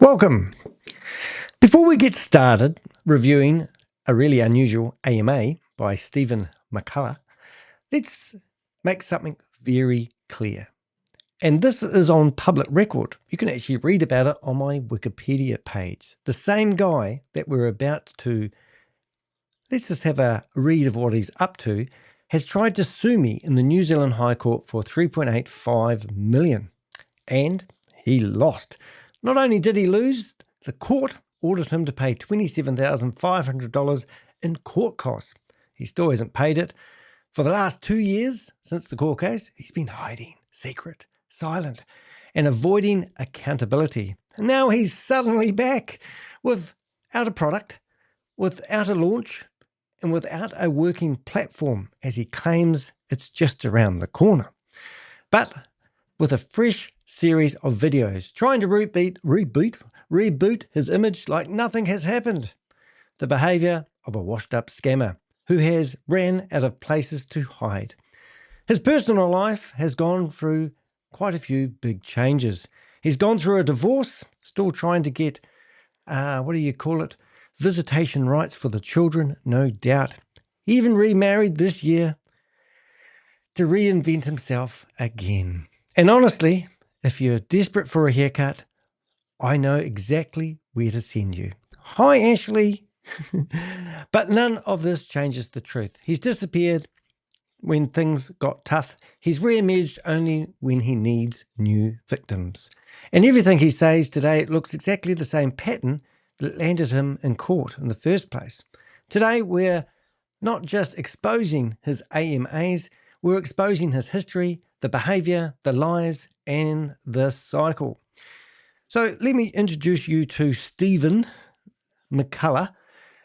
Welcome. Before we get started reviewing a really unusual AMA by Stephen McCullough, let's make something very clear. And this is on public record. You can actually read about it on my Wikipedia page. The same guy that we're about to, let's just have a read of what he's up to, has tried to sue me in the New Zealand High Court for $3.85 million. And he lost. Not only did he lose, the court ordered him to pay $27,500 in court costs. He still hasn't paid it. For the last 2 years since the court case, he's been hiding, secret, silent, and avoiding accountability. And now he's suddenly back without a product, without a launch, and without a working platform, as he claims it's just around the corner. But with a fresh series of videos trying to reboot his image like nothing has happened. The behavior of a washed-up scammer who has ran out of places to hide. His personal life has gone through quite a few big changes. He's gone through a divorce, still trying to get, visitation rights for the children, no doubt. He even remarried this year to reinvent himself again. And honestly, if you're desperate for a haircut, I know exactly where to send you. Hi, Ashley. But none of this changes the truth. He's disappeared when things got tough. He's re-emerged only when he needs new victims. And everything he says today looks exactly the same pattern that landed him in court in the first place. Today, we're not just exposing his AMAs, we're exposing his history, the behavior, the lies, and the cycle. So let me introduce you to Stephen McCullough,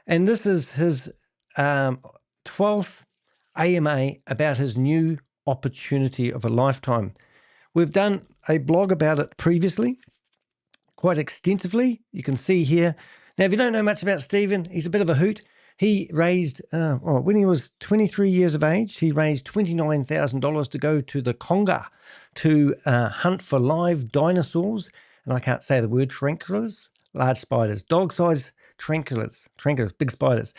and this is his 12th AMA about his new opportunity of a lifetime. We've done a blog about it previously, quite extensively. You can see here. Now, if you don't know much about Stephen, he's a bit of a hoot. He raised, when he was 23 years of age, he raised $29,000 to go to the Conga to hunt for live dinosaurs. And I can't say the word, tarantulas, large spiders, dog-sized tarantulas, big spiders.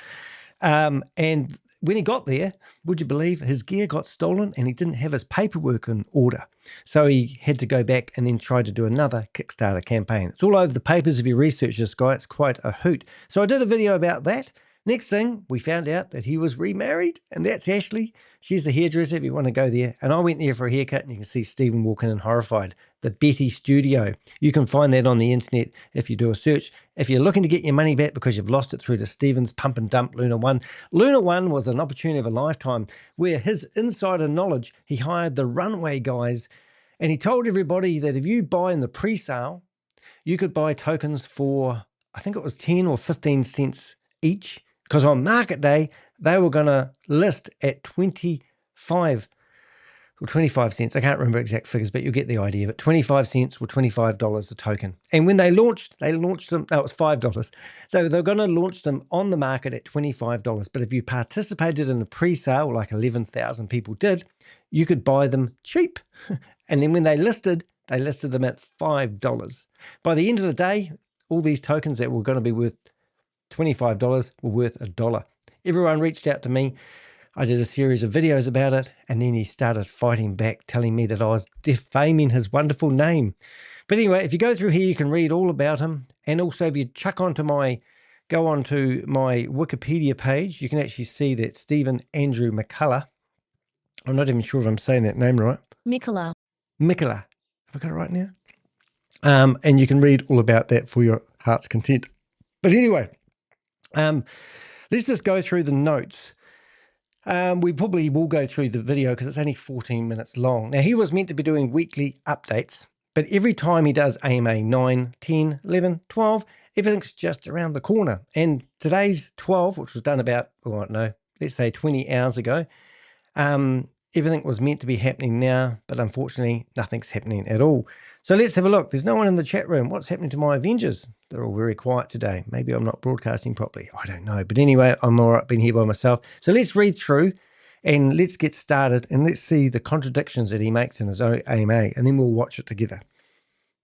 And when he got there, would you believe his gear got stolen and he didn't have his paperwork in order. So he had to go back and then try to do another Kickstarter campaign. It's all over the papers if you research this guy. It's quite a hoot. So I did a video about that. Next thing, we found out that he was remarried, and that's Ashley. She's the hairdresser if you want to go there. And I went there for a haircut, and you can see Stephen walking in horrified. The Betty Studio. You can find that on the internet if you do a search. If you're looking to get your money back because you've lost it through to Stephen's Pump and Dump Lunar One. Lunar One was an opportunity of a lifetime where his insider knowledge, he hired the runway guys, and he told everybody that if you buy in the pre-sale, you could buy tokens for, I think it was 10 or 15 cents each. Because on market day, they were going to list at 25 or 25 cents. I can't remember exact figures, but you'll get the idea. But 25 cents or $25 a token. And when they launched them, no, it was $5. So they were going to launch them on the market at $25. But if you participated in the pre-sale, like 11,000 people did, you could buy them cheap. And then when they listed them at $5. By the end of the day, all these tokens that were going to be worth $25 were worth $1. Everyone reached out to me. I did a series of videos about it, and then he started fighting back, telling me that I was defaming his wonderful name. But anyway, if you go through here, you can read all about him. And also, if you go onto my Wikipedia page, you can actually see that Stephen Andrew McCullough. I'm not even sure if I'm saying that name right. McCullough. Have I got it right now? And you can read all about that for your heart's content. But anyway, let's just go through the notes. We probably will go through the video because it's only 14 minutes long. Now, he was meant to be doing weekly updates, but every time he does AMA 9, 10, 11, 12, everything's just around the corner. And today's 12, which was done about, let's say 20 hours ago, everything was meant to be happening now, but unfortunately, nothing's happening at all. So let's have a look. There's no one in the chat room. What's happening to my Avengers? They're all very quiet today. Maybe I'm not broadcasting properly. I don't know. But anyway, I'm all right being here by myself. So let's read through and let's get started and let's see the contradictions that he makes in his own AMA, and then we'll watch it together.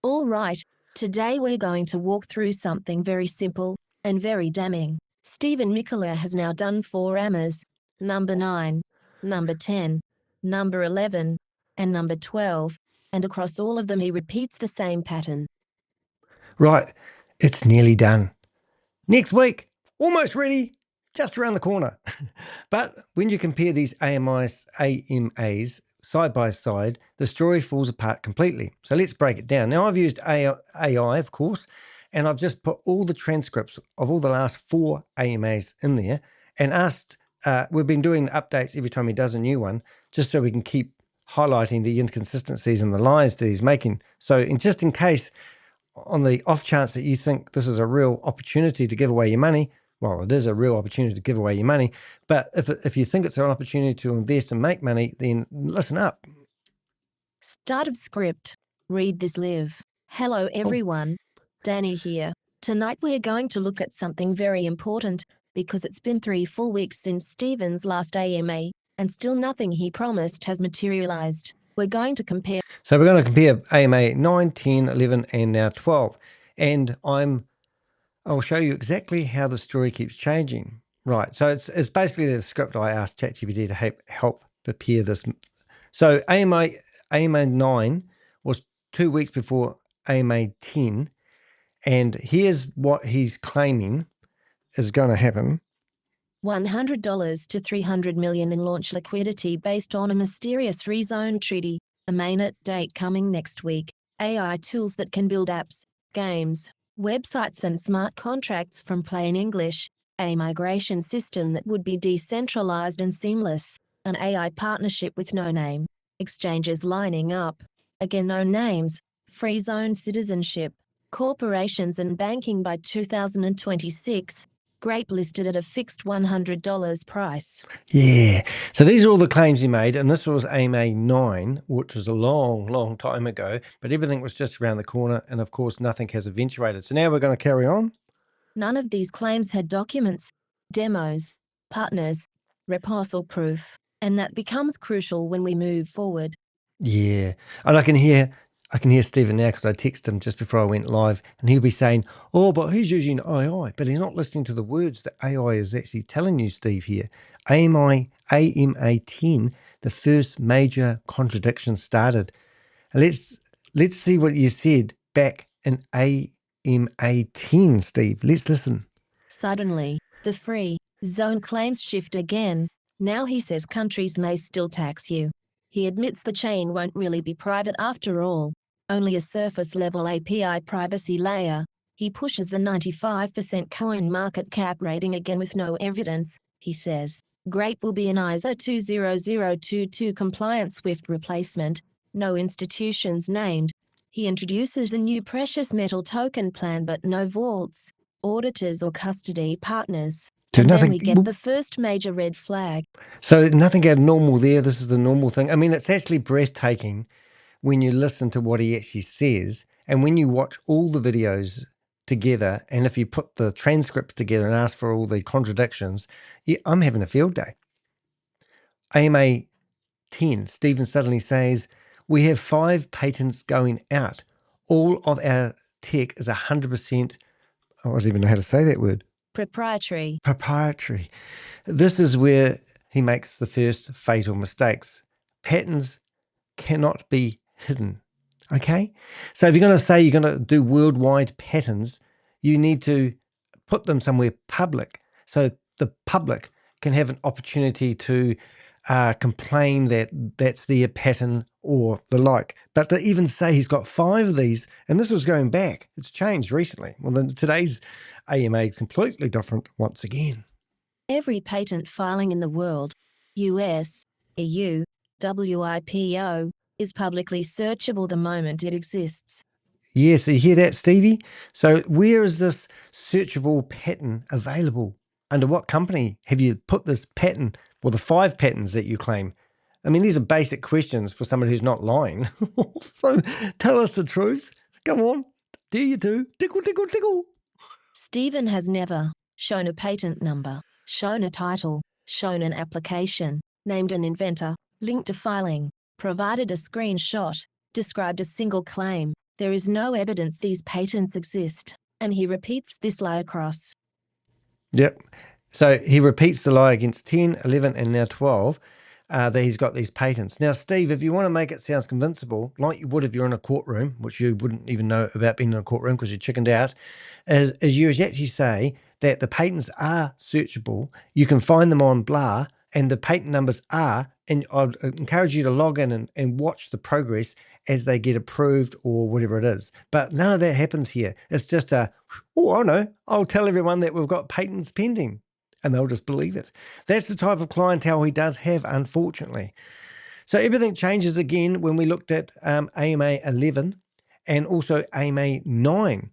All right. Today we're going to walk through something very simple and very damning. Stephen McCullah has now done 4 AMAs, number 9, number 10, number 11, and number 12, and across all of them he repeats the same pattern. Right, it's nearly done. Next week, almost ready, just around the corner. But when you compare these AMAs side by side, the story falls apart completely. So let's break it down. Now, I've used AI, of course, and I've just put all the transcripts of all the last 4 AMAs in there and asked, we've been doing updates every time he does a new one, just so we can keep highlighting the inconsistencies and the lies that he's making. So just in case, on the off chance that you think this is a real opportunity to give away your money, well, it is a real opportunity to give away your money, but if you think it's an opportunity to invest and make money, then listen up. Start of script. Read this live. Hello everyone. Danny here. Tonight we're going to look at something very important, because it's been 3 full weeks since Stephen's last AMA, and still nothing he promised has materialized. We're going to compare. So we're going to compare AMA 9, 10, 11, and now 12. And I'll show you exactly how the story keeps changing. Right, so it's basically the script I asked ChatGPT to help prepare this. So AMA 9 was 2 weeks before AMA 10, and here's what he's claiming is going to happen. $100 to $300 million in launch liquidity based on a mysterious free zone treaty, a mainnet date coming next week, AI tools that can build apps, games, websites and smart contracts from plain English, a migration system that would be decentralized and seamless, an AI partnership with no name, exchanges lining up, again no names, free zone citizenship, corporations and banking by 2026, GRAPE listed at a fixed $100 price. Yeah, so these are all the claims he made, and this was AMA 9, which was a long, long time ago, but everything was just around the corner, and of course nothing has eventuated. So now we're going to carry on. None of these claims had documents, demos, partners, reposal proof, and that becomes crucial when we move forward. Yeah, and I can hear Stephen now, because I texted him just before I went live, and he'll be saying, oh, but he's using AI, but he's not listening to the words that AI is actually telling you, Steve, here. AMA 10, the first major contradiction started. And let's see what you said back in AMA 10, Steve. Let's listen. Suddenly, the free zone claims shift again. Now he says countries may still tax you. He admits the chain won't really be private after all, only a surface-level API privacy layer. He pushes the 95% coin market cap rating again with no evidence, he says. GRAPE will be an ISO 20022 compliant SWIFT replacement, no institutions named. He introduces a new precious metal token plan but no vaults, auditors or custody partners. So and nothing, then we get the first major red flag. So nothing abnormal there. This is the normal thing. I mean, it's actually breathtaking when you listen to what he actually says, and when you watch all the videos together, and if you put the transcripts together and ask for all the contradictions, I'm having a field day. AMA 10, Stephen suddenly says, we have 5 patents going out. All of our tech is 100%, I don't even know how to say that word. Proprietary. This is where he makes the first fatal mistakes. Patents cannot be hidden. Okay? So if you're going to say you're going to do worldwide patents, you need to put them somewhere public, so the public can have an opportunity to complain that that's their patent or the like. But to even say he's got 5 of these, and this was going back, it's changed recently. Well, then today's AMA is completely different once again. Every patent filing in the world, US, EU, WIPO, is publicly searchable the moment it exists. Yes, you hear that, Stevie? So where is this searchable patent available? Under what company have you put this patent, or the 5 patents that you claim? I mean, these are basic questions for someone who's not lying. So tell us the truth. Come on. Dare you to. Tickle, tickle, tickle. Stephen has never shown a patent number, shown a title, shown an application, named an inventor, linked a filing, provided a screenshot, described a single claim, There is no evidence these patents exist, and he repeats this lie across. Yep. So he repeats the lie against 10, 11, and now 12 that he's got these patents. Now, Steve, if you want to make it sound convincible, like you would if you're in a courtroom, which you wouldn't even know about being in a courtroom because you're chickened out, is you actually say that the patents are searchable. You can find them on blah, and the patent numbers are, and I'd encourage you to log in and watch the progress as they get approved or whatever it is. But none of that happens here. It's just I know, I'll tell everyone that we've got patents pending, and they'll just believe it. That's the type of clientele he does have, unfortunately. So everything changes again when we looked at AMA 11 and also AMA 9.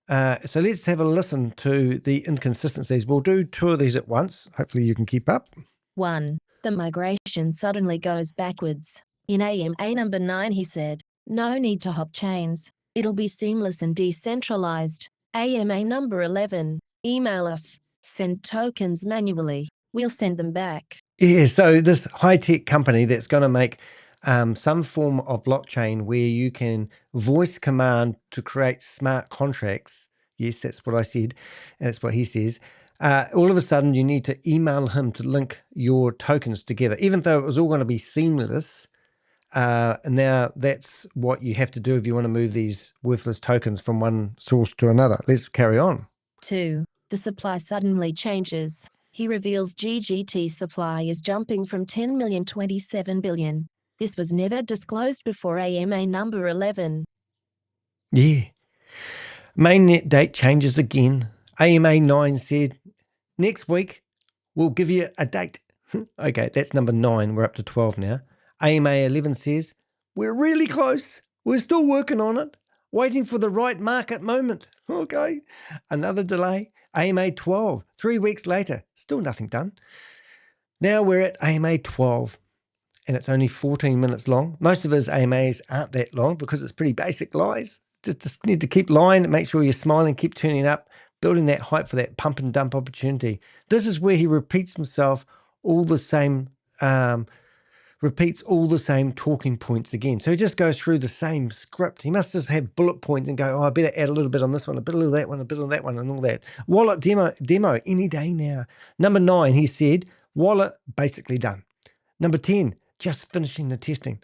So let's have a listen to the inconsistencies. We'll do 2 of these at once. Hopefully you can keep up. 1. The migration suddenly goes backwards. In AMA number 9, he said, "No need to hop chains. It'll be seamless and decentralized." AMA number 11, "Email us. Send tokens manually. We'll send them back." Yeah, so this high-tech company that's going to make some form of blockchain where you can voice command to create smart contracts. Yes, that's what I said. That's what he says. All of a sudden, you need to email him to link your tokens together, even though it was all going to be seamless. And now that's what you have to do if you want to move these worthless tokens from one source to another. Let's carry on. 2. The supply suddenly changes. He reveals GGT supply is jumping from 10 million to 27 billion. This was never disclosed before AMA number 11. Yeah. Mainnet date changes again. AMA 9 said, next week, we'll give you a date. Okay, that's number 9. We're up to 12 now. AMA 11 says, we're really close. We're still working on it. Waiting for the right market moment. Okay. Another delay. AMA 12. 3 weeks later. Still nothing done. Now we're at AMA 12. And it's only 14 minutes long. Most of his AMAs aren't that long because it's pretty basic lies. Just need to keep lying and make sure you're smiling, keep turning up, building that hype for that pump and dump opportunity. This is where he repeats himself all the same, talking points again. So he just goes through the same script. He must just have bullet points and go, oh, I better add a little bit on this one, a bit of that one, a bit of that one, and all that. Wallet demo any day now. Number 9, he said, wallet basically done. Number 10, just finishing the testing.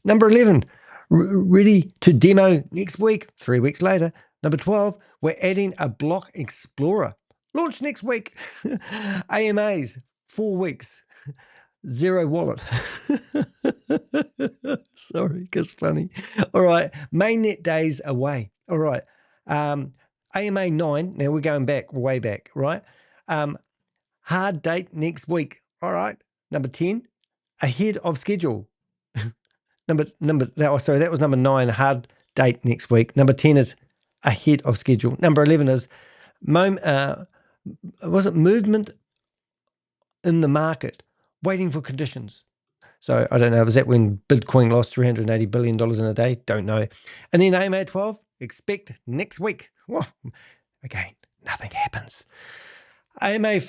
Number 11, ready to demo next week, 3 weeks later. Number 12, we're adding a block explorer. Launch next week. AMAs, 4 weeks. 0 wallet. Sorry, because funny. All right, mainnet days away. All right. AMA 9, now we're going back, way back, right? Hard date next week. All right. Number 10, ahead of schedule. That was number 9, hard date next week. Number 10 is ahead of schedule. Number 11 is movement in the market, waiting for conditions. So I don't know, was that when Bitcoin lost $380 billion in a day? Don't know. And then AMA 12, expect next week. Whoa. Again, nothing happens. AMA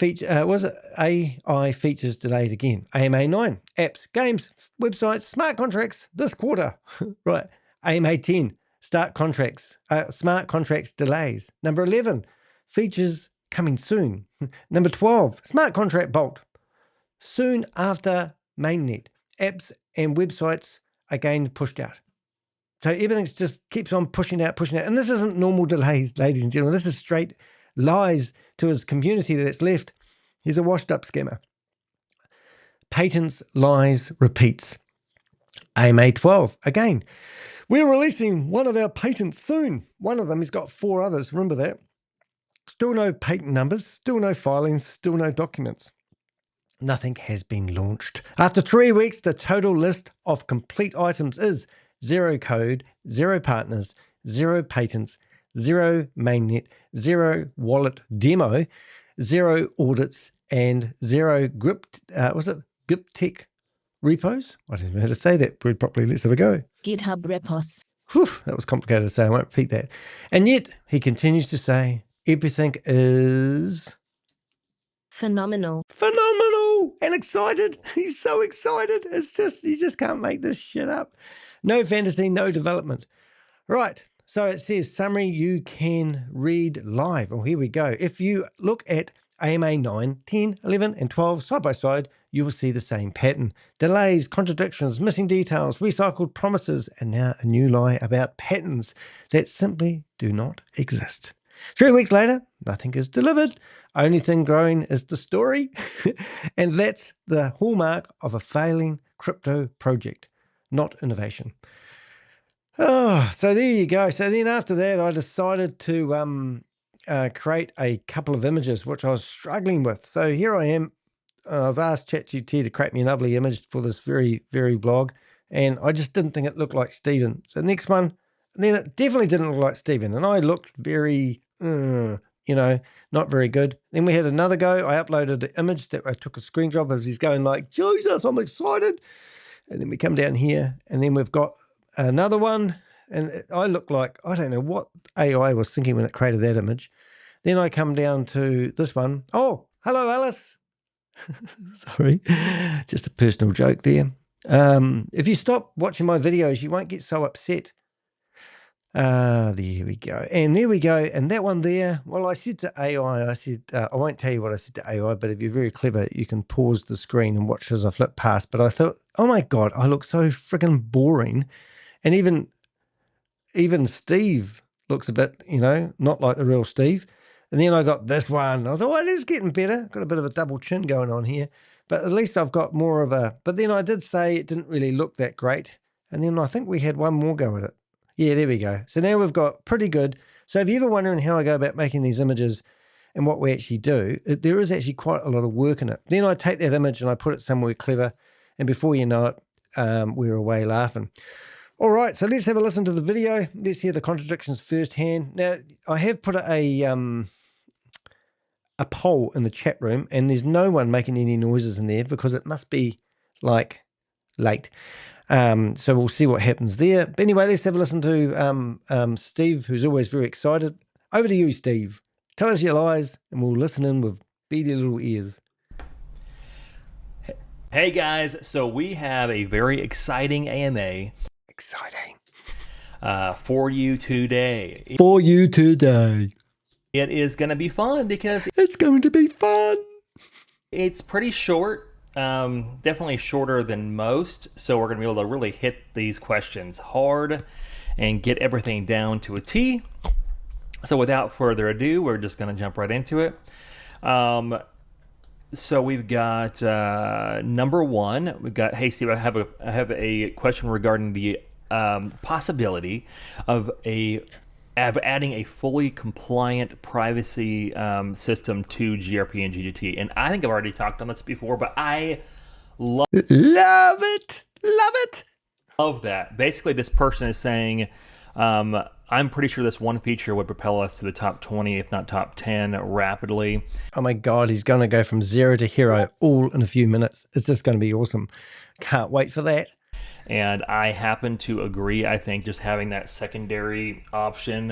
AI features delayed again. AMA 9, apps, games, websites, smart contracts this quarter. Right. AMA 10, smart contracts delays. Number 11, features coming soon. Number 12, smart contract bolt. Soon after mainnet, apps and websites again pushed out. So everything just keeps on pushing out. And this isn't normal delays, ladies and gentlemen. This is straight lies to his community that's left. He's a washed up scammer. Patents, lies, repeats. AMA 12, again. We're releasing one of our patents soon. One of them has got 4 others. Remember that. Still no patent numbers, still no filings, still no documents. Nothing has been launched. After 3 weeks, the total list of complete items is 0 code, 0 partners, 0 patents, 0 mainnet, 0 wallet demo, 0 audits, and 0 GRP tech repos? I didn't know how to say that word properly. Let's have a go. GitHub repos. Whew, that was complicated to say. I won't repeat that. And yet, he continues to say, everything is phenomenal and excited. He's so excited. It's just, you just can't make this shit up. No fantasy, no development. Right. So it says summary you can read live. Well, here we go. If you look at AMA 9, 10, 11, and 12 side by side, you will see the same pattern. Delays, contradictions, missing details, recycled promises, and now a new lie about patterns that simply do not exist. 3 weeks later, nothing is delivered. Only thing growing is the story. And that's the hallmark of a failing crypto project, not innovation. Oh, so there you go. So then after that, I decided to create a couple of images, which I was struggling with. So here I am. I've asked ChatGPT to create me an ugly image for this very, very blog, and I just didn't think it looked like Stephen. So the next one, then it definitely didn't look like Stephen, and I looked very, not very good. Then we had another go. I uploaded the image that I took a screen grab of. He's going like, Jesus, I'm excited. And then we come down here, and then we've got another one, and I look like, I don't know what AI was thinking when it created that image. Then I come down to this one. Oh, hello, Alice. Sorry, just a personal joke there. If you stop watching my videos, you won't get so upset. There we go. And there we go. And that one there, well, I said to AI, I won't tell you what I said to AI, but if you're very clever, you can pause the screen and watch as I flip past. But I thought, oh my God, I look so freaking boring. And even Steve looks a bit, not like the real Steve. And then I got this one. I thought, well, it is getting better. Got a bit of a double chin going on here. But at least I've got more of a... But then I did say it didn't really look that great. And then I think we had one more go at it. Yeah, there we go. So now we've got pretty good. So if you're ever wondering how I go about making these images and what we actually do, there is actually quite a lot of work in it. Then I take that image and I put it somewhere clever. And before you know it, we're away laughing. All right, so let's have a listen to the video. Let's hear the contradictions firsthand. Now, I have put a poll in the chat room, and there's no one making any noises in there because it must be like late. So we'll see what happens there. But anyway, let's have a listen to Steve, who's always very excited. Over to you, Steve. Tell us your lies, and we'll listen in with beady little ears. Hey guys, so we have a very exciting AMA. Exciting. For you today. It is going to be fun because it's going to be fun. It's pretty short, definitely shorter than most. So we're going to be able to really hit these questions hard and get everything down to a T. So without further ado, we're just going to jump right into it. So we've got number one. We've got, hey Steve, I have a question regarding the possibility of adding a fully compliant privacy system to GRP and GGT. And I think I've already talked on this before, but I love it. Love that. Basically, this person is saying, I'm pretty sure this one feature would propel us to the top 20, if not top 10, rapidly. Oh my God, he's going to go from zero to hero all in a few minutes. It's just going to be awesome. Can't wait for that. And I happen to agree. I think just having that secondary option,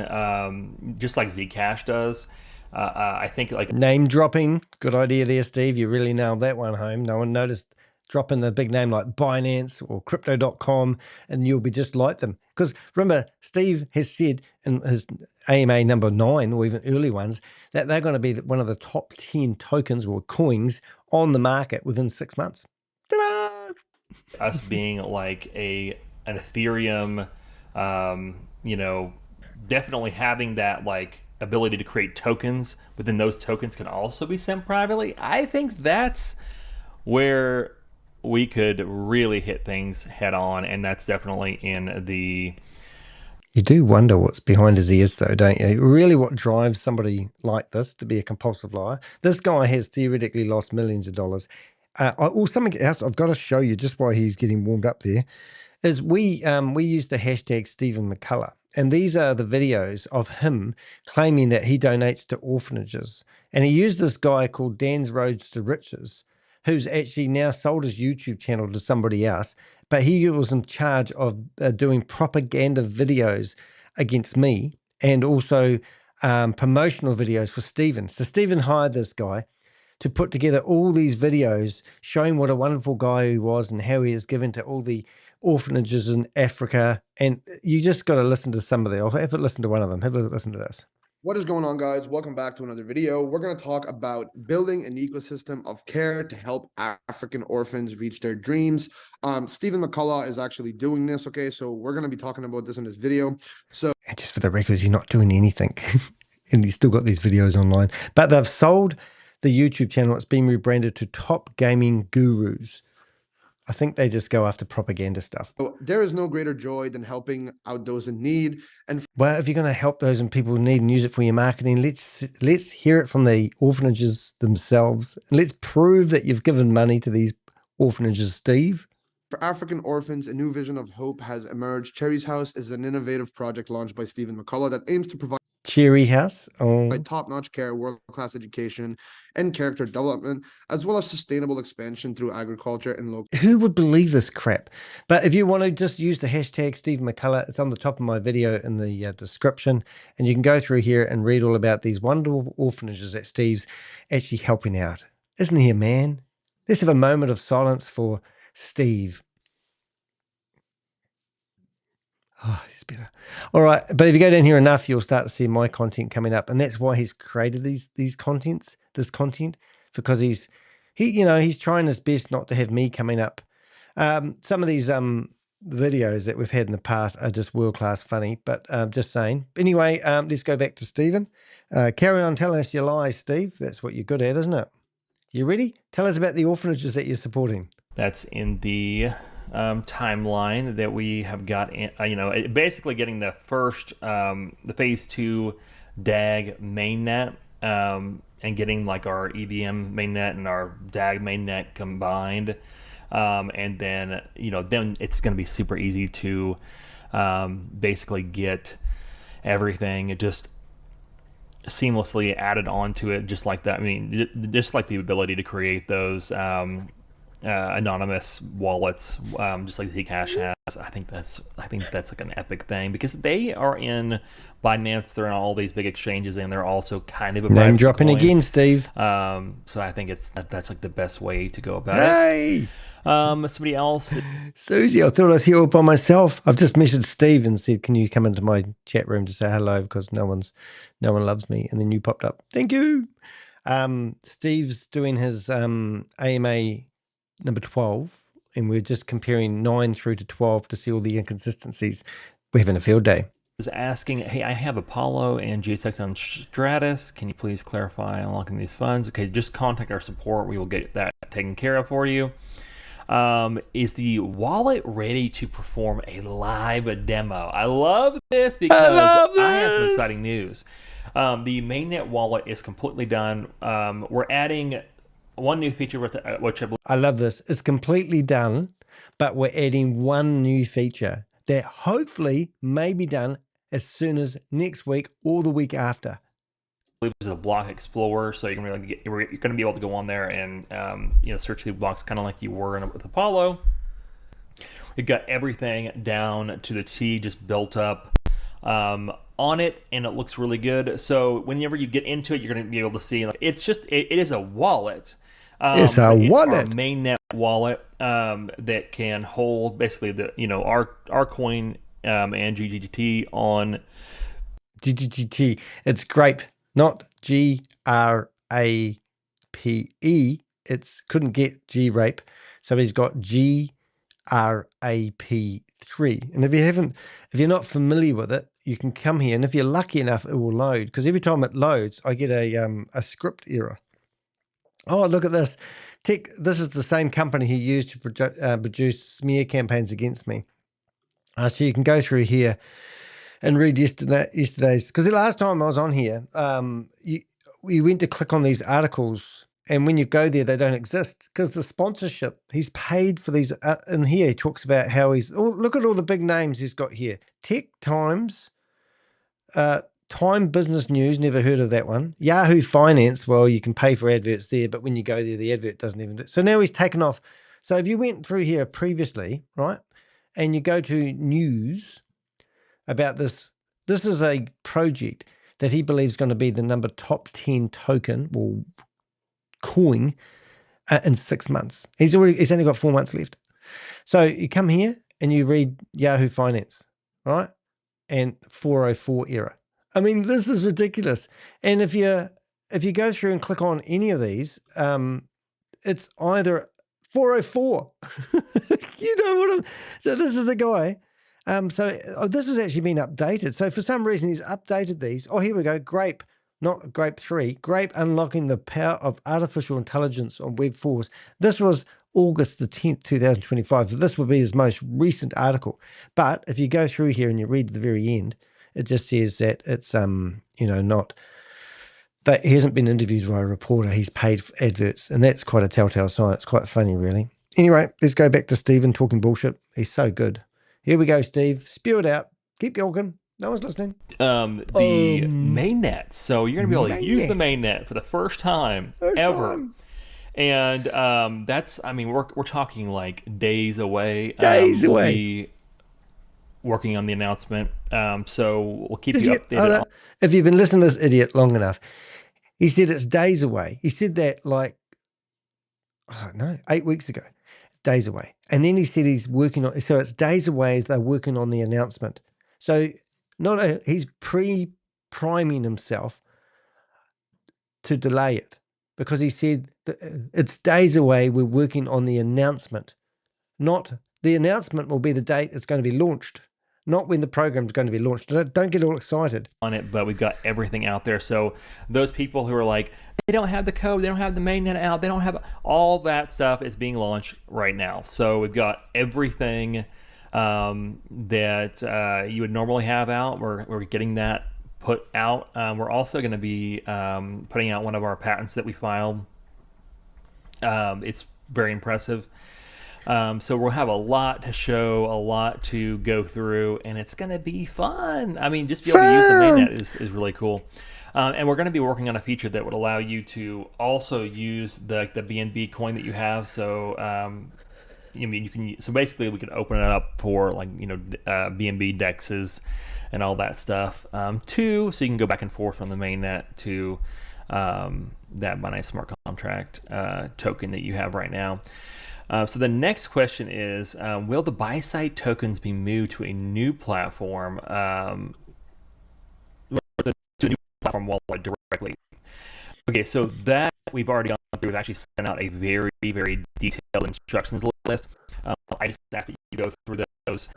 just like Zcash does, I think like... Name dropping. Good idea there, Steve. You really nailed that one home. No one noticed dropping the big name like Binance or Crypto.com, and you'll be just like them. Because remember, Steve has said in his AMA number 9, or even early ones, that they're going to be one of the top 10 tokens or coins on the market within 6 months. Ta-da! Us being like an Ethereum, definitely having that like ability to create tokens, but then those tokens can also be sent privately. I think that's where we could really hit things head on, and that's definitely in the... You do wonder what's behind his ears though, don't you? Really what drives somebody like this to be a compulsive liar? This guy has theoretically lost millions of dollars. Something else I've got to show you just while he's getting warmed up there is we use the hashtag Stephen McCullah, and these are the videos of him claiming that he donates to orphanages, and he used this guy called Dan's Roads to Riches, who's actually now sold his YouTube channel to somebody else, but he was in charge of doing propaganda videos against me and also promotional videos for Stephen. So Stephen hired this guy to put together all these videos showing what a wonderful guy he was and how he is given to all the orphanages in Africa. And you just got to listen to some of them. Have a listen to one of them. Have a listen to this. What is going on, guys? Welcome back to another video. We're going to talk about building an ecosystem of care to help African orphans reach their dreams. Stephen McCullough is actually doing this, okay? So we're going to be talking about this in this video. So, and just for the records, he's not doing anything. And he's still got these videos online. But they've sold the YouTube channel. It's been rebranded to Top Gaming Gurus. I think they just go after propaganda stuff. There is no greater joy than helping out those in need. And well, if you're going to help those and people need and use it for your marketing, let's hear it from the orphanages themselves. And let's prove that you've given money to these orphanages, Steve. For African orphans, a new vision of hope has emerged. Cherry's House is an innovative project launched by Stephen McCullough that aims to provide Cherry House, top-notch care, world-class education, and character development, as well as sustainable expansion through agriculture and local. Who would believe this crap? But if you want to just use the hashtag Steve McCullough, it's on the top of my video in the description, and you can go through here and read all about these wonderful orphanages that Steve's actually helping out. Isn't he a man? Let's have a moment of silence for Steve. Oh, it's better. All right, but if you go down here enough, you'll start to see my content coming up, and that's why he's created this content, because he's trying his best not to have me coming up. Some of these videos that we've had in the past are just world-class funny, but just saying. Anyway, let's go back to Stephen. Carry on telling us your lies, Steve. That's what you're good at, isn't it? You ready? Tell us about the orphanages that you're supporting. That's in the timeline that we have got, basically getting the first, the phase 2 DAG mainnet, and getting like our EVM mainnet and our DAG mainnet combined. And then, then it's going to be super easy to basically get everything just seamlessly added onto it, just like that. I mean, just like the ability to create those anonymous wallets, just like Zcash has. I think that's like an epic thing, because they are in Binance, they're in all these big exchanges, and they're also kind of a name dropping again, Steve. So I think that's like the best way to go about it. Somebody else, Susie, I thought I was here all by myself. I've just messaged Steve and said, can you come into my chat room to say hello, because no one loves me, and then you popped up. Thank you. Steve's doing his AMA number 12, and we're just comparing 9 through to 12 to see all the inconsistencies. We're having a field day. Is asking, hey, I have Apollo and GSX on Stratus. Can you please clarify unlocking these funds? Okay, just contact our support. We will get that taken care of for you. Is the wallet ready to perform a live demo? I love this because I have some exciting news. The mainnet wallet is completely done. We're adding one new feature, which I love this. It's completely done, but we're adding one new feature that hopefully may be done as soon as next week or the week after. This is a block explorer, so you're going to be able to go on there and search through blocks kind of like you were with Apollo. We've got everything down to the T, just built up on it, and it looks really good. So whenever you get into it, you're going to be able to see, it is a wallet. It's a wallet. Our mainnet wallet that can hold basically our coin and GGT on GGT. It's GRAPE, not GRAPE. It's couldn't get GRAPE, so he's got GRAP3. And if you're not familiar with it, you can come here, and if you're lucky enough, it will load. Because every time it loads, I get a script error. Oh, look at this. This is the same company he used to produce smear campaigns against me. So you can go through here and read yesterday's, because the last time I was on here, we went to click on these articles, and when you go there, they don't exist because the sponsorship, he's paid for these. And here he talks about how look at all the big names he's got here. Tech Times, Time Business News, never heard of that one. Yahoo Finance, well, you can pay for adverts there, but when you go there, the advert doesn't even do. So now he's taken off. So if you went through here previously, right, and you go to news about this is a project that he believes is going to be the number top 10 token or coin in 6 months. He's only got 4 months left. So you come here and you read Yahoo Finance, right? And 404 error. I mean, this is ridiculous. And if you go through and click on any of these, it's either 404. You know what I'm. So this is the guy. This has actually been updated. So for some reason he's updated these. Oh, here we go. GRAPE, not GRAPE 3. GRAPE unlocking the power of artificial intelligence on Web4s. This was August the 10th, 2025. So this would be his most recent article. But if you go through here and you read to the very end, it just says that it's not that he hasn't been interviewed by a reporter. He's paid for adverts, and that's quite a telltale sign. It's quite funny, really. Anyway, let's go back to Stephen talking bullshit. He's so good. Here we go, Steve. Spew it out. Keep talking. No one's listening. The mainnet. So you're going to be able to use the mainnet for the first time ever. And that's, I mean, we're talking like days away. Days away. We'll be working on the announcement. So we'll keep you updated. If you've been listening to this idiot long enough, he said it's days away. He said that like, 8 weeks ago. Days away. And then he said he's working on, so it's days away as they're working on the announcement. So he's pre-priming himself to delay it, because he said that it's days away, we're working on the announcement. Not the announcement will be the date it's going to be launched, not when the program's going to be launched. Don't get all excited on it, but we've got everything out there. So those people who are like, they don't have the code, they don't have the mainnet out, they don't have all that stuff is being launched right now. So we've got everything that you would normally have out. We're getting that put out. We're also going to be putting out one of our patents that we filed. It's very impressive. So we'll have a lot to show, a lot to go through, and it's going to be fun. I mean, just be able to use the mainnet is really cool. And we're going to be working on a feature that would allow you to also use the BNB coin that you have. So, so basically we could open it up for BNB dexes and all that stuff too. So you can go back and forth from the mainnet to that Binance Smart Contract token that you have right now. So the next question is, will the buy-side tokens be moved to a new platform, to a new platform wallet directly? Okay, so that we've already gone through. We've actually sent out a very, very detailed instructions list. I just ask that you go through those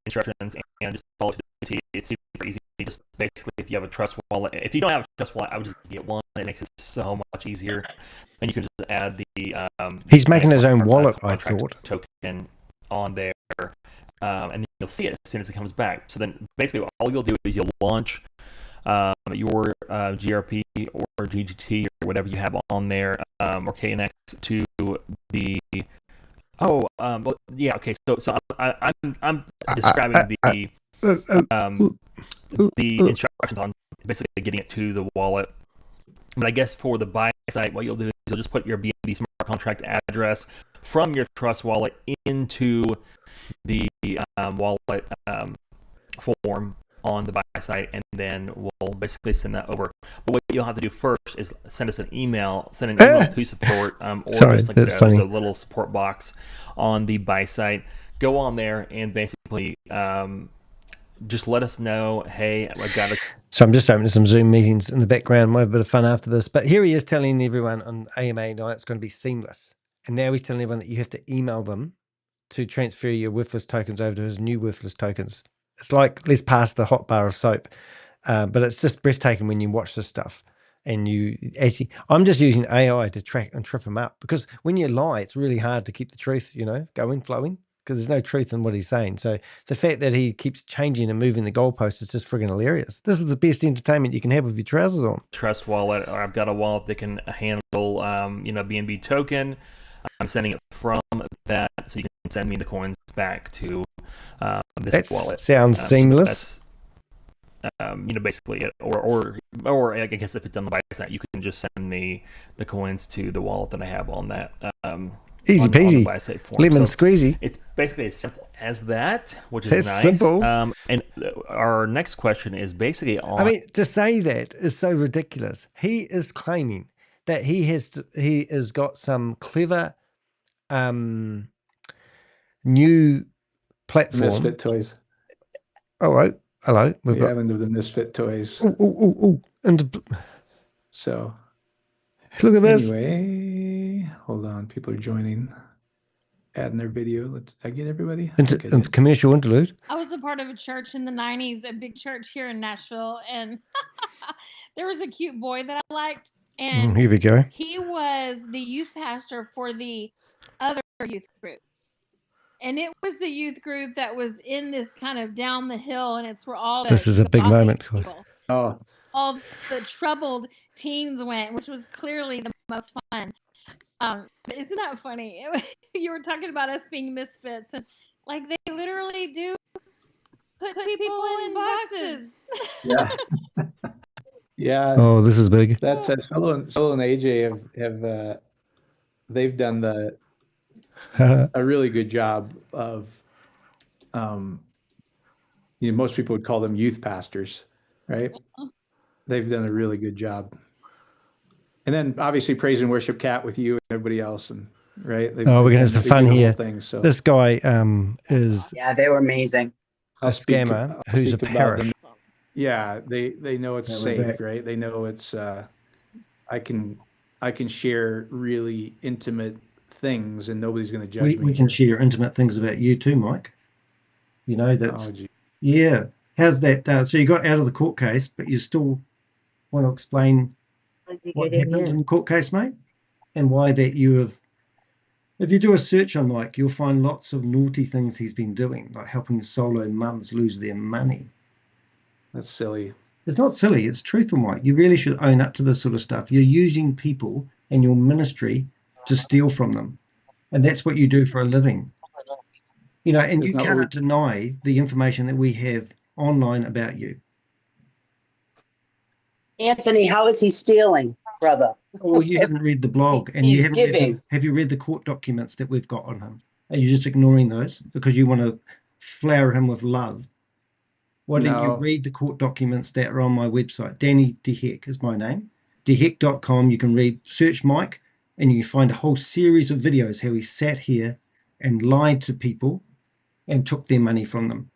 instructions and just follow to the T. It's super easy. Just basically, if you have a trust wallet, if you don't have a trust wallet, I would just get one. It makes it so much easier, and you can just add the. He's making his own wallet, I thought. Token on there, and then you'll see it as soon as it comes back. So then, basically, all you'll do is you'll launch your GRP or GGT or whatever you have on there, or KNX to the. So I'm describing the instructions on basically getting it to the wallet. But I guess for the buy site, what you'll do is you'll just put your BNB smart contract address from your trust wallet into the wallet form on the buy site, and then we'll basically send that over. But what you'll have to do first is send us an email, to support, or Sorry, just there's a little support box on the buy site. Go on there and basically just let us know, hey, I've got a... So I'm just opening some Zoom meetings in the background. Might have a bit of fun after this. But here he is telling everyone on AMA night it's going to be seamless. And now he's telling everyone that you have to email them to transfer your worthless tokens over to his new worthless tokens. It's like, let's pass the hot bar of soap. But it's just breathtaking when you watch this stuff. And you actually, I'm just using AI to track and trip him up. Because when you lie, it's really hard to keep the truth, going, flowing. Because there's no truth in what he's saying. So the fact that he keeps changing and moving the goalposts is just friggin' hilarious. This is the best entertainment you can have with your trousers on. Trust wallet, or I've got a wallet that can handle, BNB token. I'm sending it from that, so you can send me the coins back to this wallet. Sounds seamless. So that's, basically it. Or I guess if it's on the buy side, you can just send me the coins to the wallet that I have on that. Easy peasy, lemon squeezy. It's basically as simple as that, which is nice. Simple. And our next question is basically on... I mean, to say that is so ridiculous. He is claiming that he has got some clever new platform. Misfit Toys. Oh, hello. The island of the Misfit Toys. Oh. And So, look at this. anyway, hold on. People are joining, adding their video. Did I get everybody? Commercial interlude. I was a part of a church in the 90s, a big church here in Nashville, and there was a cute boy that I liked, and Here we go. he was the youth pastor for the other youth group. And it was the youth group that was in this kind of down the hill, and it's where all the This is a big gothic moment. people, all the troubled teens went, which was clearly the most fun. But isn't that funny? You were talking about us being misfits, and like they literally do put people in boxes. Yeah. Yeah. Oh, this is big. That's Solo and AJ have they've done a really good job of most people would call them youth pastors, right? They've done a really good job. And then obviously praise and worship Cat with you and everybody else, and right. We're gonna have some fun here. So. This guy is they were amazing. a scammer who's a parish. Yeah, they know it's safe, right? They know it's I can share really intimate things and nobody's going to judge me. We can share intimate things about you too, Mike. That's yeah. How's that? So you got out of the court case, but you still want to explain what happened in the court case, mate, and why that you have. If you do a search on Mike, you'll find lots of naughty things he's been doing, like helping solo mums lose their money. That's silly. It's not silly. It's truthful, Mike. You really should own up to this sort of stuff. You're using people and your ministry to steal from them. And that's what you do for a living. And you cannot deny the information that we have online about you. Anthony, how is he stealing, brother? Oh, you haven't read the blog. And He's you haven't have you read the court documents that we've got on him? Are you just ignoring those because you want to flower him with love? Why don't you read the court documents that are on my website? Danny DeHeck is my name. DeHeck.com. You can search Mike, and you can find a whole series of videos how he sat here and lied to people and took their money from them.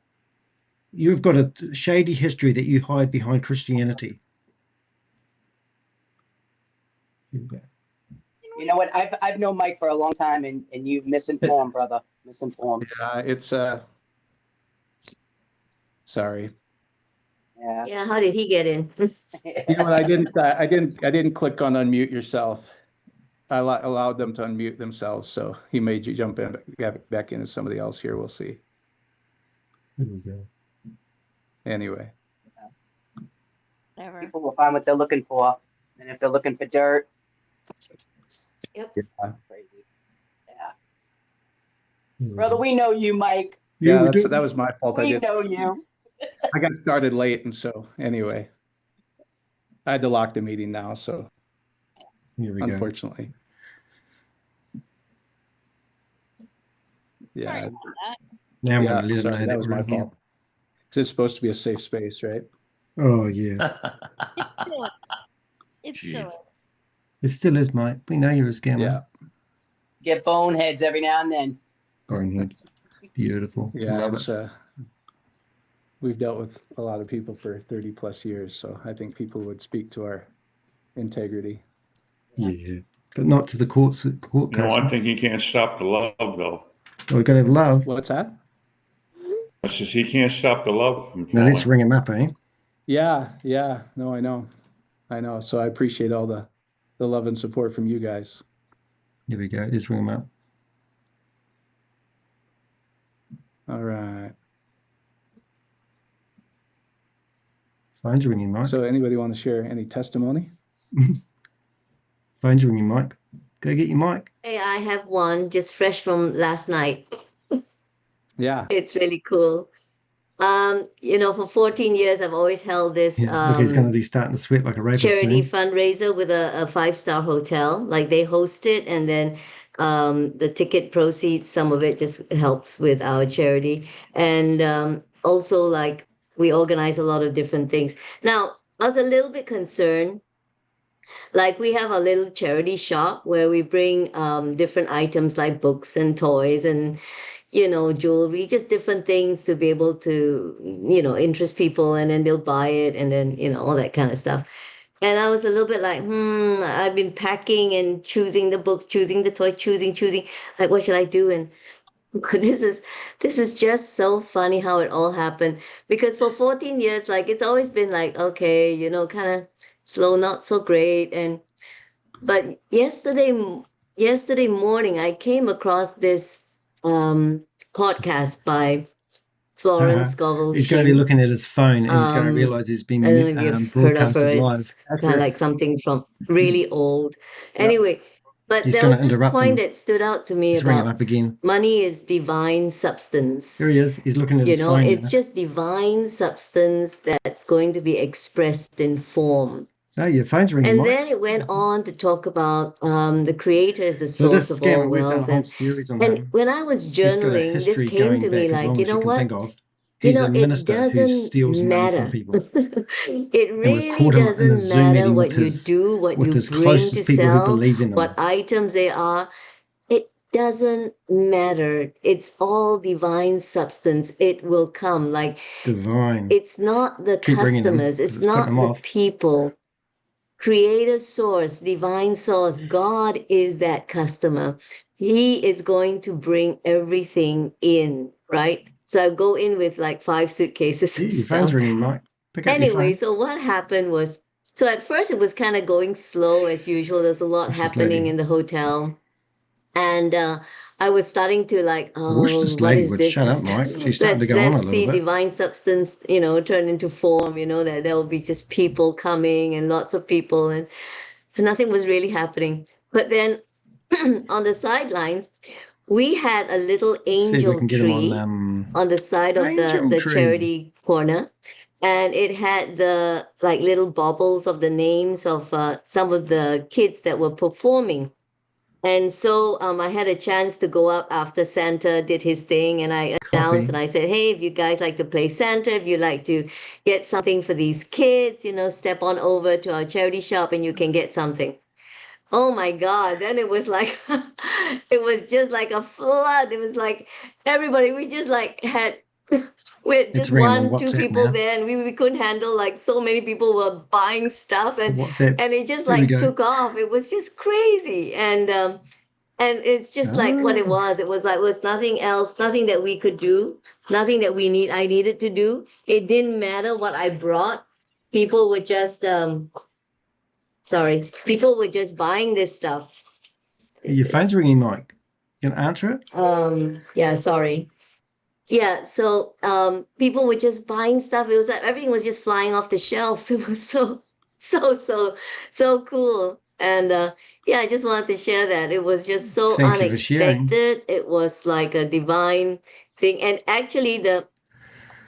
You've got a shady history that you hide behind Christianity. Here we go. You know what? I've known Mike for a long time, and you misinformed, brother. Misinformed. Yeah, it's sorry. Yeah. Yeah, how did he get in? You know what? I didn't click on unmute yourself. I allowed them to unmute themselves, so he made you jump in back into somebody else here. We'll see. Here we go. Anyway. Whatever. People will find what they're looking for, and if they're looking for dirt, Yep. Yeah. Crazy. Yeah. Brother, we know you, Mike. Yeah, that was my fault. We know you. I got started late, and so anyway, I had to lock the meeting now. So Here we unfortunately, yeah. Sorry about that. Now I'm going to let him know that was we're my in here. fault. This is supposed to be a safe space, right? Oh, yeah. It still is. It still is, Mike. We know you're a scammer. Yeah. Get boneheads every now and then. Bonehead. Beautiful. Yeah, Love it's we've dealt with a lot of people for 30 plus years, so I think people would speak to our integrity. Yeah, but not to the court case. I think you can't stop the love, though. Oh, we've got to have love. What's that? I says he can't stop the love from Now let's flowing. ring him up, eh? Yeah. No, I know. So I appreciate all the love and support from you guys. Here we go. Let's ring him up. All right. Phone's ringing, Mike. So anybody want to share any testimony? Phone's ringing, Mike. Go get your mic. Hey, I have one just fresh from last night. Yeah. It's really cool. For 14 years, I've always held this Look, he's going to be starting to sweat like a rapist charity soon. fundraiser with a 5-star hotel. Like they host it, and then the ticket proceeds, some of it just helps with our charity. And also, like, we organize a lot of different things. Now, I was a little bit concerned. Like, we have a little charity shop where we bring different items like books and toys and jewelry, just different things to be able to, interest people, and then they'll buy it, and then, all that kind of stuff. And I was a little bit like, I've been packing and choosing the books, choosing the toy, choosing, like, what should I do? And this is just so funny how it all happened. Because for 14 years, like, it's always been like, okay, kind of slow, not so great. But yesterday morning, I came across this podcast by Florence Scovel. He's going to be looking at his phone, and he's going to realize he's been I don't know if you've heard of her. broadcasted live. It's kind of like something from really old. Anyway, but He's there gonna was this interrupt point him. that stood out to me Let's ring him about up again. money is divine substance. Here he is. He's looking at his phone. It's just divine substance that's going to be expressed in form. Oh, your phone's ringing, And Mike. then it went on to talk about the creator is the So this source of all scammer, we've done a wealth. whole series on And him. when I was He's got a journaling, this history came going to back me as like, long you as you know can what? think of. He's a it minister who doesn't steals money matter. from people. It we've really caught him in a doesn't Zoom matter meeting what with you his- do, what with you his bring to closest people who sell, believe in them. what items they are. It doesn't matter. It's all divine substance. It will come. Like, Divine. it's not the Keep bringing them, customers. 'cause It's it's putting not them the off. people. Creator source, divine source. God is that customer. He is going to bring everything in, right? So I go in with like 5 suitcases Your of phone's stuff. ringing, Mike. Pick up your Anyway, phone. so what happened was, so at first it was kind of going slow as usual. There's a lot Watch this happening lady. in the hotel. And I was starting to like, I wish this what lady is would this? shut up, Mike. She's starting to let's go on a let's see little bit. divine substance, turn into form, that there will be just people coming and lots of people, and nothing was really happening. But then on the sidelines, we had a little Let's see if we angel can get him tree on the side of Angel the tree. charity corner. And it had the like little baubles of the names of some of the kids that were performing. And so I had a chance to go up after Santa did his thing, and I announced and I said, hey, if you guys like to play Santa, if you like to get something for these kids, step on over to our charity shop and you can get something. Oh my God. Then it was like, it was just like a flood. It was like everybody, we just like had, we had It's just ringing on 1-2 WhatsApp people now. there, and we couldn't handle like so many people were buying stuff, and WhatsApp. it just Here we like go. took off. It was just crazy. And it's just like what it was. It was like, was nothing else, nothing that we could do, nothing that I needed to do. It didn't matter what I brought. People were just, people were just buying this stuff. Your phone's ringing, Mike. You can answer it? Yeah, sorry. Yeah, so people were just buying stuff. It was like everything was just flying off the shelves. It was so cool. And yeah, I just wanted to share that. It was just so Thank you for sharing. unexpected. It was like a divine thing. And actually the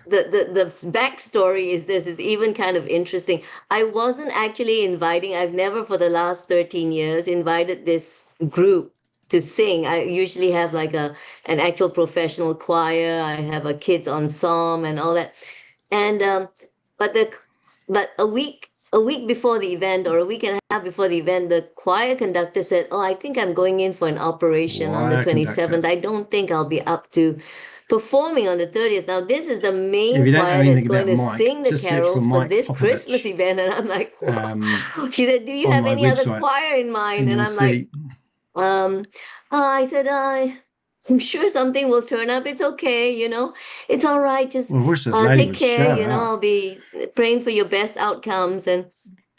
backstory is even kind of interesting. I wasn't actually I've never for the last 13 years invited this group to sing. I usually have like an actual professional choir. I have a kids ensemble and all that. And but a week before the event, or a week and a half before the event, the choir conductor said, "Oh, I think I'm going in for an operation on the Choir 27th. conductor. I don't think I'll be up to performing on the 30th." Now, this is the main If you don't know choir that's anything going about to Mike, sing the just search for carols for Mike this Popovich. Christmas event. And I'm like, she said, "Do you on have my any other website, choir in mind?" and And you'll I'm like, see. I said, I'm sure something will turn up. It's okay, it's all right. Just Well, I wish this lady take would care, shut up. I'll be praying for your best outcomes. And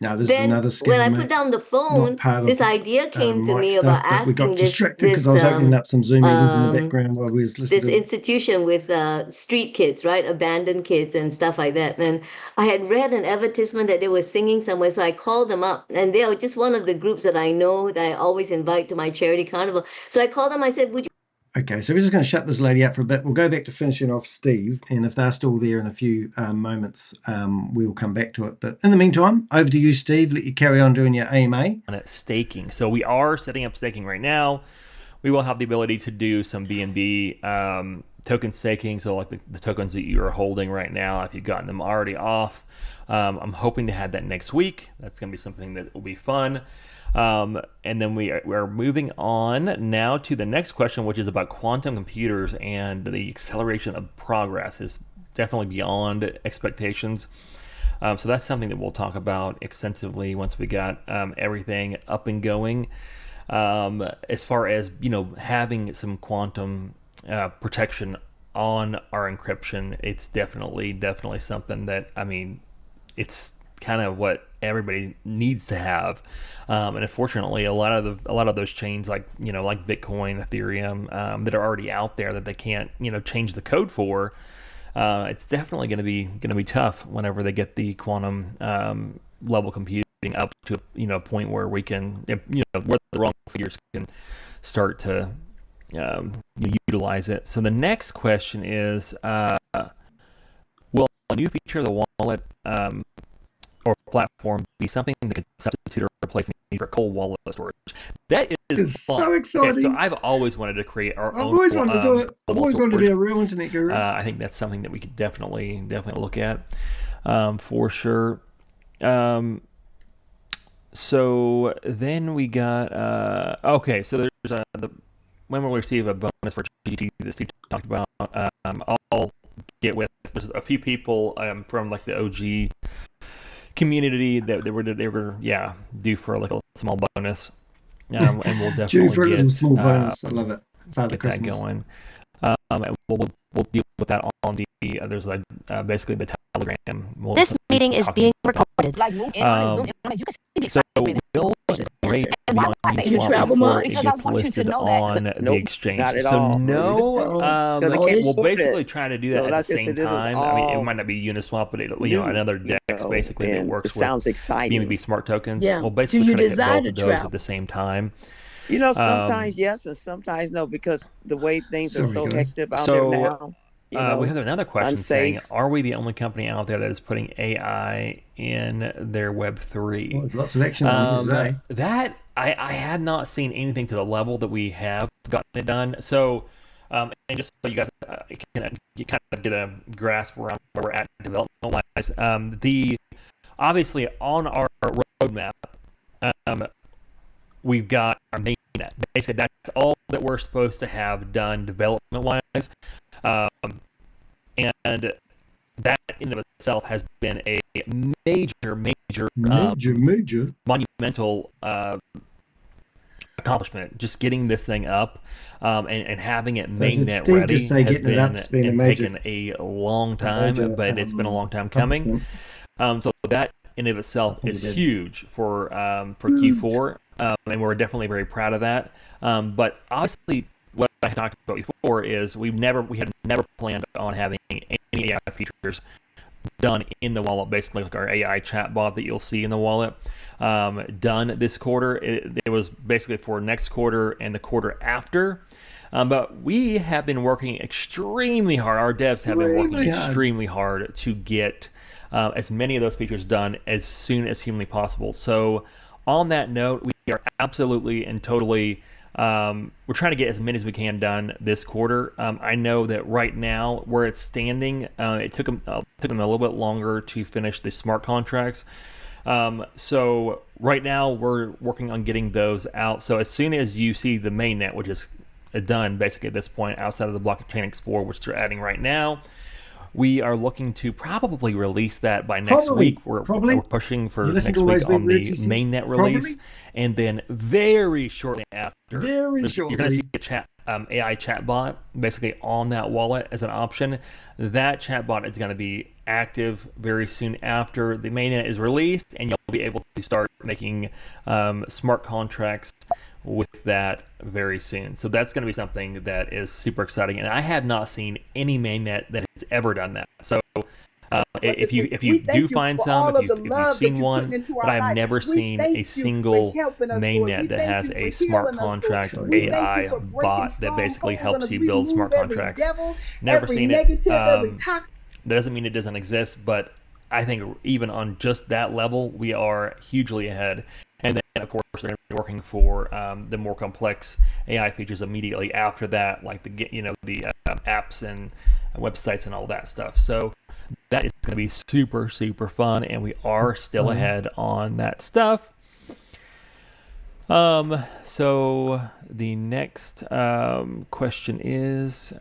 No, this is then another when I scammer, put mate. down the Not phone, part this of idea came to Mike's me stuff, about but we got asking distracted because I was opening up some Zoom meetings in the background while we was listening this to institution with street kids, right? Abandoned kids and stuff like that. And I had read an advertisement that they were singing somewhere. So I called them up, and they are just one of the groups that I know that I always invite to my charity carnival. So I called them. I said, would you? Okay, so we're just going to shut this lady out for a bit. We'll go back to finishing off Steve, and if they're still there in a few moments, we'll come back to it. But in the meantime, over to you, Steve. Let you carry on doing your AMA. On staking. So we are setting up staking right now. We will have the ability to do some BNB token staking, so like the tokens that you are holding right now, if you've gotten them already off. I'm hoping to have that next week. That's going to be something that will be fun. And then we're moving on now to the next question, which is about quantum computers, and the acceleration of progress is definitely beyond expectations. So that's something that we'll talk about extensively once we got everything up and going. As far as, you know, having some quantum protection on our encryption, it's definitely something that, I mean, it's kind of what everybody needs to have. And unfortunately, a lot of those chains, like, you know, like Bitcoin, Ethereum, that are already out there that they can't, you know, change the code for. It's definitely going to be tough whenever they get the quantum level computing up to, you know, a point where we can, you know, where the wrong figures can start to utilize it. So the next question is, will a new feature of the wallet or platform be something that could substitute or replace the need for cold wallet storage? That is fun. So exciting. So I've always wanted to create our own. I've always wanted to do it. I've always wanted to be a storage. real internet guru. I think that's something that we could definitely look at, for sure. So then we got okay. So there's when we'll receive a bonus for GT that Steve talked about. I'll get with, there's a few people from like the OG community that they were due for like a small bonus, and we'll definitely Due for a little small bonus. I love it. Father get Christmas. that going. And we'll deal with that on the there's like basically the Telegram. This meeting is being recorded. So we'll rate beyond Swap before it gets listed on the exchange. not at So all. no, Because I can't we'll support it. basically try to do that So at that's the just- same this is time. I mean, it all might not be Uniswap, but another new, DEX you know, basically that and works it sounds with exciting. BNB smart tokens. Yeah. We'll Do basically you try to get desire both of to those travel? at the same time. You know, sometimes yes and sometimes no, because the way things are so hectic out there now. You know, we have another question saying, unsafe. are we the only company out there that is putting AI in their Web3? Well, there's lots of action on it today. That I had not seen anything to the level that we have gotten it done. So, and just so you guys you kind of get a grasp around where we're at development-wise, obviously on our roadmap, we've got our mainnet. Basically, that's all that we're supposed to have done development-wise. And that in of itself has been a major monumental accomplishment. Just getting this thing up and having it mainnet ready has been taken a long time, but it's been a long time coming. So that in of itself is huge for Q4, and we're definitely very proud of that. But obviously, what I talked about before is we had never planned on having any AI features done in the wallet, basically like our AI chatbot that you'll see in the wallet, done this quarter. It was basically for next quarter and the quarter after. But we have been working extremely hard. Our devs have been working extremely hard to get as many of those features done as soon as humanly possible. So on that note, we are absolutely and totally we're trying to get as many as we can done this quarter. I know that right now where it's standing, it took them a little bit longer to finish the smart contracts. So right now we're working on getting those out. So as soon as you see the mainnet, which is done basically at this point outside of the blockchain explorer, which they're adding right now, we are looking to probably release that by next week. We're pushing for next week on the mainnet release. And then very shortly after, you're going to see a AI chatbot basically on that wallet as an option. That chatbot is going to be active very soon after the mainnet is released, and you'll be able to start making smart contracts with that very soon. So that's going to be something that is super exciting, and I have not seen any mainnet that has ever done that. So if you do find some, if you've seen one, but I have never seen a single mainnet that has a smart contract AI bot that basically helps you build smart contracts. Never seen it. That doesn't mean it doesn't exist, but I think even on just that level, we are hugely ahead. And then, of course, they're going to be working for the more complex AI features immediately after that, like the apps and websites and all that stuff. So that is going to be super, super fun, and we are still ahead on that stuff. So the next question is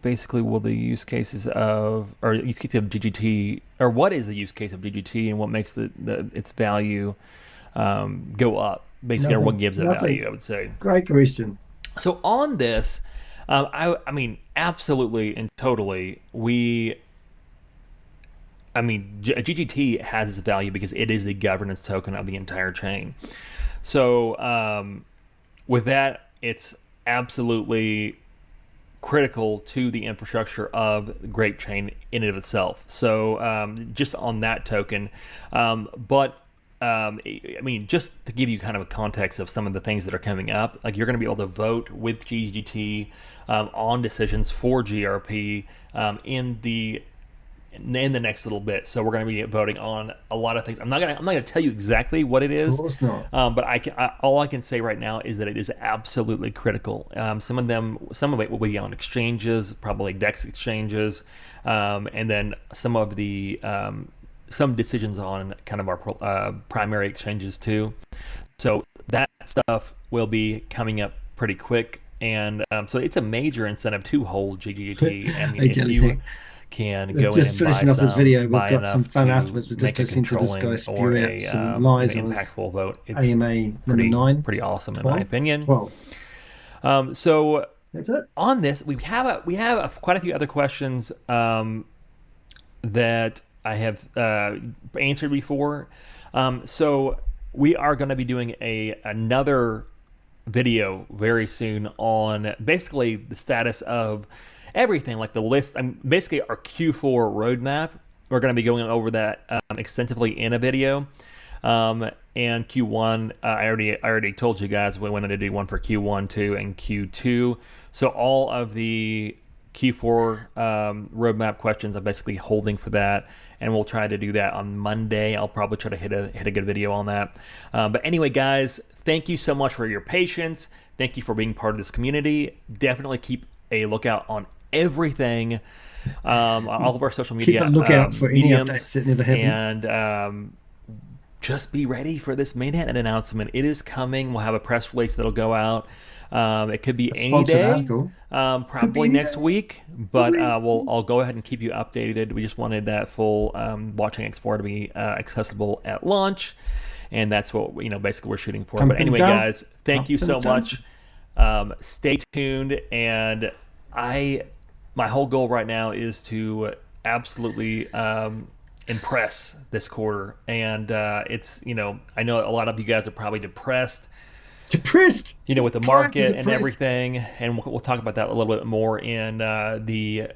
basically, will the use cases of GGT, or what is the use case of GGT, and what makes its value go up? Basically, or what gives it value, I would say. Great question. So on this, I mean, absolutely and totally, GGT has its value because it is the governance token of the entire chain. So with that, it's absolutely critical to the infrastructure of the GRAPE chain in and of itself. So just on that token, just to give you kind of a context of some of the things that are coming up, like you're going to be able to vote with GGT on decisions for GRP in the next little bit. So we're going to be voting on a lot of things. I'm not gonna tell you exactly what it is. Of course not. But all I can say right now is that it is absolutely critical. Some of it will be on exchanges, probably DEX exchanges, and then some of the some decisions on kind of our primary exchanges too. So that stuff will be coming up pretty quick, and so it's a major incentive to hold GGT. I mean, if you can go in and finishing buy off this video. We've got some fun to afterwards. We're just make a listening to this guy spew or out some lies on his impactful vote. It's AMA number 9. Pretty awesome 12? in my opinion. 12. So that's it. On this, we have quite a few other questions that I have answered before. So we are going to be doing another video very soon on basically the status of everything, like the list, basically our Q4 roadmap. We're going to be going over that extensively in a video. And Q1, I already told you guys we wanted to do one for Q1, 2, and Q2. So all of the Q4 roadmap questions I'm basically holding for that, and we'll try to do that on Monday. I'll probably try to hit a good video on that. But anyway, guys, thank you so much for your patience. Thank you for being part of this community. Definitely keep a lookout on everything, on all of our social media. Keep a lookout for any updates that never happen. And just be ready for this mainnet announcement. It is coming. We'll have a press release that'll go out. It could be any day, probably next week, but I'll go ahead and keep you updated. We just wanted that full blockchain explorer to be accessible at launch, and that's what basically we're shooting for. But anyway, guys, thank you so much. Stay tuned, and my whole goal right now is to absolutely impress this quarter, and it's I know a lot of you guys are probably depressed with the market and everything, and we'll talk about that a little bit more in the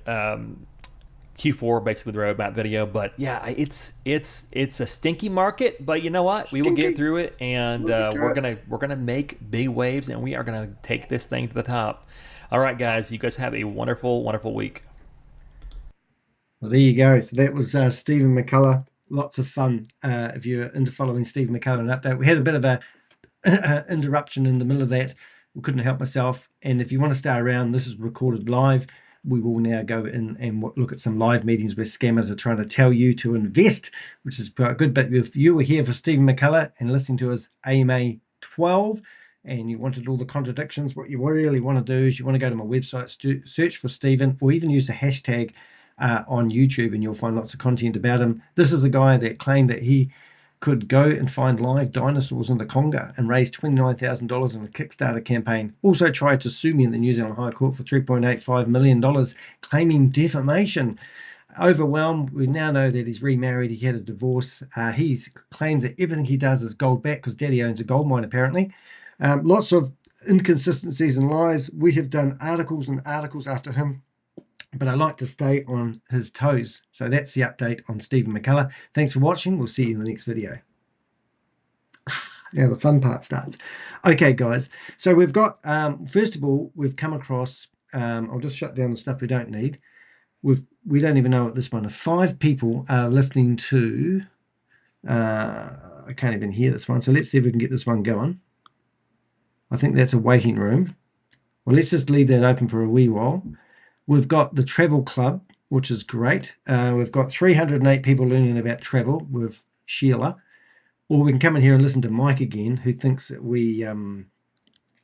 Q4, basically the roadmap video. But yeah, it's a stinky market, but you know what, we will get through it, and we're gonna make big waves, and we are gonna take this thing to the top. All right, guys, you guys have a wonderful week. Well, there you go. So that was Stephen McCullough. Lots of fun. If you're into following Stephen McCullough an update, we had a bit of a interruption in the middle of that. We couldn't help myself. And if you want to stay around, this is recorded live. We will now go in and look at some live meetings where scammers are trying to tell you to invest, which is quite good. But if you were here for Stephen McCullough and listening to his AMA 12, and you wanted all the contradictions, what you really want to do is you want to go to my website, search for Stephen, or even use the hashtag on YouTube, and you'll find lots of content about him. This is a guy that claimed that he could go and find live dinosaurs in the Congo and raise $29,000 in a Kickstarter campaign. Also tried to sue me in the New Zealand High Court for $3.85 million, claiming defamation. Overwhelmed, we now know that he's remarried. He had a divorce. He's claimed that everything he does is gold back because daddy owns a gold mine, apparently. Lots of inconsistencies and lies. We have done articles and articles after him, but I like to stay on his toes. So that's the update on Stephen McCullough. Thanks for watching. We'll see you in the next video. Now the fun part starts. Okay, guys. So we've got, first of all, we've come across, I'll just shut down the stuff we don't need. We don't even know at this point. 5 people are listening to I can't even hear this one. So let's see if we can get this one going. I think that's a waiting room. Well, let's just leave that open for a wee while. We've got the travel club, which is great. We've got 308 people learning about travel with Sheila. Or we can come in here and listen to Mike again, who thinks that we,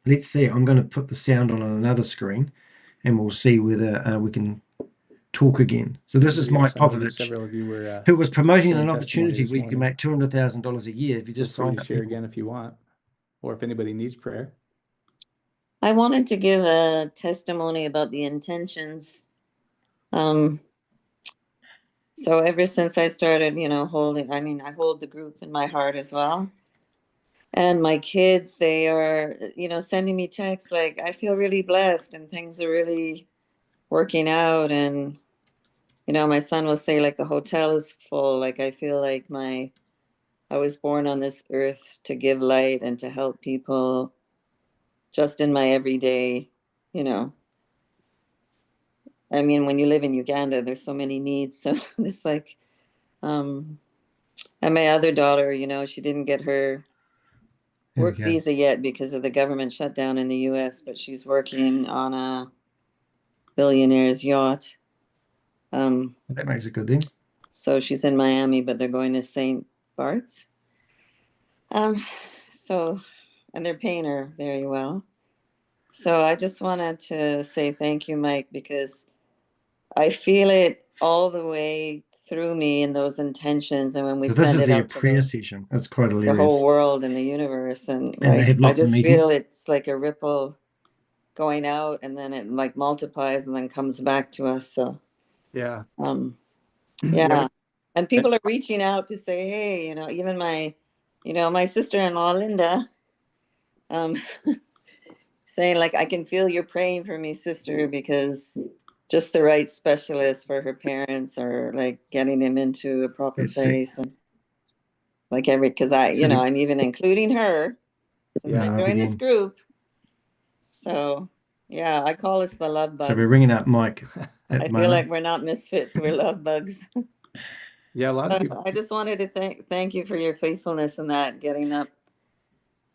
let's see, I'm going to put the sound on another screen and we'll see whether we can talk again. So this is Mike Popovich, several of you were, who was promoting an sharing opportunity testimony where you can make $200,000 a year if you just Feel free sign to up. share people. again if you want, or if anybody needs prayer. I wanted to give a testimony about the intentions. So ever since I started, you know, I hold the group in my heart as well. And my kids, they are, you know, sending me texts like, I feel really blessed and things are really working out. And, you know, my son will say like the hotel is full. Like, I feel like I was born on this earth to give light and to help people just in my everyday, you know. I mean, when you live in Uganda, there's so many needs. So it's like, and my other daughter, you know, she didn't get her work visa yet because of the government shutdown in the US, but she's working on a billionaire's yacht. That makes it good then. So she's in Miami, but they're going to St. Bart's. And they're paying her very well. So I just wanted to say thank you, Mike, because I feel it all the way through me in those intentions. And when we So this send is it their out to prayer session. That's quite the hilarious. whole world and the universe. And they have I locked the just meeting. feel it's like a ripple going out and then it like multiplies and then comes back to us. So yeah. Yeah. And people are reaching out to say, hey, you know, even my sister-in-law, Linda, saying like, I can feel you're praying for me, sister, because just the right specialist for her parents or like getting him into a proper place. And like because I'm even including her since I joined this group. So yeah, I call us the love bugs. So we're ringing up Mike. I feel like we're not misfits, we're love bugs. Yeah, a lot of people. I just wanted to thank you for your faithfulness in that, getting up,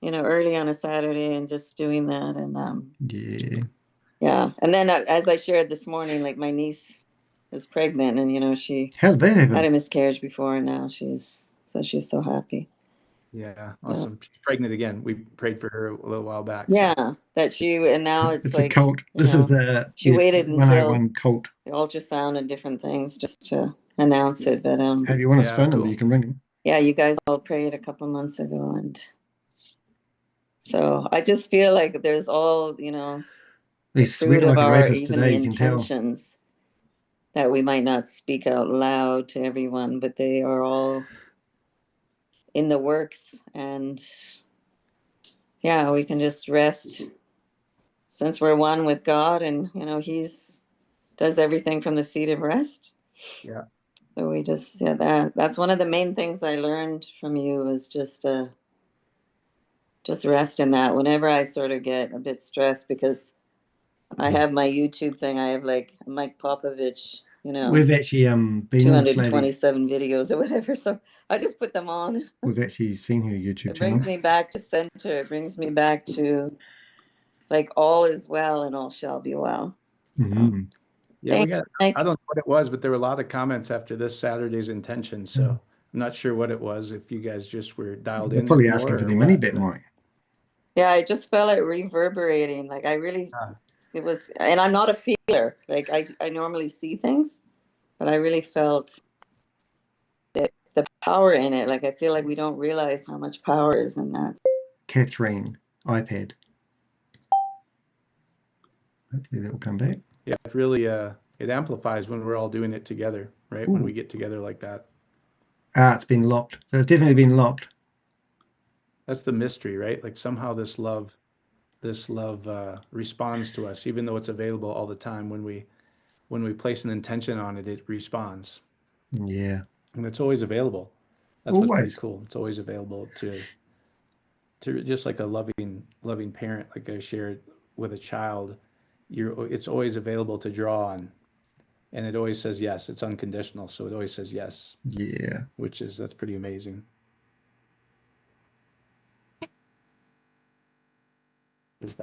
you know, early on a Saturday and just doing that. And yeah. And then as I shared this morning, like my niece is pregnant, and you know she had a miscarriage before, and now she's so happy. Yeah, awesome. She's pregnant again. We prayed for her a little while back. Yeah, and now it's like a cult. This is a she waited until cult. The ultrasound and different things just to announce it. But have you want his phone number? You can ring him. Yeah, you guys all prayed a couple of months ago, and so I just feel like there's all, you know, they sweat like a rapist even today. the intentions that we might not speak out loud to everyone, but they are all in the works. And yeah, we can just rest since we're one with God, and you know He's does everything from the seat of rest. Yeah. So we just that's one of the main things I learned from you is just rest in that. Whenever I sort of get a bit stressed, because I have my YouTube thing, I have like Mike Popovich, you know, we've actually been 227 videos or whatever. So I just put them on. We've actually seen her YouTube channel. It brings me back to center. It brings me back to like all is well and all shall be well. Mm-hmm. Yeah, I don't know what it was, but there were a lot of comments after this Saturday's intention. So I'm not sure what it was. If you guys just were dialed in. Probably asking for the money bit, Mike. Yeah, I just felt it reverberating. Like I really, it was, and I'm not a feeler. Like I normally see things, but I really felt the power in it. Like I feel like we don't realize how much power is in that. Catherine, iPad. Hopefully that will come back. Yeah, it really it amplifies when we're all doing it together, right? When we get together like that. It's been locked. So it's definitely been locked. That's the mystery, right? Like somehow this love responds to us, even though it's available all the time. When we place an intention on it, it responds. Yeah. And it's always available. That's what's pretty cool. It's always available to just like a loving parent, like I shared with a child. It's always available to draw on. and it always says yes. It's unconditional, so it always says yes. Yeah. That's pretty amazing. It's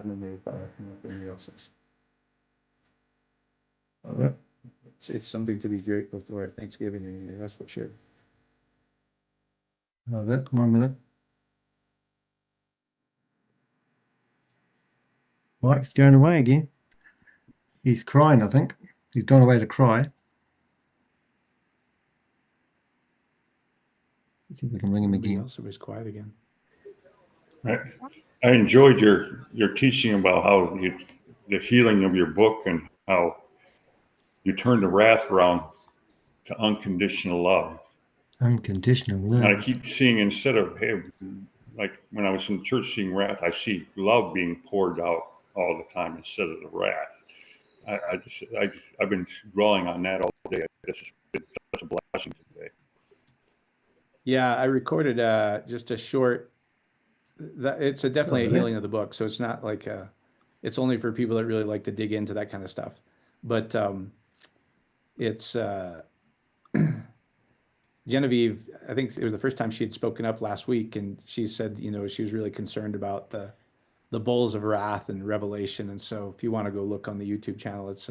something to be grateful for at Thanksgiving, that's for sure. Love it. 1 minute. Mike's going away again. He's crying, I think. He's gone away to cry. Let's see if we can ring him again. Else was quiet again. I enjoyed your teaching about how the healing of your book and how you turned the wrath around to unconditional love. Unconditional love. And I keep seeing, instead of, hey, like when I was in church seeing wrath, I see love being poured out all the time instead of the wrath. I've been dwelling on that all day. It's such a blessing today. Yeah, I recorded just a short. It's definitely a healing of the book, so it's not like it's only for people that really like to dig into that kind of stuff. But it's Genevieve. I think it was the first time she had spoken up last week, and she said, you know, she was really concerned about the bowls of wrath and Revelation. And so, if you want to go look on the YouTube channel, it's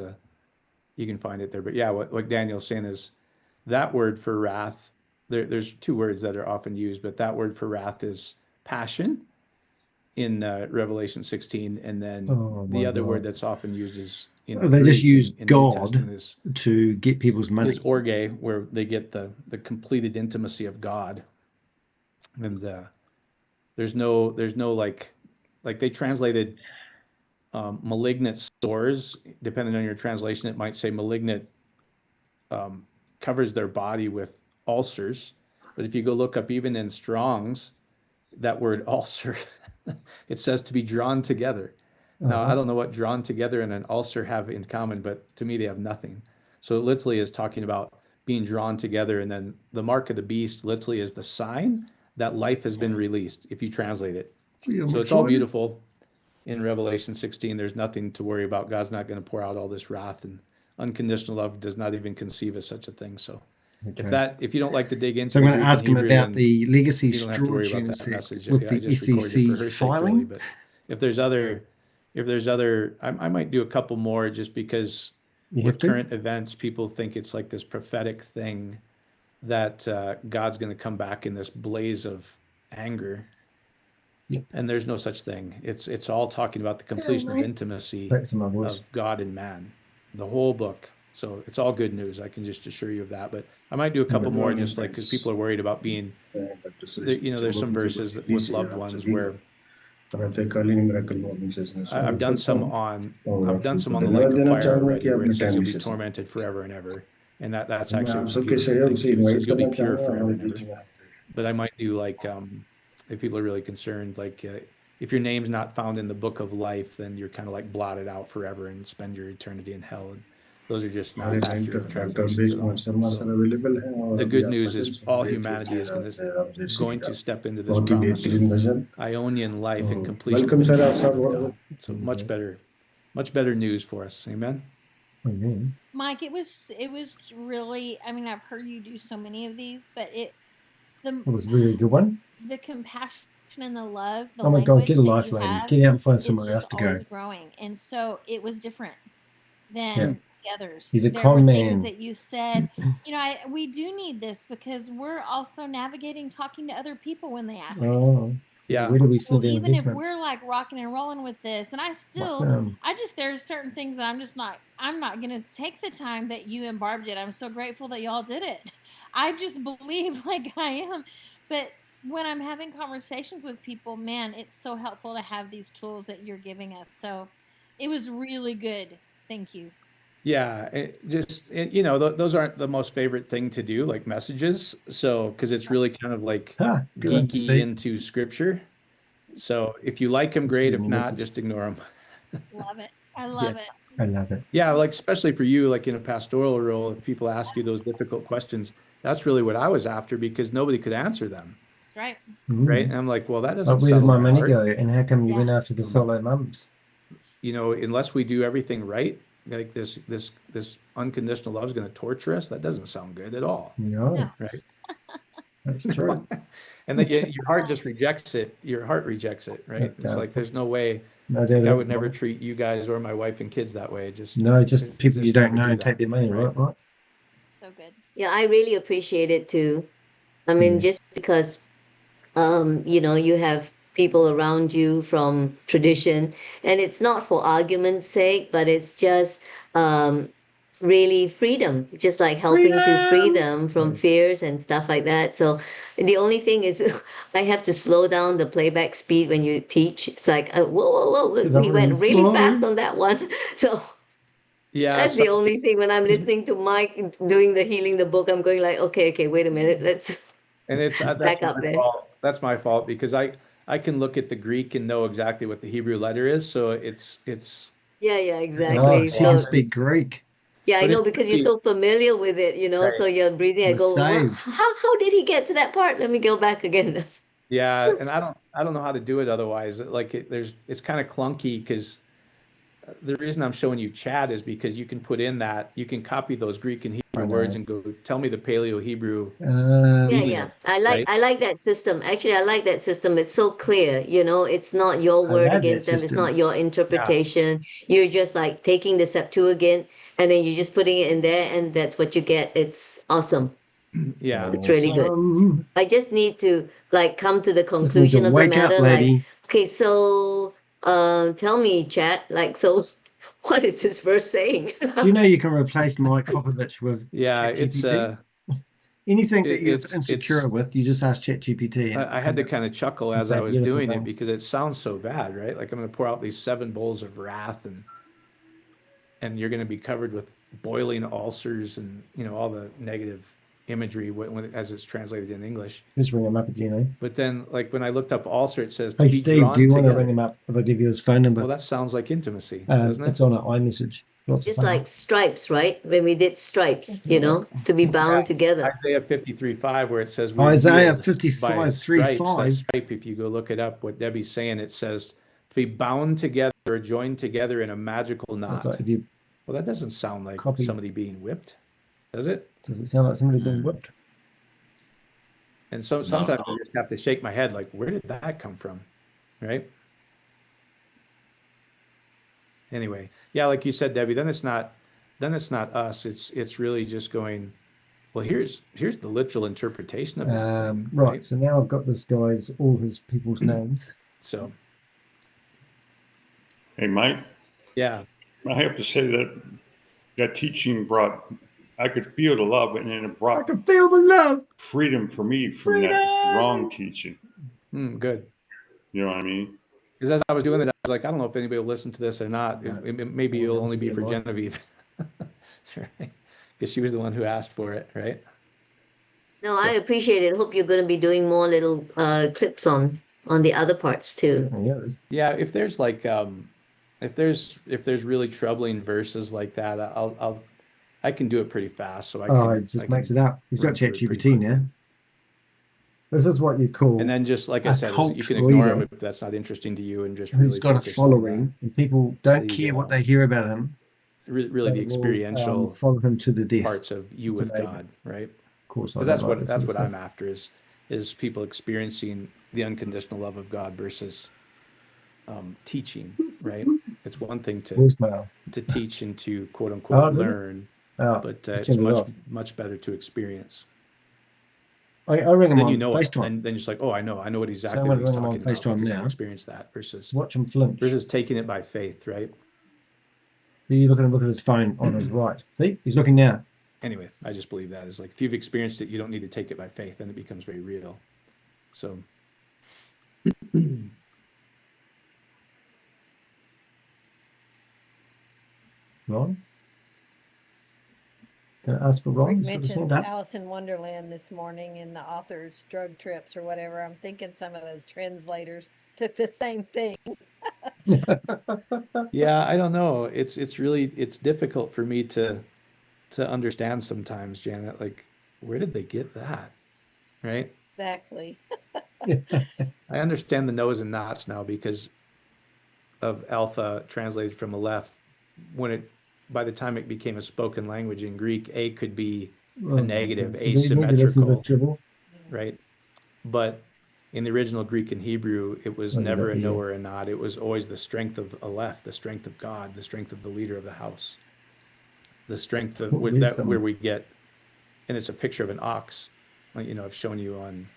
you can find it there. But yeah, what Daniel's saying is that word for wrath. There's two words that are often used, but that word for wrath is passion in Revelation 16, and then the other word that's often used is, you know, they just Greek use in the New God Testament to get people's money. Is orge, where they get the completed intimacy of God, and there's no like they translated malignant sores. Depending on your translation, it might say malignant covers their body with ulcers. But if you go look up, even in Strong's, that word ulcer, it says to be drawn together. Now, I don't know what drawn together and an ulcer have in common, but to me, they have nothing. So it literally is talking about being drawn together. And then the mark of the beast literally is the sign that life has been released, if you translate it. So it's all beautiful in Revelation 16. There's nothing to worry about. God's not going to pour out all this wrath, and unconditional love does not even conceive of such a thing. So if you don't like to dig into, so I'm going to ask him about the legacy storage unit with the SEC filing. But if there's other, I might do a couple more, just because with current events, people think it's like this prophetic thing that God's going to come back in this blaze of anger. Yep. And there's no such thing. It's all talking about the completion of intimacy of God and man, the whole book. So it's all good news. I can just assure you of that. But I might do a couple more, just like, because people are worried about being, you know, there's some verses with loved ones where I've done some on the lake of fire already, where it says you'll be tormented forever and ever. And that's actually a beautiful thing too. It says you'll be pure forever and ever. But I might do like, if people are really concerned, like if your name's not found in the book of life, then you're kind of like blotted out forever and spend your eternity in hell. And those are just not accurate translations at all. So the good news is all humanity is going to step into this promise of Ionian life and completion of intimacy with God. So much better news for us. Amen. Amen. Mike, it was really, I mean, I've heard you do so many of these, but it was really a good one. The compassion and the love, oh my God, get a life, lady. Get out and find somewhere else to go. Growing. And so it was different than the others. He's a con man. Things that you said, you know, we do need this, because we're also navigating talking to other people when they ask us. Yeah. Where do we see the even investments? if we're like rocking and rolling with this, and I still, there's certain things that I'm not going to take the time that you and Barb did. I'm so grateful that y'all did it. I just believe like I am. But when I'm having conversations with people, man, it's so helpful to have these tools that you're giving us. So it was really good. Thank you. Yeah, you know, those aren't the most favorite thing to do, like messages. So, because it's really kind of like geeky into scripture. So if you like them, great. If not, just ignore them. Love it. I love it. I love it. Yeah, like especially for you, like in a pastoral role, if people ask you those difficult questions, that's really what I was after, because nobody could answer them. That's right. Right. And I'm like, well, that doesn't. Where did my money go? And how come you went after the solo mums? You know, unless we do everything right, like this unconditional love is going to torture us. That doesn't sound good at all. No, right? That's true. And then your heart just rejects it. Your heart rejects it, right? It It's does. like there's no way. No, Like, David, I would never treat you guys or my wife and kids that way. Just just people you don't know and take their money, right? So good. Yeah, I really appreciate it too. I mean, just because you know, you have people around you from tradition, and it's not for argument's sake, but it's just really freedom, just like helping to free them from fears and stuff like that. So the only thing is I have to slow down the playback speed when you teach. It's like, whoa, whoa, whoa, we went really fast on that one. So yeah, that's the only thing. When I'm listening to Mike doing the healing the book, I'm going like, okay, wait a minute, let's and it's back up there. That's my fault because I can look at the Greek and know exactly what the Hebrew letter is. So it's yeah, exactly. So you can speak Greek. Yeah, I know, because you're so familiar with it, you know, so you're breathing. I go, well, how did he get to that part? Let me go back again. Yeah, and I don't know how to do it otherwise. Like it's kind of clunky because the reason I'm showing you chat is because you can put in that, you can copy those Greek and Hebrew words and go, tell me the Paleo Hebrew. Yeah. I like that system. Actually, I like that system. It's so clear, you know, it's not your word against them. It's not your interpretation. You're just like taking the Septuagint and then you're just putting it in there and that's what you get. It's awesome. Yeah. It's really good. I just need to like come to the conclusion of the wake up, matter. lady. Like, okay, so tell me, chat, like, so what is this verse saying? Do you know you can replace Mike Popovich with ChatGPT? Anything that you're insecure with, you just ask ChatGPT. I had to kind of chuckle as I was doing it because it sounds so bad, right? Like I'm going to pour out these 7 bowls of wrath and you're going to be covered with boiling ulcers and, you know, all the negative imagery as it's translated in English. Just ring him up again, eh? But then, like when I looked up ulcer, it says, "Hey Steve, do you want to ring him up if I give you his phone number?" Well, that sounds like intimacy, doesn't it? It's on an iMessage. Just like stripes, right? When we did stripes, you know, to be bound together. Isaiah 53:5, where it says, Isaiah by 55:3:5. stripe, if you go look it up, what Debbie's saying, it says to be bound together or joined together in a magical knot. Like well, that doesn't sound like somebody being whipped, does it? Does it sound like somebody being whipped? And so sometimes I just have to shake my head, like, where did that come from, right? Anyway, yeah, like you said, Debbie, then it's not us. It's really just going, well, here's the literal interpretation of that. Right. So now I've got this guy's all his people's names. So, hey, Mike. Yeah. I have to say that teaching brought, I could feel the love, and then it brought, I could feel the love, freedom for me from that wrong teaching. Good. You know what I mean? Because as I was doing it, I was like, I don't know if anybody will listen to this or not. Maybe it'll only be for Genevieve, right? Because she was the one who asked for it, right? No, I appreciate it. Hope you're going to be doing more little clips on the other parts too. Yeah, if there's like if there's really troubling verses like that, I can do it pretty fast. So it just makes it up. He's got ChatGPT now. This is what you call, and then just like I said, you can ignore him if that's not interesting to you, and just who's got a following, and people don't care what they hear about him. Really, the experiential follow him to the death. Parts of you with God, right? Of course, because that's what I'm after is people experiencing the unconditional love of God versus teaching, right? It's one thing to teach and to quote unquote learn, but it's much better to experience. I ring him on FaceTime. And then you're just like, oh, I know what exactly what he's talking about because I experienced that versus watch him flinch. Versus taking it by faith, right? See, look at his phone on his right. See, he's looking now. Anyway, I just believe that is like if you've experienced it, you don't need to take it by faith, and it becomes very real. So. Ron? Can I ask for Ron? Rick mentioned Alice in Wonderland this morning in the author's drug trips or whatever. I'm thinking some of those translators took the same thing. Yeah, I don't know. It's difficult for me to understand sometimes, Janet. Like, where did they get that? Right? Exactly. I understand the no's and nots now because of alpha translated from Aleph when it by the time it became a spoken language in Greek, A could be Oh a my negative, goodness. Do we need to listen to this asymmetrical, dribble? right? But in the original Greek and Hebrew, it was Look at never that a no here. or a nod. It was always the strength of Aleph, the strength of God, the strength of the leader of the house, the strength of Oh, there's where some. we get, and it's a picture of an ox. Like, you know, I've shown you on,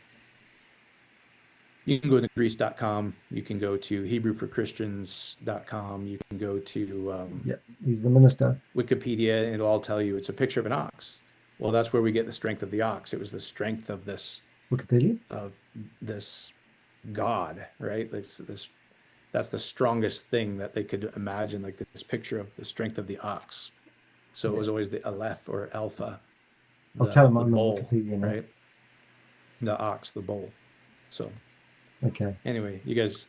you can go to Greece.com, you can go to HebrewForChristians.com, you can go to Yep, he's the minister. Wikipedia, and it'll all tell you it's a picture of an ox. Well, that's where we get the strength of the ox. It was the strength of this Wikipedia? God, right? That's the strongest thing that they could imagine, like this picture of the strength of the ox. So it was always the Aleph or Alpha, I'll tell him the I'm on bull, Wikipedia now. right? The ox, the bull. So Okay. anyway, you guys,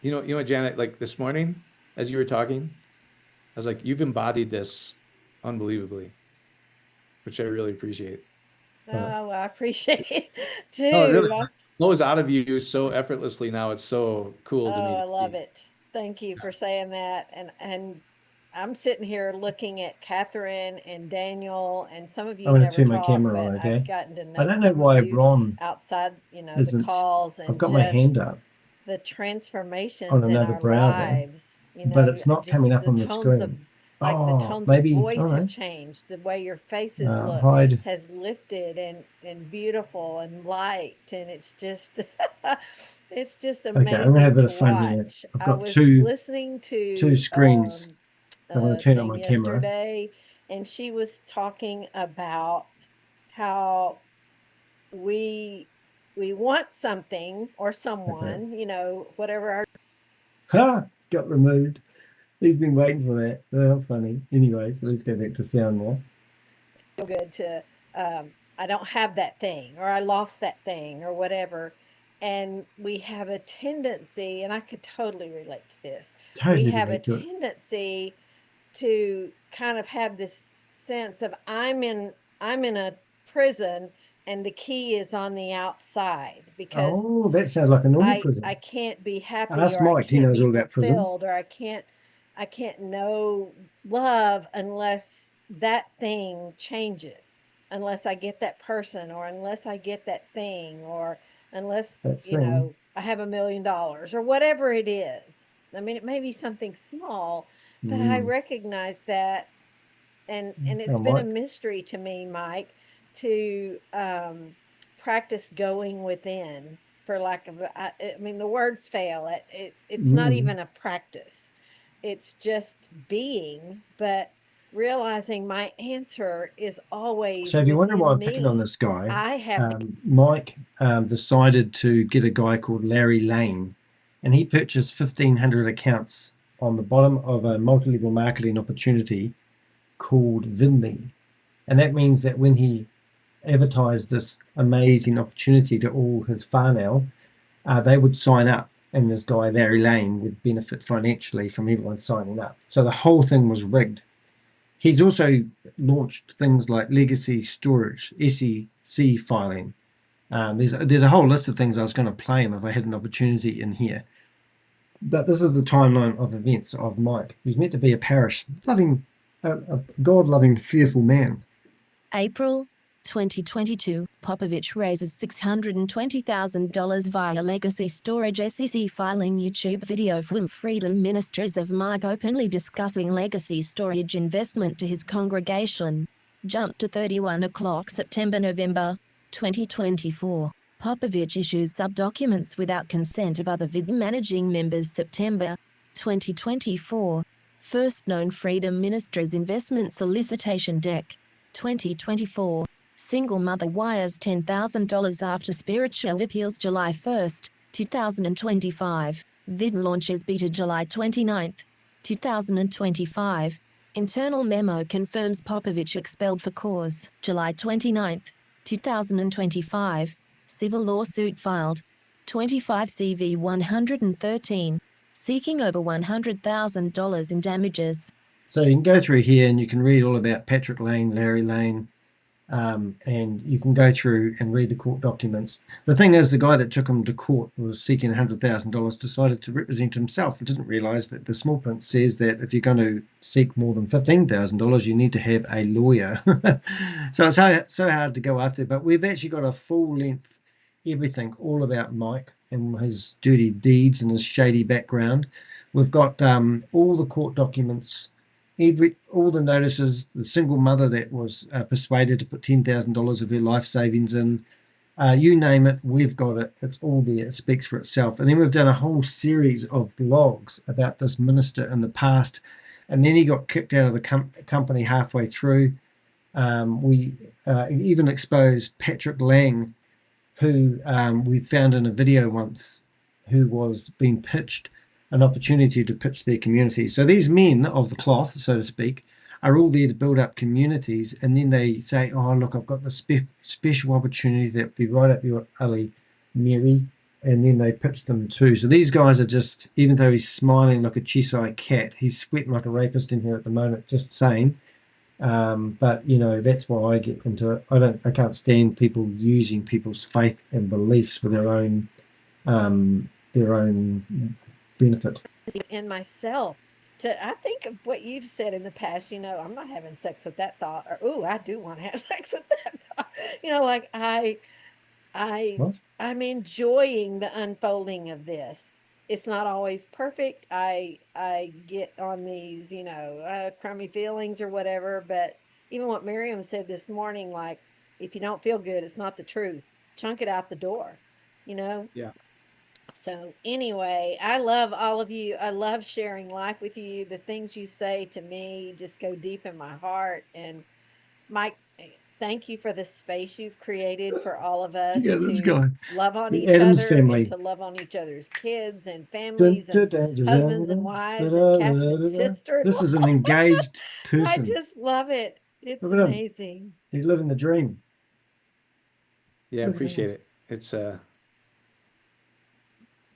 you know what, Janet, like this morning, as you were talking, I was like, you've embodied this unbelievably, which I really appreciate. Oh, well, I appreciate it too. Oh, it really flows out of you so effortlessly now. It's so cool to me. I love it. Thank you for saying that. And I'm sitting here looking at Catherine and Daniel, and some of you I'm going to never turn my talk, camera but on, okay? I've gotten to know I don't know some why of you Ron outside, you know, the isn't. calls, and I've got my hand just up the transformations on in another our browser, lives. You but know, it's not just coming up the on the tones of, screen. like the Oh, tones of maybe, voice all have right. changed. The way your faces look Hide. has lifted and beautiful and light, and it's just it's just Okay, I'm going to have a amazing bit to of fun here. watch. I've I got was two listening screens, so I'm going to turn on thing my camera. yesterday, and she was talking about how we want something or someone, you know, whatever our Ha! Got removed. He's been waiting for that. Oh, funny. Anyway, so let's go back to sound now. feel good to I don't have that thing, or I lost that thing, or whatever. And we have a tendency, and I could totally relate to this. Totally We have a relate to it. tendency to kind of have this sense of I'm in a prison and the key is on the outside, because Oh, that sounds like a normal prison. I can't be happy, Ask or I Mike, he can't knows be all about prisons. fulfilled, or I can't know love unless that thing changes, unless I get that person, or unless I get that thing, or unless, you know, I have $1 million, or whatever it is. I mean, it may be something small, but I recognize that, and it's been a mystery to me, Mike, to practice going within, for lack of I mean, the words fail. It's not even a practice. It's just being, but realizing my answer is always So if you wonder why I'm within picking on me. this guy, I have Mike decided to get a guy called Larry Lane, and he purchased 1,500 accounts on the bottom of a multi-level marketing opportunity called VidMe. And that means that when he advertised this amazing opportunity to all his whānau, they would sign up, and this guy, Larry Lane, would benefit financially from everyone signing up. So the whole thing was rigged. He's also launched things like legacy storage, SEC filing. There's a whole list of things I was going to play him if I had an opportunity in here. But this is the timeline of events of Mike, who's meant to be a parish-loving, a God-loving, fearful man. April 2022, Popovich raises $620,000 via legacy storage SEC filing. YouTube video from Freedom Ministries of Mike openly discussing legacy storage investment to his congregation. Jump to 31 o'clock September-November 2024. Popovich issues sub-documents without consent of other VID managing members. September 2024. First known Freedom Ministries investment solicitation deck. 2024. Single mother wires $10,000 after spiritual appeals. July 1st, 2025. VID launches beta July 29th, 2025. Internal memo confirms Popovich expelled for cause. July 29th, 2025. Civil lawsuit filed. 25 CV 113. Seeking over $100,000 in damages. So you can go through here and you can read all about Patrick Lane, Larry Lane, And you can go through and read the court documents. The thing is, the guy that took him to court was seeking $100,000, decided to represent himself and didn't realize that the small print says that if you're going to seek more than $15,000, you need to have a lawyer. So it's so hard to go after. But we've actually got a full length everything all about Mike and his dirty deeds and his shady background. We've got all the court documents, all the notices, the single mother that was persuaded to put $10,000 of her life savings in, you name it, we've got it. It's all there. It speaks for itself. And then we've done a whole series of blogs about this minister in the past, and then he got kicked out of the company halfway through. We even exposed Patrick Lang, who we found in a video once, who was being pitched an opportunity to pitch their community. So these men of the cloth, so to speak, are all there to build up communities, and then they say, oh, look, I've got this special opportunity that would be right up your alley, Mary, and then they pitch them too. So these guys are just, even though he's smiling like a Cheshire cat, he's sweating like a rapist in here at the moment, just saying. But you know, that's why I get into it. I can't stand people using people's faith and beliefs for their own benefit. In myself, I think of what you've said in the past, you know, I'm not having sex with that thought, or oh, I do want to have sex with that thought. You know, like I'm enjoying the unfolding of this. It's not always perfect. I get on these, you know, crummy feelings or whatever, but even what Miriam said this morning, like, if you don't feel good, it's not the truth. Chunk it out the door, you know? Yeah. So anyway, I love all of you. I love sharing life with you. The things you say to me just go deep in my heart. And Mike, thank you for the space you've created for all of us to love on each Adams other family. and to love on each other's kids and families and husbands and wives and Catherine's sister. This is an engaged person. I just love it. It's amazing. He's living the dream. Yeah, I appreciate it. It's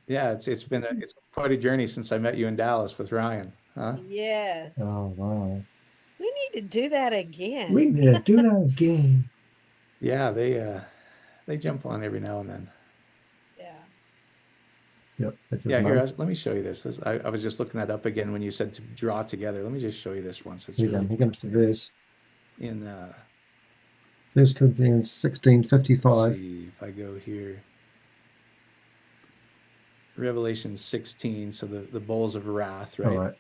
yeah, it's been it's quite a journey since I met you in Dallas with Ryan, huh? Yes. Oh wow. We need to do that again. We need to do that again. Yeah, they jump on every now and then. Yeah. Yep. That's yeah. Here, let me show you this. I was just looking that up again when you said to draw together. Let me just show you this once. It's here comes the verse. In 1 Corinthians 16:55. Let's see if I go here. Revelation 16, so the bowls of wrath, right? All right.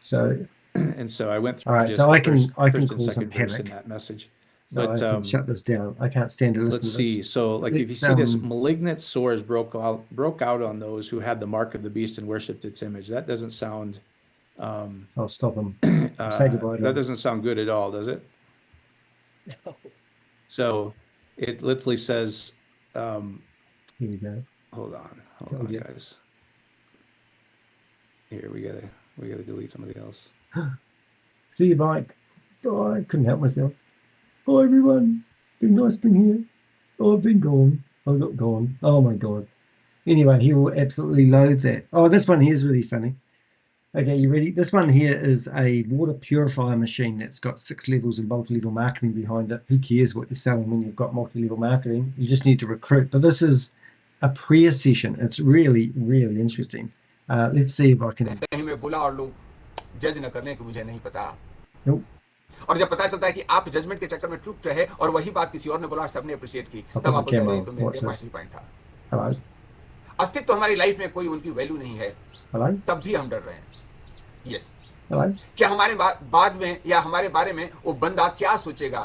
So and so I went through. All right, just so I can first cause some verse panic in that message. So but I can shut this down. I can't stand to listen let's to this. see. So like if you see this, malignant sores broke out on those who had the mark of the beast and worshipped its image. That doesn't sound. I'll stop them. Say goodbye. That doesn't sound good at all, does it? No. So it literally says. Here we go. Hold on, guys. Here we gotta delete somebody else. See you, Mike. Oh, I couldn't help myself. Oh, everyone, been nice being here. Oh, I've been gone. I got gone. Oh my God. Anyway, he will absolutely loathe that. Oh, this one here is really funny. Okay, you ready? This one here is a water purifier machine that's got 6 levels of multi-level marketing behind it. Who cares what you're selling when you've got multi-level marketing? You just need to recruit. But this is a prayer session. It's really, really interesting. Let's see if I can. Nope. और जब पता चलता है कि आप judgement के चक्कर में चुप रहे और वही बात किसी और ने बोला और सबने अप्रिशिएट की तब आप बोलते हैं तो मेरा पॉइंट था अस्तित्व हमारी लाइफ में कोई उनकी वैल्यू नहीं है तब भी हम डर रहे हैं यस क्या हमारे बाद में या हमारे बारे में वो बंदा क्या सोचेगा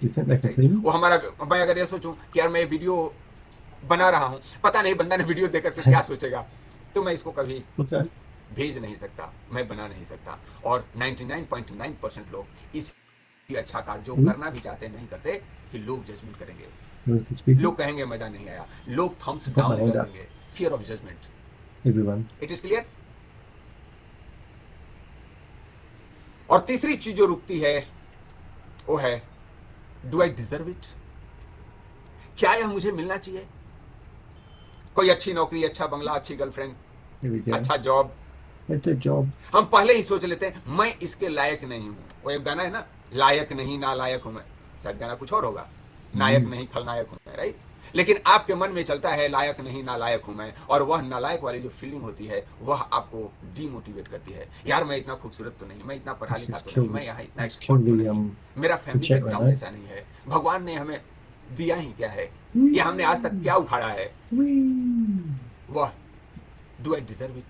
वो हमारा मैं अगर ये सोचूं कि यार मैं वीडियो बना रहा हूं पता नहीं बंदा ने वीडियो देख करके क्या सोचेगा तो मैं इसको कभी भेज नहीं सकता मैं बना नहीं सकता और 99.9% लोग इस अच्छा कार्य जो करना भी चाहते नहीं करते कि लोग जजमेंट करेंगे लोग कहेंगे मजा नहीं आया लोग थम्स डाउन करेंगे fear of judgement it is clear और तीसरी चीज जो रुकती है वो है डू आई डिजर्व इट क्या यह मुझे मिलना चाहिए कोई अच्छी नौकरी अच्छा बंगला अच्छी गर्लफ्रेंड अच्छा जॉब हम पहले ही सोच लेते हैं मैं इसके लायक नहीं हूं वो एक गाना है ना लायक नहीं ना लायक हूं मैं शायद गाना कुछ और होगा, नायक नहीं खलनायक हूं मैं, राइट? लेकिन आपके मन में चलता है लायक नहीं नालायक हूं मैं, और वह नालायक वाली जो फीलिंग होती है वह आपको डीमोटिवेट करती है। यार मैं इतना खूबसूरत तो नहीं, मैं इतना पढ़ा लिखा तो नहीं, मैं यहाँ इतना एक्सपर्ट तो नहीं, मेरा फैमिली बैकग्राउंड ऐसा नहीं है, भगवान ने हमें दिया ही क्या है, या हमने आज तक क्या उखाड़ा है, वह डू आई डिजर्व इट।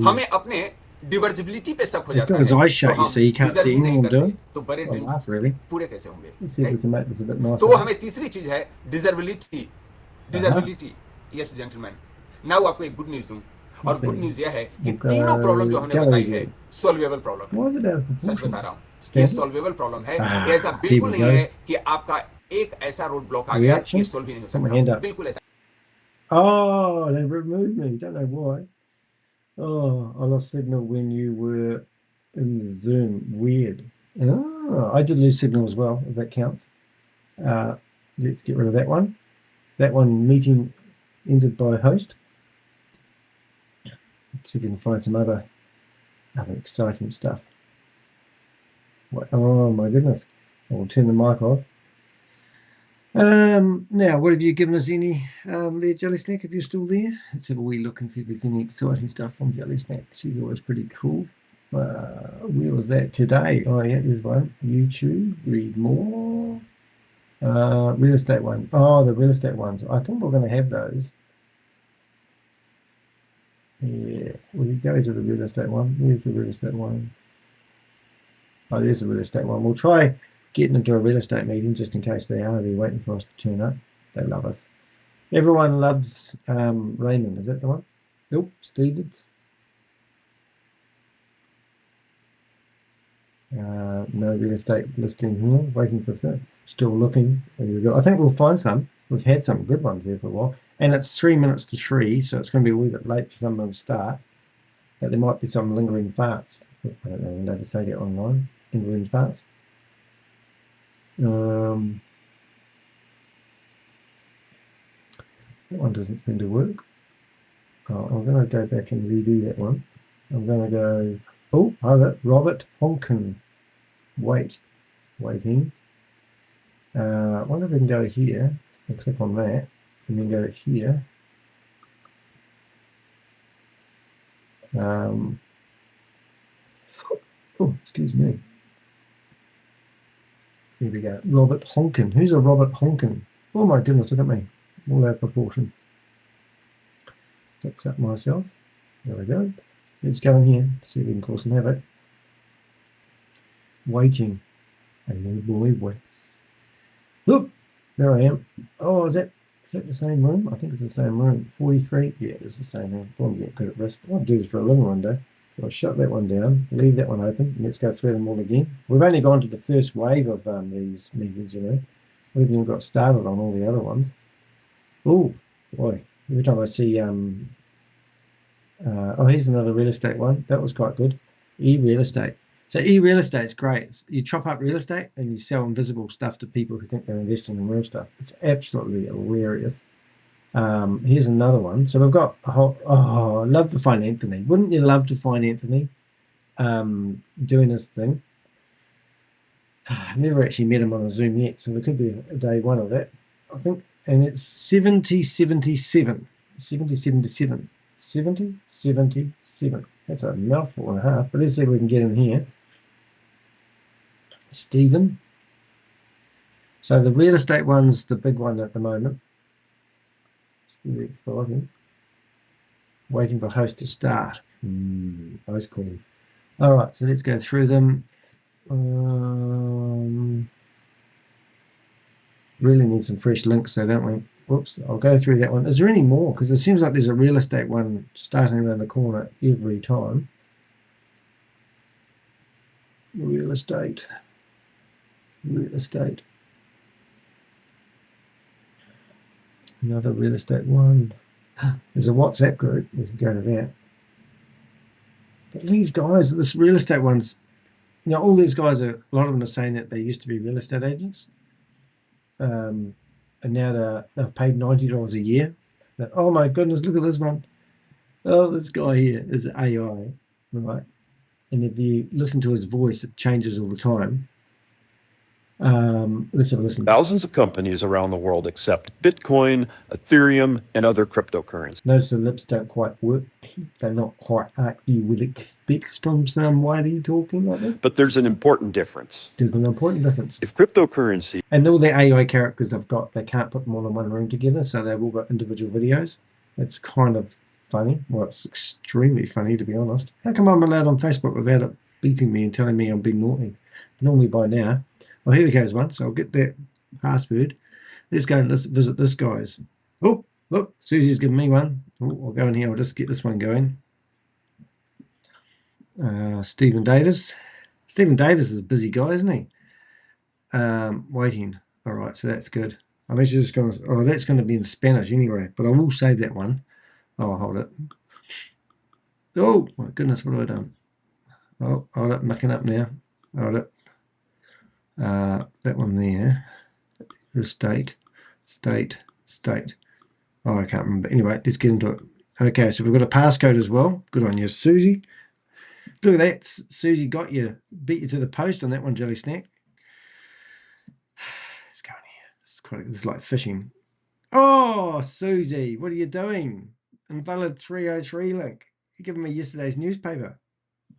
हमें अपने डिवर्सिबिलिटी पे शक हो He's जाता got है, his eyes तो shut, you हम see, you can't deserve see ही नहीं anyone करते, doing. तो बड़े Oh, ड्रीम्स laugh, really. पूरे कैसे होंगे, Let's see if we right? can make this a bit nicer. तो वो हमें तीसरी चीज है डिजर्बिलिटी, डिजर्बिलिटी। यस जेंटलमैन, नाउ आपको एक गुड न्यूज दूं, और गुड न्यूज यह है कि तीनों प्रॉब्लम जो हमने बताई है solvable problem Why is it out of है। सच proportion? बता रहा हूँ, ये सॉल्वेबल प्रॉब्लम है। ऐसा here बिल्कुल we नहीं go. है कि आपका एक ऐसा रोड ब्लॉक आ गया कि Reaction? सॉल्व ही नहीं हो Put my hand सकता, up. बिल्कुल ऐसा। Oh, they removed me. Don't know why. Oh, I lost signal when you were in the Zoom. Weird. Oh, I did lose signal as well, if that counts. Let's get rid of that one. That one, meeting ended by host. Let's see if we can find some other exciting stuff. Oh my goodness. I'll turn the mic off. Now, what have you given us any there, Jelly Snack, if you're still there? Let's have a wee look and see if there's any exciting stuff from Jelly Snack. She's always pretty cool. Where was that today? Oh yeah, there's one. YouTube, read more. Real estate one. Oh, the real estate ones. I think we're going to have those. Yeah, we go to the real estate one. Where's the real estate one? Oh, there's the real estate one. We'll try getting into a real estate meeting just in case they are. They're waiting for us to turn up. They love us. Everyone loves Raymond. Is that the one? Nope. Stevens. No real estate listing here. Waiting for film. Still looking. There we go. I think we'll find some. We've had some good ones there for a while. And it's 3 minutes to 3, so it's going to be a wee bit late for some of them to start. But there might be some lingering farts. I don't know. I'm allowed to say that online. Lingering farts. That one doesn't seem to work. Oh, I'm going to go back and redo that one. I'm going to go, oh, Robert Honkin. Waiting. I wonder if we can go here and click on that and then go here. Oh, excuse me. There we go. Robert Honkin. Who's a Robert Honkin? Oh my goodness, look at me. All out of proportion. Fix up myself. There we go. Let's go in here. See if we can cause some havoc. Waiting. A little boy waits. Look, there I am. Oh, is that the same room? I think it's the same room. 43. Yeah, it's the same room. I'm getting good at this. I'll do this for a living one day. So I'll shut that one down, leave that one open, and let's go through them all again. We've only gone to the first wave of these meetings, you know. We haven't even got started on all the other ones. Oh, boy. Every time I see... oh, here's another real estate one. That was quite good. E-real estate. So e-real estate's great. You chop up real estate and you sell invisible stuff to people who think they're investing in real stuff. It's absolutely hilarious. Here's another one. So we've got a whole... Oh, I love to find Anthony. Wouldn't you love to find Anthony doing this thing? I've never actually met him on a Zoom yet, so there could be a day one of that. I think, and it's 7077. 7077. 7077. That's a mouthful and a half, but let's see if we can get in here. Stephen. So the real estate one's the big one at the moment. It's really exciting. Waiting for host to start. That's cool. All right, so let's go through them. Really need some fresh links though, don't we? Whoops, I'll go through that one. Is there any more? Because it seems like there's a real estate one starting around the corner every time. Real estate. Another real estate one. There's a WhatsApp group. We can go to that. But these guys, this real estate ones, you know, all these guys a lot of them are saying that they used to be real estate agents. And now they've paid $90 a year. Oh my goodness, look at this one. Oh, this guy here is AI, right? And if you listen to his voice, it changes all the time. Let's have a listen. Thousands of companies around the world accept Bitcoin, Ethereum, and other cryptocurrencies. Notice the lips don't quite work. They're not quite you would expect from somebody talking like this. But there's an important difference. There's an important difference. If cryptocurrency... And all the AI characters they've got, they can't put them all in one room together, so they've all got individual videos. It's kind of funny. Well, it's extremely funny, to be honest. How come I'm allowed on Facebook without it beeping me and telling me I'm being naughty? Normally by now. Well, here we go, one. So I'll get that password. Let's go and let's visit this guy's. Oh, look, Susie's giving me one. Oh, I'll go in here. I'll just get this one going. Stephen Davis. Stephen Davis is a busy guy, isn't he? Waiting. All right, so that's good. I'm actually just going to... Oh, that's going to be in Spanish anyway, but I will save that one. Oh, I'll hold it. Oh, my goodness, what have I done? Oh, hold it, mucking up now. Hold it. That one there, state. Oh, I can't remember. Anyway, let's get into it. Okay, so we've got a passcode as well. Good on you, Susie. Look at that. Susie got you, beat you to the post on that one, Jelly Snack. Let's go in here. This is like fishing. Oh, Susie, what are you doing? Invalid 303 link. You're giving me yesterday's newspaper.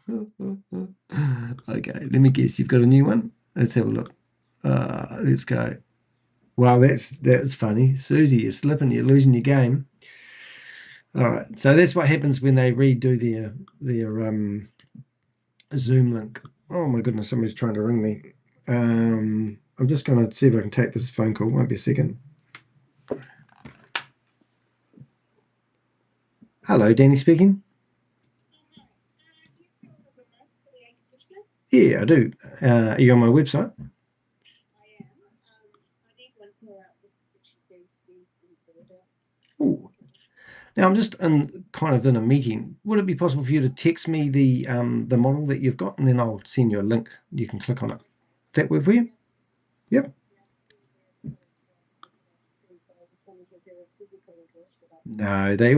Okay, let me guess. You've got a new one? Let's have a look. Let's go. Wow, that's funny. Susie, you're slipping. You're losing your game. All right. So that's what happens when they redo their Zoom link. Oh my goodness, somebody's trying to ring me. I'm just going to see if I can take this phone call. Won't be a second. Hello, Danny speaking. Yeah, I do. Are you on my website? Oh, now I'm just kind of in a meeting. Would it be possible for you to text me the model that you've got, and then I'll send you a link. You can click on it. Does that work for you? Yep. No, they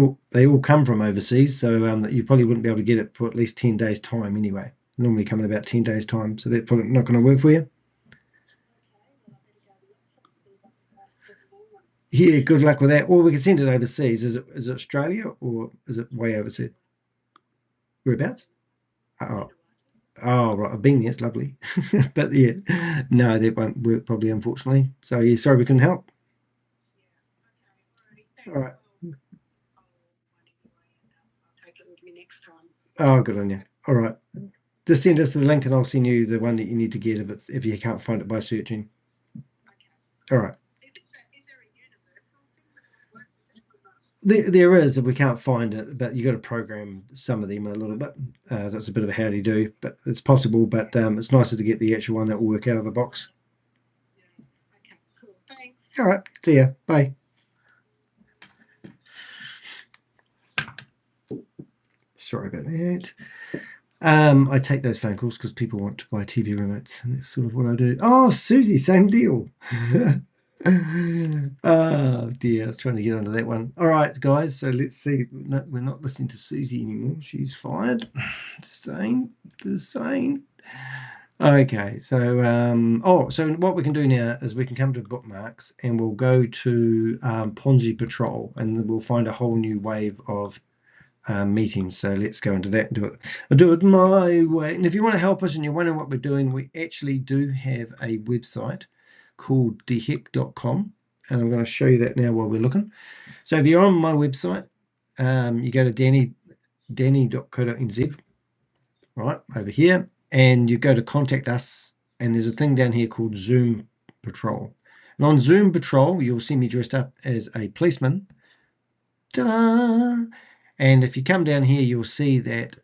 all come from overseas, so you probably wouldn't be able to get it for at least 10 days' time anyway. Normally come in about 10 days' time, so that's probably not going to work for you. Yeah, good luck with that. Or we can send it overseas. Is it Australia or is it way overseas? Whereabouts? Oh, right. I've been there. It's lovely. But yeah, no, that won't work probably, unfortunately. So yeah, sorry we couldn't help. All right. Oh, good on you. All right. Just send us the link and I'll send you the one that you need to get if you can't find it by searching. All right. There is, if we can't find it, but you got to program some of them a little bit. That's a bit of a howdy do, but it's possible. But it's nicer to get the actual one that will work out of the box. Okay, cool. Thanks. All right. See ya. Bye. Sorry about that. I take those phone calls because people want to buy TV remotes, and that's sort of what I do. Oh, Susie, same deal. Oh dear, I was trying to get onto that one. All right, guys, so let's see. No, we're not listening to Susie anymore. She's fired. Just saying. Okay, so so what we can do now is we can come to bookmarks and we'll go to Ponzi Patrol, and then we'll find a whole new wave of meetings. So let's go into that and do it. I'll do it my way. And if you want to help us and you're wondering what we're doing, we actually do have a website called dheck.com, and I'm going to show you that now while we're looking. So if you're on my website, you go to danny.co.nz, right over here, and you go to contact us, and there's a thing down here called Zoom Patrol. And on Zoom Patrol, you'll see me dressed up as a policeman. Ta-da! And if you come down here, you'll see that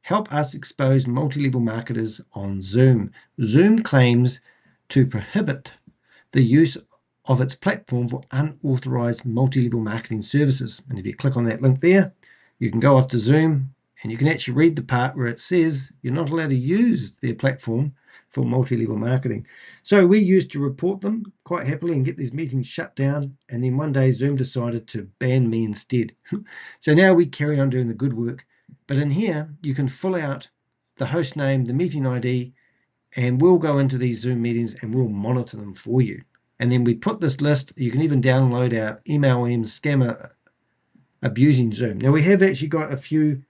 help us expose multi-level marketers on Zoom. Zoom claims to prohibit the use of its platform for unauthorized multi-level marketing services. And if you click on that link there, you can go off to Zoom and you can actually read the part where it says you're not allowed to use their platform for multi-level marketing. So we used to report them quite happily and get these meetings shut down. And then one day Zoom decided to ban me instead. So now we carry on doing the good work. But in here, you can fill out the host name, the meeting ID, and we'll go into these Zoom meetings and we'll monitor them for you. And then we put this list, you can even download our MLM scammer abusing Zoom. Now, we have actually got a few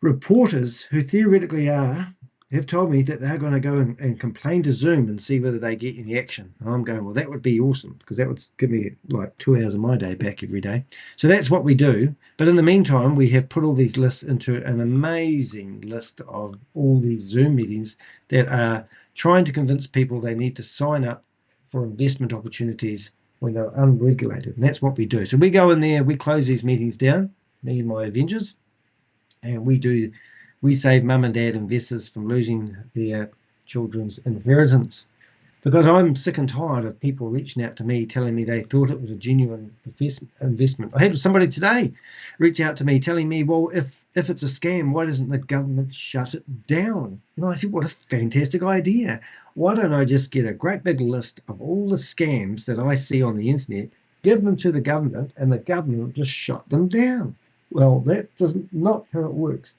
reporters who theoretically have told me that they're going to go and complain to Zoom and see whether they get any action. And I'm going, well, that would be awesome, because that would give me like 2 hours of my day back every day. So that's what we do. But in the meantime, we have put all these lists into an amazing list of all these Zoom meetings that are trying to convince people they need to sign up for investment opportunities when they're unregulated. And that's what we do. So we go in there, we close these meetings down, me and my Avengers, and we save mum and dad investors from losing their children's inheritance. Because I'm sick and tired of people reaching out to me telling me they thought it was a genuine investment. I had somebody today reach out to me telling me, well, if it's a scam, why doesn't the government shut it down? And I said, what a fantastic idea. Why don't I just get a great big list of all the scams that I see on the internet, give them to the government, and the government just shut them down? Well, that doesn't not how it works.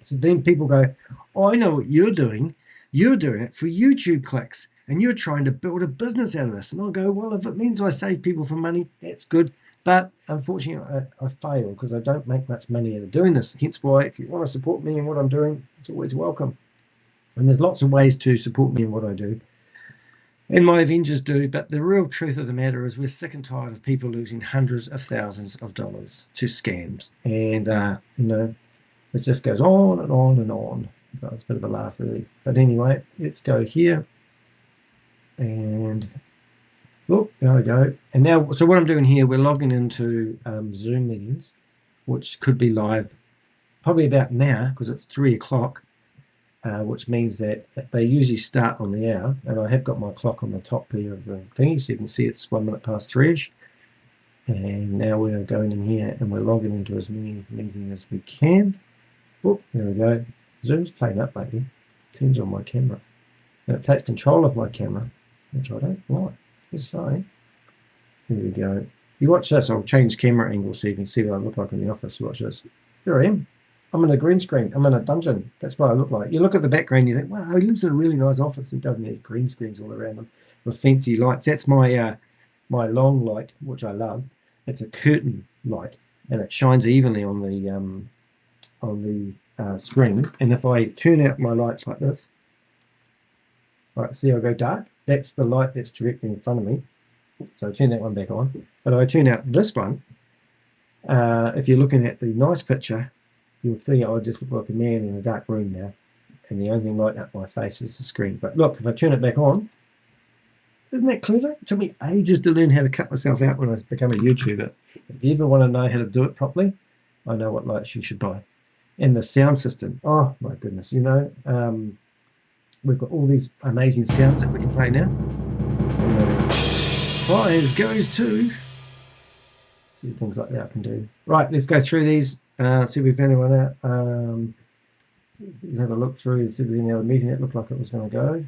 So then people go, oh, I know what you're doing. You're doing it for YouTube clicks, and you're trying to build a business out of this. And I'll go, well, if it means I save people from money, that's good. But unfortunately, I fail because I don't make much money out of doing this. Hence why, if you want to support me in what I'm doing, it's always welcome. And there's lots of ways to support me in what I do. And my Avengers do, but the real truth of the matter is we're sick and tired of people losing hundreds of thousands of dollars to scams. And, you know, it just goes on and on and on. So it's a bit of a laugh, really. But anyway, let's go here. And, oh, there we go. And now, so what I'm doing here, we're logging into Zoom meetings, which could be live probably about now, because it's 3 o'clock. Which means that they usually start on the hour, and I have got my clock on the top there of the thingy, so you can see it's 1 minute past 3ish. And now we're going in here and we're logging into as many meetings as we can. Oh, there we go. Zoom's playing up lately. Turns on my camera. And it takes control of my camera, which I don't like. Let's say. There we go. You watch this, I'll change camera angle so you can see what I look like in the office. Watch this. Here I am. I'm in a green screen. I'm in a dungeon. That's what I look like. You look at the background, you think, wow, he lives in a really nice office. He doesn't have green screens all around him with fancy lights. That's my my long light, which I love. It's a curtain light, and it shines evenly on the screen. And if I turn out my lights like this, right, see, I go dark. That's the light that's directly in front of me. So I turn that one back on. But if I turn out this one, if you're looking at the nice picture, you'll see I just look like a man in a dark room now, and the only thing lighting up my face is the screen. But look, if I turn it back on, isn't that clever? It took me ages to learn how to cut myself out when I became a YouTuber. If you ever want to know how to do it properly, I know what lights you should buy. And the sound system, oh my goodness, you know, we've got all these amazing sounds that we can play now. And the prize goes to, see things like that I can do. Right, let's go through these. See if we found anyone out. Have a look through, see if there's any other meeting that looked like it was going to go.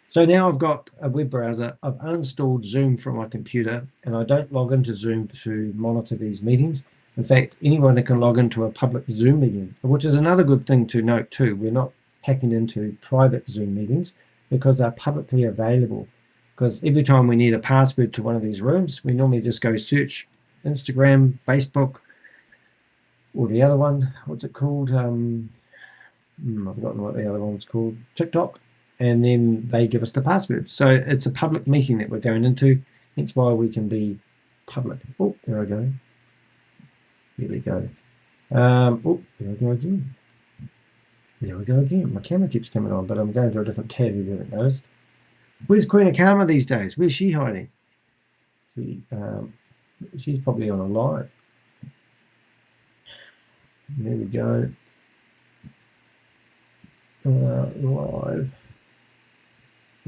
So now I've got a web browser. I've uninstalled Zoom from my computer, and I don't log into Zoom to monitor these meetings. In fact, anyone can log into a public Zoom meeting, which is another good thing to note too. We're not hacking into private Zoom meetings because they're publicly available. Because every time we need a password to one of these rooms, we normally just go search Instagram, Facebook, or the other one, what's it called? I've forgotten what the other one's called, TikTok, and then they give us the password. So it's a public meeting that we're going into, hence why we can be public. Oh, there I go. There we go. Oh, there we go again. There we go again. My camera keeps coming on, but I'm going to a different tab, if you haven't noticed. Where's Queen of Karma these days? Where's she hiding? She's probably on a live. There we go. Live.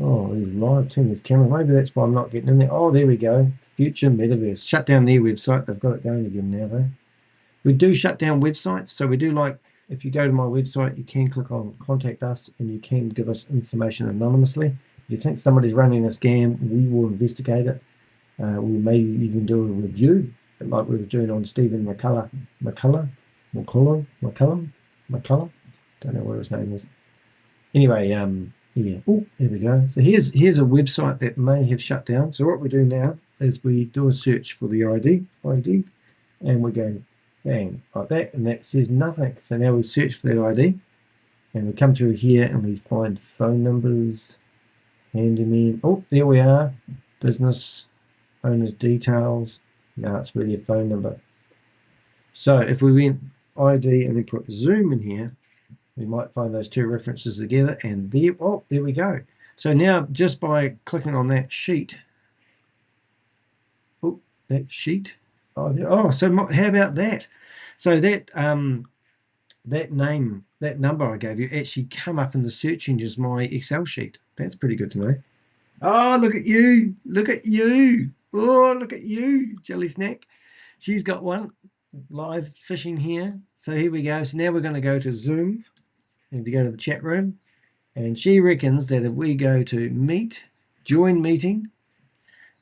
Oh, these live, turn this camera. Maybe that's why I'm not getting in there. Oh, there we go. Future Metaverse. Shut down their website. They've got it going again now, though. We do shut down websites. So we do, like, if you go to my website, you can click on Contact Us, and you can give us information anonymously. If you think somebody's running a scam, we will investigate it. We may even do a review, like we were doing on Stephen McCullah's. McCullum, don't know what his name is. Anyway, yeah. Oh, there we go. So here's a website that may have shut down. So what we do now is we do a search for the ID, and we go bang like that, and that says nothing. So now we search for that ID, and we come through here and we find phone numbers, handyman. Oh, there we are. Business owner's details. No, it's really a phone number. So if we went ID and then put Zoom in here, we might find those two references together, and there we go. So now just by clicking on that sheet, so how about that? So that that number I gave you actually come up in the search engine as my Excel sheet. That's pretty good to know. Oh, look at you. Oh, look at you, Jelly Snack. She's got one live fishing here. So here we go. So now we're going to go to Zoom and to go to the chat room. And she reckons that if we go to join meeting,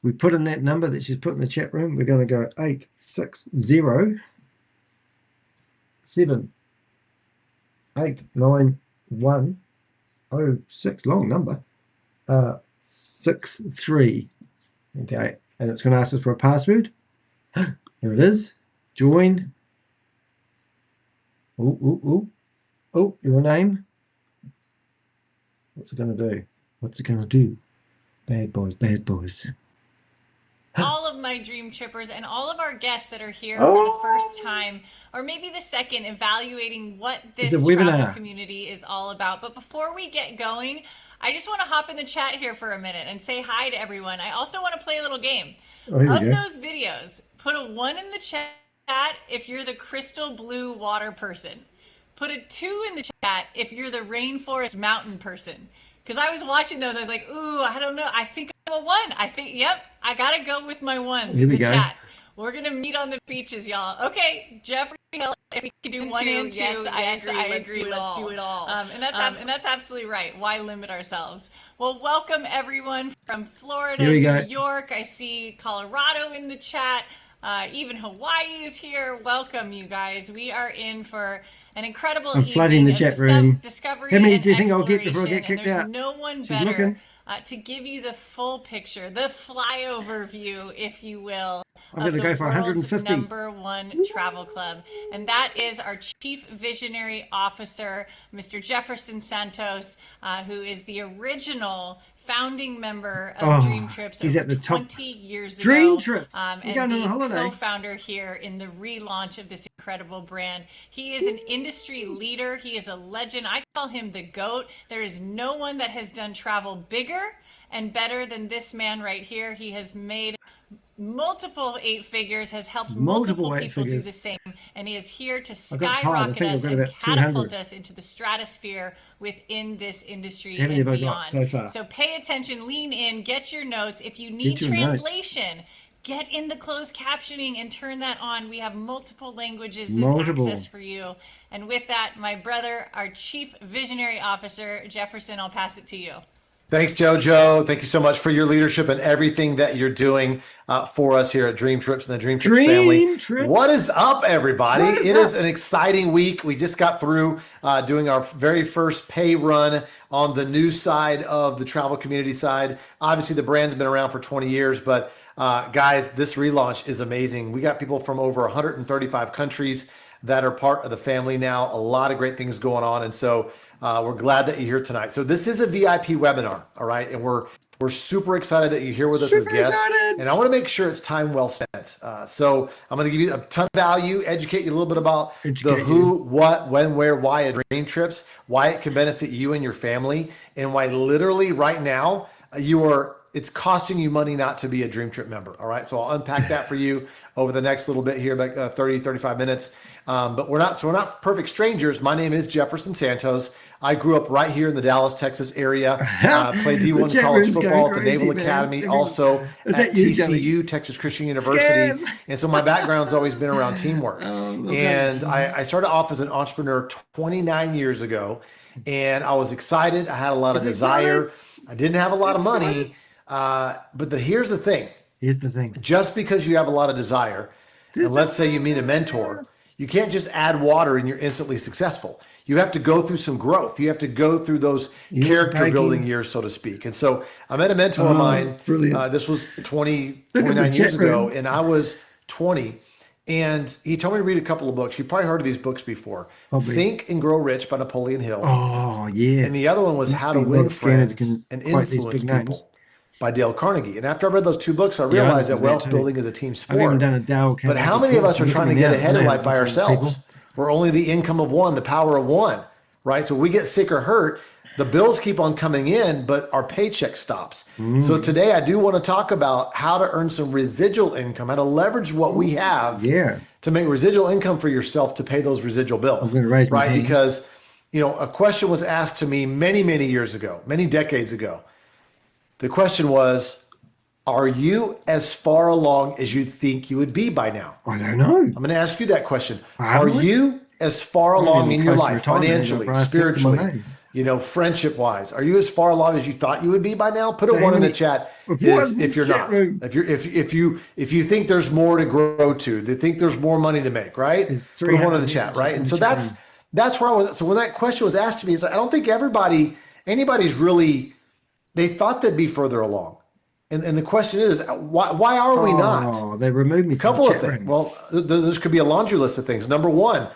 we put in that number that she's put in the chat room, we're going to go 860-789-106, long number, 63. Okay, and it's going to ask us for a password. Here it is. Join. Oh, your name. What's it going to do? Bad boys. All of my dream trippers and all of our guests that are here for the first time, or maybe the second, evaluating what this travel community is all about. But before we get going, I just want to hop in the chat here for a minute and say hi to everyone. I also want to play a little game. Of those videos, put a 1 in the chat if you're the crystal blue water person. Put a 2 in the chat if you're the rainforest mountain person. Because I was watching those, I was like, ooh, I don't know. I think I'm a 1. Yep, I got to go with my 1s in the chat. We're going to meet on the beaches, y'all. Okay, Jeffrey, if we could do 1 and 2, yes, I agree. Let's do it all. And that's absolutely right. Why limit ourselves? Well, welcome everyone from Florida, New York. I see Colorado in the chat. Even Hawaii is here. Welcome, you guys. We are in for an incredible evening. I'm flooding the chat room. Discovery. How many do you think I'll get before I get kicked out? No one better to give you the full picture, the flyover view, if you will. I'm going to go for 150. #1 travel club, and that is our Chief Visionary Officer, Mr. Jefferson Santos, who is the original founding member of Dream Trips over 20 years ago. Dream Trips. And the co-founder here in the relaunch of this incredible brand. He is an industry leader. He is a legend. I call him the GOAT. There is no one that has done travel bigger and better than this man right here. He has made multiple 8 figures, has helped multiple people do the same, and he is here to skyrocket us and catapult us into the stratosphere within this industry and beyond. So pay attention, lean in, get your notes. If you need translation, get in the closed captioning and turn that on. We have multiple languages and access for you. And with that, my brother, our Chief Visionary Officer, Jefferson, I'll pass it to you. Thanks, JoJo. Thank you so much for your leadership and everything that you're doing for us here at Dream Trips and the Dream Trips family. What is up, everybody? It is an exciting week. We just got through doing our very first pay run on the new side of the travel community side. Obviously, the brand's been around for 20 years, but guys, this relaunch is amazing. We got people from over 135 countries that are part of the family now. A lot of great things going on. And so we're glad that you're here tonight. So this is a VIP webinar, all right? And we're super excited that you're here with us as guests. And I want to make sure it's time well spent. So I'm going to give you a ton of value, educate you a little bit about the who, what, when, where, why of Dream Trips, why it can benefit you and your family, and why literally right now it's costing you money not to be a Dream Trip member, all right? So I'll unpack that for you over the next little bit here, about 30, 35 minutes. But we're not perfect strangers. My name is Jefferson Santos. I grew up right here in the Dallas, Texas area. Played D1 college football at the Naval Academy, also at TCU, Texas Christian University. And so my background's always been around teamwork. And I started off as an entrepreneur 29 years ago, and I was excited. I had a lot of desire. I didn't have a lot of money, but here's the thing. Just because you have a lot of desire, and let's say you meet a mentor, you can't just add water and you're instantly successful. you have to go through some growth. You have to go through those character building years, so to speak. And so I met a mentor of mine. This was 29 years ago, and I was 20. And he told me to read a couple of books. You probably heard of these books before. Think and Grow Rich by Napoleon Hill. Oh, yeah. And the other one was How to Win Friends and Influence People by Dale Carnegie. And after I read those two books, I realized that wealth building is a team sport. I've even done a Dale But how many of us are trying to get ahead in life by ourselves? We're only the income of one, the power of one, right? So we get sick or hurt, the bills keep on coming in, but our paycheck stops. So today I do want to talk about how to earn some residual income, how to leverage what we have to make residual income for yourself to pay those residual bills. I'm going to raise my hand. Because, you know, a question was asked to me many, many years ago, many decades ago. The question was, are you as far along as you think you would be by now? I don't know. I'm going to ask you that question. Are you as far along in your life, financially, spiritually, you know, friendship-wise? Are you as far along as you thought you would be by now? Put a one in the chat if you're not. If you think there's more to grow to, they think there's more money to make, right? Put a one in the chat, right? And so that's where I was. So when that question was asked to me, it's like, I don't think anybody's really. They thought they'd be further along. And the question is, why are we not? Oh, they removed me from a couple the of chat things. room. Well, this could be a laundry list of things. Number one,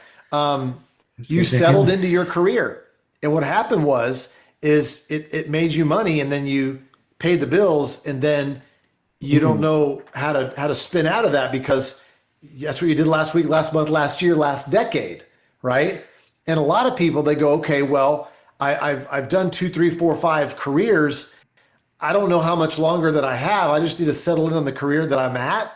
you settled into your career. And what happened is it made you money, and then you paid the bills, and then you don't know how to spin out of that, because that's what you did last week, last month, last year, last decade, right? And a lot of people, they go, okay, well, I've done 2, 3, 4, 5 careers. I don't know how much longer that I have. I just need to settle in on the career that I'm at.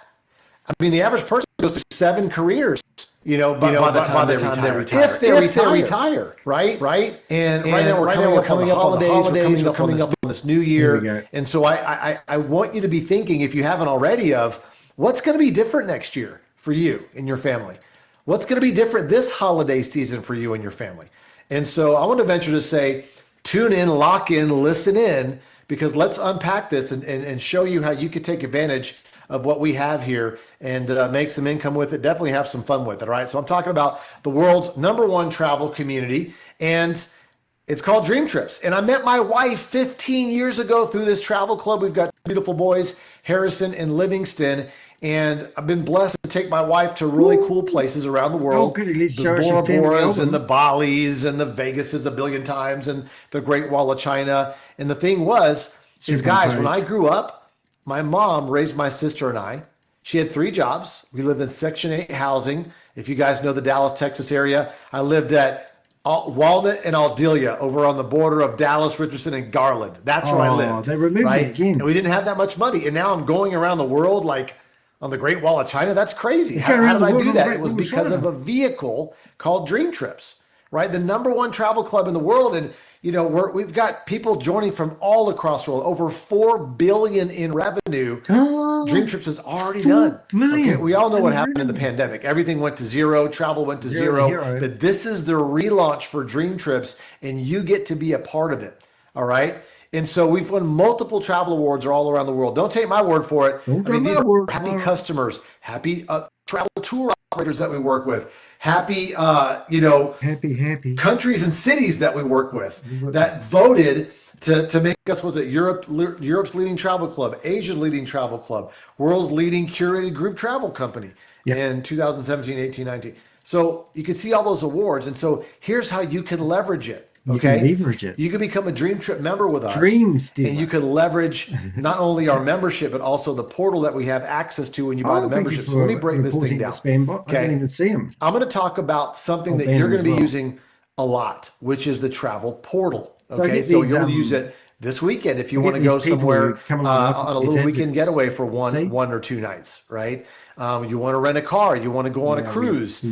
I mean, the average person goes through 7 careers, by the time they retire. If they retire, right? And right now we're coming up on the holidays, we're coming up on this new year. And so I want you to be thinking, if you haven't already, of what's going to be different next year for you and your family. What's going to be different this holiday season for you and your family? And so I want to venture to say, tune in, lock in, listen in, because let's unpack this and show you how you could take advantage of what we have here and make some income with it. Definitely have some fun with it. All right. So I'm talking about the world's #1 travel community, and it's called Dream Trips. And I met my wife 15 years ago through this travel club. We've got beautiful boys, Harrison and Livingston. And I've been blessed to take my wife to really cool places around the world. The Bora Boras and the Balis and the Vegases a billion times and the Great Wall of China. And the thing is guys, when I grew up, my mom raised my sister and I. She had 3 jobs. We lived in Section 8 housing. If you guys know the Dallas, Texas area, I lived at Walnut and Aldelia over on the border of Dallas, Richardson, and Garland. That's where I lived. They removed me again. And we didn't have that much money. And now I'm going around the world like on the Great Wall of China. That's crazy. How did I do that? It was because of a vehicle called Dream Trips, right? The #1 travel club in the world. And, we've got people joining from all across the world, over $4 billion in revenue. Dream Trips is already done. Okay, we all know what happened in the pandemic. Everything went to zero. Travel went to zero. But this is the relaunch for Dream Trips, and you get to be a part of it. All right. And so we've won multiple travel awards all around the world. Don't take my word for it. These are happy customers, happy travel tour operators that we work with, happy countries and cities that we work with that voted to make us, Europe's leading travel club, Asia's leading travel club, world's leading curated group travel company in 2017, 18, 19. So you can see all those awards. And so here's how you can leverage it. Okay, you can leverage it. You can become a Dream Trip member with us. Dream stealer. And you can leverage not only our membership, but also the portal that we have access to when you buy the membership. So let me break this thing down. I didn't even see them. I'm going to talk about something that you're going to be using a lot, which is the travel portal. Okay, so you'll use it this weekend if you want to go somewhere on a little weekend getaway for one or 2 nights, right? You want to rent a car, you want to go on a cruise,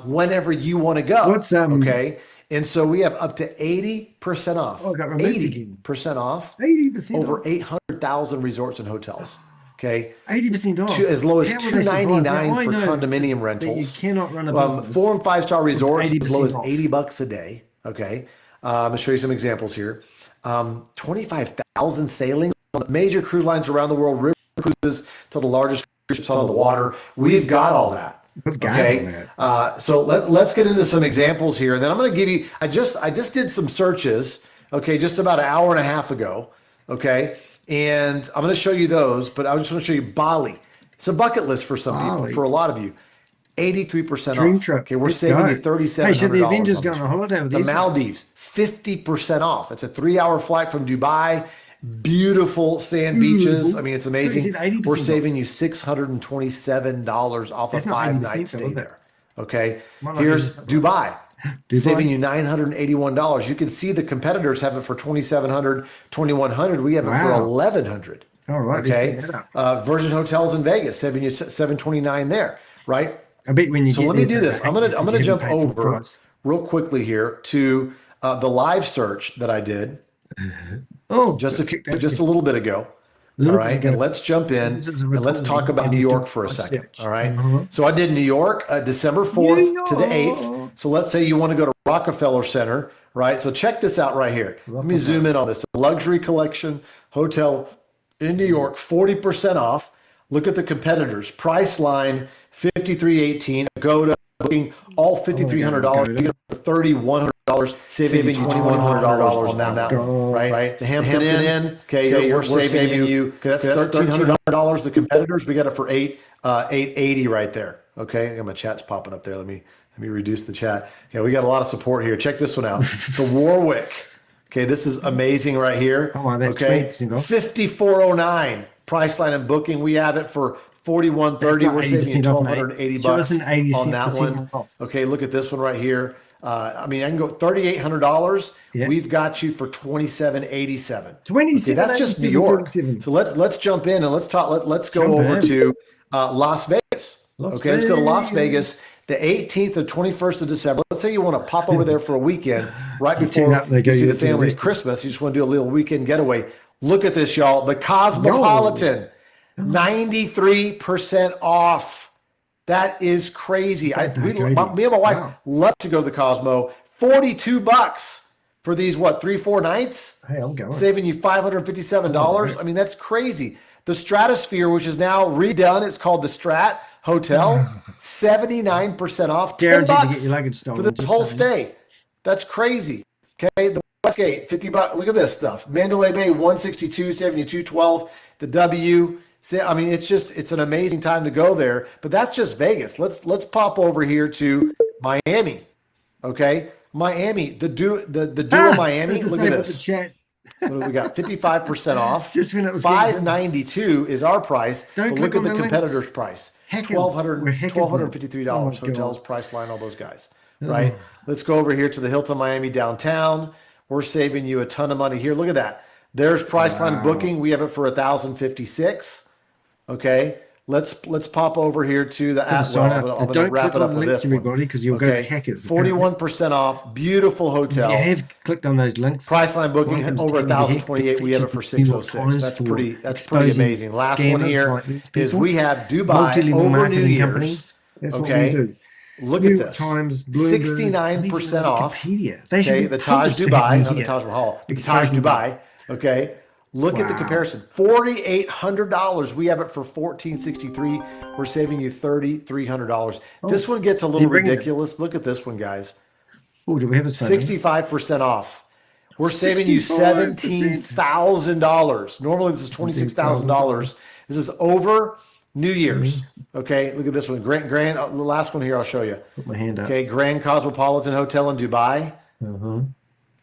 whenever you want to go. Okay. And so we have up to 80% off. Oh, it got removed again. 80% off. 80% over 800,000 resorts and hotels. Okay. 80% off. As low as $299 for condominium rentals. You cannot run a business. 4 and 5 star resorts as low as $80 a day. Okay. I'm going to show you some examples here. 25,000 sailings on the major cruise lines around the world, river cruises to the largest cruise ships on the water. We've got all that. Okay. So let's get into some examples here. And then I'm going to give you, I just did some searches, okay, just about an hour and a half ago. Okay. And I'm going to show you those, but I just want to show you Bali. It's a bucket list for some people, for a lot of you. 83% Dream off. trip. Okay, we're Let's saving go. you $3,700. Hey, should the Avengers go on a holiday with the these guys? Maldives, 50% off. It's a 3-hour flight from Dubai. Beautiful sand beaches. I mean, it's amazing. We're saving you $627 off a 5-night stay there. Okay, here's Dubai. Saving you $981. You can see the competitors have it for $2,700, $2,100. We have it for $1,100. All right. Okay. Virgin Hotels in Vegas, saving you $729 there. Right. I bet when you so get let me do this. I'm gonna jump over real quickly here to the live search that I did. Just a little bit ago. All right, and let's jump in and let's talk about New York for a second. All right. So I did New York, December 4th to the 8th. So let's say you want to go to Rockefeller Center, right? So check this out right here. Let me zoom in on this. Luxury Collection Hotel in New York, 40% off. Look at the competitors. Priceline, $5,318. Agoda booking all $5,300. You get $3,100, saving you $2,100 on that one. Right? The Hampton Inn. Okay, we're saving you. Okay, that's $1,300. The competitors, we got it for $880 right there. Okay, I got my chat's popping up there. Let me reduce the chat. Yeah, we got a lot of support here. Check this one out. The Warwick. Okay, this is amazing right here. Oh, wow, that's okay, $5,409 Priceline and booking. We have it for $4,130. We're saving you $1,280 on that one. Okay, look at this one right here. I mean, I can go $3,800. Yeah. We've got you for $2,787. Okay, that's just New York. So let's jump in and let's talk. Let's go over to Las Vegas. Let's go to Las Vegas. The 18th or 21st of December. Let's say you want to pop over there for a weekend right before you see the family at Christmas. You just want to do a little weekend getaway. Look at this, y'all. The Cosmopolitan, 93% off. That is crazy. Me and my wife love to go to the Cosmo. $42 for these, 3-4 nights? Hey, I'm going. Saving you $557. I mean, that's crazy. The Stratosphere, which is now redone, it's called the Strat Hotel, 79% off. Guaranteed to get your luggage stolen for this whole stay. That's crazy. Okay, the Westgate, $50. Look at this stuff. Mandalay Bay, 162, 72, 12. The W. I mean, it's an amazing time to go there. But that's just Vegas. Let's pop over here to Miami. Okay, Miami. The Duo Miami. Look at this. What do we got? 55% off. Just when it was $592 is our price. Don't but look at the competitor's links. Price. $1,253. Hotels, Priceline, all those guys. Right? Let's go over here to the Hilton Miami downtown. We're saving you a ton of money here. Look at that. There's Priceline booking. We have it for $1,056. Okay. Let's pop over here to the I'm going to wrap it up with this everybody, because you'll go to hackers. 41% off. Beautiful hotel. If you have clicked on those links, Priceline booking over $1,028. We have it for $606. That's pretty amazing. Last one here is we have Dubai over New Year's. That's what we do. Look at this. 69% off. Okay, the Taj Dubai, not the Taj Mahal, the Taj Dubai. Okay. Look at the comparison. $4,800. We have it for $1,463. We're saving you $3,300. This one gets a little ridiculous. Look at this one, guys. Oh, do we have a 65% off. We're saving you $17,000. Normally this is $26,000. This is over New Year's. Okay, look at this one. Grand, the last one here I'll show you. Put my hand up. Okay, Grand Cosmopolitan Hotel in Dubai.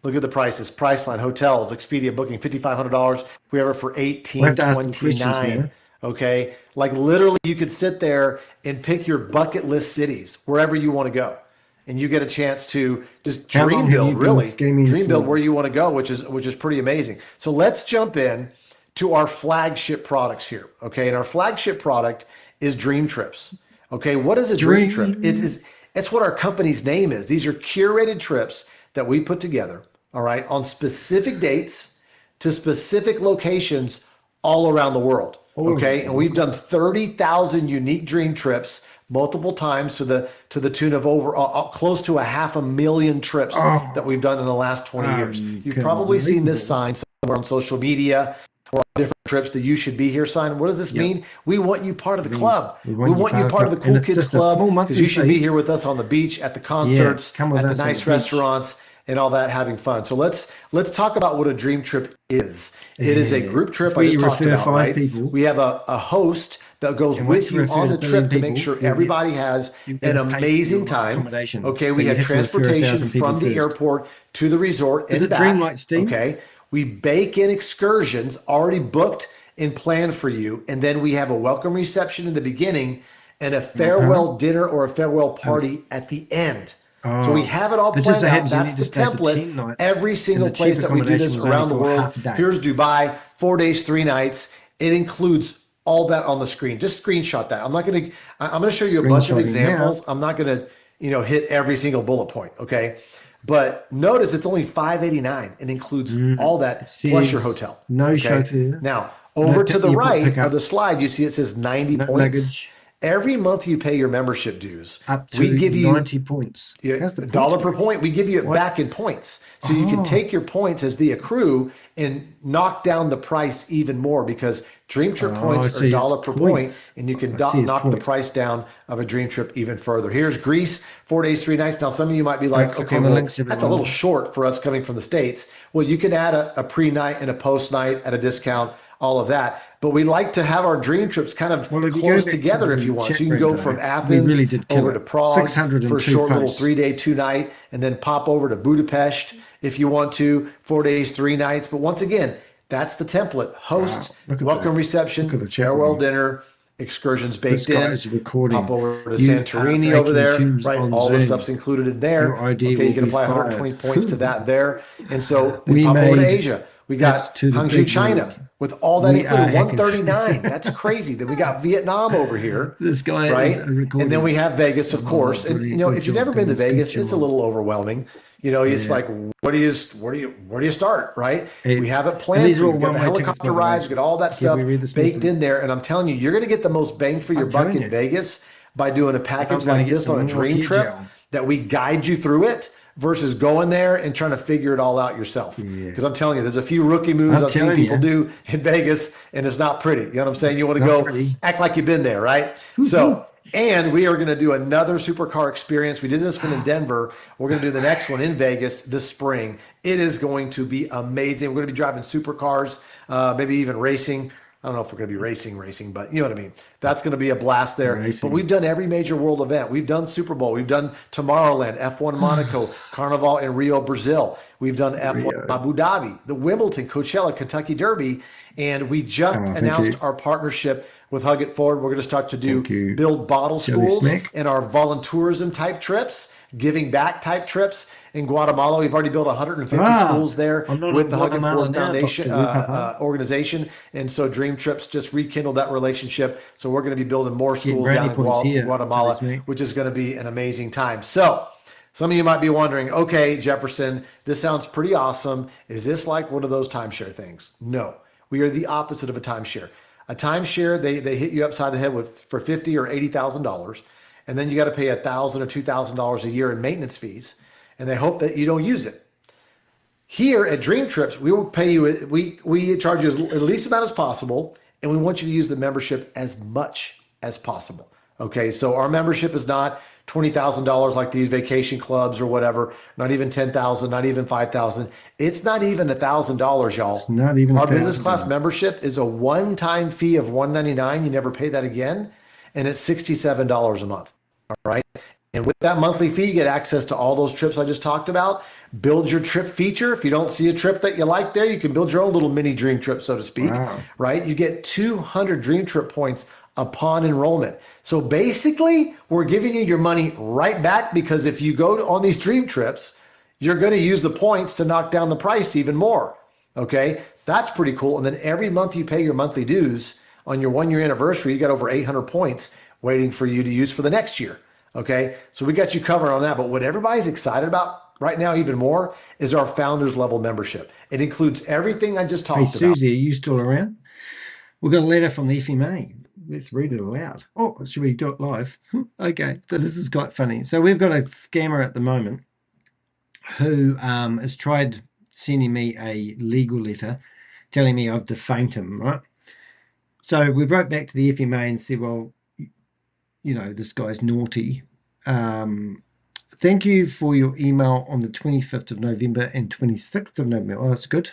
Look at the prices. Priceline, hotels, Expedia booking, $5,500. We have it for $1,829. Okay, like literally, you could sit there and pick your bucket list cities wherever you want to go, and you get a chance to just dream build. Really, dream build where you want to go, which is pretty amazing. So let's jump in to our flagship products here. Okay, and our flagship product is Dream Trips. Okay, what is a dream trip? It's what our company's name is. These are curated trips that we put together. All right, on specific dates to specific locations all around the world. Okay, and we've done 30,000 unique dream trips multiple times to the tune of over close to 500,000 trips that we've done in the last 20 years. You've probably seen this sign somewhere on social media or different Trips, the You Should Be Here sign. What does this mean? We want you part of the club. We want you you part of the Cool Kids Club because you should be here with us on the beach, at the concerts, at the nice restaurants, and all that, having fun. So let's talk about what a dream trip is. It is a group trip. I just talked about, right? We have a host that goes with you on the trip to make sure everybody has an amazing time. Okay, we have transportation from the airport to the resort and back. Okay, we bake in excursions already booked and planned for you, and then we have a welcome reception in the beginning and a farewell dinner or a farewell party at the end. So we have it all planned out. That's the template. Every single place that we do this around the world. Here's Dubai, 4 days, 3 nights. It includes all that on the screen. Just screenshot that. I'm going to show you a bunch of examples. I'm not going to, hit every single bullet point. Okay. But notice it's only $589. It includes all that plus your hotel. No chauffeur. Now, over to the right of the slide, you see it says 90 points. Luggage. Every month you pay your membership dues, up to we give you 90 points. That's the $1 per point. We give you it back in points. So you can take your points as they accrue and knock down the price even more, because Dream Trip points are $1 per point, and you can knock the price down of a Dream Trip even further. Here's Greece, 4 days, 3 nights. Now, some of you might be like, okay, well, that's a little short for us coming from the States. Well, you can add a pre-night and a post-night at a discount, all of that. But we like to have our dream trips kind of close together if you want. So you can go from Athens over to Prague for a short little 3-day, 2-night, and then pop over to Budapest if you want to, 4 days, 3 nights. But once again, that's the template. Host, welcome reception, farewell dinner, excursions baked in. Pop over to Santorini over there, right? All the stuff's included in there. Okay, you can apply 120 points to that there. And so we pop over to Asia. We got Hangzhou, China, with all that included, 139. That's crazy. Then we got Vietnam over here. This guy, right? And then we have Vegas, of course. And if you've never been to Vegas, it's a little overwhelming. It's like, where do you start, right? We have it planned. We got the helicopter rides, we got all that stuff baked in there. And I'm telling you, you're going to get the most bang for your buck in Vegas by doing a package like this on a dream trip that we guide you through it, versus going there and trying to figure it all out yourself. Because I'm telling you, there's a few rookie moves I've seen people do in Vegas, and it's not pretty. You know what I'm saying? You want to go act like you've been there, right? So, and we are going to do another supercar experience. We did this one in Denver. We're going to do the next one in Vegas this spring. It is going to be amazing. We're going to be driving supercars, maybe even racing. I don't know if we're going to be racing, but you know what I mean? That's going to be a blast there. But we've done every major world event. We've done Super Bowl. We've done Tomorrowland, F1 Monaco, Carnival in Rio, Brazil. We've done F1 Abu Dhabi, the Wimbledon, Coachella, Kentucky Derby. And we just announced our partnership with Hug It Forward. We're going to start to build bottle schools and our voluntourism type trips, giving back type trips. In Guatemala, we've already built 150 schools there with the Hug It Forward Foundation organization. And so Dream Trips just rekindled that relationship. So we're going to be building more schools down in Guatemala, which is going to be an amazing time. So some of you might be wondering, okay, Jefferson, this sounds pretty awesome. Is this like one of those timeshare things? No, we are the opposite of a timeshare. A timeshare, they hit you upside the head for $50,000 or $80,000. And then you got to pay $1,000 or $2,000 a year in maintenance fees. And they hope that you don't use it. Here at Dream Trips, we will pay you, we charge you the least amount as possible, and we want you to use the membership as much as possible. Okay, so our membership is not $20,000 like these vacation clubs or whatever, not even $10,000, not even $5,000. It's not even $1,000, y'all. It's not even our business class membership is a one-time fee of $199. You never pay that again, and it's $67 a month. All right. And with that monthly fee, you get access to all those trips I just talked about. Build your trip feature. If you don't see a trip that you like there, you can build your own little mini dream trip, so to speak. Right? You get 200 dream trip points upon enrollment. So basically, we're giving you your money right back, because if you go on these dream trips, you're going to use the points to knock down the price even more. Okay? That's pretty cool. And then every month you pay your monthly dues on your 1-year anniversary, you got over 800 points waiting for you to use for the next year. Okay, so we got you covered on that. But what everybody's excited about right now even more is our founders level membership. It includes everything I just talked about. Hey, Susie, are you still around? We've got a letter from the FMA. Let's read it aloud. Oh, should we do it live? Okay, so this is quite funny. So we've got a scammer at the moment who has tried sending me a legal letter telling me I've defamed him, right? So we wrote back to the FMA and said, well, this guy's naughty. Thank you for your email on the 25th of November and 26th of November. Oh, that's good.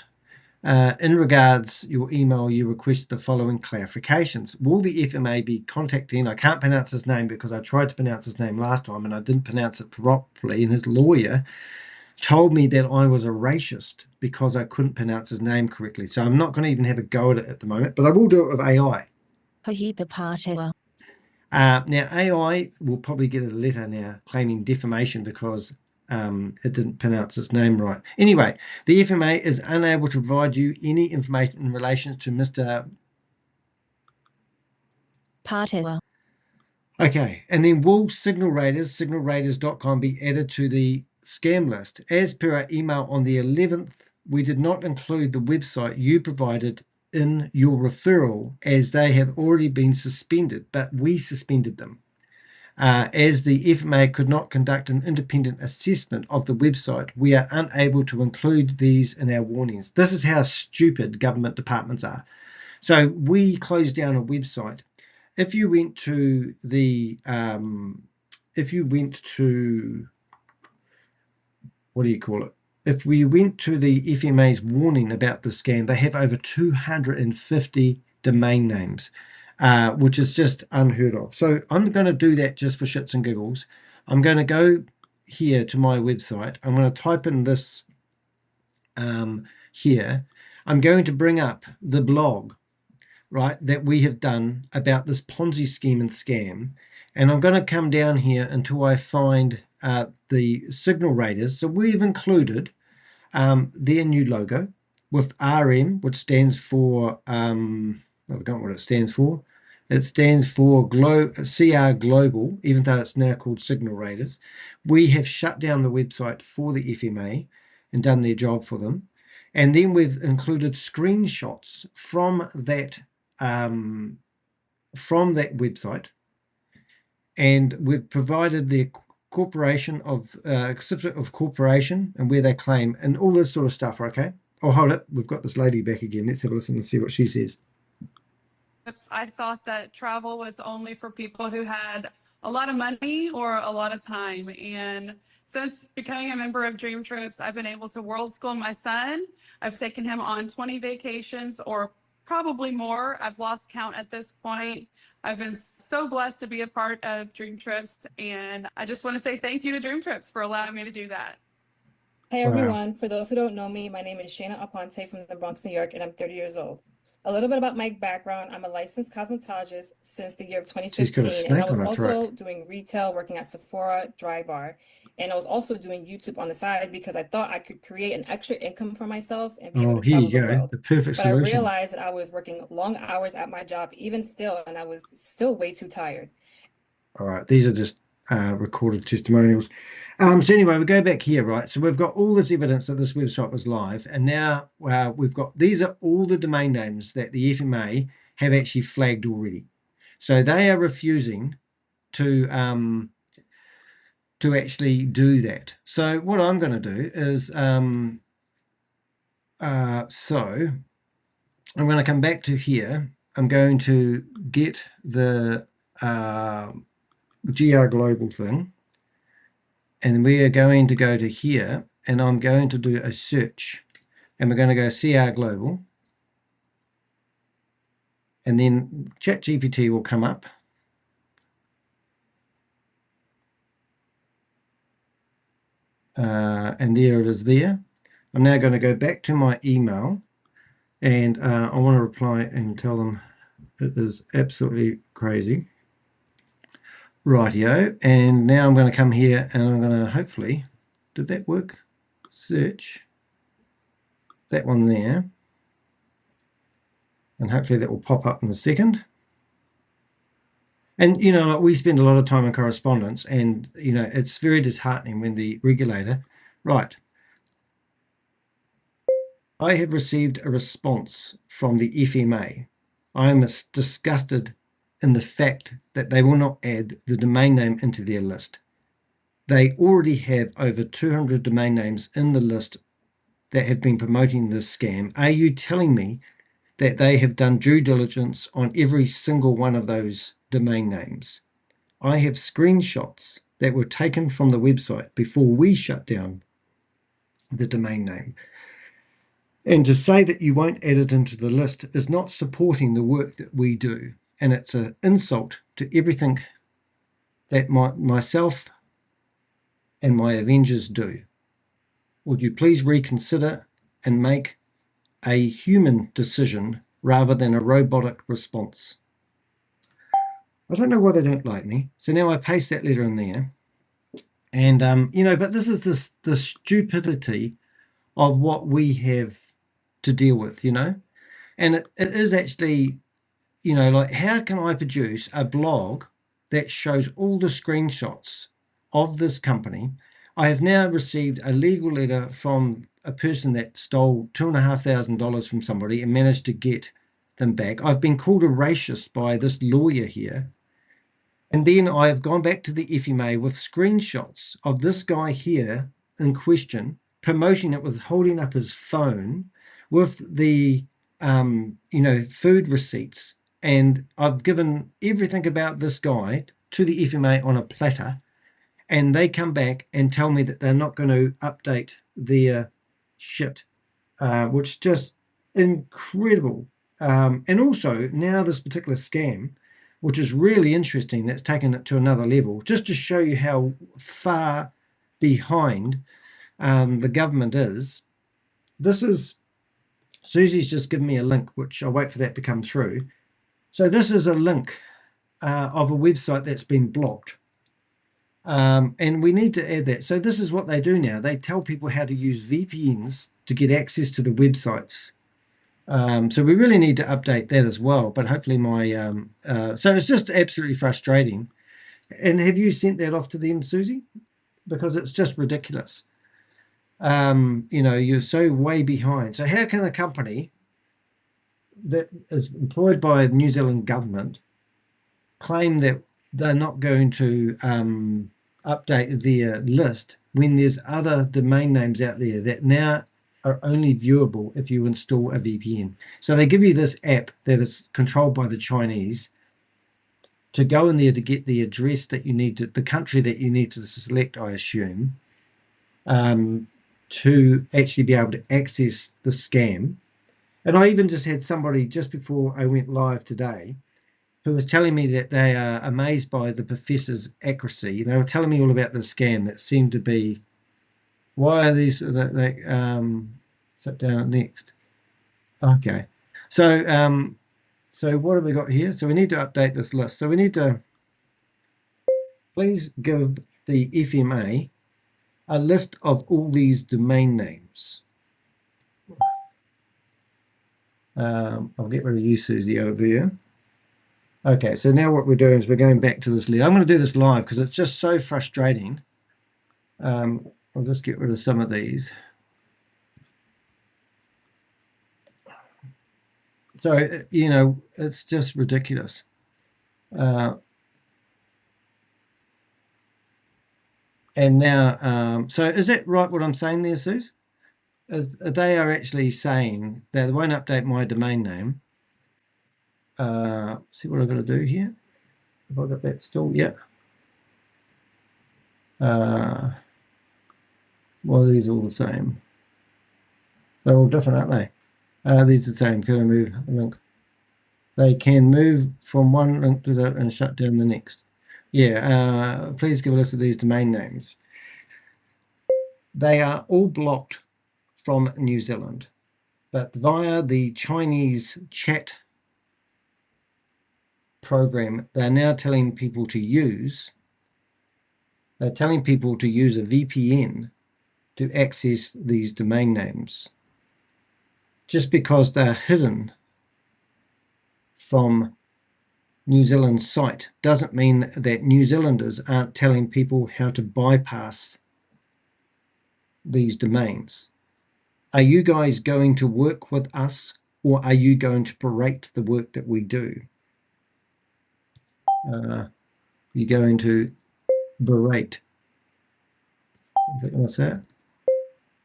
In regards your email, you requested the following clarifications. Will the FMA be contacting, I can't pronounce his name because I tried to pronounce his name last time and I didn't pronounce it properly, and his lawyer told me that I was a racist because I couldn't pronounce his name correctly. So I'm not going to even have a go at it at the moment, but I will do it with AI. Now, AI will probably get a letter now claiming defamation because it didn't pronounce its name right. Anyway, the FMA is unable to provide you any information in relation to Mr. Partela. Okay, and then will signalrators.com be added to the scam list? As per our email on the 11th, we did not include the website you provided in your referral as they have already been suspended, but we suspended them. As the FMA could not conduct an independent assessment of the website, we are unable to include these in our warnings. This is how stupid government departments are. So we closed down a website. If you went to the, what do you call it? If we went to the FMA's warning about the scam, they have over 250 domain names, which is just unheard of. So I'm going to do that just for shits and giggles. I'm going to go here to my website. I'm going to type in this here. I'm going to bring up the blog, right, that we have done about this Ponzi scheme and scam. And I'm going to come down here until I find the signal raters. So we've included their new logo with RM, which stands for, I've forgotten what it stands for. It stands for CR Global, even though it's now called Signal Raiders. We have shut down the website for the FMA and done their job for them. And then we've included screenshots from that website, and we've provided the corporation of certificate of corporation and where they claim and all this sort of stuff. Okay. Oh, hold it. We've got this lady back again. Let's have a listen and see what she says. I thought that travel was only for people who had a lot of money or a lot of time. And since becoming a member of Dream Trips, I've been able to world school my son. I've taken him on 20 vacations or probably more. I've lost count at this point. I've been so blessed to be a part of Dream Trips. And I just want to say thank you to Dream Trips for allowing me to do that. Hey everyone, for those who don't know me, my name is Shayna Aponte from the Bronx, New York, and I'm 30 years old. A little bit about my background: I'm a licensed cosmetologist since the year of 2015, and I was also doing retail, working at Sephora, Dry Bar, and I was also doing YouTube on the side because I thought I could create an extra income for myself and be able to travel the world. The perfect but solution. I realized that I was working long hours at my job even still, and I was still way too tired. All right, these are just recorded testimonials. So anyway, we go back here, right? So we've got all this evidence that this website was live, and now we've got, these are all the domain names that the FMA have actually flagged already. So they are refusing to actually do that. So what I'm going to do is, so I'm going to come back to here. I'm going to get the GR Global thing, and we are going to go to here, and I'm going to do a search, and we're going to go CR Global, and then ChatGPT will come up. And there it is there. I'm now going to go back to my email, and I want to reply and tell them it is absolutely crazy. Rightio, and now I'm going to come here and I'm going to hopefully, did that work? Search that one there, and hopefully that will pop up in a second. And, you know, like, we spend a lot of time in correspondence, and, you know, it's very disheartening when the regulator, right, I have received a response from the FMA. I am disgusted in the fact that they will not add the domain name into their list. They already have over 200 domain names in the list that have been promoting this scam. Are you telling me that they have done due diligence on every single one of those domain names. I have screenshots that were taken from the website before we shut down the domain name. And to say that you won't add it into the list is not supporting the work that we do. And it's an insult to everything that myself and my Avengers do. Would you please reconsider and make a human decision rather than a robotic response? I don't know why they don't like me. So now I paste that letter in there. And, but this is the stupidity of what we have to deal with, and it is actually, like, how can I produce a blog that shows all the screenshots of this company? I have now received a legal letter from a person that stole $2,500 from somebody and managed to get them back. I've been called a racist by this lawyer here. And then I have gone back to the FMA with screenshots of this guy here in question, promoting it with holding up his phone with the, food receipts. And I've given everything about this guy to the FMA on a platter. And they come back and tell me that they're not going to update their shit, which is just incredible. And also now this particular scam, which is really interesting, that's taken it to another level, just to show you how far behind the government is. This is, Susie's just given me a link, which I'll wait for that to come through. So this is a link of a website that's been blocked. And we need to add that. So this is what they do now. They tell people how to use VPNs to get access to the websites. So we really need to update that as well. But hopefully so it's just absolutely frustrating. And have you sent that off to them, Susie? Because it's just ridiculous. You're so way behind. So how can a company that is employed by the New Zealand government claim that they're not going to update their list when there's other domain names out there that now are only viewable if you install a VPN? So they give you this app that is controlled by the Chinese to go in there to get the address that you need to, the country that you need to select, I assume, to actually be able to access the scam. And I even just had somebody just before I went live today who was telling me that they are amazed by the professor's accuracy. They were telling me all about the scam that seemed to be, why are these, sit down at next. Okay. So what have we got here? So we need to update this list. So we need to please give the FMA a list of all these domain names. I'll get rid of you, Susie, over there. Okay, so now what we're doing is we're going back to this lead. I'm going to do this live because it's just so frustrating. I'll just get rid of some of these. So, it's just ridiculous. And now, so is that right what I'm saying there, Suze? They are actually saying that they won't update my domain name. See what I've got to do here. Have I got that still? Yeah. Well, these are all the same. They're all different, aren't they? These are the same. Can I move a link? They can move from one link to the other and shut down the next. Yeah. Please give a list of these domain names. They are all blocked from New Zealand, but via the Chinese chat program, they're now telling people to use. They're telling people to use a VPN to access these domain names. Just because they're hidden from New Zealand's site doesn't mean that New Zealanders aren't telling people how to bypass these domains. Are you guys going to work with us, or are you going to berate the work that we do? You're going to berate. What's that?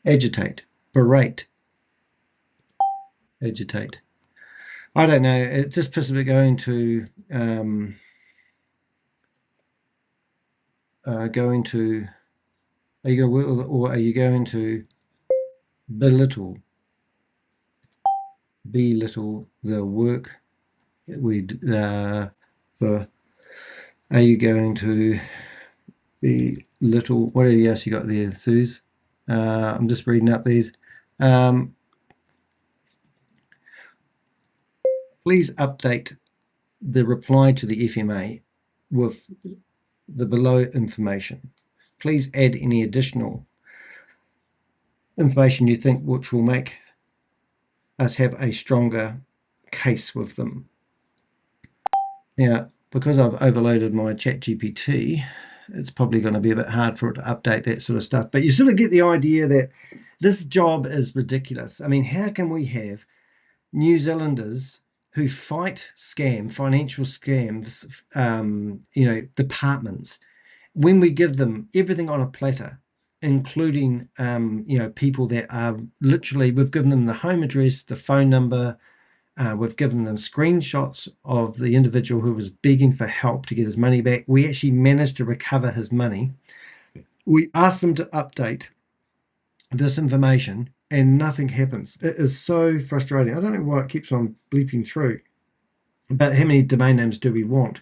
Agitate. Berate. Agitate. I don't know. It just possibly going to are you going, or are you going to belittle the work are you going to belittle whatever else you got there, Suze? I'm just reading up these. Please update the reply to the FMA with the below information. Please add any additional information you think which will make us have a stronger case with them. Now, because I've overloaded my ChatGPT, it's probably going to be a bit hard for it to update that sort of stuff. But you sort of get the idea that this job is ridiculous. I mean, how can we have New Zealanders who fight financial scams, departments, when we give them everything on a platter, including, people that are literally, we've given them the home address, the phone number, we've given them screenshots of the individual who was begging for help to get his money back. We actually managed to recover his money. We asked them to update this information and nothing happens. It is so frustrating. I don't know why it keeps on bleeping through, but how many domain names do we want?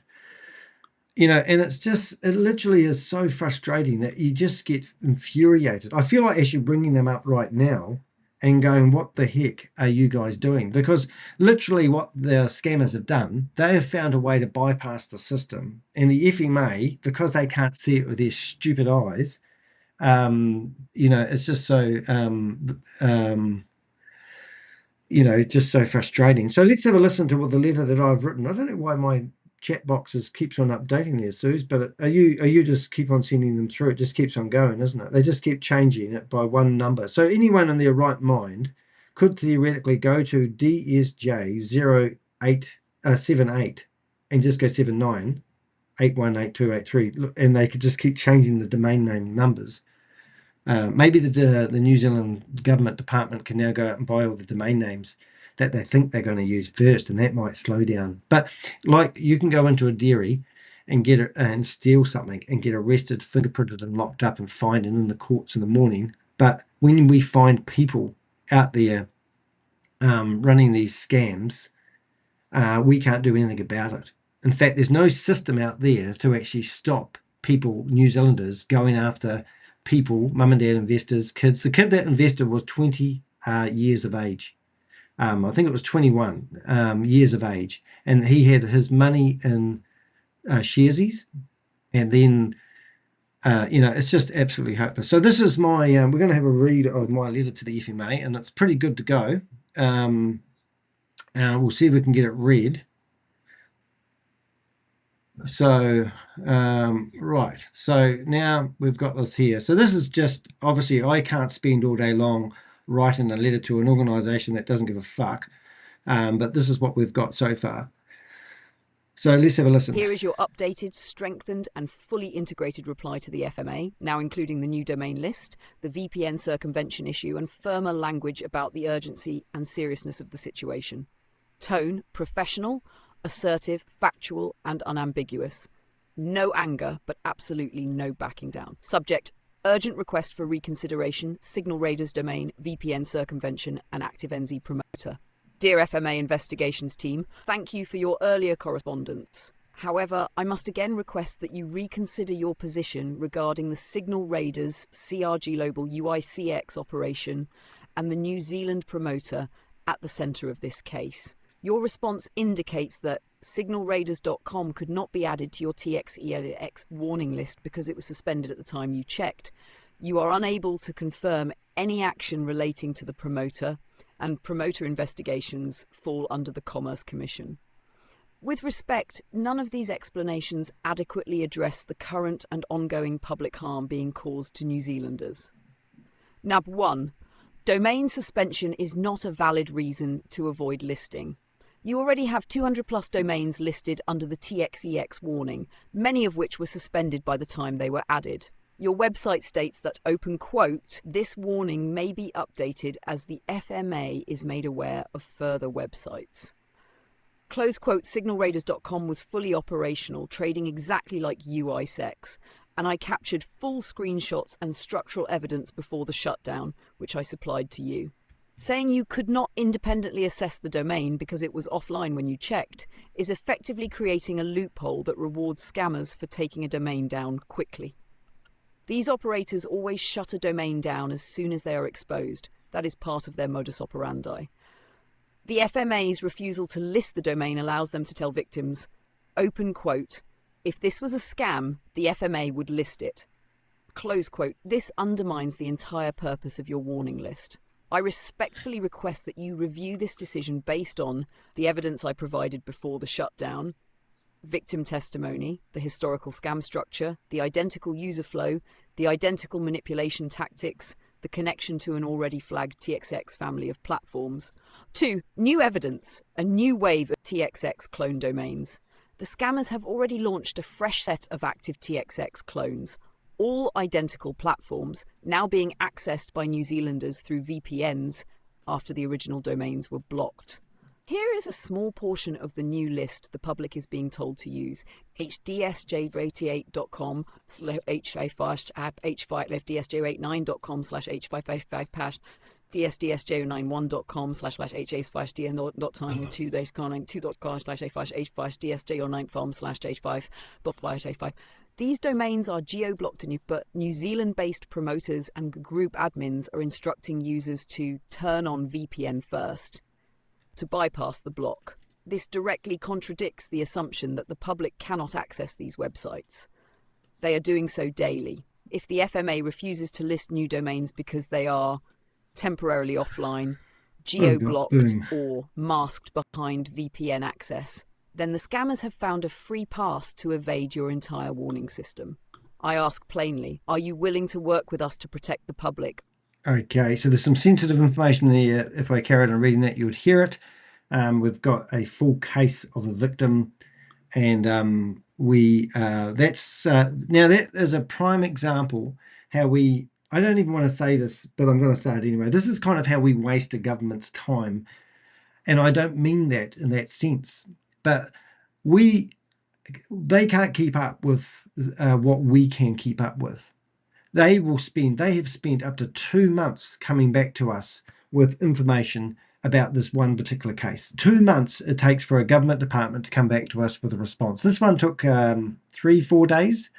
And it literally is so frustrating that you just get infuriated. I feel like actually bringing them up right now and going, what the heck are you guys doing? Because literally what the scammers have done, they have found a way to bypass the system. And the FMA, because they can't see it with their stupid eyes, it's just so, just so frustrating. So let's have a listen to what the letter that I've written. I don't know why my chat boxes keeps on updating there, Suze, but are you just keep on sending them through? It just keeps on going, isn't it? They just keep changing it by one number. So anyone in their right mind could theoretically go to DSJ0878 and just go 79818283, and they could just keep changing the domain name numbers. Maybe the New Zealand government department can now go out and buy all the domain names that they think they're going to use first, and that might slow down. But like, you can go into a dairy and get it and steal something and get arrested, fingerprinted, and locked up and fined and in the courts in the morning. But when we find people out there running these scams, we can't do anything about it. In fact, there's no system out there to actually stop people, New Zealanders, going after people, mum and dad investors, kids. The kid that invested was 20 years of age. I think it was 21 years of age, and he had his money in sharesies, and then it's just absolutely hopeless. So this is my we're going to have a read of my letter to the FMA, and it's pretty good to go. We'll see if we can get it read. So right, so now we've got this here. So this is just, obviously I can't spend all day long writing a letter to an organization that doesn't give a fuck, but this is what we've got so far. So let's have a listen. Here is your updated, strengthened and fully integrated reply to the FMA, now including the new domain list, the VPN circumvention issue, and firmer language about the urgency and seriousness of the situation. Tone: professional, assertive, factual and unambiguous. No anger, but absolutely no backing down. Subject: urgent request for reconsideration, Signal Raiders domain, VPN circumvention and ActiveNZ promoter. Dear FMA investigations team, thank you for your earlier correspondence. However, I must again request that you reconsider your position regarding the Signal Raiders CR Global UICX operation and the New Zealand promoter at the centre of this case. Your response indicates that signalraiders.com could not be added to your TXEX warning list because it was suspended at the time you checked. You are unable to confirm any action relating to the promoter, and promoter investigations fall under the Commerce Commission. With respect, none of these explanations adequately address the current and ongoing public harm being caused to New Zealanders. Nab 1. Domain suspension is not a valid reason to avoid listing. You already have 200 plus domains listed under the TXEX warning, many of which were suspended by the time they were added. Your website states that, open quote, this warning may be updated as the FMA is made aware of further websites. Close quote, signalraiders.com was fully operational, trading exactly like UISEX, and I captured full screenshots and structural evidence before the shutdown, which I supplied to you. Saying you could not independently assess the domain because it was offline when you checked is effectively creating a loophole that rewards scammers for taking a domain down quickly. These operators always shut a domain down as soon as they are exposed. That is part of their modus operandi. The FMA's refusal to list the domain allows them to tell victims, open quote, if this was a scam, the FMA would list it. Close quote. This undermines the entire purpose of your warning list. I respectfully request that you review this decision based on the evidence I provided before the shutdown, victim testimony, the historical scam structure, the identical user flow, the identical manipulation tactics, the connection to an already flagged TXX family of platforms. 2. New evidence, a new wave of TXX clone domains. The scammers have already launched a fresh set of active TXX clones, all identical platforms, now being accessed by New Zealanders through VPNs after the original domains were blocked. Here is a small portion of the new list the public is being told to use. hdsj88.com h5dsj89.com h555 dsdsj91.com /h/ds.time 2 days con 2.com /h5dsj09 farm /h5.h5. These domains are geo-blocked, but New Zealand-based promoters and group admins are instructing users to turn on VPN first, to bypass the block. This directly contradicts the assumption that the public cannot access these websites. They are doing so daily. If the FMA refuses to list new domains because they are temporarily offline, geo-blocked, or masked behind VPN access, then the scammers have found a free pass to evade your entire warning system. I ask plainly, are you willing to work with us to protect the public? Okay, so there's some sensitive information there. If I carried on reading that, you would hear it. We've got a full case of a victim, and now that is a prime example how I don't even want to say this, but I'm going to say it anyway. This is kind of how we waste a government's time, and I don't mean that in that sense, but they can't keep up with what we can keep up with. They have spent up to 2 months coming back to us with information about this one particular case. 2 months it takes for a government department to come back to us with a response. This one took 3-4 days,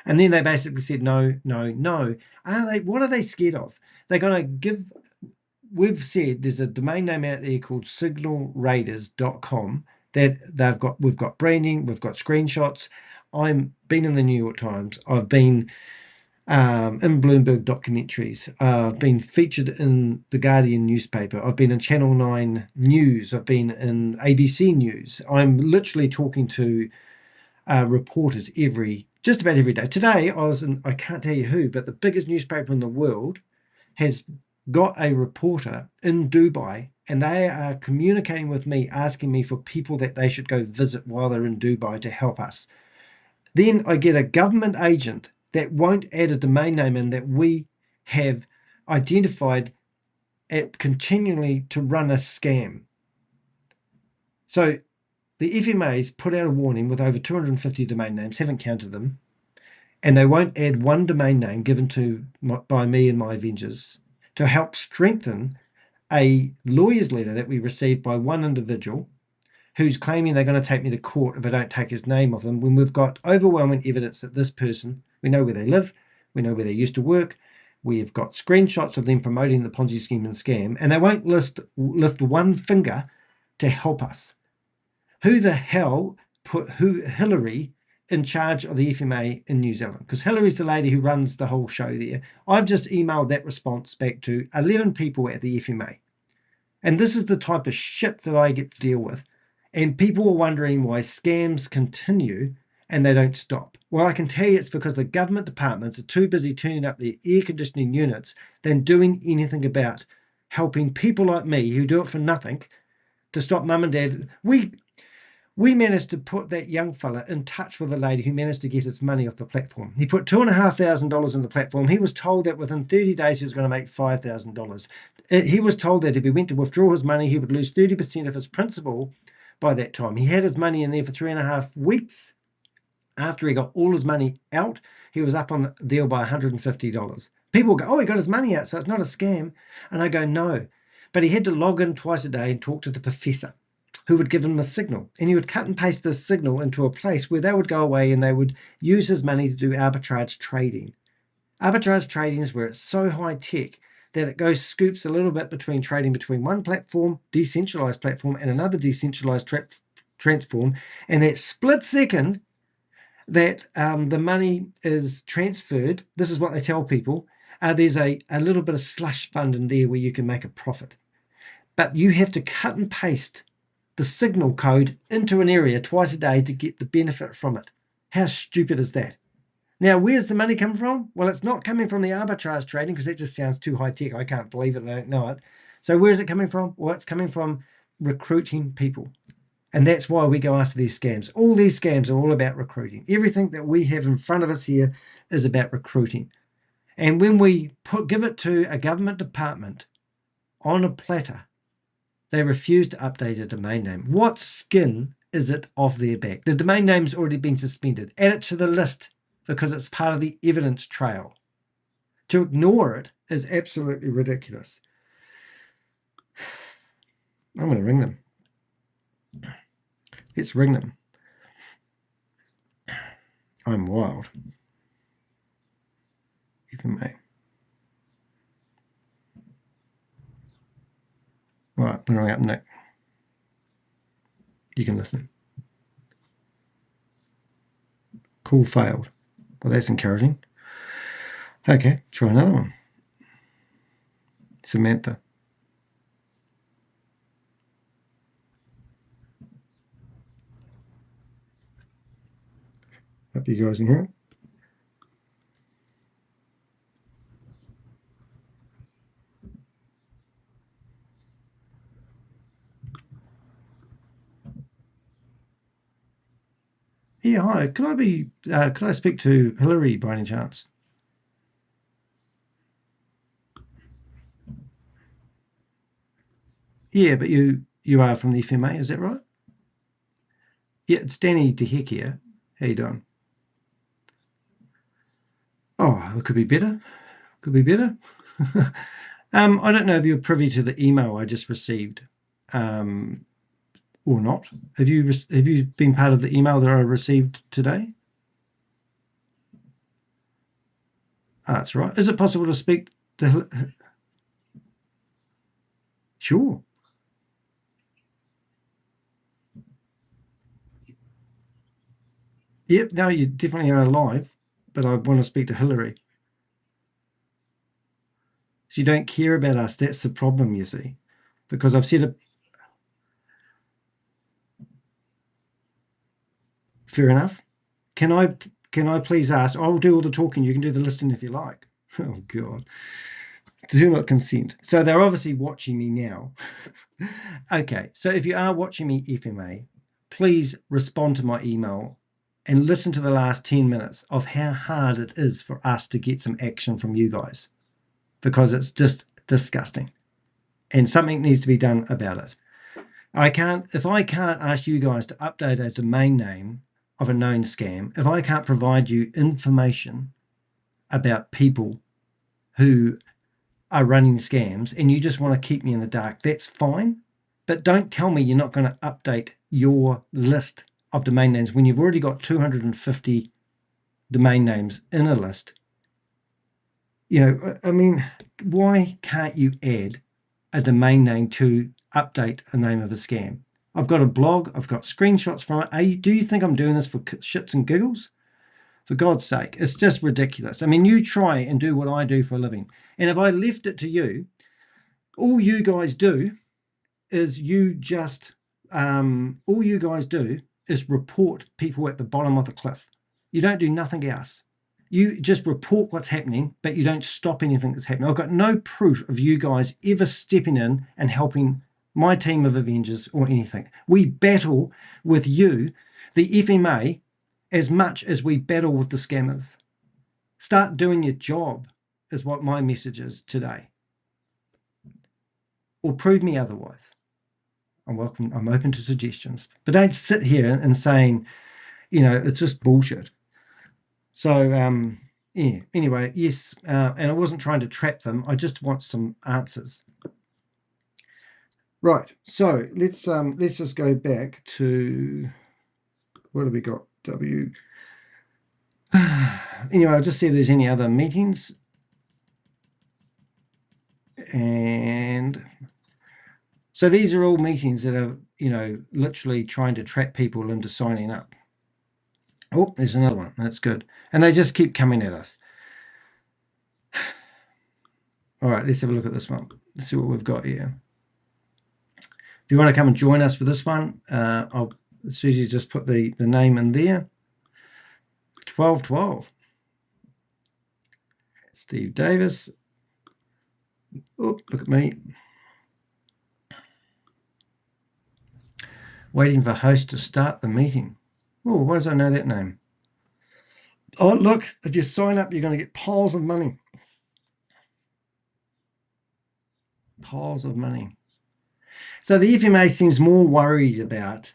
and then they basically said no. What are they scared of? They're going to give. We've said there's a domain name out there called signalraiders.com that we've got branding, we've got screenshots. I've been in the New York Times. I've been in Bloomberg documentaries. I've been featured in the Guardian newspaper. I've been in Channel 9 News. I've been in ABC News. I'm literally talking to reporters just about every day. Today I was in, I can't tell you who, but the biggest newspaper in the world has got a reporter in Dubai, and they are communicating with me, asking me for people that they should go visit while they're in Dubai to help us. Then I get a government agent that won't add a domain name in that we have identified continually to run a scam. So the FMA's put out a warning with over 250 domain names, haven't counted them, and they won't add one domain name given by me and my Avengers to help strengthen a lawyer's letter that we received by one individual who's claiming they're going to take me to court if I don't take his name off them, when we've got overwhelming evidence that this person, we know where they live, we know where they used to work, we've got screenshots of them promoting the Ponzi scheme and scam, and they won't lift one finger to help us. Who the hell put Hillary in charge of the FMA in New Zealand? Because Hillary's the lady who runs the whole show there. I've just emailed that response back to 11 people at the FMA. And this is the type of shit that I get to deal with. And people are wondering why scams continue and they don't stop. Well, I can tell you it's because the government departments are too busy turning up their air conditioning units than doing anything about helping people like me who do it for nothing to stop mum and dad. We managed to put that young fella in touch with a lady who managed to get his money off the platform. He put $2,500 in the platform. He was told that within 30 days he was going to make $5,000. He was told that if he went to withdraw his money, he would lose 30% of his principal by that time. He had his money in there for 3.5 weeks. After he got all his money out, he was up on the deal by $150. People go, oh, he got his money out, so it's not a scam. And I go, no. But he had to log in twice a day and talk to the professor who would give him a signal. And he would cut and paste this signal into a place where they would go away and they would use his money to do arbitrage trading. Arbitrage trading is where it's so high tech that it goes scoops a little bit between trading between one platform, decentralized platform, and another decentralized transform. And that split second that the money is transferred, this is what they tell people, there's a little bit of slush fund in there where you can make a profit. But you have to cut and paste the signal code into an area twice a day to get the benefit from it. How stupid is that? Now, where's the money come from? Well, it's not coming from the arbitrage trading because that just sounds too high tech. I can't believe it. I don't know it. So where's it coming from? Well, it's coming from recruiting people. And that's why we go after these scams. All these scams are all about recruiting. Everything that we have in front of us here is about recruiting. And when we give it to a government department on a platter, they refuse to update a domain name. What skin is it off their back? The domain name's already been suspended. Add it to the list because it's part of the evidence trail. To ignore it is absolutely ridiculous. I'm going to ring them. Let's ring them. I'm wild. Even me. Right, I'm going to ring up Nick. You can listen. Call failed. Well, that's encouraging. Okay, try another one. Samantha. Hope you guys can hear it. Yeah, hi. Could I speak to Hillary by any chance? Yeah, but you are from the FMA, is that right? Yeah, it's Danny DeHeck here. How you doing? Oh, it could be better. Could be better. I don't know if you're privy to the email I just received, or not. Have you been part of the email that I received today? That's right. Is it possible to speak to? Sure. Yep. No, you definitely are live, but I want to speak to Hillary. So you don't care about us. That's the problem, you see, because I've said it. Fair enough. Can I please ask? I'll do all the talking. You can do the listening if you like. Oh God. Do not consent. So they're obviously watching me now. Okay. So if you are watching me, FMA, please respond to my email and listen to the last 10 minutes of how hard it is for us to get some action from you guys, because it's just disgusting and something needs to be done about it. If I can't ask you guys to update a domain name of a known scam, if I can't provide you information about people who are running scams and you just want to keep me in the dark, that's fine. But don't tell me you're not going to update your list of domain names when you've already got 250 domain names in a list. You know, I mean, why can't you add a domain name to update a name of a scam? I've got a blog. I've got screenshots from it. Do you think I'm doing this for shits and giggles? For God's sake, it's just ridiculous. I mean, you try and do what I do for a living. And if I left it to you, all you guys do is report people at the bottom of the cliff. You don't do nothing else. You just report what's happening, but you don't stop anything that's happening. I've got no proof of you guys ever stepping in and helping my team of Avengers or anything. We battle with you, the FMA, as much as we battle with the scammers. Start doing your job is what my message is today. Or prove me otherwise. I'm open to suggestions, but don't sit here and saying, it's just bullshit. So, yeah, anyway, yes, and I wasn't trying to trap them. I just want some answers. Right, so let's just go back to, what have we got? W. Anyway, I'll just see if there's any other meetings. And so these are all meetings that are, literally trying to trap people into signing up. Oh, there's another one. That's good. And they just keep coming at us. All right, let's have a look at this one. Let's see what we've got here. If you want to come and join us for this one, Susie just put the name in there. 1212. Steve Davis. Oh, look at me. Waiting for host to start the meeting. Oh, why does I know that name? Oh, look, if you sign up, you're going to get piles of money. Piles of money. So the FMA seems more worried about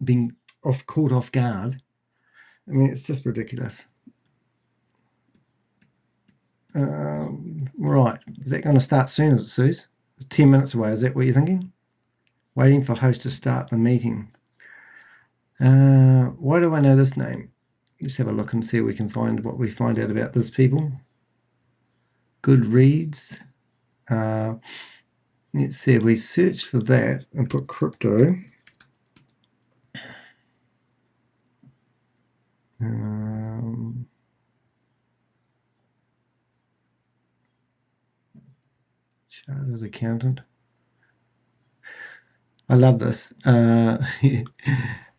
being caught off guard. I mean, it's just ridiculous. Right, is that going to start soon, is it, Suze? It's 10 minutes away. Is that what you're thinking? Waiting for host to start the meeting. Why do I know this name? Let's have a look and see if we can find what we find out about these people. Good reads. Let's see if we search for that and put crypto. Chartered accountant. I love this.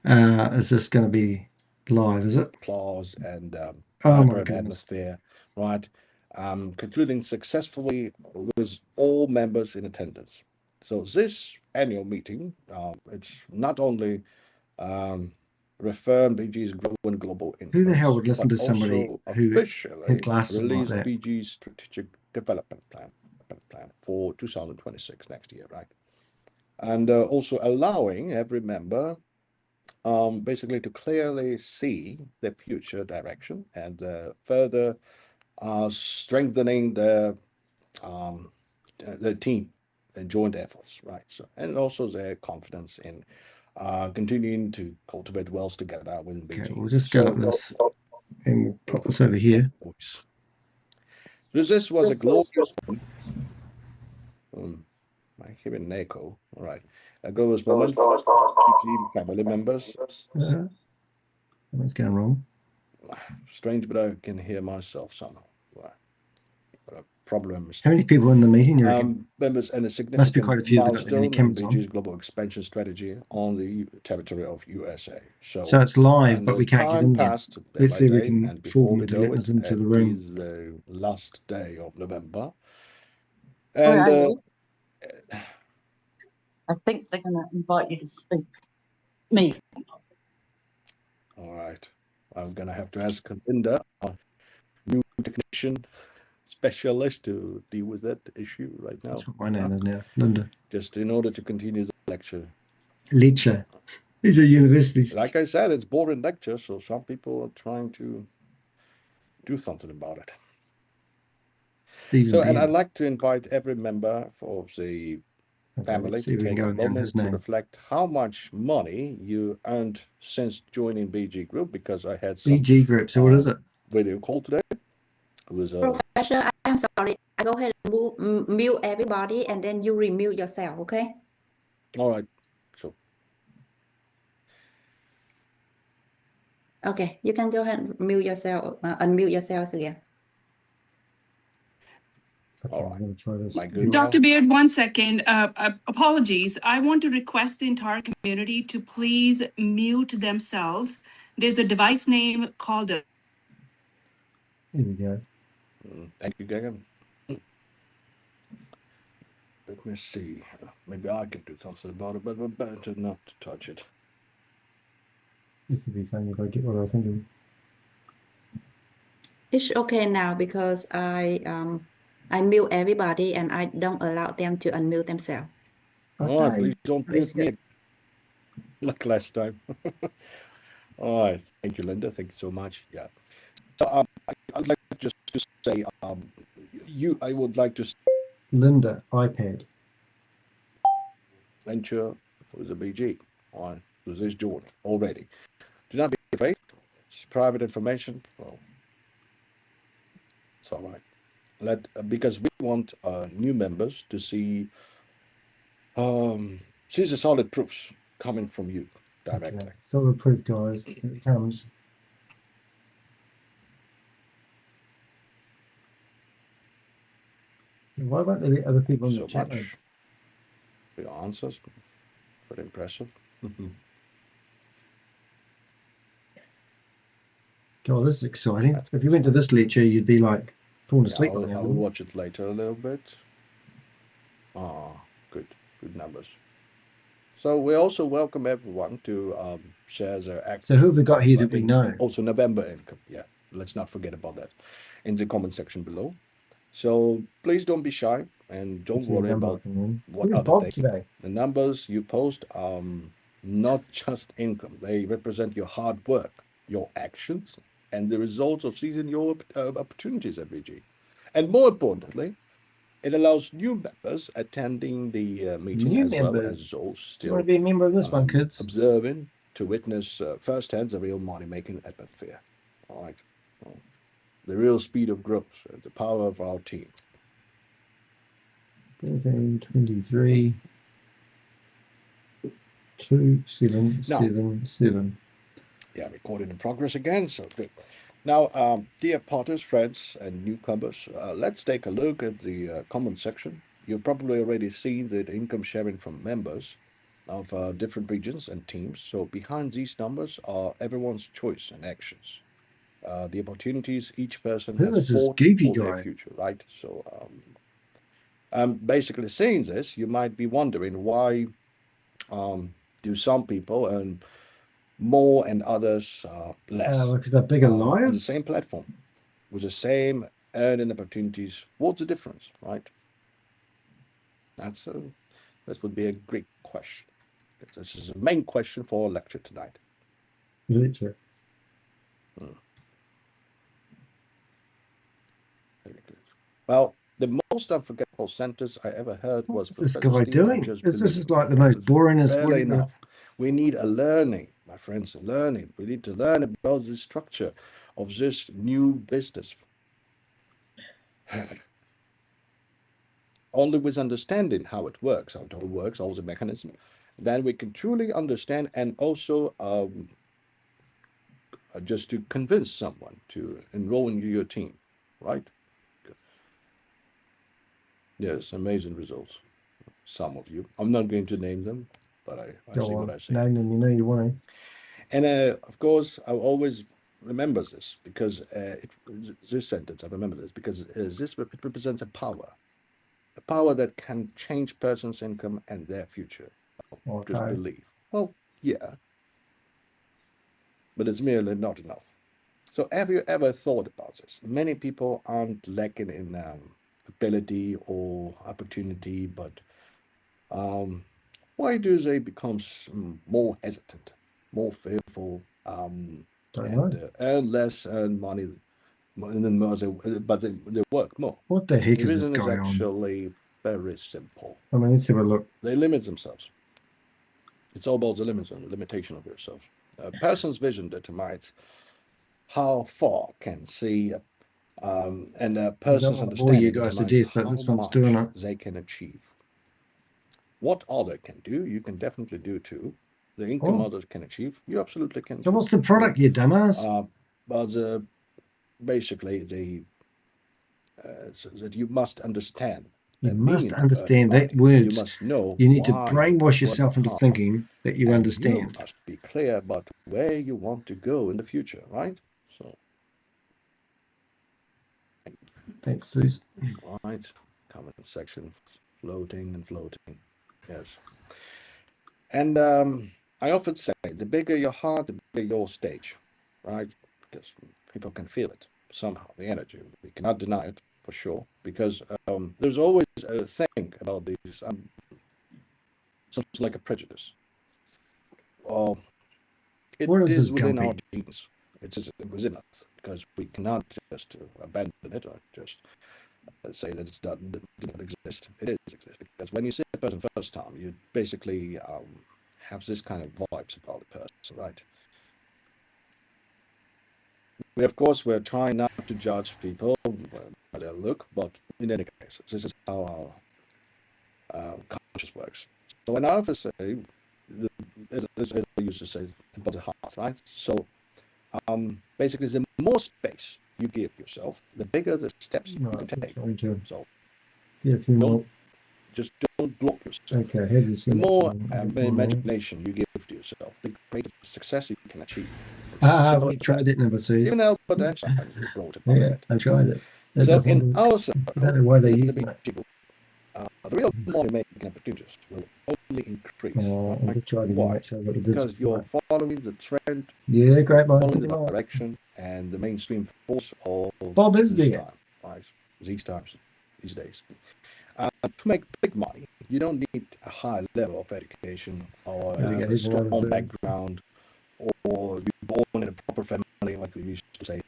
Is this going to be live, is it? Applause and vibrant atmosphere, right? Concluding successfully with all members in attendance. So this annual meeting, it's not only reaffirmed BG's global influence, who the hell would listen to somebody who had glasses released like that? BG's strategic development plan for 2026 next year, right? And also allowing every member basically to clearly see the future direction and further strengthening the team and joint efforts, right? So, and also their confidence in continuing to cultivate wealth together within BG. Okay, we'll just go up this and we'll pop this over here. This was a glorious I hear an echo. All right. A glorious moment for BG family members. Something's going wrong. Strange, but I can hear myself somehow. Right. Got a problem. How many people in the meeting? Members and a significant must be quite a few that got their milestone in cameras BG's on. global expansion strategy on the territory of USA. So it's live, but we can't get in there. Passed Let's see if we day, can and fool before them we into know letting us into the room. It is the last day of November. Where are And you? I think they're going to invite you to speak. Me. all right. I'm going to have to ask Linda, our new technician specialist, to deal with that issue right now. That's what my name is now, Linda. Just in order to continue the lecture. Lecture. These are universities. Like I said, it's boring lecture, so some people are trying to do something about it. Stephen And Beard. I'd like to invite every member of the family let's see to if we can take go a in there on moment his to name. reflect how much money you earned since joining BG Group, because I had some BG Group. So what is it? video call today. It was Professor, I'm sorry. I go ahead and mute everybody and then you remute yourself, okay? all right. So Okay, you can go ahead and mute yourself, unmute yourselves again. all right. I'm going to try this. Am I good Dr. now? Beard, 1 second. Apologies. I want to request the entire community to please mute themselves. There's a device name called a. Here we go. Thank you, Gagan. Let me see. Maybe I can do something about it, but we're better not to touch it. This would be funny if I get what I was thinking. It's okay now because I mute everybody and I don't allow them to unmute themselves. All right, Okay. please don't Let's mute me like last time. All right, thank you, Linda. Thank you so much. Yeah. So I'd like just to say, I would like to Linda, iPad. venture with a BG on this journey already. Do not be afraid. It's private information. Well, it's all right. Because we want new members to see the solid proofs coming from you directly. Okay. Solid proof, guys. Here it comes. What about the other people in the chat room? For your answers, very impressive. God, this is exciting. If you went to this lecture, you'd be like falling asleep Yeah, right now. I'll watch it later a little bit. Good numbers. So we also welcome everyone to share their actions. So who have we got here that we know? Also November income. Yeah, let's not forget about that in the comment section below. So please don't be shy and don't worry about what other things. Today? The numbers you post are not just income. They represent your hard work, your actions, and the results of seizing your opportunities at VG. And more importantly, it allows new members attending the meeting well as those still want to be a member of this one, kids? Observing to witness firsthand the real money-making atmosphere. All right. The real speed of growth, the power of our team. 13, 23, 2777. Yeah, recording in progress again, so good. Now, dear Potters, friends, and newcomers, let's take a look at the comment section. You've probably already seen the income sharing from members of different regions and teams. So behind these numbers are everyone's choice and actions. The opportunities each person has fought for their future, right? So basically saying this, you might be wondering why do some people earn more and others less because they're bigger liars on the same platform with the same earning opportunities. What's the difference, right? That would be a great question. This is the main question for our lecture tonight. Lecture. Very good. Well, the most unforgettable sentence I ever heard was, "What's this guy doing? This is like the most boringest barely enough. We need a learning, my friends, learning. We need to learn about the structure of this new business. Only with understanding how it works, all the mechanism, then we can truly understand and also just to convince someone to enroll in your team, right? Yes, amazing results. Some of you. I'm not going to name them, but I see what I see. Name them, you know you want to. And of course, I always remember this because this sentence, I remember this because it represents a power that can change person's income and their future. Just believe. Well, yeah, but it's merely not enough. So have you ever thought about this? Many people aren't lacking in ability or opportunity, but why do they become more hesitant, more fearful, and earn less, earn money, than more, but they work more? What the heck the is this reason going is on? actually very simple. I mean, let's have a look. They limit themselves. It's all about the limits and the limitation of yourself. A person's vision determines how far can see, and a person's understanding determines how much they can achieve. What others can do, you can definitely do too. The income others can achieve, you absolutely can. So what's the product, you dumbass? But basically, that you must understand. You must understand that words. You must know. You need to brainwash yourself into thinking that you understand. You must be clear about where you want to go in the future, right? So. Thanks, Suze. Right. Comment section floating and floating. Yes. And I often say the bigger your heart, the bigger your stage, right? Because people can feel it somehow, the energy. We cannot deny it for sure, because there's always a thing about these something like a prejudice. It What is is this within our gumpy? genes. It's within us because we cannot just abandon it or just say that it did not exist. It is exist because when you see a person first time, you basically have this kind of vibes about the person, right? Of course, we're trying not to judge people by their look, but in any case, this is how our conscious works. So when I often say, as I used to say, about the heart, right? So basically, the more space you give yourself, the bigger the steps you can take. So just don't block yourself. Okay, the more imagination you give to yourself, the greater success you can achieve. We tried that number 2. Even Albert Einstein wrote about it. I tried it. So in our circle, I don't know why they use that. The real money-making opportunities will only increase. I'm just trying to Why? make sure I got the Because digits you're right. following the trend, Yeah, great minds following think the alike. direction, and the mainstream force of Bob is this there. time, right? These times, these days. To make big money, you don't need a high level of education or a strong background, or be born in a proper family, like we used to say.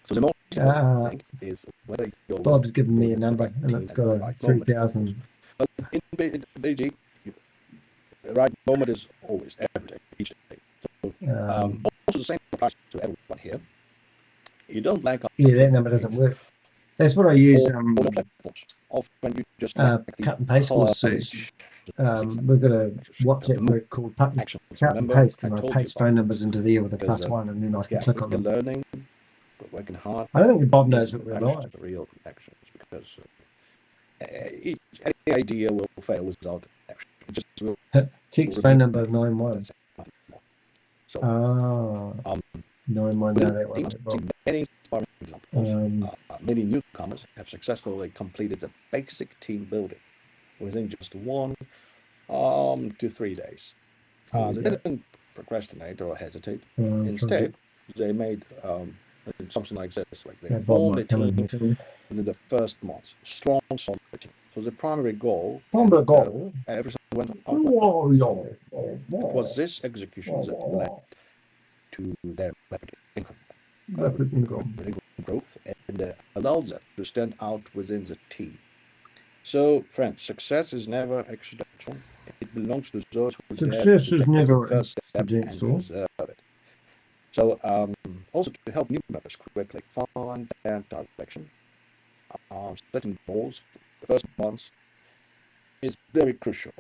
So the most important thing is whether you're Bob's given me a number, and it's got a 3,000. But in Beijing, the right moment is always, every day, each day. So, also the same applies to everyone here. You don't lack. Yeah, that number doesn't work. That's what I use. Often you just cut and paste for Suze. We've got a WhatsApp group called cut and paste, and I paste phone numbers into there with a +1, and then I can click on them. Learning, but working hard. I don't think Bob knows what we're like. Real actions, because any idea will fail without action. It just will. Text phone number 91. So, 91. No, that one. Many inspiring examples. Many newcomers have successfully completed the basic team building within just 1 to 3 days. They didn't procrastinate or hesitate. Instead, they made something like this. Like they formed a team within the first month. Strong, solid team. So the primary goal. Everything went it was this execution that led to their rapid income growth and allowed them to stand out within the team. So, friends, success is never accidental. It belongs to those who success is never accidental. So, also to help new members quickly find their direction, setting goals for the first months is very crucial.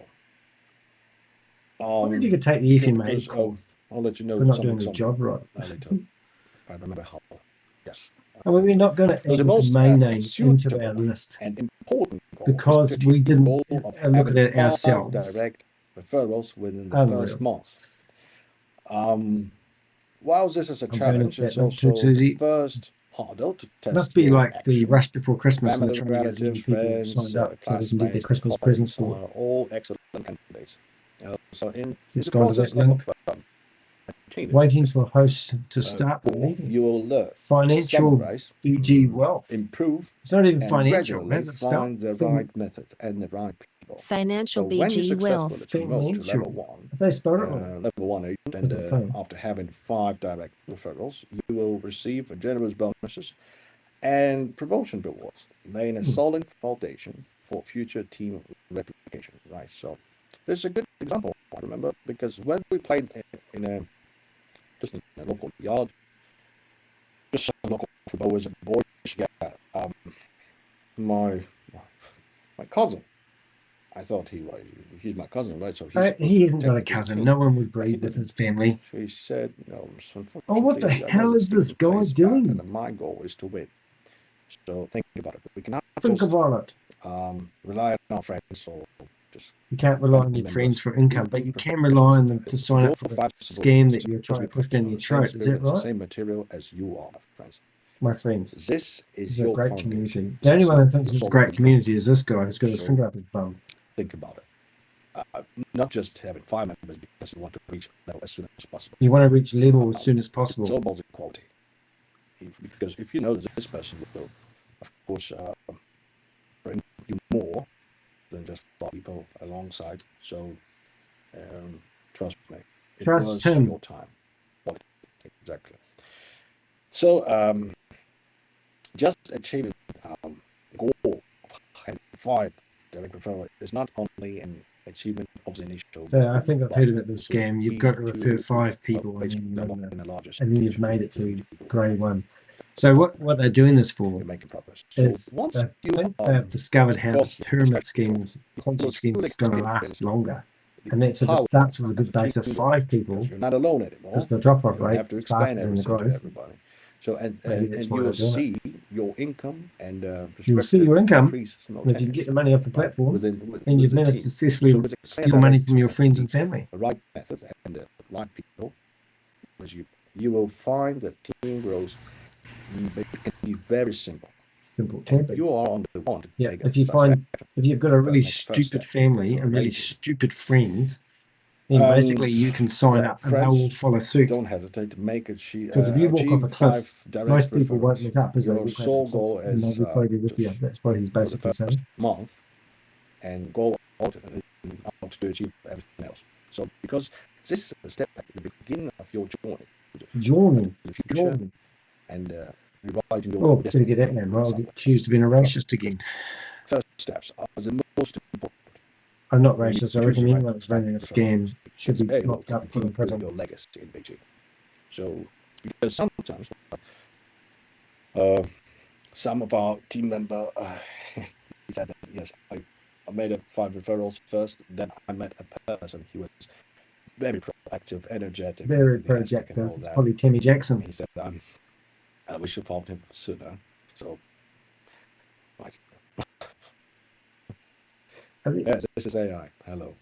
I wonder if you could take the FMA call. I'll let you know for not doing the job right. Later. I remember how. Yes. And we're not going to add the main name into our list and important because we didn't look at it ourselves. Direct referrals within the first month. While this is a challenge, it's also first hurdle to test. Must be like the rush before Christmas. Family, relatives, friends, signed up so they can get their Christmas presents for all excellent candidates. So in this link. Waiting for hosts to start the meeting. You will learn financial BG wealth. Improve. It's not even financial. How's it find the right method and the right people. Financial BG wealth. Financial. If they spell it wrong. Level 1 and after having 5 direct referrals, you will receive generous bonuses and promotion rewards, laying a solid foundation for future team replication. Right. So this is a good example. I remember because when we played in a local yard, just some local football was a boy. Yeah, my cousin. I thought he's my cousin, right? So he isn't got a cousin. No one would breed with his family. He said, no. Oh, what the hell is this guy doing? And my goal is to win. So think about it. We cannot think about it. Rely on our friends or you can't rely on your friends for income, but you can rely on them to sign up for the scam that you're trying to push down your throat. Is that right? The same material as you are, friends. My friends. This is a great community. The only one that thinks it's a great community is this guy who's got his finger up his bum. Think about it. Not just having 5 members because you want to reach a level as soon as possible. You want to reach a level as soon as possible. It's all about the quality. Because if you know that this person will, of course, bring you more than just 5 people alongside. So Trust me. It Trust was him. your time. Exactly. So just achieving the goal of having 5 direct referral is not only an achievement of the initial. So I think I've heard about this scam. You've got to refer 5 people and then you've made it to grade 1. So what they're doing this for is I think they've discovered how the pyramid schemes, Ponzi schemes is going to last longer. And that's if it starts with a good base of 5 people, you're not alone anymore. because the drop-off You don't rate have to is explain faster than the everything to growth. everybody. So and Maybe that's why you'll they're doing see your income and You'll see your income, increase and if you can get the money off the platform, within then you've the managed team. to successfully So with a clear steal money direction from your friends and family. the right methods and the right people, as you will find that team growth it can be very simple. Simple can be. You are on the one to Yeah, take if you first find action. if you've got a really Next first stupid step. family and really stupid friends, then basically you can sign up and they will follow suit. Don't hesitate to make it. Because if you walk off a achieve cliff, 5 direct most people won't referrals. look up as they Your walk over sole the cliff, goal and they'll is be probably with you. That's what he's basically for the saying. first month and go out to achieve everything else. So because this is a step at the beginning of your journey, the future, and revising your Oh, better get that man. Well, I'll get accused of being a racist again. First steps are the most important. I'm not When you racist. I choose reckon the right anyone that's running a scam should be they will locked up, put in continue prison. your legacy in Beijing. So because sometimes some of our team member he said that, yes, I made up 5 referrals first, then I met a person. He was very proactive, energetic, Very enthusiastic, and all projective. It's that. probably Timmy Jackson. He said, we should found him sooner. So, right. Yeah, this is AI. Hello.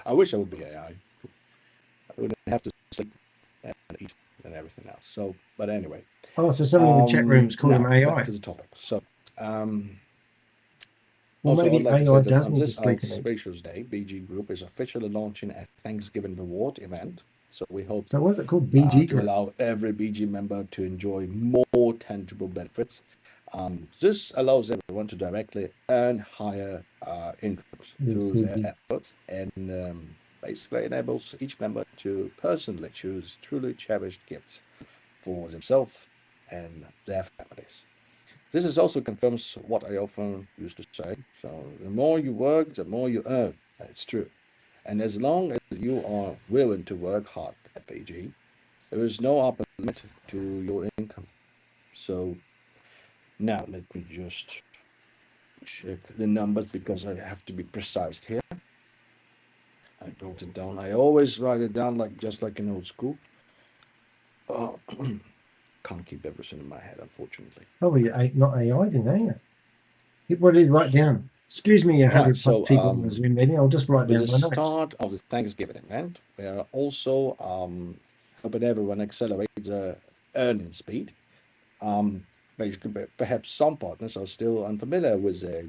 I wish I would be AI. I wouldn't have to sleep and eat and everything else. So, but anyway. Oh, so somebody in the chat rooms call him now, AI. Back to the topic. So, Well, also, maybe I'd like to AI say that does on need to this sleep and eat. Auspicious Day, BG Group is officially launching a Thanksgiving reward event. So we hope So what's it called? BG to Group? allow every BG member to enjoy more tangible benefits. This allows everyone to directly earn higher incomes through their efforts and basically enables each member to personally choose truly cherished gifts for themselves and their families. This also confirms what I often used to say. So the more you work, the more you earn. It's true. And as long as you are willing to work hard at BG, there is no upper limit to your income. So now let me just check the numbers because I have to be precise here. I wrote it down. I always write it down just like in old school. Can't keep everything in my head, unfortunately. Probably not AI then, eh? What did he write down? Excuse me, 100 plus people in the Zoom meeting. I'll just write down with my the notes. start of the Thanksgiving event, we are also helping everyone accelerate the earning speed. Basically, perhaps some partners are still unfamiliar with the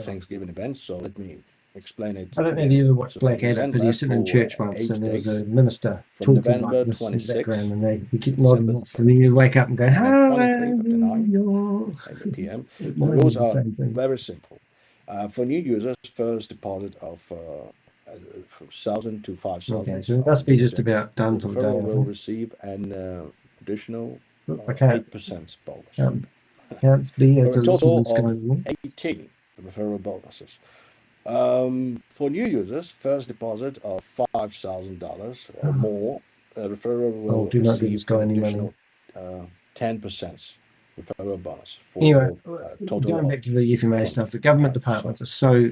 Thanksgiving event, so let me explain it. I don't know if you ever watched Blackadder, event but he was lasts sitting in for church once 8 and there was a days, minister from talking November like this in the 26th background and they keep to nodding December off and then you wake up and go, and at 23:59 hallelujah. PM. It The reminds me rules of the are same thing. very simple. For new users, first deposit of from 1,000 to 5,000. Okay, so it must be just about done for the day. Referral I will think. receive an additional I can't 8% bonus. Can't be able For to a listen to total this guy of anymore. 18 referral bonuses. For new users, first deposit of $5,000 or more, referral will do not give this receive guy an any money. additional 10% referral bonus for Anyway, total going of back to the FMA stuff, the government departments are so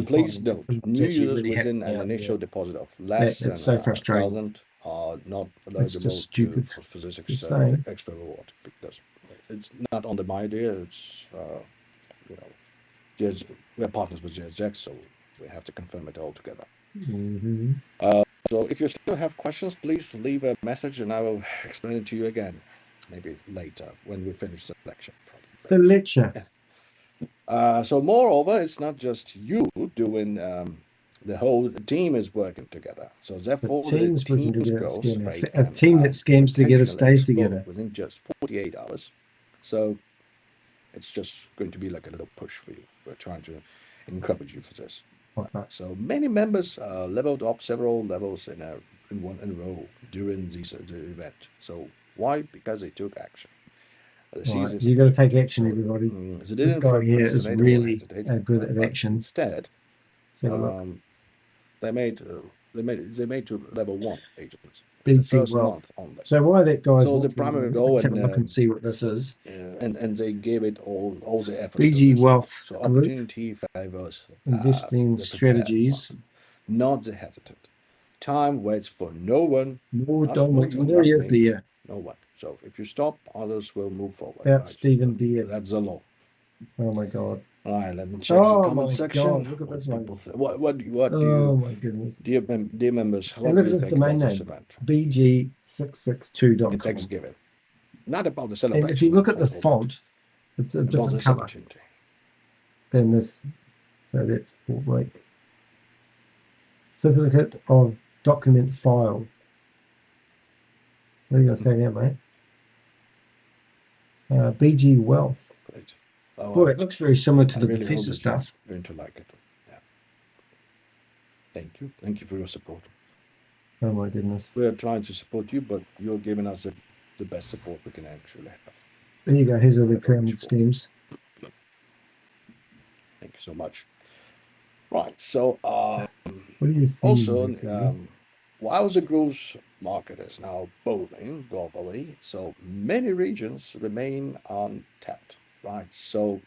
please behind note, from what's new actually users really within happening an out initial there. deposit of less than It's so frustrating. 1,000 are not It's eligible just stupid. for this Just saying. extra reward because it's not under my idea. It's we're partners with GSX, so we have to confirm it all together. Mm-hmm. So if you still have questions, please leave a message and I will explain it to you again, maybe later when we finish the lecture. The lecture. So moreover, it's not just you doing, the whole team is working together. So therefore, the team's working team's together. growth rate A team that scams together stays together. within just 48 hours. So it's just going to be like a little push for you. We're trying to encourage you for this. Okay. So many members leveled up several levels in a row during the event. So why? Because they took action. Right. You got to take action, everybody. They This didn't guy here is procrastinate or really hesitate, good at but action. instead, Let's have a look. they made to level 1 agents. The BC first Wealth. month only. So why that guy's So the primary goal, let's have a look and see what this is. and they gave it all the efforts. BG Wealth So Group, opportunity favors investing the prepared strategies. one, not the hesitant. Time waits for no one. More Not dominance. you, Well, there he not is me, there. no one. So if you stop, others will move forward. That's Stephen Beard. That's the law. Oh my God. All right, let me check the comment section. God, look at this one. What do you, Oh my goodness. dear members, what And look do at you his think domain about this name, event? bg662.com. It's Thanksgiving. Not about the celebration. And if you look at the total, font, it's a about different this color opportunity. than this. So that's for like certificate of document file. What are you going to say now, mate? BG Wealth. Great. Boy, it looks very similar to the really hope professor that stuff. you're going to like it. Yeah. Thank you. Thank you for your support. Oh my goodness. We're trying to support you, but you're giving us the best support we can actually have. There you go. Here's all the pyramid schemes. Thank you so much. Right. So, What do you see? also, while the growth market is now booming globally, so many regions remain untapped. Right. So,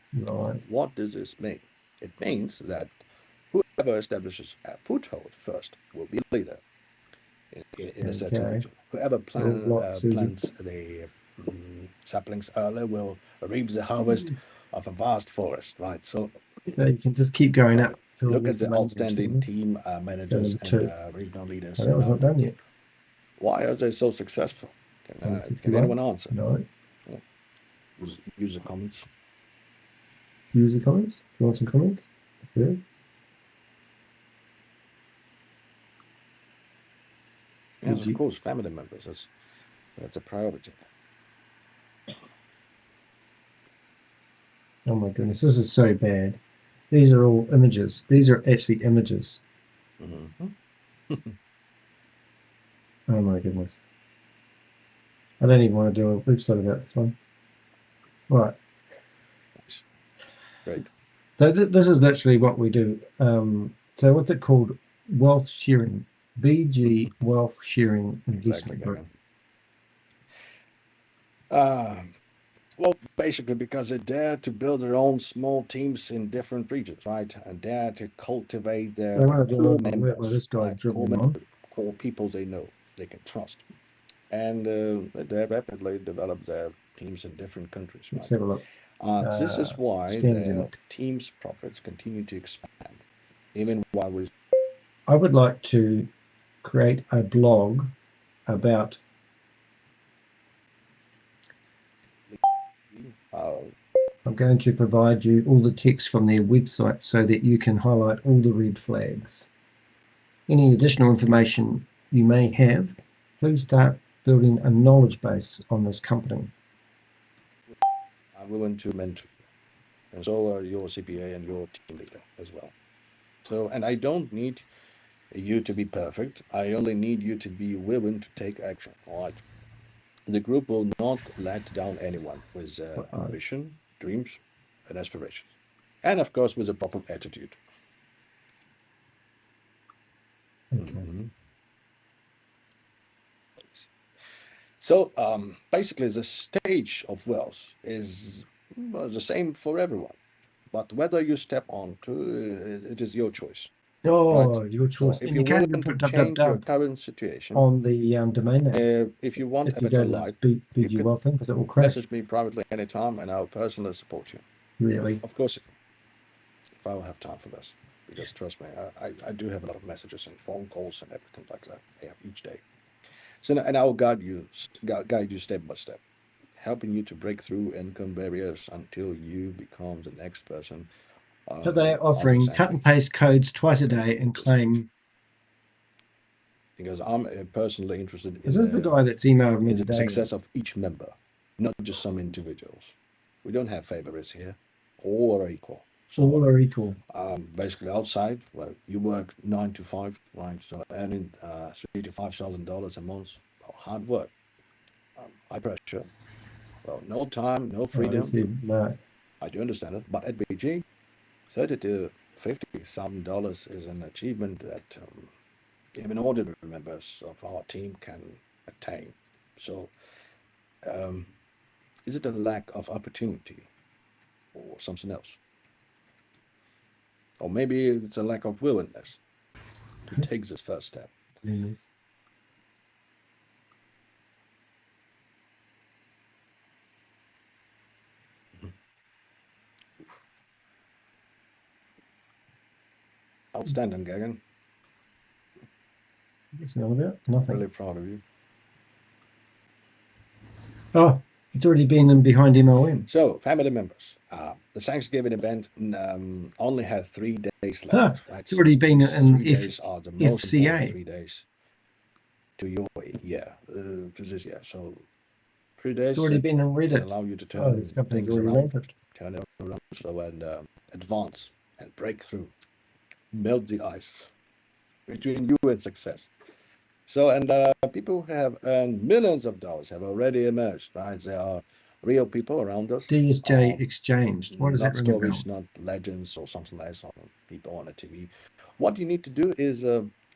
what does this mean? It means that whoever establishes a foothold first will be a leader in a certain region. Whoever plants the saplings early will reap the harvest of a vast forest, right? So you can just keep going up. Look at the outstanding team managers and regional leaders. Oh, that was not done yet. Why are they so successful? Can anyone answer? No. Use the comments. Use the comments? Do you want some comments? Yeah. Yes, of course, family members. That's a priority. Oh my goodness, this is so bad. These are all images. These are actually images. Oh my goodness. I don't even want to do a website about this one. Right. Great. So this is literally what we do. So what's it called? Wealth sharing. BG Wealth Sharing Investment Group. Well, basically because they dare to build their own small teams in different regions, right? And dare to cultivate their core members, core people they know, they can trust. And they rapidly develop their teams in different countries, right? Let's have a look. This is why their team's profits continue to expand, even while we... I would like to create a blog about I'm going to provide you all the text from their website so that you can highlight all the red flags. Any additional information you may have, please start building a knowledge base on this company. I'm willing to mentor you, and so are your CPA and your team leader as well. So, and I don't need you to be perfect. I only need you to be willing to take action. All right. The group will not let down anyone with ambition, dreams, and aspirations, and of course with a proper attitude. Okay. So basically, the stage of wealth is the same for everyone, but whether you step onto it is your choice. Oh, right? your choice. So if and you're you can't willing even to put change your current situation on the domain name. if you want if a you better go to life, BG you Wealth thing, because it will can crash. message me privately anytime, and I'll personally support you. Really? Of course, if I will have time for this, because trust me, I do have a lot of messages and phone calls and everything like that each day. So, and I will guide you step by step, helping you to break through income barriers until you become the next person. So they're offering cut and paste codes twice a day and claim. Because I'm personally interested in Is this the guy that's emailed me today? The success of each member, not just some individuals. We don't have favorites here, all are equal. So, all are equal. basically outside, well, you work 9 to 5, right? So earning $3,000 to $5,000 a month. Well, hard work, high pressure. Well, no time, no freedom. No. I do understand it, but at BG, $30,000 to $50,000 is an achievement that even ordinary members of our team can attain. So, is it a lack of opportunity or something else? Or maybe it's a lack of willingness to take this first step. Outstanding, Gagan. What's all about? Nothing. Really proud of you. Oh, it's already been in behind MOM. So, family members, the Thanksgiving event only had 3 days left. Right? It's already been in 3 days are the most FCA. important 3 days to your year, to this year. So, 3 days. It's already been in Reddit. Allow you to turn this company's things already around, rampant. turn it around, so and advance and break through, melt the ice between you and success. So, and people who have earned millions of dollars have already emerged, right? There are real people around us. DSJ exchanged. What does that Not ring a stories, bell? not legends or something like that, or people on the TV. What you need to do is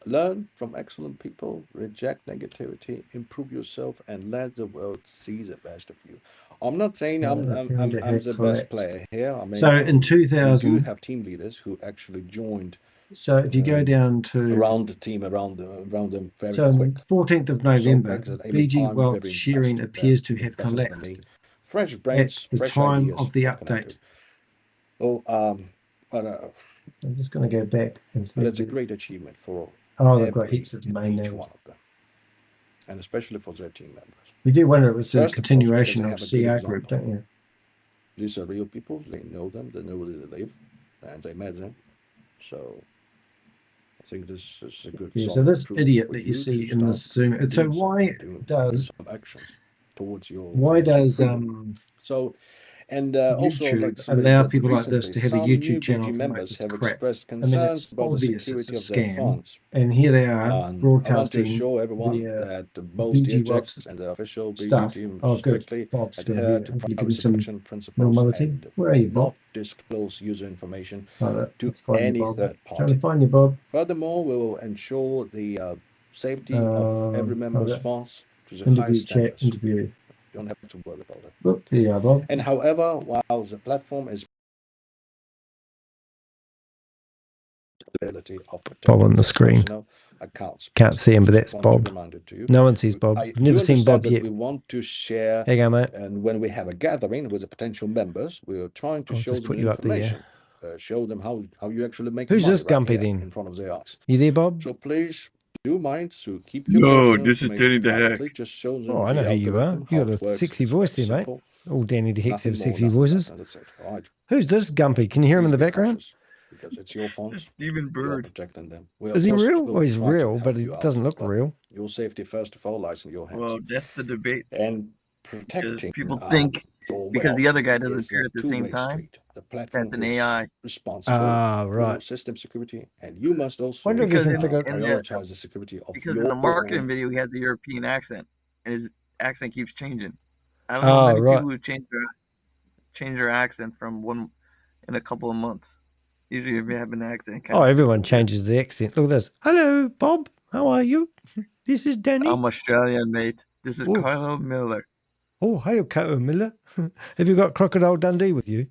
learn from excellent people, reject negativity, improve yourself, and let the world see the best of you. I'm not saying I'm the best player here. I mean, So in we 2000, do have team leaders who actually joined. So if you go down to around the team, around them very so quick. the 14th of November, BG Wealth very sharing impressed. appears to have Better than me. collapsed Fresh brains, at the fresh time ideas. of the What can I update. do? So I'm just going to go back and see. but it's a great achievement for they've got heaps of main each names. one of them, and especially for their team members. You do wonder if it was a First, continuation because of they have a good CR group, example. don't you? These are real people. They know them. They know where they live, and they met them. So I think this is a good. Yeah, so solid this proof idiot for that you to see in this start Zoom. So doing why something, doing does some actions towards your why financial does freedom. So, and also I'd like YouTube to mention allow that people like this recently to have a some new YouTube channel BG to make members this have crap? expressed I mean, concerns it's about the obvious it's security a of their scam, funds. and here they are I want to broadcasting assure everyone their that both BG the Wealth execs and the official BG stuff. team Oh, good. strictly Bob's going to adhere be to hopefully give him privacy some protection principles normality. and Where are you, Bob? not disclose user information Oh, to let's find you, any Bob. third Trying party. to find you, Bob. Furthermore, we will ensure the safety of every member's Okay. funds to the Interview highest chat, standards. interview. You don't have to worry about it. Oh, there you are, Bob. And however, while the platform is ability of Bob on the screen. personal accounts, Can't see him, but that's just want to Bob. remind it to you. No one sees Bob. I I've never do seen understand Bob that yet. we want to share, There you go, mate. and when we have a gathering with the potential members, we are trying to I'll show just them put you up there. information, show them how you actually make Who's money this right Gumpy here then? in front of their eyes. You there, Bob? So please do mind to keep your No, personal this is information Danny the privately. Hack. Just show them Oh, I know the who you are. algorithm, You how got it a works. sexy It's voice very there, mate. simple. All Danny the Hicks Nothing have more, sexy nothing less, voices. and that's it. All right. Who's this Gumpy? Can you hear him in Please the be background? cautious, because it's your funds. Stephen You are Bird. protecting them. We, Is of he course, real? will Well, he's try to real, but help he you out, doesn't look but real. your safety, first of all, lies in your hands. Well, that's the debate. And Because protecting people think your because the other wealth guy doesn't is share a at the same two-way time, street. The that's platform an is AI. responsible Ah, for right. system security, and you must also Wonder if we Because can figure out. prioritize the security of because your in the marketing own. video he has a European accent, and his accent keeps changing. I don't know Oh, many right. people who change their accent from one in a couple of months. Usually, if you have an accent, it kind Oh, of everyone changes the accent. Look at this. Hello, Bob. How are you? This is Danny. I'm Australian, mate. This is Oh. Carlo Miller. Oh, hey, Cato Miller. Have you got Crocodile Dundee with you?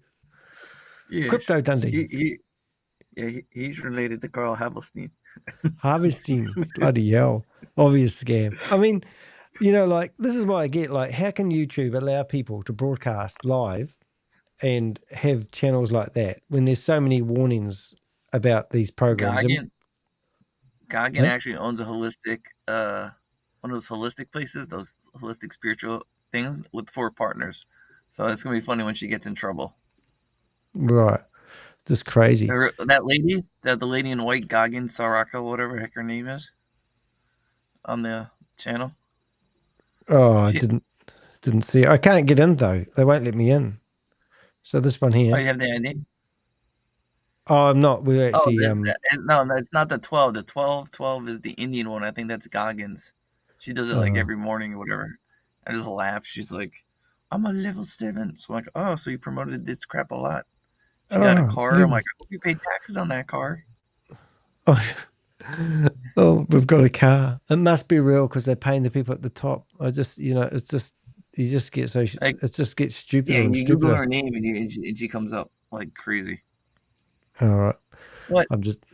Yes. Crypto Dundee. He's related to Carl Havelstein. Harvesting. Bloody hell. Obvious scam. I mean, you know, like, this is what I get. Like, how can YouTube allow people to broadcast live and have channels like that when there's so many warnings about these programs? Goggin Huh? actually owns a holistic, one of those holistic places, those holistic spiritual things with 4 partners. So it's gonna be funny when she gets in trouble. Right. Just crazy. That lady, the lady in white, Goggin Saraka, whatever the heck her name is, on the channel. Oh, I didn't see it. I can't get in though. They won't let me in. So this one Oh, here. you have the ID? Oh, I'm not. We're Oh, actually no, it's not the 12. The 12 is the Indian one. I think that's Goggins. She does it like every morning or whatever. I just laugh. She's like, I'm a level 7. So I'm like, oh, so you promoted this crap a lot. She got a car. I'm like, I hope you paid taxes on that car. Oh, we've got a car. It must be real because they're paying the people at the top. I just, it's just, you just get so, Like, it just gets stupider yeah, and you Google stupider. her name and she comes up like crazy. All right.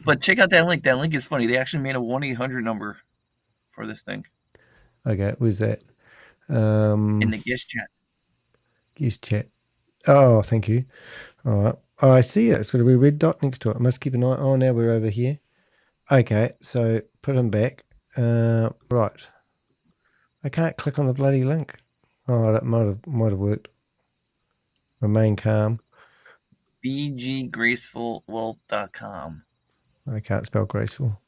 But check out that link. That link is funny. They actually made a 1-800 number for this thing. Okay, where's that? In the guest chat. Guest chat. Oh, thank you. All right. Oh, I see it. It's got a wee red dot next to it. I must keep an eye. Oh, now we're over here. Okay, so put him back. Right. I can't click on the bloody link. Oh, that might have worked. Remain calm. bggracefulwealth.com. I can't spell graceful.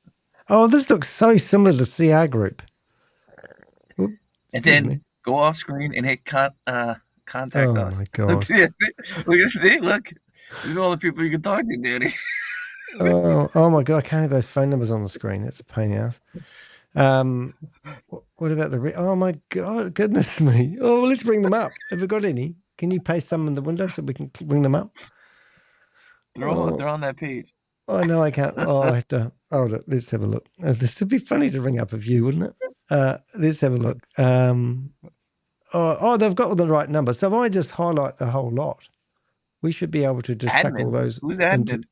Oh, this looks so similar to CR Group. Oops, and then go off screen and hit contact us. Oh my god! Look, these are all the people you can talk to, Danny. oh my god! I can't have those phone numbers on the screen. That's a pain in the ass. What about the? Oh my god! Goodness me! Oh, well, let's bring them up. Have we got any? Can you paste some in the window so we can bring them up? They're on that page. Oh no, I can't. Oh, I have to. Hold it. Let's have a look. This would be funny to ring up a few, wouldn't it? Let's have a look. Oh, they've got the right number. So if I just highlight the whole lot, we should be able to just chuck all those. Who's admin?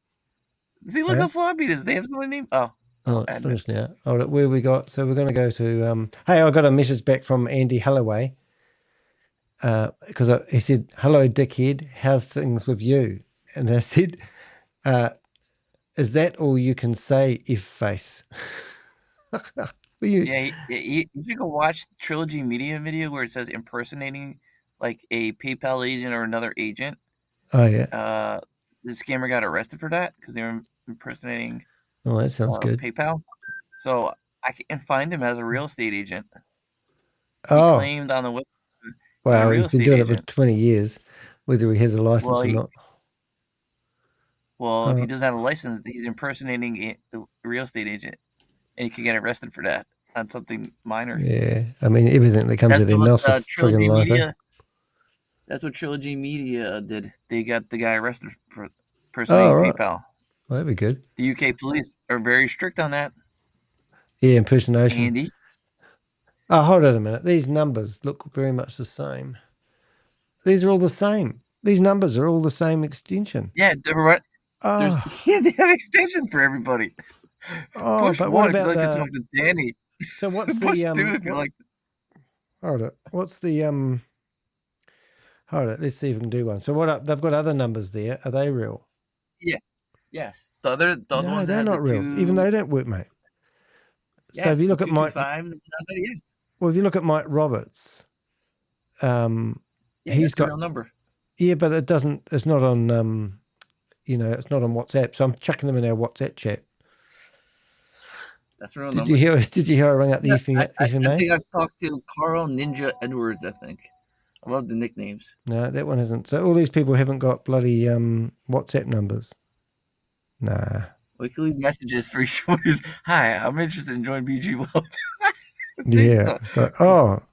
See, look how floppy it is. They have someone named. Oh, it's finished now. All right, where we got? So we're going to go to. Hey, I got a message back from Andy Holloway. Because he said, "Hello, dickhead. How's things with you?" And I said, "Is that all you can say, if face?" Yeah, you should go watch Trilogy Media video where it says impersonating like a PayPal agent or another agent. Oh yeah. The scammer got arrested for that because they were impersonating. Oh, that sounds good. PayPal. So I can find him as a real estate agent. He claimed on the website. Wow, he's been doing it for 20 years, whether he has a license or not. Well, if he doesn't have a license, he's impersonating a real estate agent, and he could get arrested for that on something minor. Yeah, I mean, everything that comes out of their mouth is friggin' life. That's what Trilogy Media did. They got the guy arrested for impersonating PayPal. Well, that'd be good. The UK police are very strict on that. Yeah, impersonation. Andy? Oh, hold on a minute. These numbers look very much the same. These are all the same. These numbers are all the same extension. Yeah, they have extensions for everybody. Oh, Push but one what if you about like to talk to Danny. So what's Push the two if you like. Hold it. What's the Hold it. Let's see if we can do one. So what? They've got other numbers there. Are they real? Yeah. Yes. The other ones they're not real. Even though they don't work, mate. Yes, so if you look at Mike, yes. Well, if you look at Mike Roberts, he's got a real number. Yeah, but it doesn't. It's not on. It's not on WhatsApp. So I'm chucking them in our WhatsApp chat. That's a real Did number. Did you hear I rang up the FMA? I think I talked to Carl Ninja Edwards. I think. I love the nicknames. No, that one hasn't. So all these people haven't got bloody WhatsApp numbers. Nah. We can leave messages for each one. Hi, I'm interested in joining BG Wealth. Yeah. So,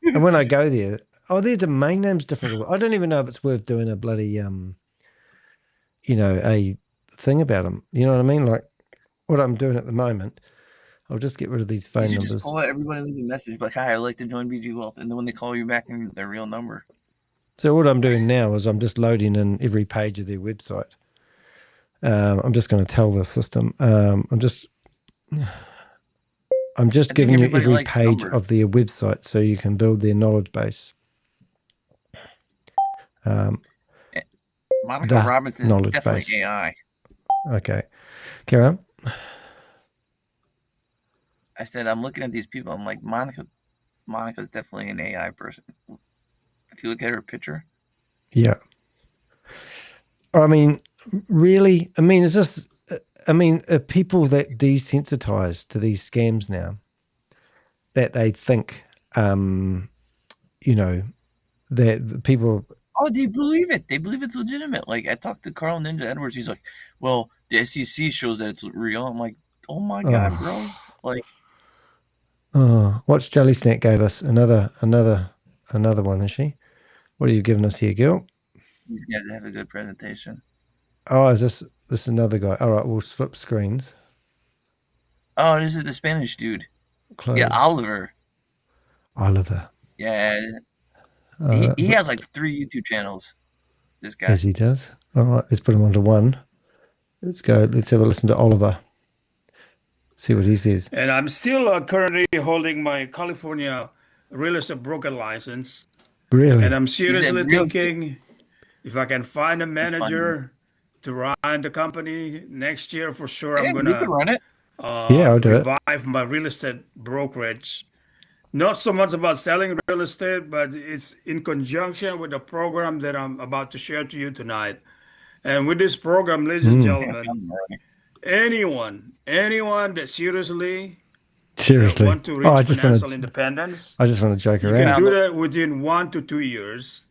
and when I go there, their domain name's different. I don't even know if it's worth doing a bloody a thing about them. You know what I mean? Like what I'm doing at the moment. I'll just get rid of these phone numbers. Just call everybody, leave a message like, "Hi, I'd like to join BG Wealth," and then when they call you back, and their real number. So what I'm doing now is I'm just loading in every page of their website. I'm just going to tell the system. I'm just giving you every page of their website so you can build their knowledge base. Monica Robinson is definitely base. AI. Okay. Carry on. I said, I'm looking at these people. I'm like, Monica's definitely an AI person. If you look at her picture. Yeah. I mean, really? I mean, it's just, people that desensitized to these scams now, that they think, that people. Oh, they believe it. They believe it's legitimate. Like, I talked to Carl Ninja Edwards. He's like, well, the SEC shows that it's real. I'm like, oh my God, bro. Like, What's Jelly Snack gave us? Another one, is she? What are you giving us here, girl? these guys have a good presentation. Oh, is this another guy? All right, we'll flip screens. Oh, this is the Spanish dude. Close. Yeah, Oliver. Yeah. He has like 3 YouTube channels. This guy. Yes, he does. All right, let's put him onto one. Let's go. Let's have a listen to Oliver. See what he says. And I'm still currently holding my California real estate broker license. Really? And I'm seriously thinking if I can find a manager to run the company next year, for sure, I'm you gonna can run it. I'll do it. revive my real estate brokerage. Not so much about selling real estate, but it's in conjunction with the program that I'm about to share to you tonight. And with this program, ladies and gentlemen, anyone that seriously want to reach financial independence, I just want to joke you around. can do that within 1 to 2 years.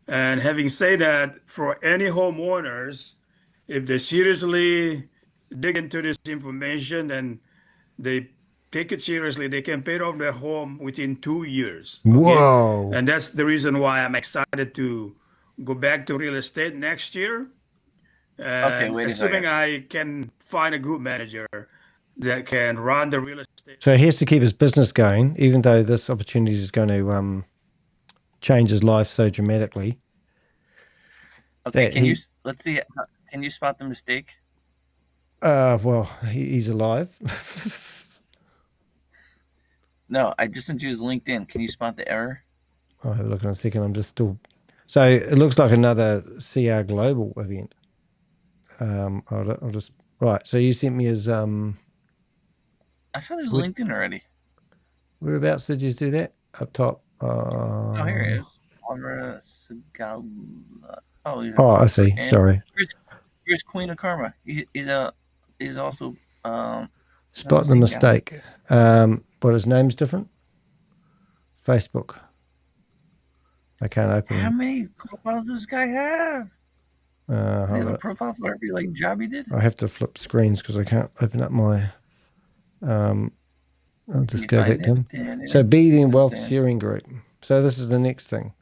And having said that, for any homeowners, if they seriously dig into this information and they take it seriously, they can pay off their home within 2 years. Okay? Whoa. And that's the reason why I'm excited to go back to real estate next year. And wait a assuming second. I can find a good manager that can run the real estate. So he has to keep his business going, even though this opportunity is going to change his life so dramatically. Okay, let's see. Can you spot the mistake? Well, he's alive. No, I just sent you his LinkedIn. Can you spot the error? I'll have a look in a second. I'm just still. So it looks like another CR Global event. I'll just right. So you sent me his I found his LinkedIn already. Whereabouts did you do that? Up top. Oh, here it is. Oh, I see. Sorry. Here's Queen of Karma. He's also Spot the mistake. But his name's different. Facebook. I can't open it. How many profiles does this guy have? Does he have a profile for every job he did? I have to flip screens because I can't open up my. I'll just go back to him. So be the wealth sharing group. So this is the next thing.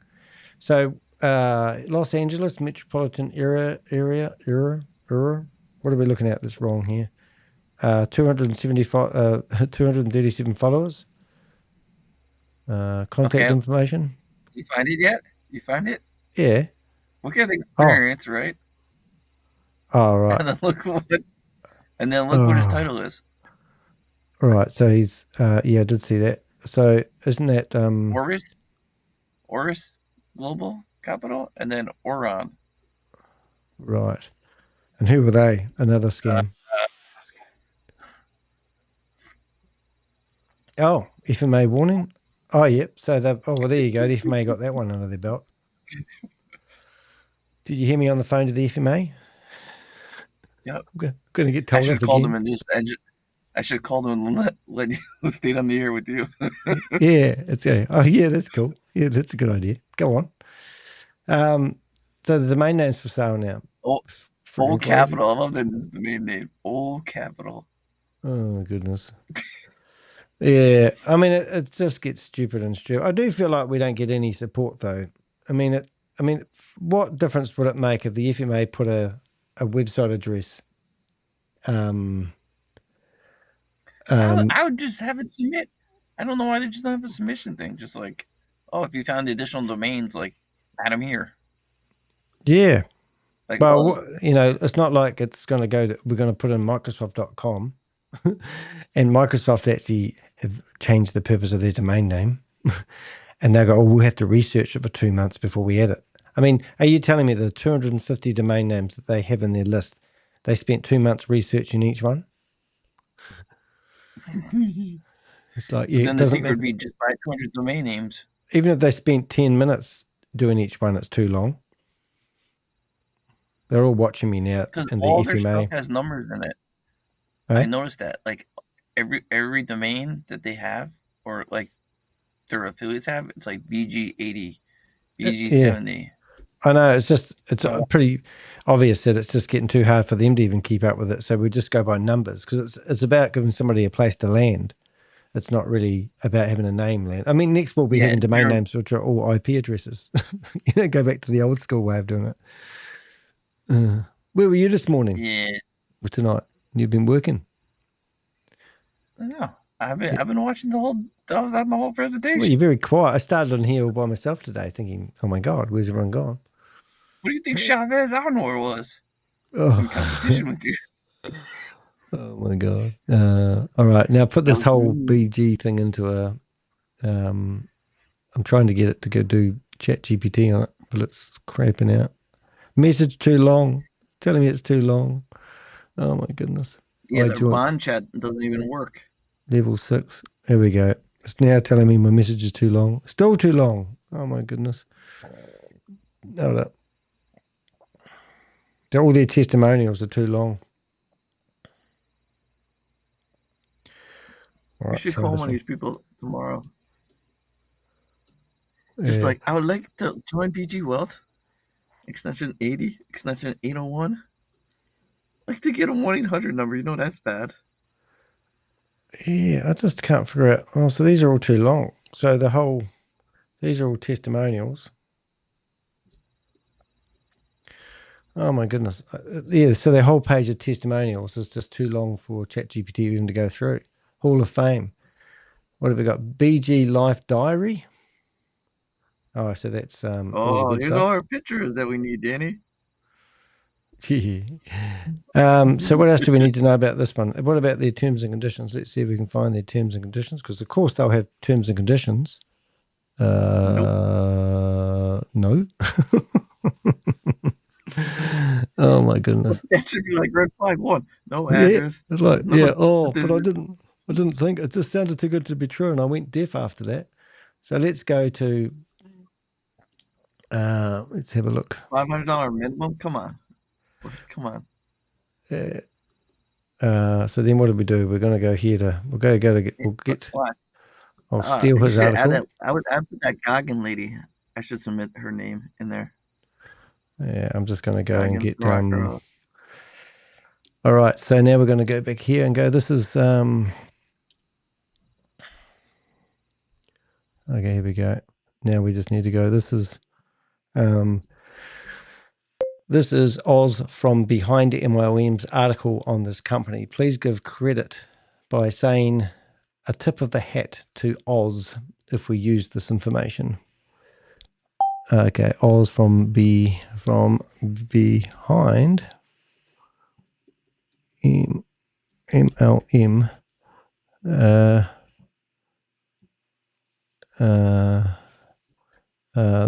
So Los Angeles metropolitan area. What are we looking at that's wrong here? 237 followers. Contact information. You find it yet? You find it? Yeah. Look at the experience, right? Oh, right. And then look what his title is. Right. So he's I did see that. So isn't that Oris Global Capital and then Oron. Right. And who were they? Another scam. FMA warning. Oh, yep. So well, there you go. The FMA got that one under their belt. Did you hear me on the phone to the FMA? Yep. I'm going to get told I should off have called again. them and I should call them and let you stay on the air with you. Yeah, it's okay. Oh, yeah, that's cool. Yeah, that's a good idea. Go on. So the domain name's for sale now. Old Capital. I love the domain name. Old Capital. Oh, goodness. Yeah, I mean, it just gets stupid and stupid. I do feel like we don't get any support, though. I mean, what difference would it make if the FMA put a website address? I would just have it submit. I don't know why they just don't have a submission thing. Just if you found the additional domains, add them here. Yeah. It's not like it's going to go we're going to put in Microsoft.com and Microsoft actually have changed the purpose of their domain name and they'll go, we'll have to research it for 2 months before we add it. I mean, are you telling me the 250 domain names that they have in their list, they spent 2 months researching each one? It's like, then the secret would be just buy 200 domain names. Even if they spent 10 minutes doing each one, it's too long. They're all watching me now in the all FMA. Their stuff has numbers in it. Right? I noticed that. Every domain that they have, or their affiliates have, it's BG80, BG70. I know it's pretty obvious that it's just getting too hard for them to even keep up with it. So we just go by numbers because it's about giving somebody a place to land. It's not really about having a name land. I mean, next we'll be having domain names which are all IP addresses. Go back to the old school way of doing it. Where were you this morning? Yeah. Or tonight? You've been working. No, I've been watching the whole presentation. Well, you're very quiet. I started on here all by myself today, thinking, "Oh my God, where's everyone gone?" What do you think Chavez Arnor was in competition with you? Oh my God! All right, now put this whole BG thing into a. I'm trying to get it to go do Chat GPT on it, but it's crapping out. Message too long. It's telling me it's too long. Oh my goodness! Yeah, the bond chat doesn't even work. Level 6. Here we go. It's now telling me my message is too long. Still too long. Oh my goodness. Hold up. All their testimonials are too long. All right, we should call one of these people tomorrow. Just like, I would like to join BG Wealth. Extension 80, extension 801. I'd like to get a 1-800 number. You know that's bad. Yeah, I just can't figure out. Oh, so these are all too long. So these are all testimonials. Oh my goodness. Yeah, so their whole page of testimonials is just too long for ChatGPT even to go through. Hall of Fame. What have we got? BG Life Diary. Oh, so that's oh, here's all our pictures that we need, Danny. So what else do we need to know about this one? What about their terms and conditions? Let's see if we can find their terms and conditions, because of course they'll have terms and conditions. No. Oh my goodness. That should be like red flag 1. No address. Yeah, like, yeah. Oh, but I didn't think it just sounded too good to be true, and I went deaf after that. So let's go to let's have a look. $500 minimum? Come on. So then what do we do? We're going to go here to we'll get I'll steal his article. I would put that Goggin lady. I should submit her name in there. Yeah, I'm just going to go and get all right, so now we're going to go back here and go, this is okay, here we go. Now we just need to go, this is Oz from Behind MLM's article on this company. Please give credit by saying a tip of the hat to Oz if we use this information. Okay, Oz from Behind MLM.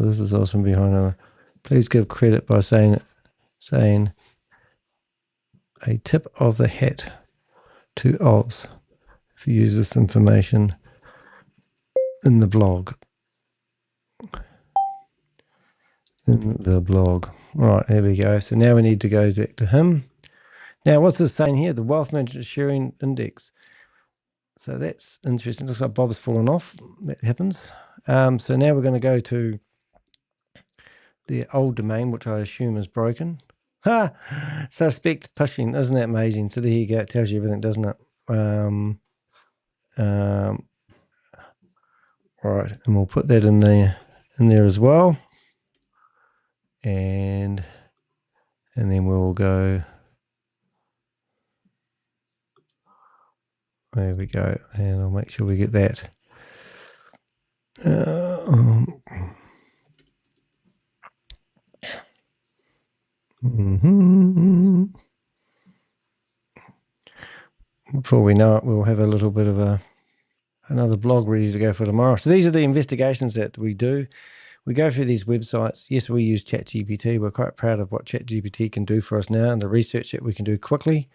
This is Oz from Behind. Please give credit by saying a tip of the hat to Oz if you use this information in the blog. All right, there we go. So now we need to go back to him. Now, what's this saying here? The Wealth Management Sharing Index. So that's interesting. Looks like Bob's fallen off. That happens. So now we're going to go to the old domain, which I assume is broken. Ha! Suspect pushing. Isn't that amazing? So there you go. It tells you everything, doesn't it? All right, and we'll put that in there as well. And then we'll go. There we go, and I'll make sure we get that. Before we know it, we'll have a little bit of another blog ready to go for tomorrow. So these are the investigations that we do. We go through these websites. Yes, we use ChatGPT. We're quite proud of what ChatGPT can do for us now and the research that we can do quickly.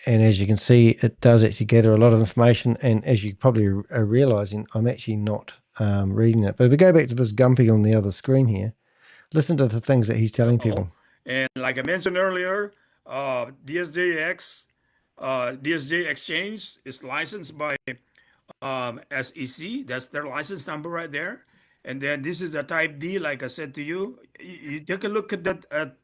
And as you can see, it does actually gather a lot of information. And as you probably are realizing, I'm actually not reading it. But if we go back to this Gumpy on the other screen here, listen to the things that he's telling people. And like I mentioned earlier, DSJ Exchange is licensed by SEC. That's their license number right there. And then this is the type D, like I said to you. You take a look at that at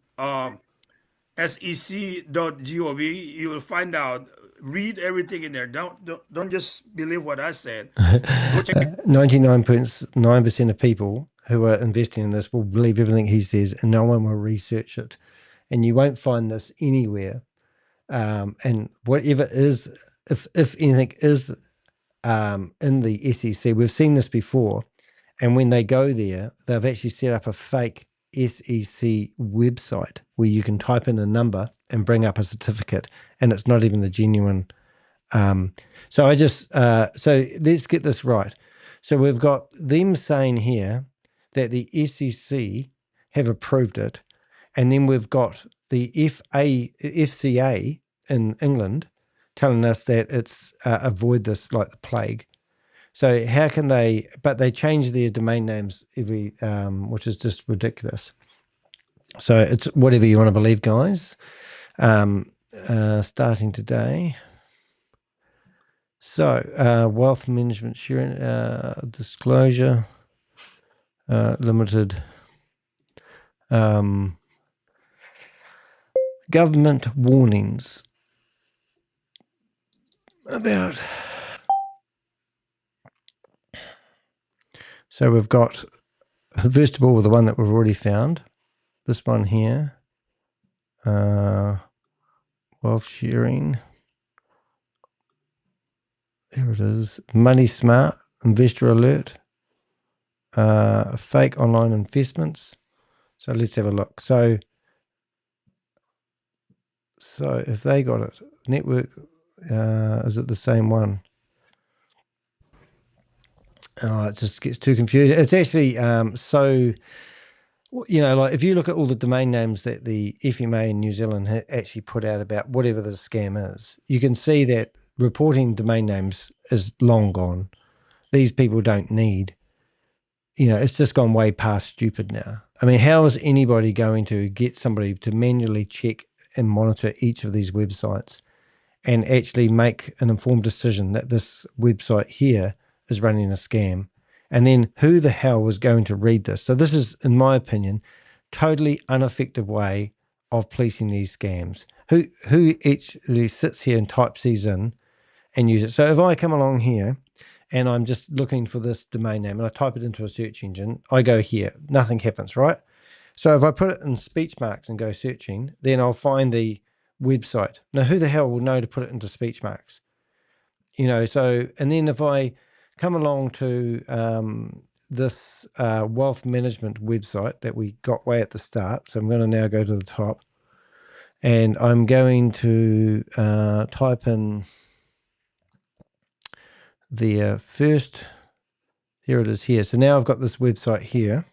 sec.gov. You will find out. Read everything in there. Don't just believe what I said. Go check 99.9% of people who are investing in this will believe everything he says, and no one will research it. And you won't find this anywhere. And whatever is, if anything is in the SEC, we've seen this before. And when they go there, they've actually set up a fake SEC website where you can type in a number and bring up a certificate, and it's not even the genuine. So let's get this right. So we've got them saying here that the SEC have approved it, and then we've got the FCA in England telling us that it's avoid this like the plague. So how can they? But they change their domain names every, which is just ridiculous. So it's whatever you want to believe, guys. Starting today. So wealth management sharing disclosure limited. Government warnings about. So we've got, first of all, the one that we've already found. This one here. Wealth sharing. There it is. Money Smart, Investor Alert. Fake online investments. So let's have a look. So if they got it, network, is it the same one? Oh, it just gets too confused. It's actually like if you look at all the domain names that the FMA in New Zealand actually put out about whatever the scam is, you can see that reporting domain names is long gone. These people don't need, it's just gone way past stupid now. I mean, how is anybody going to get somebody to manually check and monitor each of these websites and actually make an informed decision that this website here is running a scam? And then who the hell was going to read this? So this is, in my opinion, totally ineffective way of policing these scams. Who actually sits here and types these in and use it? So if I come along here and I'm just looking for this domain name and I type it into a search engine, I go here, nothing happens, right? So if I put it in speech marks and go searching, then I'll find the website. Now, who the hell will know to put it into speech marks? So, and then if I come along to this wealth management website that we got way at the start. So I'm going to now go to the top and I'm going to type in the first, here it is here. So now I've got this website here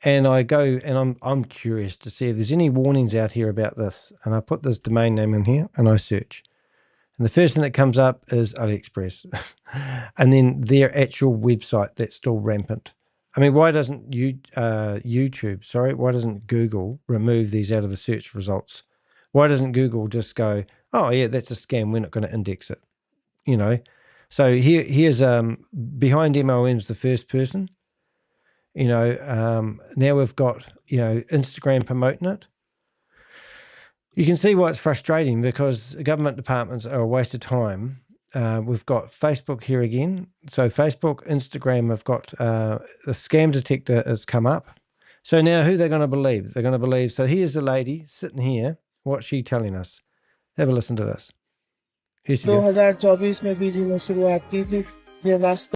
and I go and I'm curious to see if there's any warnings out here about this. And I put this domain name in here and I search. And the first thing that comes up is AliExpress. And then their actual website that's still rampant. I mean, why doesn't why doesn't Google remove these out of the search results? Why doesn't Google just go, oh, yeah, that's a scam, we're not going to index it? So here's behind MLM's the first person. Now we've got, Instagram promoting it. You can see why it's frustrating because government departments are a waste of time. We've got Facebook here again. So Facebook, Instagram have got the scam detector has come up. So now who they're going to believe? They're going to believe. So here's the lady sitting here. What's she telling us? Have a listen to this. Here she goes.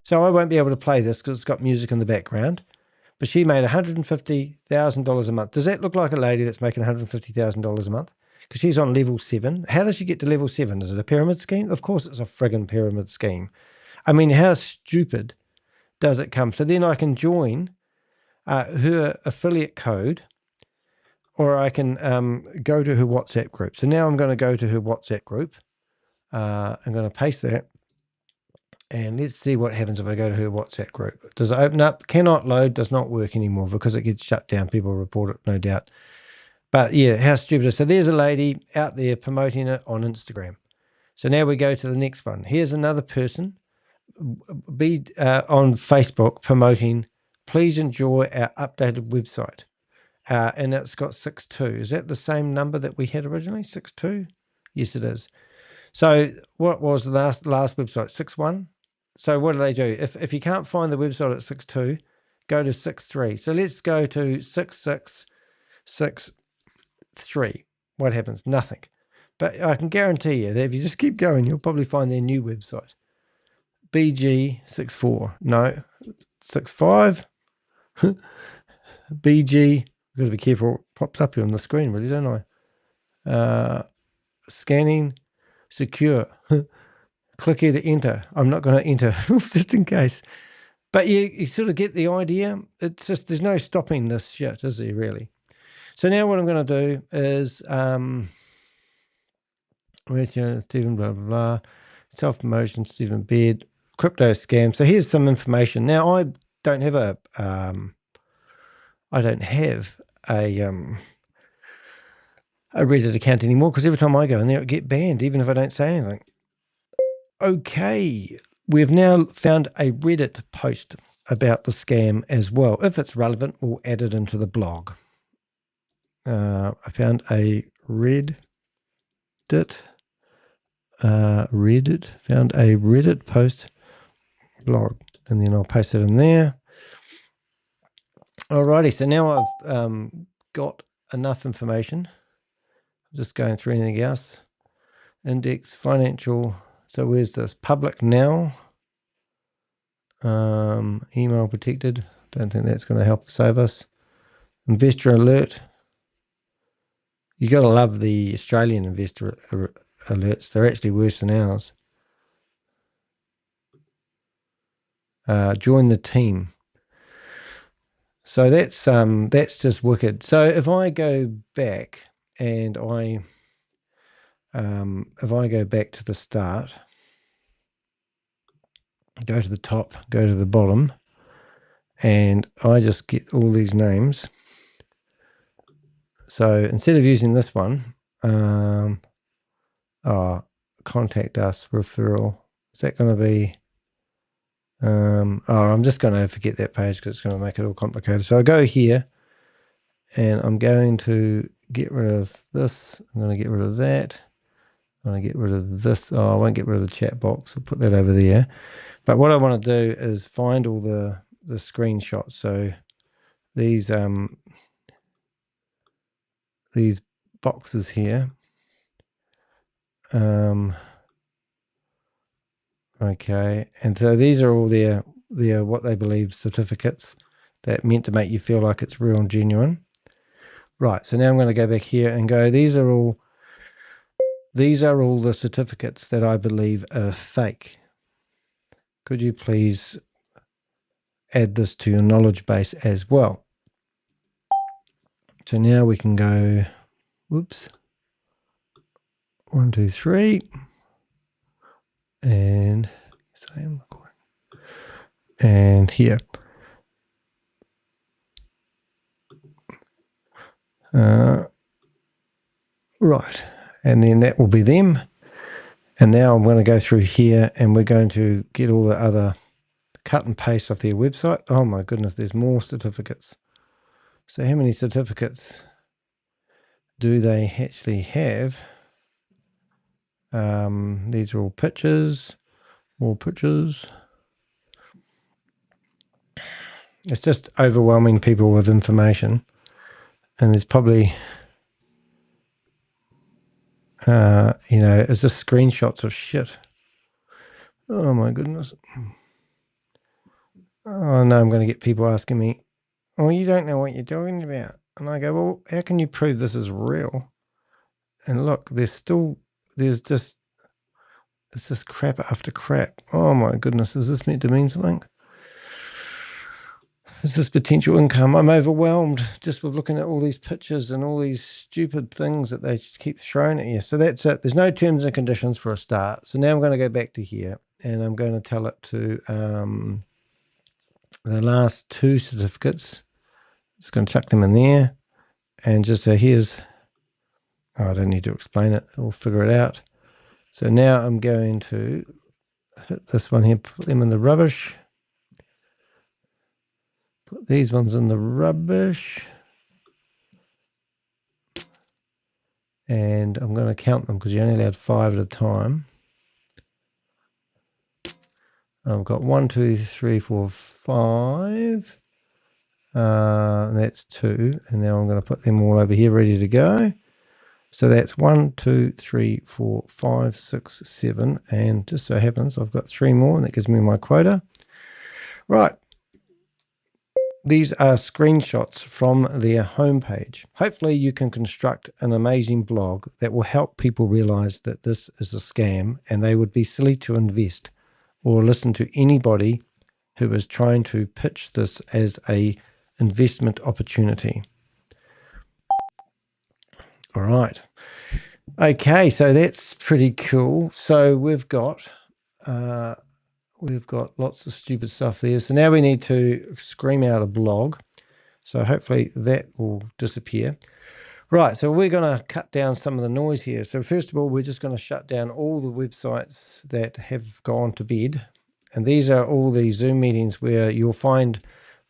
So I won't be able to play this because it's got music in the background. But she made $150,000 a month. Does that look like a lady that's making $150,000 a month? Because she's on level 7. How does she get to level 7? Is it a pyramid scheme? Of course it's a friggin' pyramid scheme. I mean, how stupid does it come? So then I can join her affiliate code, or I can go to her WhatsApp group. So now I'm going to go to her WhatsApp group. I'm going to paste that. And let's see what happens if I go to her WhatsApp group. Does it open up? Cannot load, does not work anymore because it gets shut down. People report it, no doubt. But yeah, how stupid is it? So there's a lady out there promoting it on Instagram. So now we go to the next one. Here's another person on Facebook promoting please enjoy our updated website. And it's got 6.2. Is that the same number that we had originally? 6.2? Yes, it is. So what was the last website? 6.1? So what do they do? If you can't find the website at 6.2, go to 6.3. So let's go to 6.6.6.3. What happens? Nothing. But I can guarantee you that if you just keep going, you'll probably find their new website. BG 6.4. No. 6.5. BG. I've got to be careful. It pops up here on the screen, really, don't I? Scanning. Secure. Click here to enter. I'm not going to enter, just in case. But you sort of get the idea. It's just, there's no stopping this shit, is there, really? So now what I'm going to do is, Stephen, blah, blah, blah. Self-promotion, Stephen Beard, crypto scam. So here's some information. Now, I don't have a Reddit account anymore, because every time I go in there, it get banned, even if I don't say anything. Okay, we've now found a Reddit post about the scam as well. If it's relevant, we'll add it into the blog. I found a Reddit post blog, and then I'll paste it in there. Alrighty, so now I've got enough information. Just going through anything else. Index, financial. So where's this? Public now. Email protected. Don't think that's going to help save us. Investor alert. You got to love the Australian investor alerts. They're actually worse than ours. Join the team. So that's just wicked. So if I go back and if I go back to the start, go to the top, go to the bottom, and I just get all these names. So instead of using this one, contact us, referral, is that going to be, I'm just going to forget that page because it's going to make it all complicated. So I go here and I'm going to get rid of this. I'm going to get rid of that. I'm going to get rid of this. I won't get rid of the chat box. I'll put that over there. But what I want to do is find all the screenshots. So these boxes here. Okay, and so these are all their what they believe certificates that meant to make you feel like it's real and genuine. Right, so now I'm going to go back here and go, these are all the certificates that I believe are fake. Could you please add this to your knowledge base as well? So now we can go, whoops, 1, 2, 3, and same recording, and here. Right, and then that will be them. And now I'm going to go through here and we're going to get all the other cut and paste off their website. Oh my goodness, there's more certificates. So how many certificates do they actually have? These are all pictures, more pictures. It's just overwhelming people with information. And there's probably, it's just screenshots of shit. Oh my goodness. Oh no, I'm going to get people asking me, oh, you don't know what you're talking about. And I go, well, how can you prove this is real? And look, it's just crap after crap. Oh my goodness, is this meant to mean something? Is this potential income? I'm overwhelmed just with looking at all these pictures and all these stupid things that they keep throwing at you. So that's it. There's no terms and conditions for a start. So now I'm going to go back to here and I'm going to tell it to the last 2 certificates. It's going to chuck them in there and just say, I don't need to explain it. We'll figure it out. So now I'm going to hit this one here, put them in the rubbish. Put these ones in the rubbish. And I'm going to count them because you're only allowed 5 at a time. I've got 1, 2, 3, 4, 5. And that's 2. And now I'm going to put them all over here ready to go. So that's 1, 2, 3, 4, 5, 6, 7. And just so happens I've got 3 more, and that gives me my quota. Right. These are screenshots from their homepage. Hopefully you can construct an amazing blog that will help people realize that this is a scam and they would be silly to invest or listen to anybody who is trying to pitch this as a investment opportunity. All right. Okay, so that's pretty cool. So we've got lots of stupid stuff there. So now we need to scream out a blog. So hopefully that will disappear. Right, so we're going to cut down some of the noise here. So first of all, we're just going to shut down all the websites that have gone to bed. And these are all the Zoom meetings where you'll find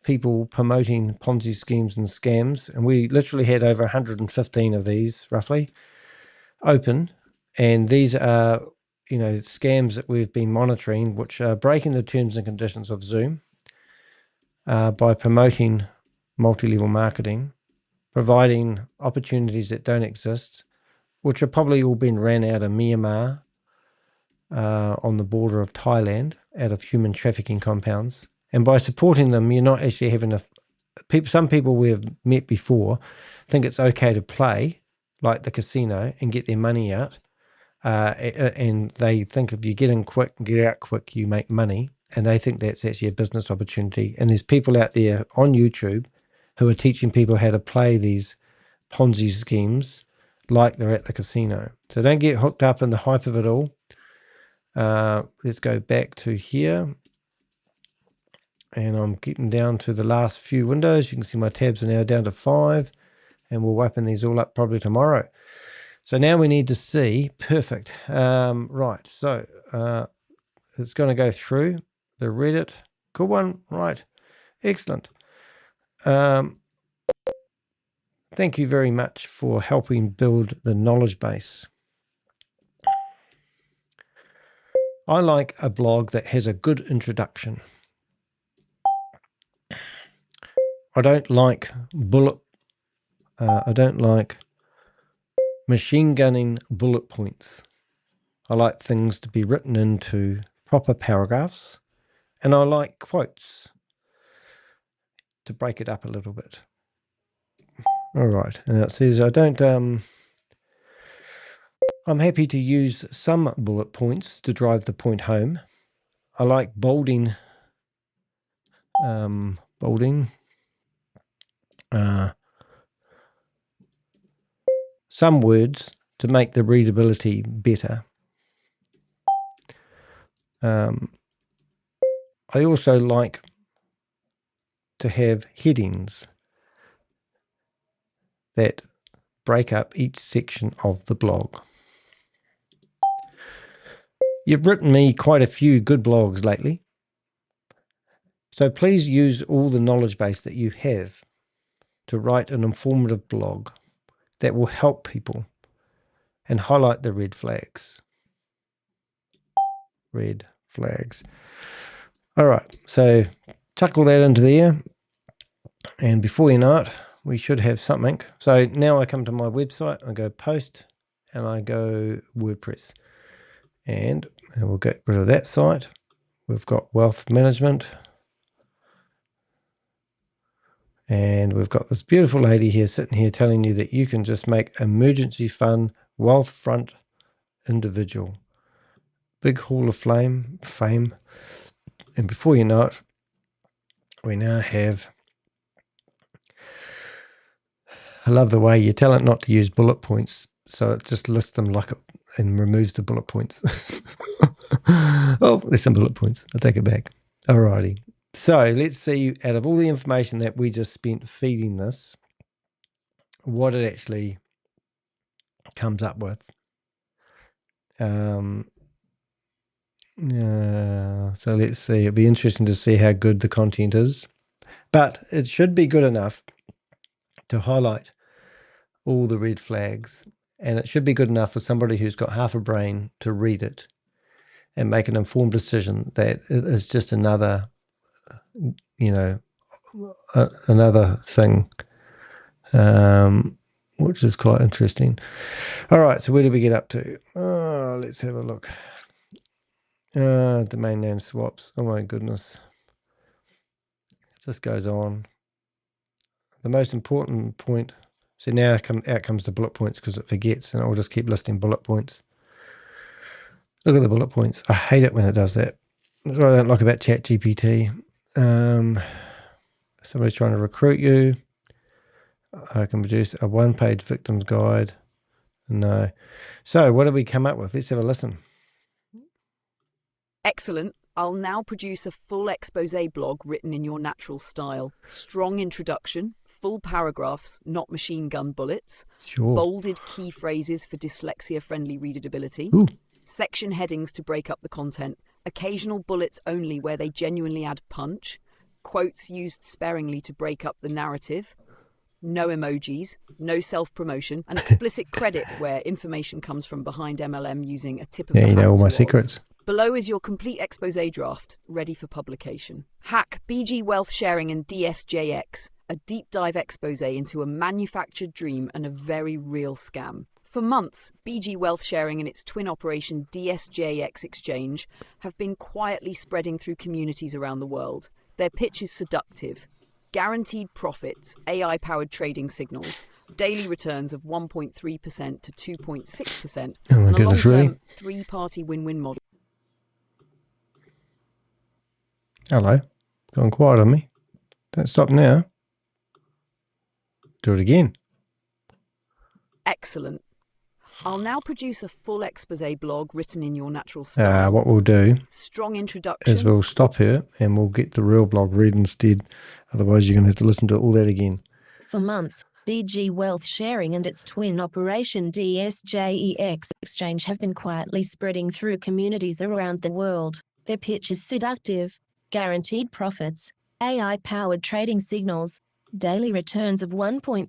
people promoting Ponzi schemes and scams. And we literally had over 115 of these, roughly, open. And these are, you know, scams that we've been monitoring, which are breaking the terms and conditions of Zoom by promoting multi-level marketing, providing opportunities that don't exist, which are probably all been ran out of Myanmar on the border of Thailand, out of human trafficking compounds. And by supporting them, you're not actually having some people we have met before think it's okay to play like the casino and get their money out. And they think if you get in quick and get out quick, you make money. And they think that's actually a business opportunity. And there's people out there on YouTube who are teaching people how to play these Ponzi schemes like they're at the casino. So don't get hooked up in the hype of it all. Let's go back to here. And I'm getting down to the last few windows. You can see my tabs are now down to 5. And we'll open these all up probably tomorrow. So now we need to see, perfect. Right, so it's going to go through the Reddit. Cool one, right, excellent. Thank you very much for helping build the knowledge base. I like a blog that has a good introduction. I don't like machine gunning bullet points. I like things to be written into proper paragraphs, and I like quotes to break it up a little bit. All right, and it says I'm happy to use some bullet points to drive the point home. I like bolding some words to make the readability better. I also like to have headings that break up each section of the blog. You've written me quite a few good blogs lately, so please use all the knowledge base that you have to write an informative blog that will help people and highlight the red flags. Red flags. All right, so chuck all that into there, and before you know it, we should have something. So now I come to my website, I go post, and I go WordPress. And we'll get rid of that site. We've got wealth management. And we've got this beautiful lady here sitting here telling you that you can just make emergency fund wealth front individual. Big hall of fame. And before you know it, we now have, I love the way you tell it not to use bullet points. So it just lists them like it and removes the bullet points. Oh, there's some bullet points. I'll take it back. Alrighty. So let's see, out of all the information that we just spent feeding this, what it actually comes up with. So let's see. It'll be interesting to see how good the content is. But it should be good enough to highlight all the red flags, and it should be good enough for somebody who's got half a brain to read it and make an informed decision that it is just another, another thing, which is quite interesting. All right, so where did we get up to? Let's have a look. Domain name swaps. Oh my goodness. This goes on. The most important point. So now out comes the bullet points because it forgets, and I'll just keep listing bullet points. Look at the bullet points. I hate it when it does that. That's what I don't like about ChatGPT. Somebody's trying to recruit you. I can produce a one-page victim's guide. No. So what did we come up with? Let's have a listen. Excellent. I'll now produce a full expose blog written in your natural style. Strong introduction, full paragraphs, not machine gun bullets. Sure. Bolded key phrases for dyslexia-friendly readability. Ooh. Section headings to break up the content. Occasional bullets only where they genuinely add punch. Quotes used sparingly to break up the narrative. No emojis, no self-promotion, and explicit credit where information comes from behind MLM using a tip of the hat. Yeah, you know all my to Oz. secrets. Below is your complete expose draft, ready for publication. Hack, BG Wealth Sharing and DSJX, a deep dive expose into a manufactured dream and a very real scam. For months, BG Wealth Sharing and its twin operation DSJX Exchange have been quietly spreading through communities around the world. Their pitch is seductive. Guaranteed profits, AI-powered trading signals, daily returns of 1.3% to 2.6%, Oh my and a goodness, long-term really? three-party win-win model. Hello. Gone quiet on me. Don't stop now. Do it again. Excellent. I'll now produce a full expose blog written in your natural style. What we'll do Strong introduction. is we'll stop here and we'll get the real blog read instead. Otherwise, you're going to have to listen to all that again. For months, BG Wealth Sharing and its twin operation DSJEX Exchange have been quietly spreading through communities around the world. Their pitch is seductive, guaranteed profits, AI-powered trading signals, daily returns of 1.3%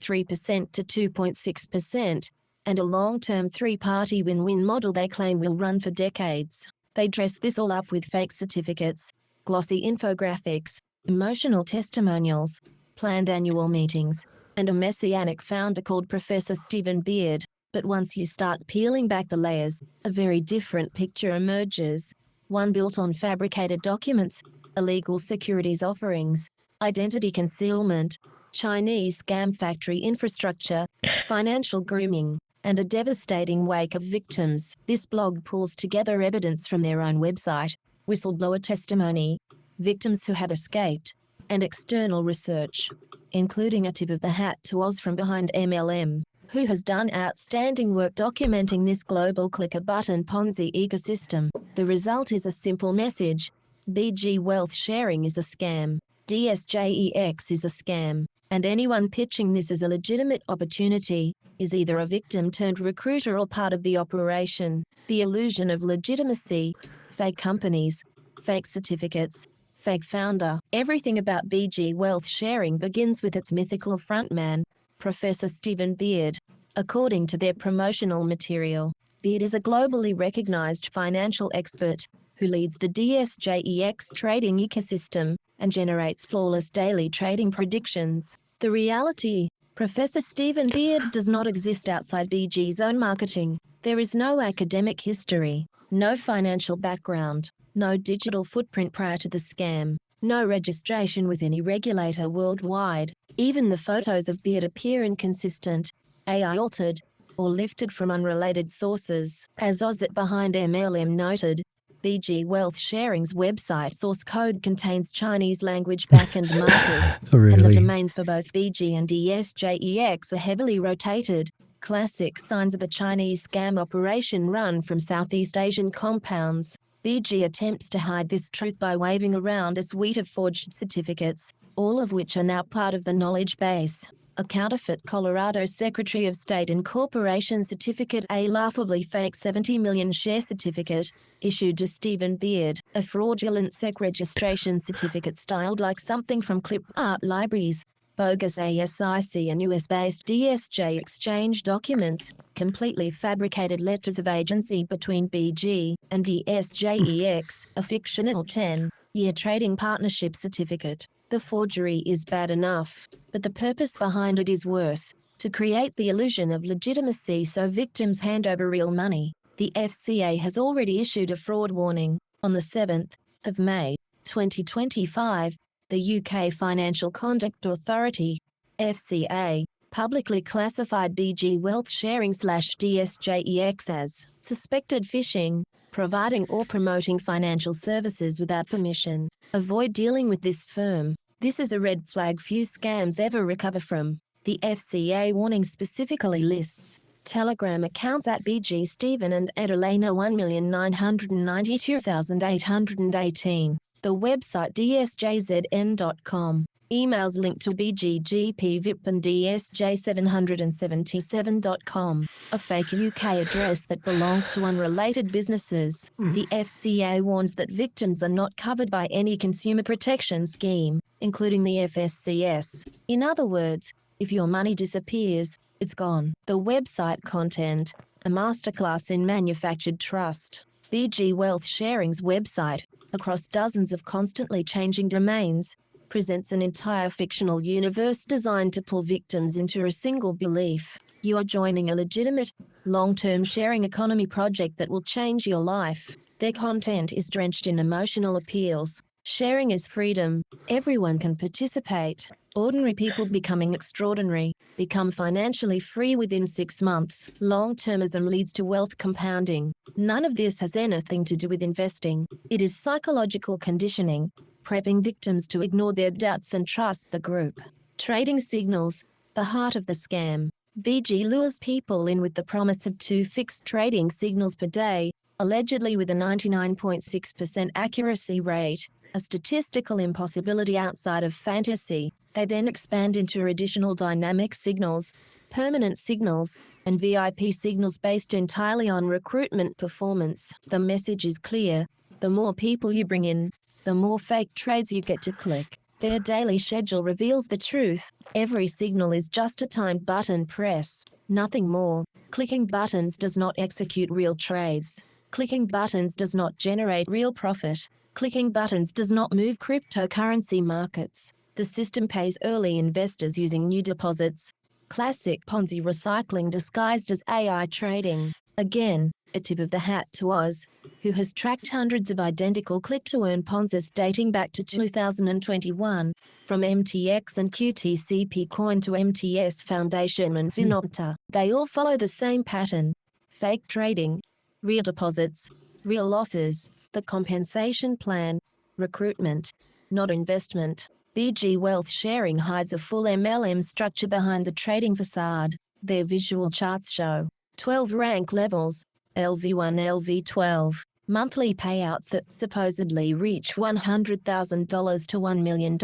to 2.6%, and a long-term three-party win-win model they claim will run for decades. They dress this all up with fake certificates, glossy infographics, emotional testimonials, planned annual meetings, and a messianic founder called Professor Stephen Beard. But once you start peeling back the layers, a very different picture emerges. One built on fabricated documents, illegal securities offerings, identity concealment, Chinese scam factory infrastructure, financial grooming, and a devastating wake of victims. This blog pulls together evidence from their own website, whistleblower testimony, victims who have escaped, and external research, including a tip of the hat to Oz from behind MLM, who has done outstanding work documenting this global click-a-button Ponzi ecosystem. The result is a simple message. BG Wealth Sharing is a scam. DSJEX is a scam. And anyone pitching this as a legitimate opportunity is either a victim turned recruiter or part of the operation. The illusion of legitimacy, fake companies, fake certificates, fake founder. Everything about BG Wealth Sharing begins with its mythical frontman, Professor Stephen Beard. According to their promotional material, Beard is a globally recognized financial expert who leads the DSJEX trading ecosystem and generates flawless daily trading predictions. The reality, Professor Stephen Beard does not exist outside BG's own marketing. There is no academic history, no financial background, no digital footprint prior to the scam, no registration with any regulator worldwide. Even the photos of Beard appear inconsistent, AI-altered, or lifted from unrelated sources. As Oz at Behind MLM noted, BG Wealth Sharing's website source code contains Chinese language backend markers, Really? and the domains for both BG and DSJEX are heavily rotated. Classic signs of a Chinese scam operation run from Southeast Asian compounds. BG attempts to hide this truth by waving around a suite of forged certificates, all of which are now part of the knowledge base. A counterfeit Colorado Secretary of State Incorporation certificate, a laughably fake 70 million share certificate, issued to Stephen Beard, a fraudulent SEC registration certificate styled like something from clip art libraries, bogus ASIC and US-based DSJ exchange documents, completely fabricated letters of agency between BG and DSJEX, a fictional 10-year trading partnership certificate. The forgery is bad enough, but the purpose behind it is worse: to create the illusion of legitimacy so victims hand over real money. The FCA has already issued a fraud warning. On the 7th of May, 2025, the UK Financial Conduct Authority, FCA, publicly classified BG Wealth Sharing / DSJEX as suspected phishing, providing or promoting financial services without permission. Avoid dealing with this firm. This is a red flag few scams ever recover from. The FCA warning specifically lists Telegram accounts at BG Stephen and Adelena 1,992,818. The website dsjzn.com. Emails linked to BGGP-VIP and DSJ777.com. A fake UK address that belongs to unrelated businesses. The FCA warns that victims are not covered by any consumer protection scheme, including the FSCS. In other words, if your money disappears, it's gone. The website content: a masterclass in manufactured trust. BG Wealth Sharing's website, across dozens of constantly changing domains, presents an entire fictional universe designed to pull victims into a single belief. You are joining a legitimate, long-term sharing economy project that will change your life. Their content is drenched in emotional appeals. Sharing is freedom. Everyone can participate. Ordinary people becoming extraordinary, become financially free within 6 months. Long-termism leads to wealth compounding. None of this has anything to do with investing. It is psychological conditioning, prepping victims to ignore their doubts and trust the group. Trading signals, the heart of the scam. BG lures people in with the promise of 2 fixed trading signals per day, allegedly with a 99.6% accuracy rate, a statistical impossibility outside of fantasy. They then expand into additional dynamic signals, permanent signals, and VIP signals based entirely on recruitment performance. The message is clear: the more people you bring in, the more fake trades you get to click. Their daily schedule reveals the truth. Every signal is just a timed button press, nothing more. Clicking buttons does not execute real trades. Clicking buttons does not generate real profit. Clicking buttons does not move cryptocurrency markets. The system pays early investors using new deposits. Classic Ponzi recycling disguised as AI trading. Again, a tip of the hat to Oz, who has tracked hundreds of identical click-to-earn Ponzis dating back to 2021, from MTX and QTCP Coin to MTS Foundation and Finopta. They all follow the same pattern: fake trading, real deposits, real losses, the compensation plan, recruitment, not investment. BG Wealth Sharing hides a full MLM structure behind the trading facade. Their visual charts show 12 rank levels, LV1, LV12, monthly payouts that supposedly reach $100,000 to $1 million,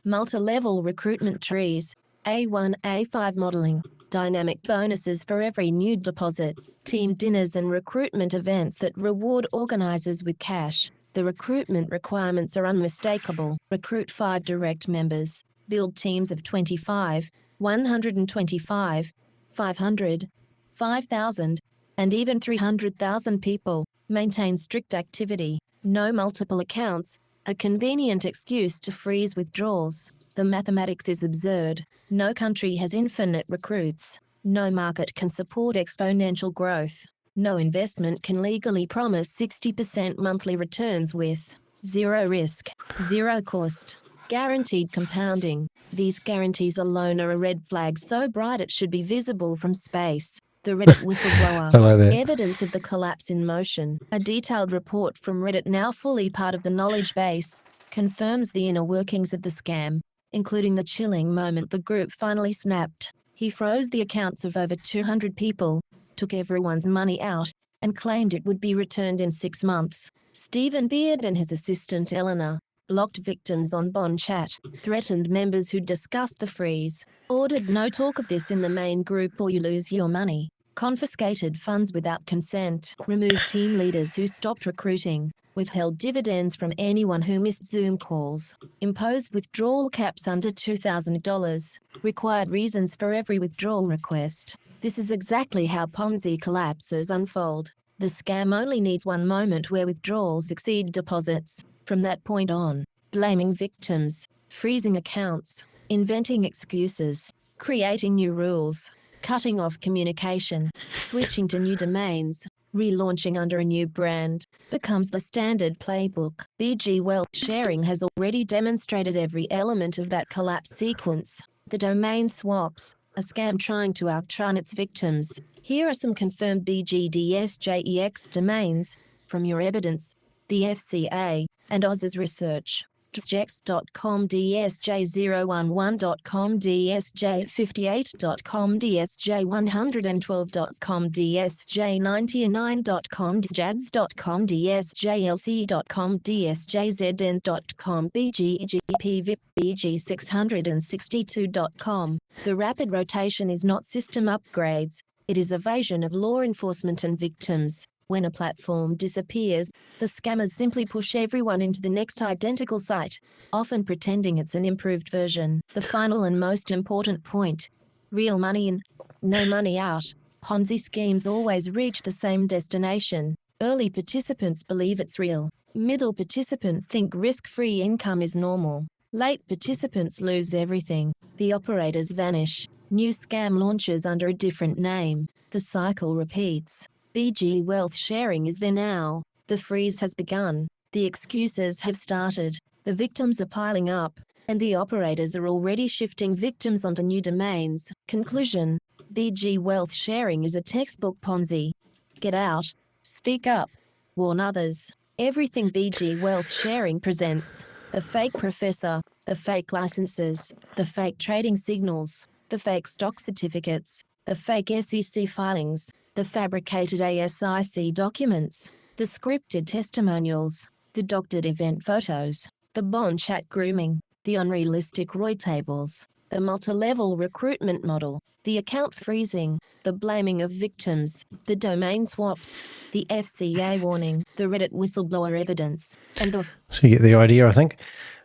multi-level recruitment trees, A1, A5 modeling, dynamic bonuses for every new deposit, team dinners and recruitment events that reward organizers with cash. The recruitment requirements are unmistakable. Recruit 5 direct members. Build teams of 25, 125, 500, 5,000, and even 300,000 people. Maintain strict activity. No multiple accounts. A convenient excuse to freeze withdrawals. The mathematics is absurd. No country has infinite recruits. No market can support exponential growth. No investment can legally promise 60% monthly returns with zero risk, zero cost, guaranteed compounding. These guarantees alone are a red flag so bright it should be visible from space. The Reddit whistleblower. I like that. Evidence of the collapse in motion. A detailed report from Reddit, now fully part of the knowledge base, confirms the inner workings of the scam, including the chilling moment the group finally snapped. He froze the accounts of over 200 people, took everyone's money out, and claimed it would be returned in 6 months. Stephen Beard and his assistant Eleanor blocked victims on Bond Chat, threatened members who discussed the freeze. Ordered no talk of this in the main group or you lose your money. Confiscated funds without consent. Removed team leaders who stopped recruiting. Withheld dividends from anyone who missed Zoom calls. Imposed withdrawal caps under $2,000. Required reasons for every withdrawal request. This is exactly how Ponzi collapses unfold. The scam only needs one moment where withdrawals exceed deposits. From that point on, blaming victims, freezing accounts, inventing excuses, creating new rules, cutting off communication, switching to new domains, relaunching under a new brand, becomes the standard playbook. BG Wealth Sharing has already demonstrated every element of that collapse sequence. The domain swaps, a scam trying to outrun its victims. Here are some confirmed BGDSJEX domains from your evidence, the FCA, and Oz's research. DSJEX.com, DSJ011.com, DSJ58.com, DSJ112.com, DSJ99.com, DSJads.com, DSJLC.com, DSJZN.com, BGGP, BG662.com. The rapid rotation is not system upgrades, it is evasion of law enforcement and victims. When a platform disappears, the scammers simply push everyone into the next identical site, often pretending it's an improved version. The final and most important point: real money in, no money out. Ponzi schemes always reach the same destination. Early participants believe it's real. Middle participants think risk-free income is normal. Late participants lose everything. The operators vanish. New scam launches under a different name. The cycle repeats. BG Wealth Sharing is there now. The freeze has begun. The excuses have started. The victims are piling up, and the operators are already shifting victims onto new domains. Conclusion: BG Wealth Sharing is a textbook Ponzi. Get out, speak up, warn others. Everything BG Wealth Sharing presents: the fake professor, the fake licenses, the fake trading signals, the fake stock certificates, the fake SEC filings, the fabricated ASIC documents, the scripted testimonials, the doctored event photos, the bond chat grooming, the unrealistic ROI tables, the multi-level recruitment model, the account freezing, the blaming of victims, the domain swaps, the FCA warning, the Reddit whistleblower evidence, and the... So you get the idea, I think.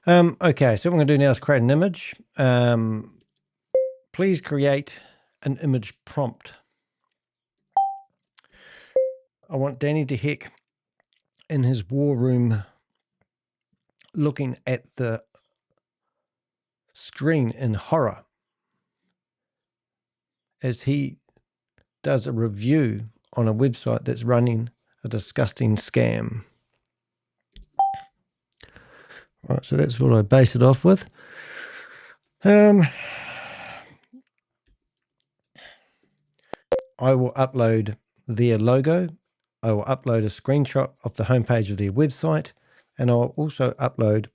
Okay, so what I'm going to do now is create an image. Please create an image prompt. I want Danny DeHeck in his war room looking at the screen in horror as he does a review on a website that's running a disgusting scam. Right, so that's what I base it off with. I will upload their logo. I will upload a screenshot of the homepage of their website, and I'll also upload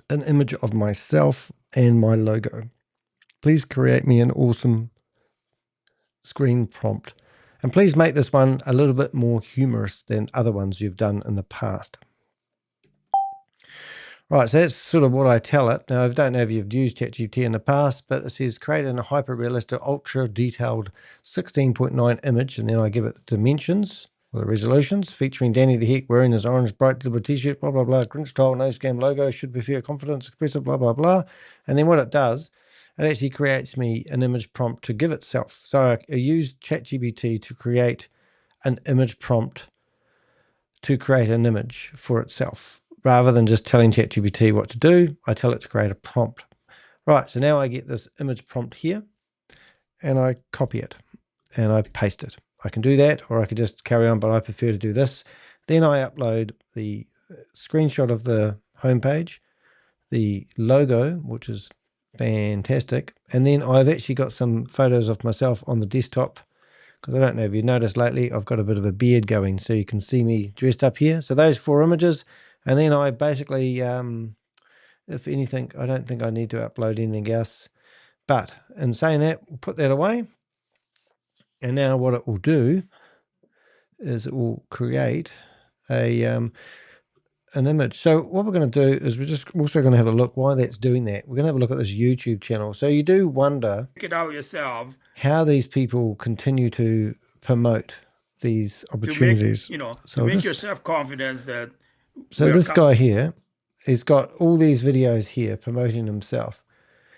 an image of myself and my logo. Please create me an awesome screen prompt, and please make this one a little bit more humorous than other ones you've done in the past. Right, so that's sort of what I tell it. Now, I don't know if you've used ChatGPT in the past, but it says create a hyper-realistic, ultra-detailed 16.9 image, and then I give it the dimensions or the resolutions, featuring Danny DeHeck wearing his orange bright little t-shirt, blah, blah, blah, Grinch style, no scam logo, should be fair, confidence, expressive, blah, blah, blah. And then what it does, it actually creates me an image prompt to give itself. So I use ChatGPT to create an image prompt to create an image for itself. Rather than just telling ChatGPT what to do, I tell it to create a prompt. Right, so now I get this image prompt here, and I copy it, and I paste it. I can do that, or I could just carry on, but I prefer to do this. Then I upload the screenshot of the homepage, the logo, which is fantastic, and then I've actually got some photos of myself on the desktop, because I don't know if you've noticed lately, I've got a bit of a beard going, so you can see me dressed up here. So those 4 images. And then I basically, if anything, I don't think I need to upload anything else. But in saying that, we'll put that away. And now what it will do is it will create a an image. So what we're going to do is we're just also going to have a look why that's doing that. We're going to have a look at this YouTube channel. So you do wonder Check it out yourself how these people continue to promote these to make, opportunities. to So make just, yourself confidence that so this guy here, he's got all these videos here promoting himself.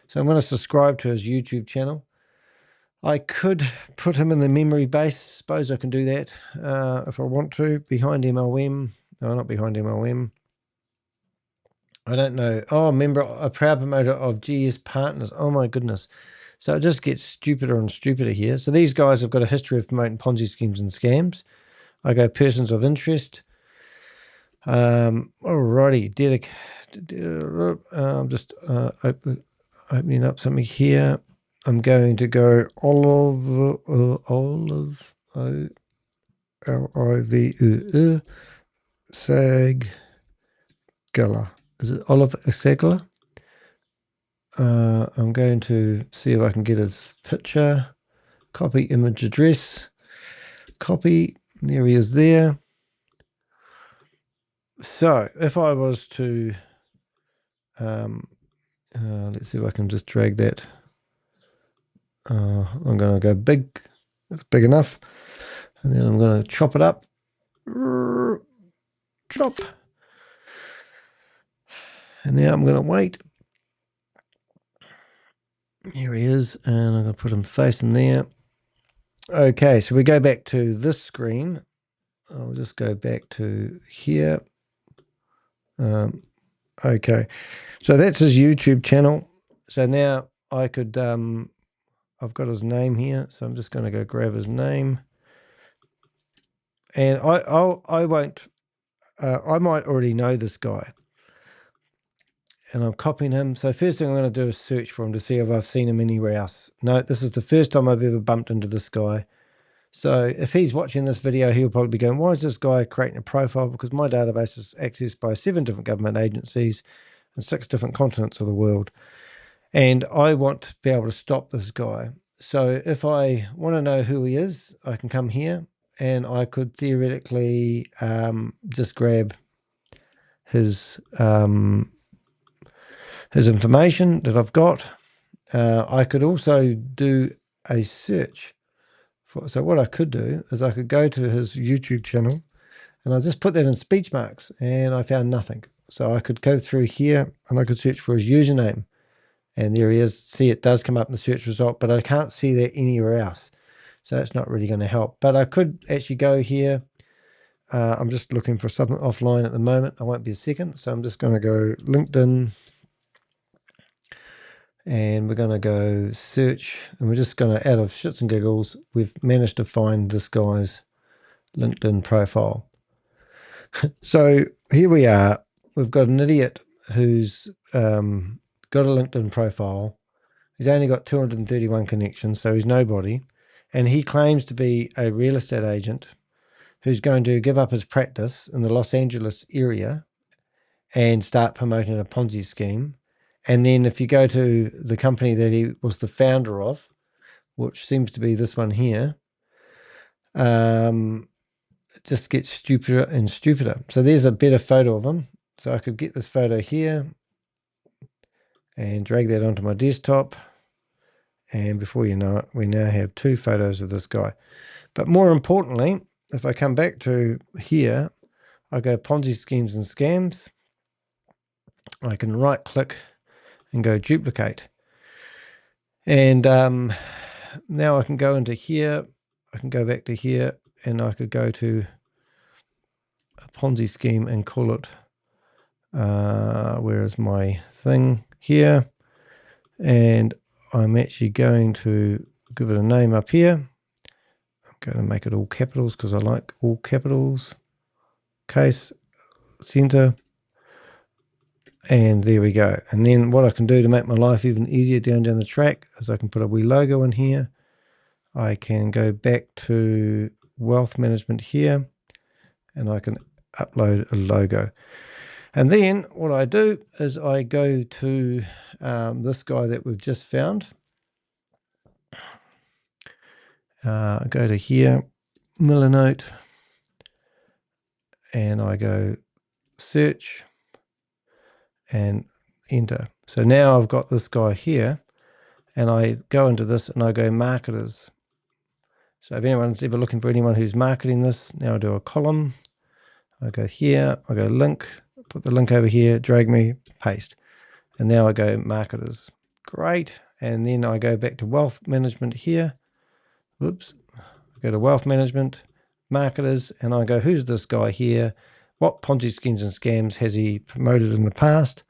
So I'm going to subscribe to his YouTube channel. I could put him in the memory base. Suppose I can do that if I want to. Behind MLM. No, not behind MLM. I don't know. Oh, member, a proud promoter of GS Partners. Oh my goodness. So it just gets stupider and stupider here. So these guys have got a history of promoting Ponzi schemes and scams. I go persons of interest. Alrighty. I'm just opening up something here. I'm going to go Olive, Olive, Sagala. Is it Olive Sagala? I'm going to see if I can get his picture. Copy image address. Copy. There he is there. So if I was to, let's see if I can just drag that. I'm going to go big. That's big enough. And then I'm going to chop it up. Chop. And now I'm going to wait. Here he is. And I'm going to put him facing there. Okay, so we go back to this screen. I'll just go back to here. Okay, so that's his YouTube channel. So now I could, I've got his name here. So I'm just going to go grab his name. And I won't, I might already know this guy. And I'm copying him. So first thing I'm going to do is search for him to see if I've seen him anywhere else. No, this is the first time I've ever bumped into this guy. So if he's watching this video, he'll probably be going, why is this guy creating a profile? Because my database is accessed by 7 different government agencies and 6 different continents of the world. And I want to be able to stop this guy. So if I want to know who he is, I can come here and I could theoretically just grab his information that I've got. I could also do a search. So what I could do is I could go to his YouTube channel and I'll just put that in speech marks and I found nothing. So I could go through here and I could search for his username and there he is. See, it does come up in the search result, but I can't see that anywhere else. So that's not really going to help. But I could actually go here. I'm just looking for something offline at the moment. I won't be a second. So I'm just going to go LinkedIn. And we're going to go search, and we're just going to, out of shits and giggles, we've managed to find this guy's LinkedIn profile. So here we are. We've got an idiot who's got a LinkedIn profile. He's only got 231 connections, so he's nobody. And he claims to be a real estate agent who's going to give up his practice in the Los Angeles area and start promoting a Ponzi scheme. And then if you go to the company that he was the founder of, which seems to be this one here, it just gets stupider and stupider. So there's a better photo of him. So I could get this photo here and drag that onto my desktop. And before you know it, we now have 2 photos of this guy. But more importantly, if I come back to here, I go Ponzi schemes and scams. I can right click and go duplicate. And now I can go into here. I can go back to here and I could go to a Ponzi scheme and call it, where is my thing here? And I'm actually going to give it a name up here. I'm going to make it all capitals because I like all capitals. Case, center. And there we go. And then what I can do to make my life even easier down the track is I can put a wee logo in here. I can go back to wealth management here and I can upload a logo. And then what I do is I go to this guy that we've just found. I go to here, Millinote, and I go search and enter. So now I've got this guy here, and I go into this and I go marketers. So if anyone's ever looking for anyone who's marketing this, now I do a column. I go here, I go link, put the link over here, drag me, paste. And now I go marketers. Great. And then I go back to wealth management here. Whoops. I go to wealth management, marketers, and I go, who's this guy here? What Ponzi schemes and scams has he promoted in the past?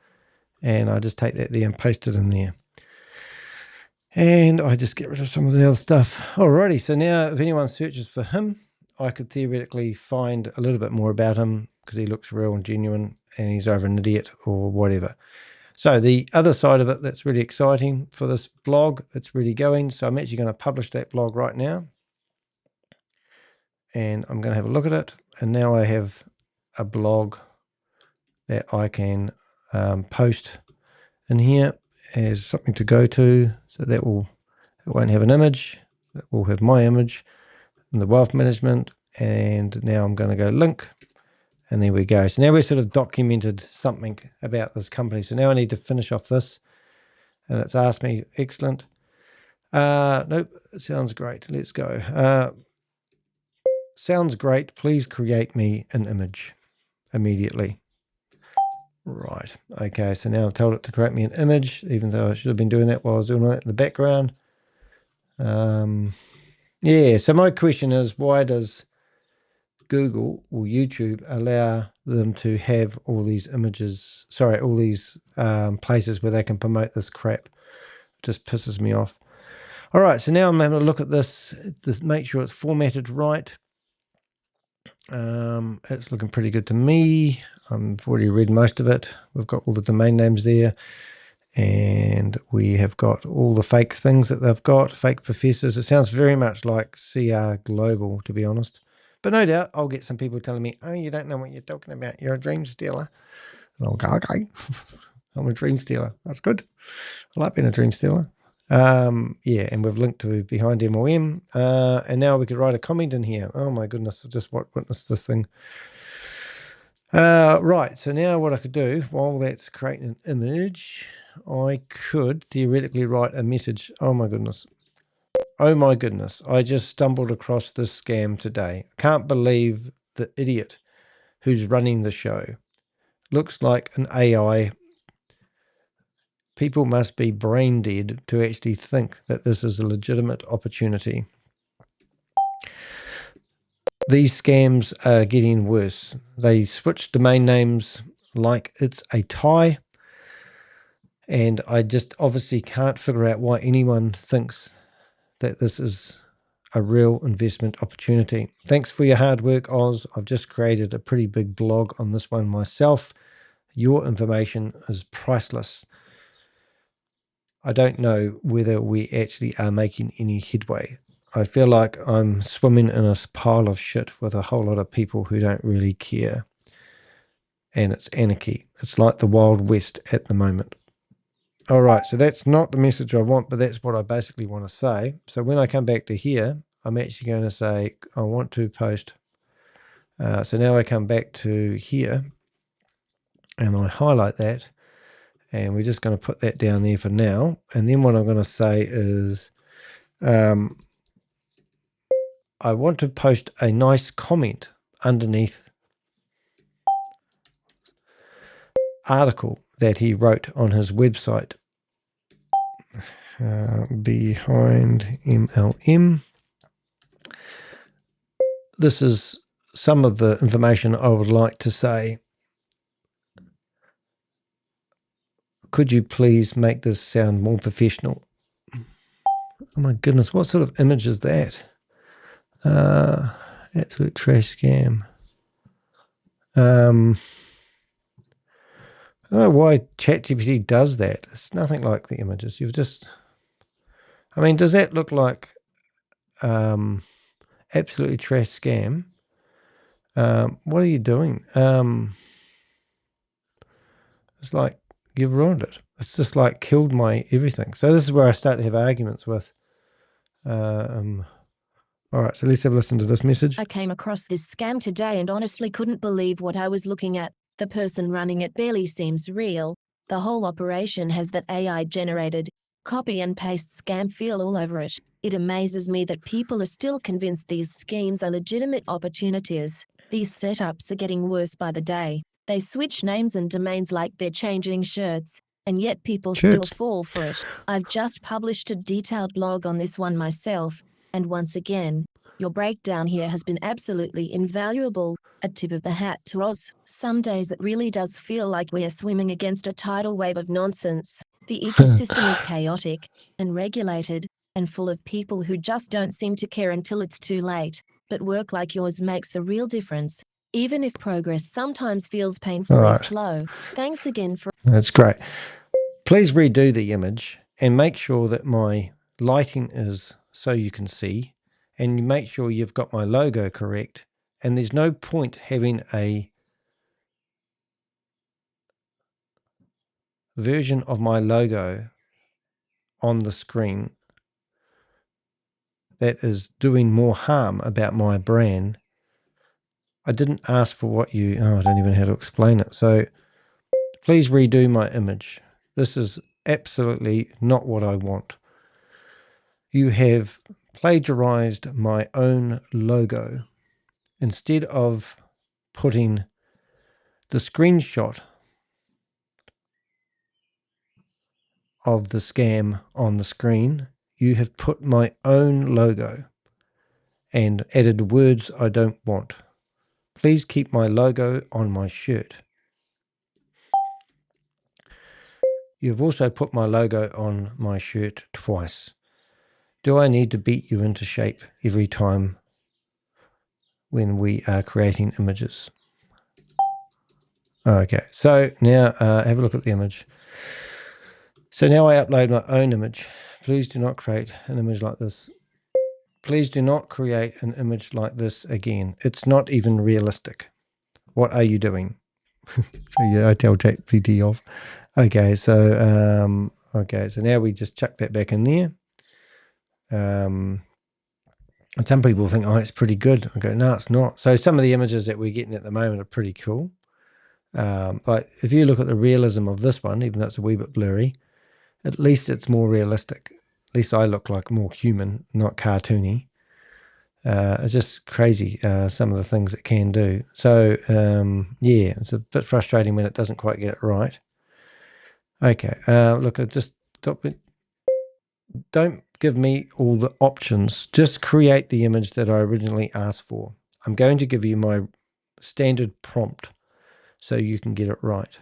And I just take that there and paste it in there. And I just get rid of some of the other stuff. Alrighty, so now if anyone searches for him, I could theoretically find a little bit more about him because he looks real and genuine and he's either an idiot or whatever. So the other side of it that's really exciting for this blog, it's really going. So I'm actually going to publish that blog right now. And I'm going to have a look at it. And now I have a blog that I can post in here as something to go to. So that will, it won't have an image. It will have my image in the wealth management. And now I'm going to go link. And there we go. So now we've sort of documented something about this company. So now I need to finish off this. And it's asked me, excellent. Nope, sounds great. Let's go. Sounds great. Please create me an image immediately. Right. Okay, so now I've told it to create me an image, even though I should have been doing that while I was doing that in the background. Yeah, so my question is, why does Google or YouTube allow them to have all these images, sorry, all these places where they can promote this crap? It just pisses me off. All right, so now I'm having a look at this, make sure it's formatted right. It's looking pretty good to me. I've already read most of it. We've got all the domain names there, and we have got all the fake things that they've got, fake professors. It sounds very much like CR Global, to be honest. But no doubt I'll get some people telling me, oh, you don't know what you're talking about. You're a dream stealer. And I'll go, okay, I'm a dream stealer. That's good. I like being a dream stealer. Yeah, and we've linked to behind MOM. And now we could write a comment in here. Oh my goodness, I just witnessed this thing. Right, so now what I could do, while that's creating an image, I could theoretically write a message. Oh my goodness. Oh my goodness, I just stumbled across this scam today. Can't believe the idiot who's running the show. Looks like an AI. People must be brain dead to actually think that this is a legitimate opportunity. These scams are getting worse. They switch domain names like it's a tie. And I just obviously can't figure out why anyone thinks that this is a real investment opportunity. Thanks for your hard work, Oz. I've just created a pretty big blog on this one myself. Your information is priceless. I don't know whether we actually are making any headway. I feel like I'm swimming in a pile of shit with a whole lot of people who don't really care. And it's anarchy. It's like the Wild West at the moment. All right, so that's not the message I want, but that's what I basically want to say. So when I come back to here, I'm actually going to say, I want to post. So now I come back to here and I highlight that. And we're just going to put that down there for now. And then what I'm going to say is, I want to post a nice comment underneath article that he wrote on his website. Behind MLM. This is some of the information I would like to say. Could you please make this sound more professional? Oh my goodness, what sort of image is that? Absolute trash scam. I don't know why ChatGPT does that. It's nothing like the images. You've just, I mean, does that look like absolutely trash scam? What are you doing? It's like you've ruined it. It's just like killed my everything. So this is where I start to have arguments with. All right, so let's have a listen to this message. I came across this scam today and honestly couldn't believe what I was looking at. The person running it barely seems real. The whole operation has that AI-generated, copy and paste scam feel all over it. It amazes me that people are still convinced these schemes are legitimate opportunities. These setups are getting worse by the day. They switch names and domains like they're changing shirts, and yet people still fall for it. I've just published a detailed blog on this one myself, and once again, your breakdown here has been absolutely invaluable. A tip of the hat to Oz. Some days it really does feel like we're swimming against a tidal wave of nonsense. The ecosystem is chaotic and regulated and full of people who just don't seem to care until it's too late. But work like yours makes a real difference, even if progress sometimes feels painfully slow. Thanks again for... That's great. Please redo the image and make sure that my lighting is so you can see, and make sure you've got my logo correct. And there's no point having a version of my logo on the screen that is doing more harm about my brand. I didn't ask for what you... Oh, I don't even know how to explain it. So please redo my image. This is absolutely not what I want. You have plagiarized my own logo. Instead of putting the screenshot of the scam on the screen, you have put my own logo and added words I don't want. Please keep my logo on my shirt. You've also put my logo on my shirt twice. Do I need to beat you into shape every time when we are creating images? Okay, so now have a look at the image. So now I upload my own image. Please do not create an image like this. Please do not create an image like this again. It's not even realistic. What are you doing? So yeah, I tell ChatGPT off. Okay, so now we just chuck that back in there. And some people think, oh, it's pretty good. I go, no, it's not. So some of the images that we're getting at the moment are pretty cool. But if you look at the realism of this one, even though it's a wee bit blurry, at least it's more realistic. At least I look like more human, not cartoony. It's just crazy, some of the things it can do. So, yeah, it's a bit frustrating when it doesn't quite get it right. Okay, look, I just stop it. Don't give me all the options. Just create the image that I originally asked for. I'm going to give you my standard prompt so you can get it right.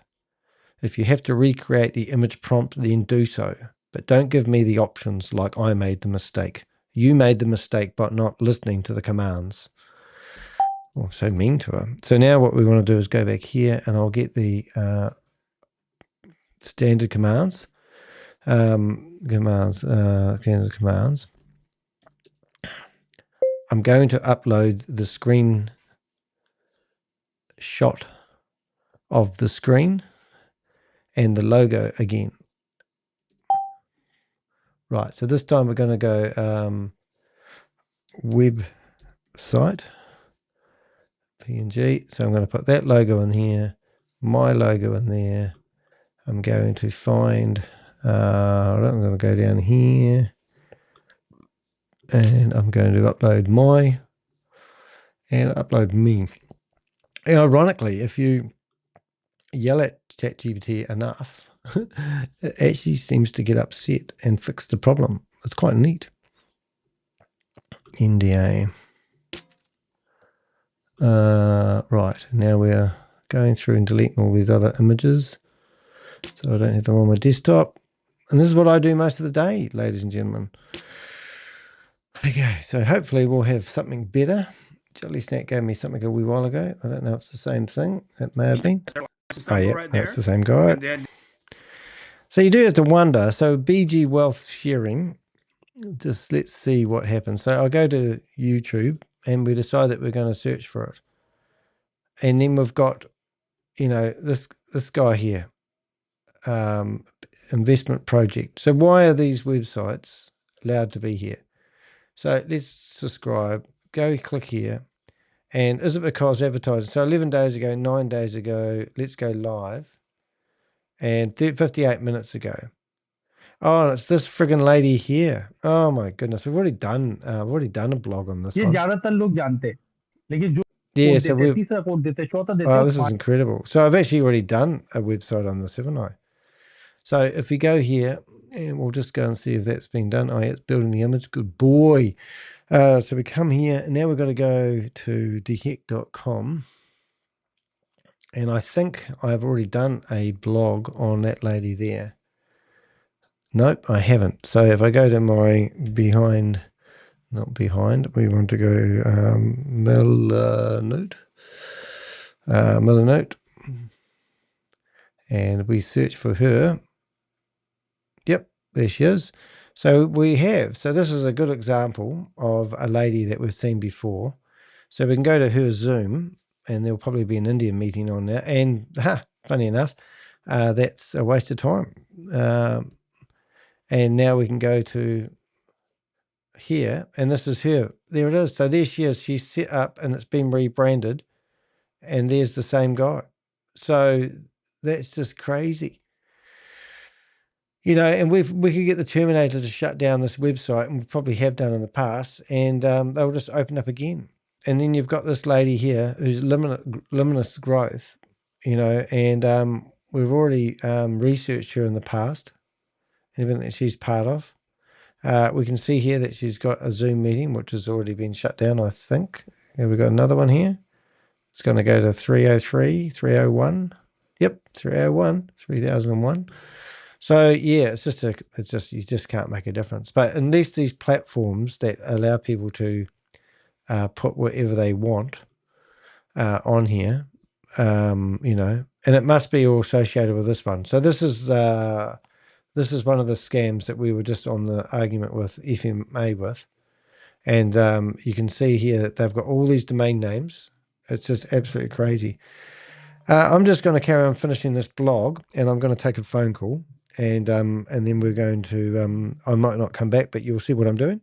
If you have to recreate the image prompt, then do so. But don't give me the options like I made the mistake. You made the mistake by not listening to the commands. Oh, so mean to her. So now what we want to do is go back here and I'll get the standard commands. Standard commands. I'm going to upload the screen shot of the screen and the logo again. Right, so this time we're going to go website PNG. So I'm going to put that logo in here, my logo in there. I'm going to find, I'm going to go down here and I'm going to upload my and upload me. And ironically, if you yell at ChatGPT enough, it actually seems to get upset and fix the problem. It's quite neat. NDA. Right, now we're going through and deleting all these other images so I don't have them on my desktop. And this is what I do most of the day, ladies and gentlemen. Okay, so hopefully we'll have something better. Jelly Snack gave me something a wee while ago. I don't know if it's the same thing. It may have been. Oh yeah, right, that's the same guy. So you do have to wonder. So BG Wealth Sharing, just let's see what happens. So I'll go to YouTube and we decide that we're going to search for it. And then we've got, you know, this guy here, investment project. So why are these websites allowed to be here? So let's subscribe, go click here, And is it because advertising? So 11 days ago, 9 days ago, let's go live. And 58 minutes ago. Oh, it's this friggin' lady here. Oh my goodness, we've already done a blog on this one. ज्यादातर लोग जानते हैं, लेकिन जो Yeah, code so देते हैं, we've. तीसरा code देते हैं, चौथा देते Oh, हैं, this is incredible. So I've actually already done a website on this, haven't I? So if we go here, and we'll just go and see if that's been done. Oh, yeah, it's building the image. Good boy. So we come here, and now we've got to go to deheck.com. And I think I've already done a blog on that lady there. Nope, I haven't. So if I go to my behind, not behind, we want to go Melanote. Melanote. And we search for her. Yep, there she is. So we have. So this is a good example of a lady that we've seen before. So we can go to her Zoom, and there'll probably be an Indian meeting on there. And funny enough, that's a waste of time. And now we can go to here, and this is her. There it is. So there she is. She's set up, and it's been rebranded. And there's the same guy. So that's just crazy. You know, and we could get the Terminator to shut down this website, and we probably have done in the past, and they'll just open up again. And then you've got this lady here who's limitless growth, you know, and we've already researched her in the past, everything that she's part of. We can see here that she's got a Zoom meeting, which has already been shut down, I think. And we've got another one here. It's going to go to 303, 301. Yep, 301, 3001. So yeah, it's just you just can't make a difference. But unless these platforms that allow people to put whatever they want on here, you know, and it must be all associated with this one. So this is one of the scams that we were just on the argument with FMA with, and you can see here that they've got all these domain names. It's just absolutely crazy. I'm just going to carry on finishing this blog, and I'm going to take a phone call. And then we're going to, I might not come back, but you'll see what I'm doing.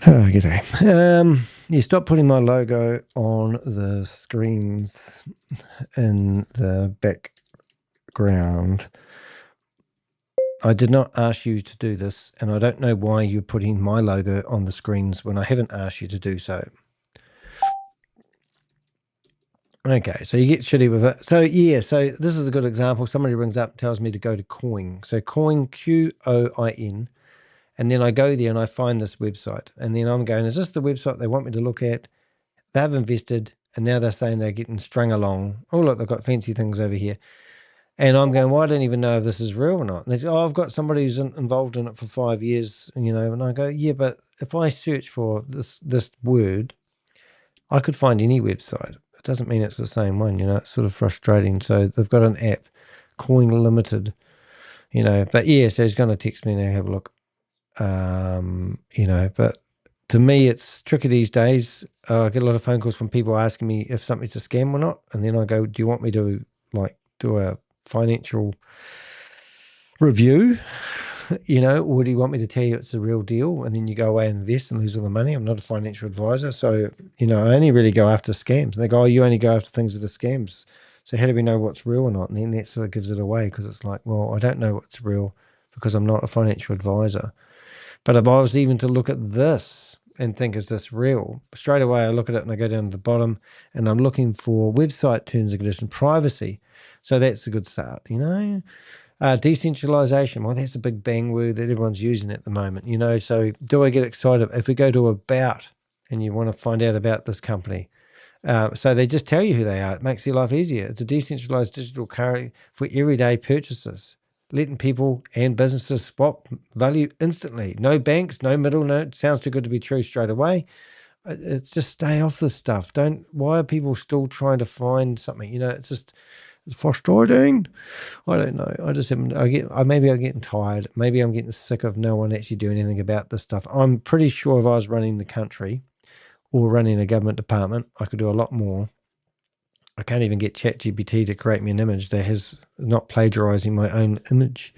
Oh, g'day. You stop putting my logo on the screens in the background. I did not ask you to do this, and I don't know why you're putting my logo on the screens when I haven't asked you to do so. Okay, so you get shitty with it. So yeah, so this is a good example. Somebody rings up and tells me to go to Coin. So Coin, Q-O-I-N. And then I go there and I find this website. And then I'm going, is this the website they want me to look at? They've invested, and now they're saying they're getting strung along. Oh, look, they've got fancy things over here. And I'm going, well, I don't even know if this is real or not. And they say, oh, I've got somebody who's involved in it for 5 years, you know. And I go, yeah, but if I search for this word, I could find any website. It doesn't mean it's the same one, you know. It's sort of frustrating. So they've got an app, Coin Limited, you know. But yeah, so he's going to text me and have a look, you know. But to me, it's tricky these days. I get a lot of phone calls from people asking me if something's a scam or not. And then I go, do you want me to, like, do a financial review, you know, or do you want me to tell you it's a real deal and then you go away and invest and lose all the money? I'm not a financial advisor. So, you know, I only really go after scams. They go, oh, you only go after things that are scams. So how do we know what's real or not? And then that sort of gives it away, because it's like, well, I don't know what's real because I'm not a financial advisor. But if I was even to look at this and think, is this real? Straight away, I look at it and I go down to the bottom and I'm looking for website terms and conditions, privacy. So that's a good start, you know. Decentralization, well, that's a big bang word that everyone's using at the moment, you know. So do I get excited if we go to about and you want to find out about this company? So they just tell you who they are. It makes your life easier. It's a decentralized digital currency for everyday purchases, letting people and businesses swap value instantly. No banks, no middle. No, it sounds too good to be true straight away. It's just stay off this stuff. Why are people still trying to find something? You know, it's frustrating. I don't know. I just haven't. Maybe I'm getting tired. Maybe I'm getting sick of no one actually doing anything about this stuff. I'm pretty sure if I was running the country or running a government department, I could do a lot more. I can't even get ChatGPT to create me an image that has not plagiarizing my own image.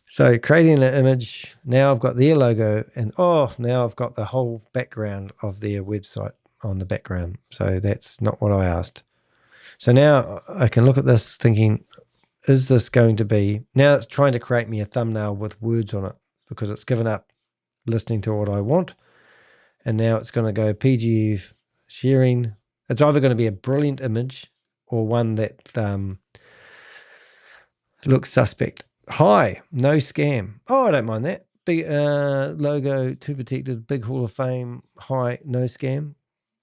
So creating an image, now I've got their logo, and now I've got the whole background of their website on the background. So that's not what I asked. So now I can look at this thinking, is this going to be, now it's trying to create me a thumbnail with words on it because it's given up listening to what I want. And now it's going to go PGF sharing. It's either going to be a brilliant image or one that looks suspect. Hi, no scam. Oh, I don't mind that. Big logo, too protected, big Hall of Fame. Hi, no scam.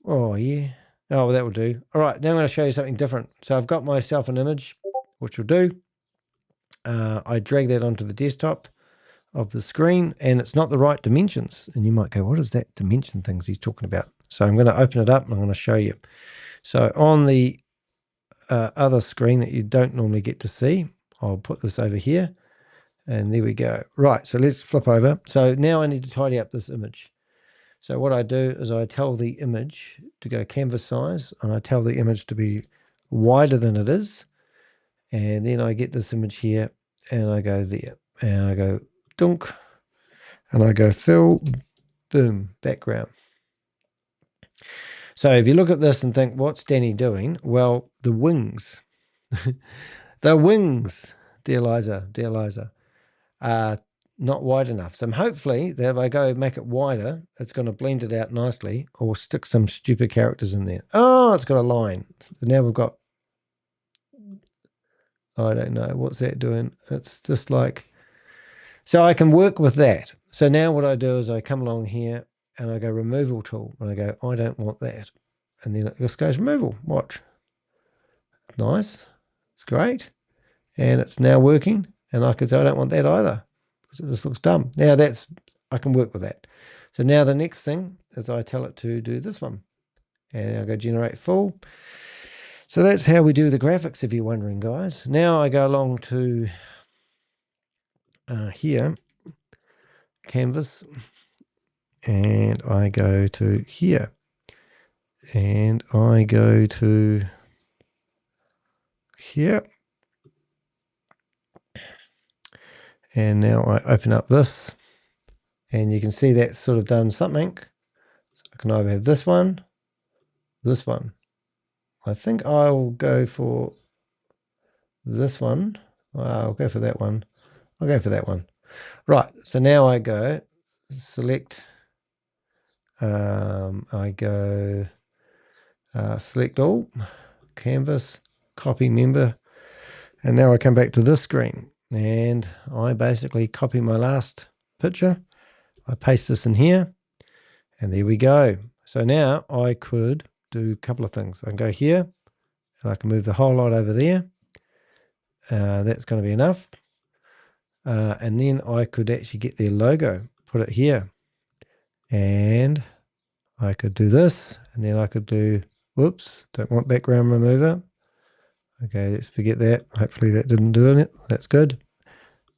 Oh, yeah. Oh, well, that will do. All right, now I'm going to show you something different. So I've got myself an image, which will do. I drag that onto the desktop of the screen, and it's not the right dimensions. And you might go, what is that dimension things he's talking about? So I'm going to open it up and I'm going to show you. So on the other screen that you don't normally get to see, I'll put this over here, and there we go. Right, so let's flip over. So now I need to tidy up this image. So what I do is I tell the image to go canvas size, and I tell the image to be wider than it is. And then I get this image here, and I go there, and I go dunk, and I go fill, boom, background. So if you look at this and think, what's Danny doing? Well, the wings, the wings, dear Liza, are not wide enough. So hopefully that if I go make it wider, it's going to blend it out nicely, or stick some stupid characters in there. Oh, it's got a line. So now we've got, I don't know, what's that doing? It's just like, so I can work with that. So now what I do is I come along here and I go removal tool, and I go, I don't want that. And then it just goes removal. Watch. Nice. It's great. And it's now working. And I can say, I don't want that either, because it just looks dumb. Now I can work with that. So now the next thing is I tell it to do this one. And I go generate full. So that's how we do the graphics, if you're wondering, guys. Now I go along to here, canvas, and I go to here, and I go to here, and now I open up this, And you can see that's sort of done something. So I can either have this one. I think I'll go for this one. I'll go for that one. I'll go for that one. Right, so now I go select, I go select all, canvas, copy member, and now I come back to this screen and I basically copy my last picture. I paste this in here and there we go. So now I could do a couple of things. I can go here and I can move the whole lot over there. That's going to be enough. And then I could actually get their logo, put it here. And I could do this. And then I could do, whoops, don't want background remover. Okay, let's forget that. Hopefully that didn't do it. That's good.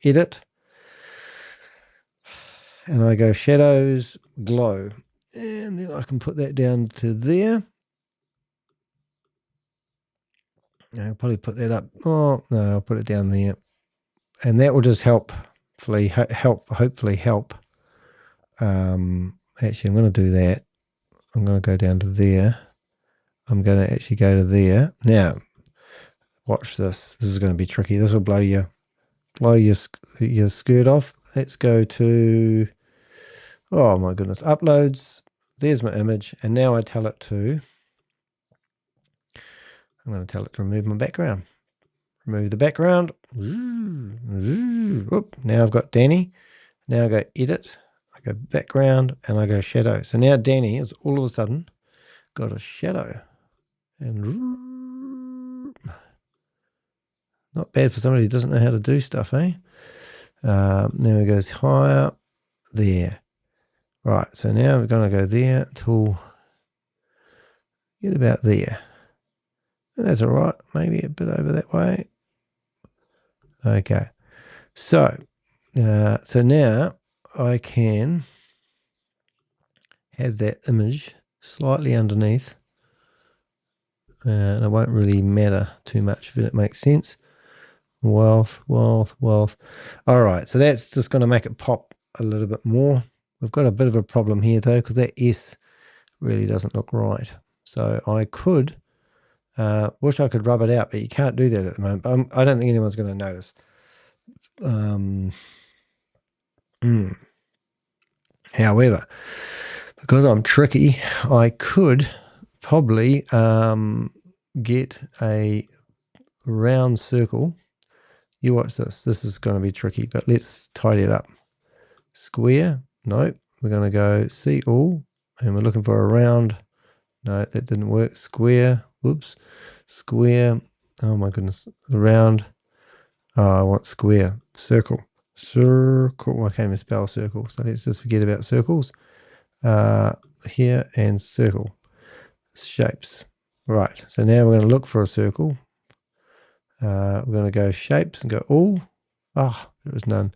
Edit. And I go shadows, glow. And then I can put that down to there. I'll probably put that up. Oh, no, I'll put it down there. And that will just hopefully help. Actually, I'm going to do that. I'm going to go down to there. I'm going to actually go to there. Now, watch this. This is going to be tricky. This will blow your skirt off. Let's go to, oh my goodness, uploads. There's my image. And now I tell it to, I'm going to tell it to remove my background. Remove the background. Whoop. Now I've got Danny. Now I go edit. I go background and I go shadow. So now Danny has all of a sudden got a shadow. And not bad for somebody who doesn't know how to do stuff, eh? Now it goes higher. There. Right. So now we're going to go there till get about there. That's all right. Maybe a bit over that way. Okay. So now I can have that image slightly underneath. And it won't really matter too much if it makes sense. Wealth. All right. So that's just going to make it pop a little bit more. We've got a bit of a problem here though, because that S really doesn't look right. So I could, wish I could rub it out, but you can't do that at the moment. I don't think anyone's going to notice. However, because I'm tricky, I could probably get a round circle. You watch this. This is going to be tricky, but let's tidy it up. Square. Nope. We're going to go see all, and we're looking for a round. No, that didn't work. Square. Whoops. Square. Oh my goodness. Round. Oh, I want square. Circle. Circle. I can't even spell circle. So let's just forget about circles. Here and circle. Shapes. Right. So now we're going to look for a circle. We're going to go shapes and go all. Oh, there was none.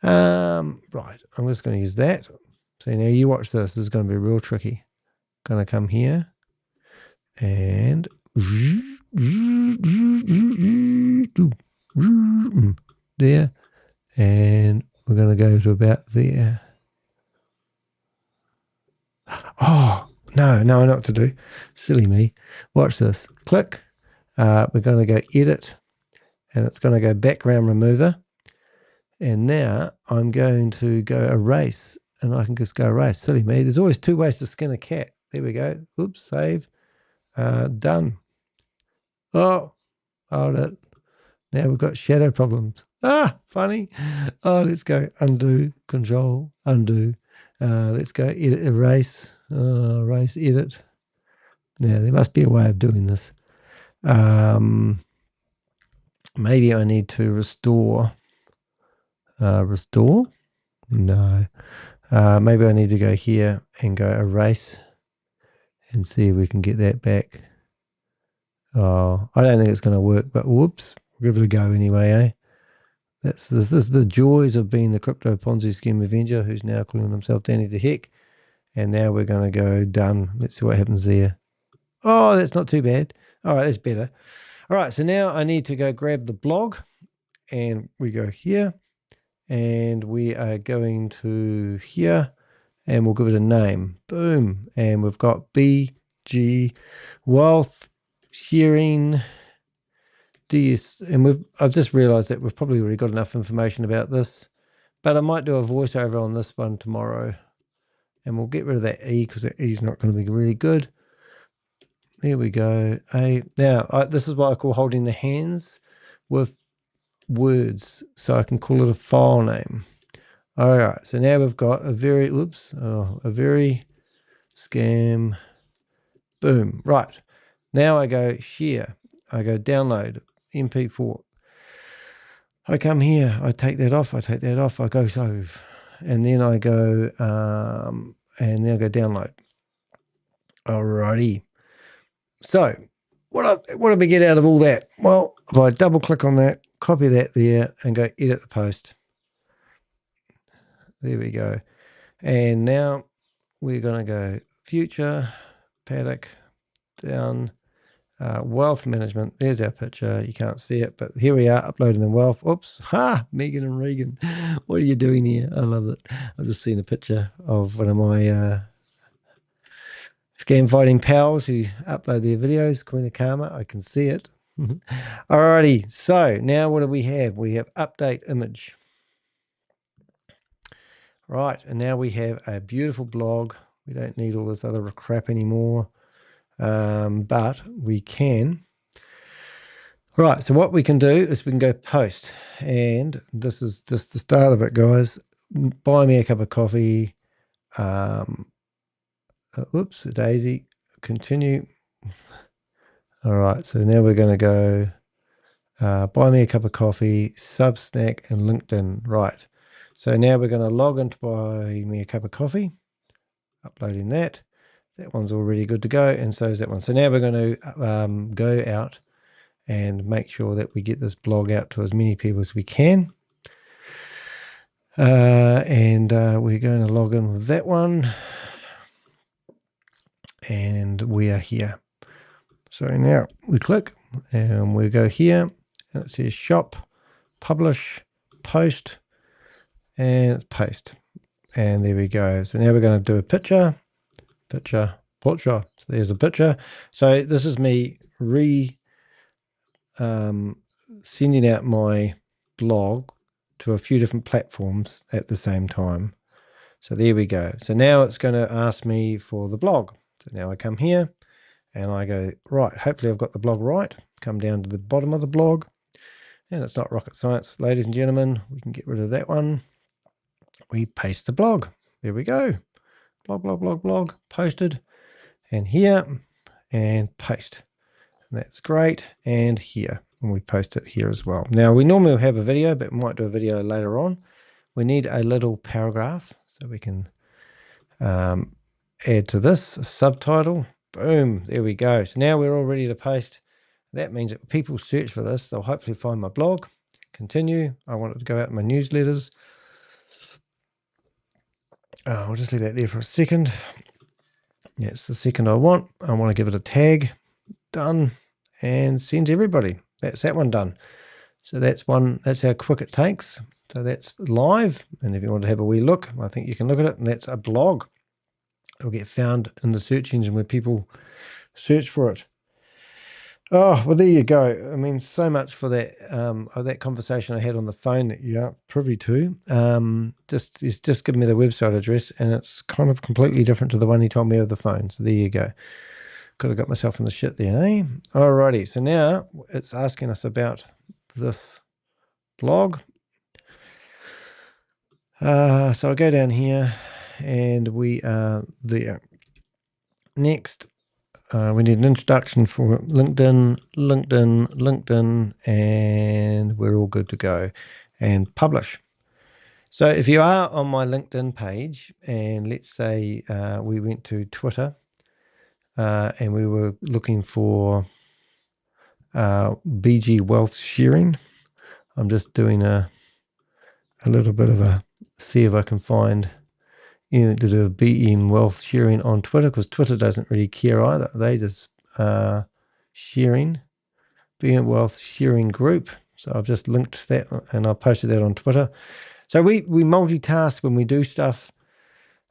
Right. I'm just going to use that. So now you watch this. This is going to be real tricky. Going to come here and there, and we're going to go to about there. Oh, no, I know what to do. Silly me. Watch this. Click. We're going to go edit, and it's going to go background remover. And now I'm going to go erase, and I can just go erase. Silly me. There's always two ways to skin a cat. There we go. Oops, save. Done. Oh, hold it. Now we've got shadow problems. Ah, funny. Oh, let's go undo, control, undo. Let's go edit, erase, erase, edit. Now, there must be a way of doing this. Maybe I need to restore. Restore? No. Maybe I need to go here and go erase and see if we can get that back. Oh, I don't think it's going to work, but whoops. We'll give it a go anyway, eh? This is the joys of being the crypto Ponzi scheme Avenger, who's now calling himself Danny the Heck. And now we're going to go done. Let's see what happens there. Oh, that's not too bad. All right, that's better. All right, so now I need to go grab the blog, and we go here, and we are going to here, and we'll give it a name. Boom. And we've got BG Wealth Sharing DS, and I've just realized that we've probably already got enough information about this, but I might do a voiceover on this one tomorrow, and we'll get rid of that E because that E is not going to be really good. There we go. Now, this is what I call holding the hands with words, so I can call it a file name. All right, so now we've got a very scam. Boom. Right, now I go share, I go download MP4, I come here, I take that off, I go save, and then I go and then I go download. Alrighty, so what do we get out of all that? Well, if I double click on that, copy that there, and go edit the post. There we go. And now we're going to go future, paddock, down, wealth management. There's our picture. You can't see it, but here we are uploading the wealth. Oops. Ha! Megan and Regan. What are you doing here? I love it. I've just seen a picture of one of my scam fighting pals who upload their videos, Queen of Karma. I can see it. Alrighty. So now what do we have? We have update image. Right, and now we have a beautiful blog. We don't need all this other crap anymore, but we can. Right, so what we can do is we can go post, and this is just the start of it, guys. Buy me a cup of coffee. Oops, daisy. Continue. All right, so now we're going to go buy me a cup of coffee, Substack, and LinkedIn. Right. So now we're going to log into buy me a cup of coffee, uploading that. That one's already good to go, and so is that one. So now we're going to go out and make sure that we get this blog out to as many people as we can. And we're going to log in with that one. And we are here. So now we click and we go here, and it says shop, publish, post, and it's paste. And there we go. So now we're going to do a picture. So there's a picture. So this is me sending out my blog to a few different platforms at the same time. So there we go. So now it's going to ask me for the blog. So now I come here and I go, right, hopefully I've got the blog right. Come down to the bottom of the blog, and it's not rocket science, ladies and gentlemen. We can get rid of that one. We paste the blog. There we go. Blog, posted, and here, and paste. And that's great. And here, and we post it here as well. Now we normally have a video, but we might do a video later on. We need a little paragraph, so we can add to this a subtitle. Boom, there we go. So now we're all ready to post. That means that people search for this, they'll hopefully find my blog. Continue. I want it to go out in my newsletters. I'll just leave that there for a second. Yeah, it's the second I want. I want to give it a tag. Done. And send to everybody. That's that one done. So that's one. That's how quick it takes. So that's live. And if you want to have a wee look, I think you can look at it. And that's a blog. It'll get found in the search engine where people search for it. Oh, well, there you go. I mean, so much for that that conversation I had on the phone that you aren't privy to. He's just given me the website address, and it's kind of completely different to the one he told me over the phone. So there you go. Could have got myself in the shit there, eh? Alrighty, so now it's asking us about this blog. So I go down here, and we are there. Next. We need an introduction for LinkedIn, and we're all good to go. And publish. So if you are on my LinkedIn page, and let's say we went to Twitter, and we were looking for BG Wealth Sharing. I'm just doing a little bit of a see if I can find anything to do with BM Wealth Sharing on Twitter, because Twitter doesn't really care either. They just sharing, BM Wealth Sharing Group. So I've just linked that and I posted that on Twitter. So we multitask when we do stuff.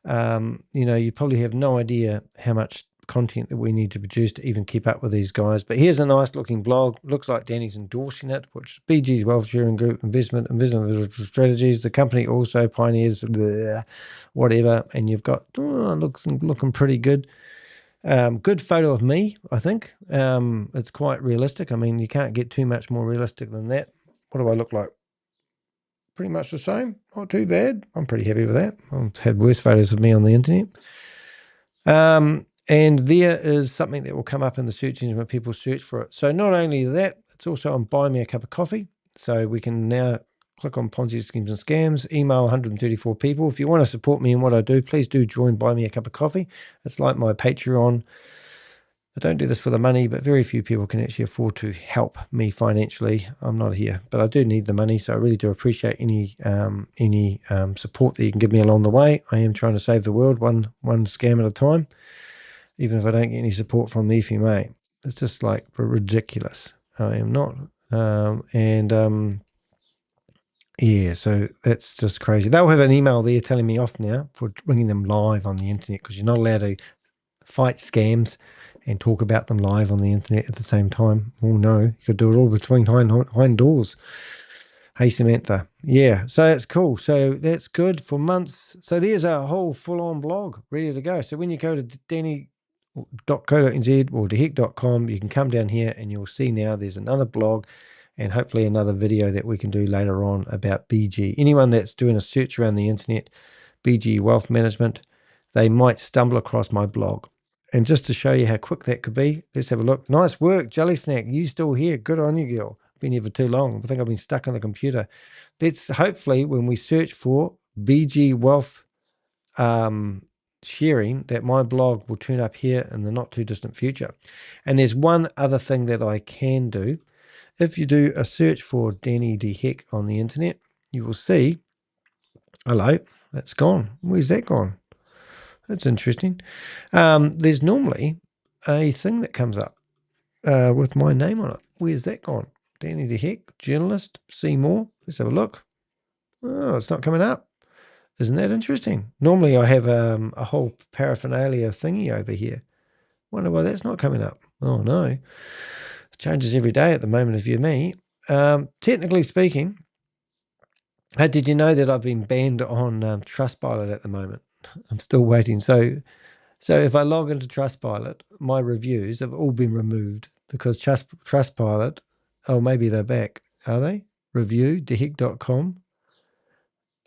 You probably have no idea how much content that we need to produce to even keep up with these guys. But here's a nice looking blog. Looks like Danny's endorsing it, which BG's Wealth Sharing Group investment strategies. The company also pioneers whatever, and you've got looking pretty good. Good photo of me, I think. It's quite realistic. I mean, you can't get too much more realistic than that. What do I look like? Pretty much the same. Not too bad. I'm pretty happy with that. I've had worse photos of me on the internet. And there is something that will come up in the search engine when people search for it. So not only that, it's also on Buy Me a Cup of Coffee. So we can now click on Ponzi schemes and scams, email 134 people. If you want to support me in what I do, please do join Buy Me a Cup of Coffee. It's like my Patreon. I don't do this for the money, but very few people can actually afford to help me financially. I'm not here, but I do need the money, so I really do appreciate any support that you can give me along the way. I am trying to save the world one scam at a time, even if I don't get any support from the FMA. It's just like ridiculous. I am not. Yeah, so that's just crazy. They'll have an email there telling me off now for bringing them live on the internet, because you're not allowed to fight scams and talk about them live on the internet at the same time. Oh no, you could do it all between hind doors. Hey Samantha. Yeah, so that's cool. So that's good for months. So there's a whole full-on blog ready to go. So when you go to danny.co.nz or theheck.com, you can come down here and you'll see now there's another blog and hopefully another video that we can do later on about BG. Anyone that's doing a search around the internet, BG Wealth Management, they might stumble across my blog. And just to show you how quick that could be, let's have a look. Nice work, Jelly Snack. You still here? Good on you, girl. Been here for too long. I think I've been stuck on the computer. Let's hopefully, when we search for BG Wealth Sharing, that my blog will turn up here in the not too distant future. And there's one other thing that I can do. If you do a search for Danny D. Heck on the internet, you will see, hello, that's gone. Where's that gone? That's interesting. There's normally a thing that comes up with my name on it. Where's that gone? Danny the Heck, journalist, see more. Let's have a look. Oh, it's not coming up. Isn't that interesting? Normally I have a whole paraphernalia thingy over here. Wonder why that's not coming up. Oh no. It changes every day at the moment if you're me. Technically speaking, did you know that I've been banned on Trustpilot at the moment? I'm still waiting. So if I log into Trustpilot, my reviews have all been removed because Trustpilot, oh, maybe they're back. Are they? Review, theheck.com.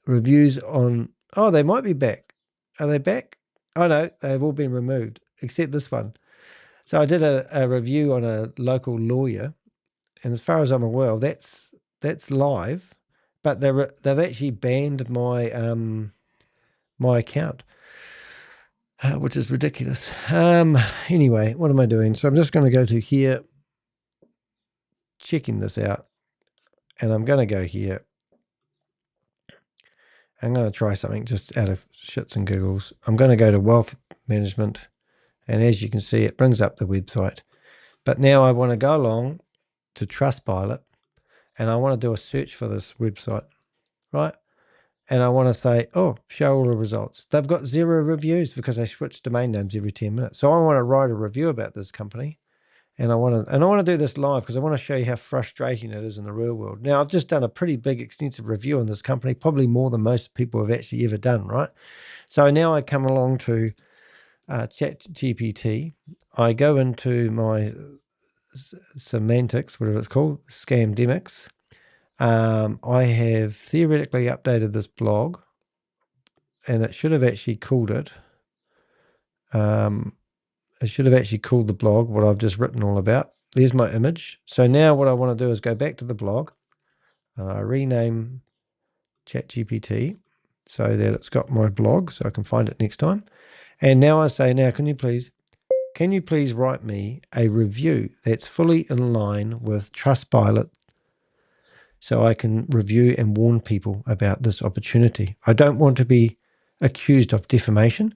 Reviews on, oh, they might be back. Are they back? Oh, no, they've all been removed, except this one. So I did a review on a local lawyer, and as far as I'm aware, that's live, but they've actually banned my my account. Which is ridiculous. Anyway, what am I doing? So I'm just going to go to here, checking this out, and I'm going to go here. I'm going to try something just out of shits and giggles. I'm going to go to Wealth Management, and as you can see, it brings up the website. But now I want to go along to Trustpilot, and I want to do a search for this website, right? And I want to say, oh, show all the results. They've got 0 reviews because they switch domain names every 10 minutes. So I want to write a review about this company. And I want to do this live because I want to show you how frustrating it is in the real world. Now, I've just done a pretty big, extensive review on this company, probably more than most people have actually ever done, right? So now I come along to ChatGPT. I go into my semantics, whatever it's called, Scamdemics. I have theoretically updated this blog, and it should have actually called it. It should have actually called the blog what I've just written all about. There's my image. So now what I want to do is go back to the blog, and I rename ChatGPT so that it's got my blog, so I can find it next time. And now I say, now can you please write me a review that's fully in line with Trustpilot, so I can review and warn people about this opportunity. I don't want to be accused of defamation.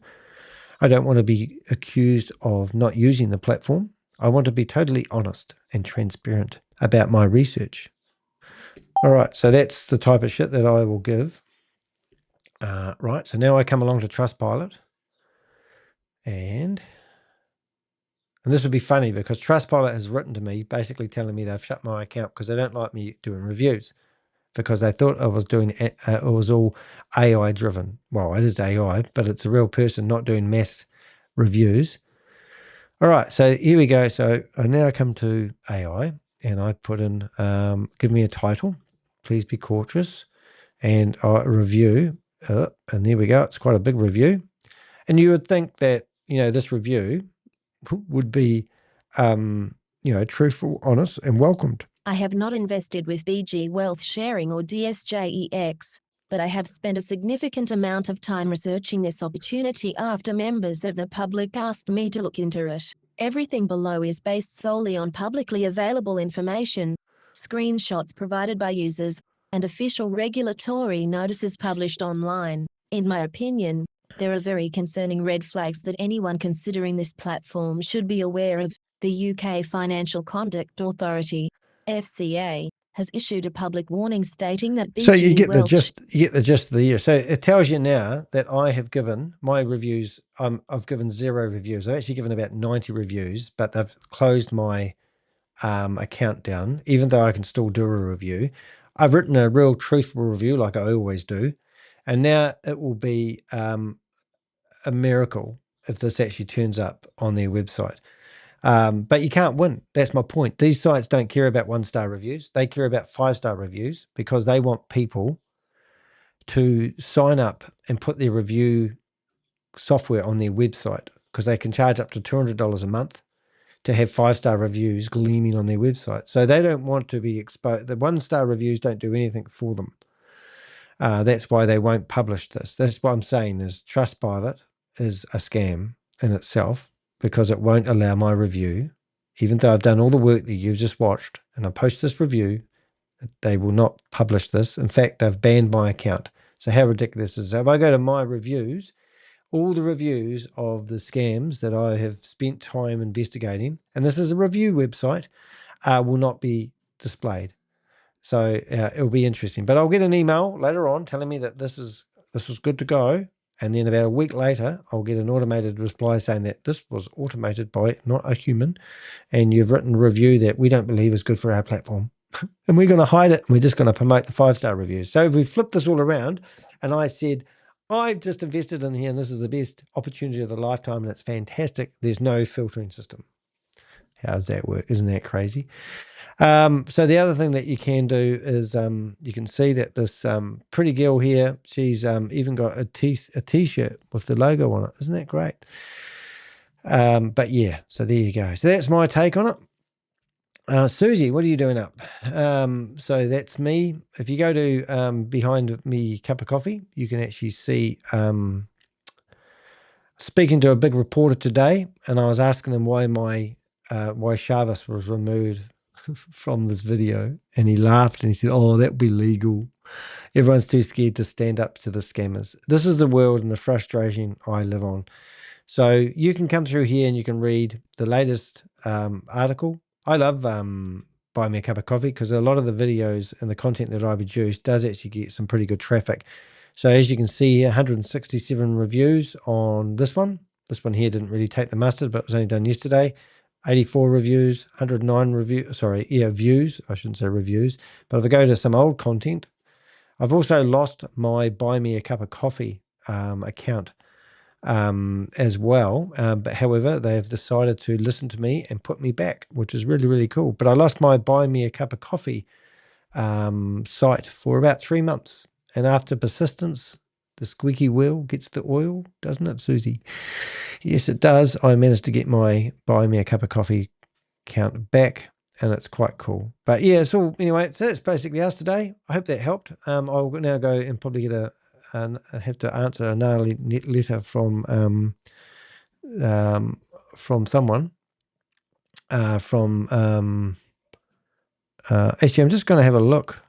I don't want to be accused of not using the platform. I want to be totally honest and transparent about my research. All right, so that's the type of shit that I will give. Right, so now I come along to Trustpilot, and this would be funny because Trustpilot has written to me basically telling me they've shut my account because they don't like me doing reviews, because they thought I was doing it was all AI driven. Well, it is AI, but it's a real person not doing mass reviews. All right, so here we go. So I now come to AI, and I put in, give me a title, please be cautious, and review, and there we go. It's quite a big review. And you would think that, this review would be, truthful, honest, and welcomed. I have not invested with BG Wealth Sharing or DSJEX, but I have spent a significant amount of time researching this opportunity after members of the public asked me to look into it. Everything below is based solely on publicly available information, screenshots provided by users, and official regulatory notices published online. In my opinion, there are very concerning red flags that anyone considering this platform should be aware of. The UK Financial Conduct Authority, FCA, has issued a public warning stating that BG So you get Wealth the gist of the year. So it tells you now that I have given my reviews. I've given 0 reviews. I've actually given about 90 reviews, but they've closed my account down, even though I can still do a review. I've written a real truthful review like I always do. And now it will be a miracle if this actually turns up on their website. But you can't win. That's my point. These sites don't care about 1-star reviews. They care about 5-star reviews because they want people to sign up and put their review software on their website, because they can charge up to $200 a month to have 5-star reviews gleaming on their website. So they don't want to be exposed. The 1-star reviews don't do anything for them. That's why they won't publish this. That's what I'm saying is Trustpilot is a scam in itself, because it won't allow my review, even though I've done all the work that you've just watched, and I post this review, they will not publish this. In fact, they've banned my account. So how ridiculous is that? If I go to my reviews, all the reviews of the scams that I have spent time investigating, and this is a review website, will not be displayed. So it'll be interesting. But I'll get an email later on telling me that this is good to go. And then about a week later, I'll get an automated reply saying that this was automated by not a human, and you've written a review that we don't believe is good for our platform. And we're going to hide it, and we're just going to promote the 5-star reviews. So if we flip this all around, and I said, I've just invested in here, and this is the best opportunity of the lifetime, and it's fantastic, there's no filtering system. How does that work? Isn't that crazy? So the other thing that you can do is you can see that this pretty girl here, she's even got a t-shirt with the logo on it. Isn't that great? But yeah, so there you go. So that's my take on it. Susie, what are you doing up? So that's me. If you go to behind me cup of coffee, you can actually see speaking to a big reporter today, and I was asking them why Chavis was removed from this video, and he laughed and he said, "Oh, that would be legal. Everyone's too scared to stand up to the scammers." This is the world and the frustration I live on. So you can come through here and you can read the latest article. I love Buy Me a Cup of Coffee, because a lot of the videos and the content that I produce does actually get some pretty good traffic. So as you can see here, 167 reviews on this one. This one here didn't really take the mustard, but it was only done yesterday. 84 reviews, 109 views. I shouldn't say reviews. But if I go to some old content, I've also lost my Buy Me a Cup of Coffee account as well. But however, they have decided to listen to me and put me back, which is really, really cool. But I lost my Buy Me a Cup of Coffee site for about 3 months. And after persistence, the squeaky wheel gets the oil, doesn't it, Susie? Yes, it does. I managed to get my Buy Me a Cup of Coffee account back, and it's quite cool. But yeah, so anyway, so that's basically us today. I hope that helped. I'll now go and probably get I have to answer another letter from someone. Actually, I'm just going to have a look.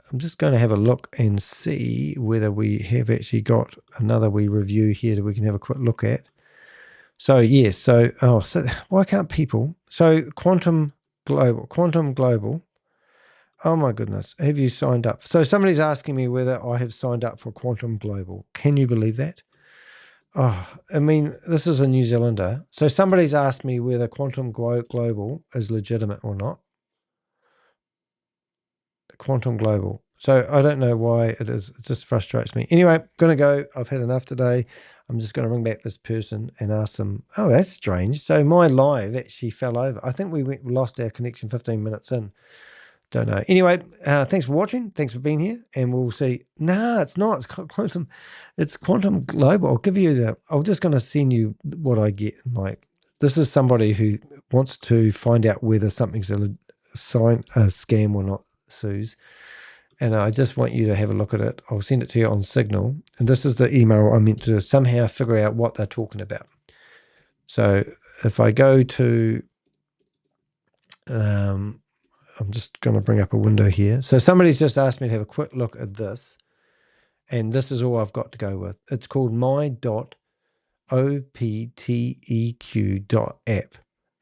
I'm just going to have a look and see whether we have actually got another review here that we can have a quick look at. So yes, so why can't people? So Quantum Global Oh my goodness. Have you signed up? So somebody's asking me whether I have signed up for Quantum Global. Can you believe that? Oh, I mean, this is a New Zealander. So somebody's asked me whether Quantum Global is legitimate or not. Quantum Global. So I don't know why it is. It just frustrates me. Anyway, going to go. I've had enough today. I'm just going to ring back this person and ask them, oh, that's strange. So my live actually fell over. I think we lost our connection 15 minutes in. Don't know. Anyway, thanks for watching. Thanks for being here. And we'll see. Nah, it's not. It's Quantum. It's Quantum Global. I'll give you the. I'm just going to send you what I get. Like, this is somebody who wants to find out whether something's a scam or not, Suze. And I just want you to have a look at it. I'll send it to you on Signal. And this is the email I meant to somehow figure out what they're talking about. So if I go to, I'm just going to bring up a window here. So somebody's just asked me to have a quick look at this. And this is all I've got to go with. It's called my.opteq.app.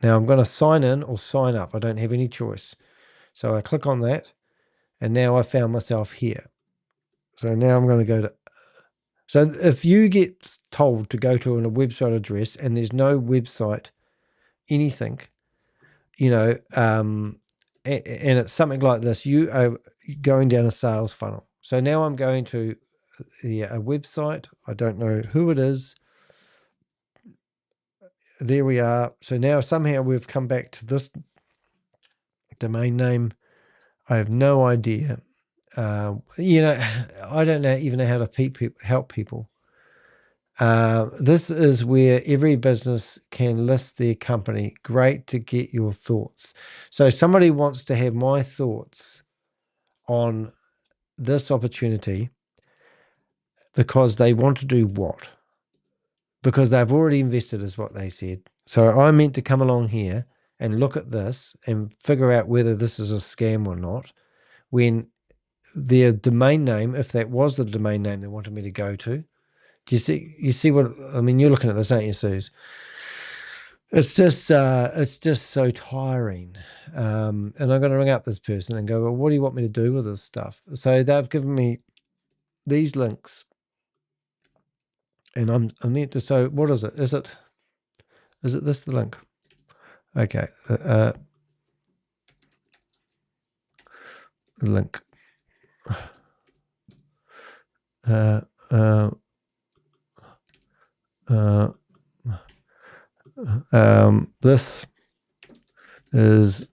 Now I'm going to sign in or sign up. I don't have any choice. So I click on that. And now I found myself here. So now I'm going to go to, so if you get told to go to a website address and there's no website, anything, you know, and it's something like this, you are going down a sales funnel. So now I'm going to a website. I don't know who it is. There we are. So now somehow we've come back to this domain name. I have no idea. You know, I don't even know how to help people. This is where every business can list their company. Great to get your thoughts. So somebody wants to have my thoughts on this opportunity because they want to do what? Because they've already invested is what they said. So I meant to come along here and look at this and figure out whether this is a scam or not, when their domain name, if that was the domain name they wanted me to go to. Do you see what I mean? You're looking at this, aren't you, Suze? It's just so tiring. And I'm going to ring up this person and go, well, what do you want me to do with this stuff? So they've given me these links, and I'm meant to. So what is it? Is it this the link? Okay. The link. This is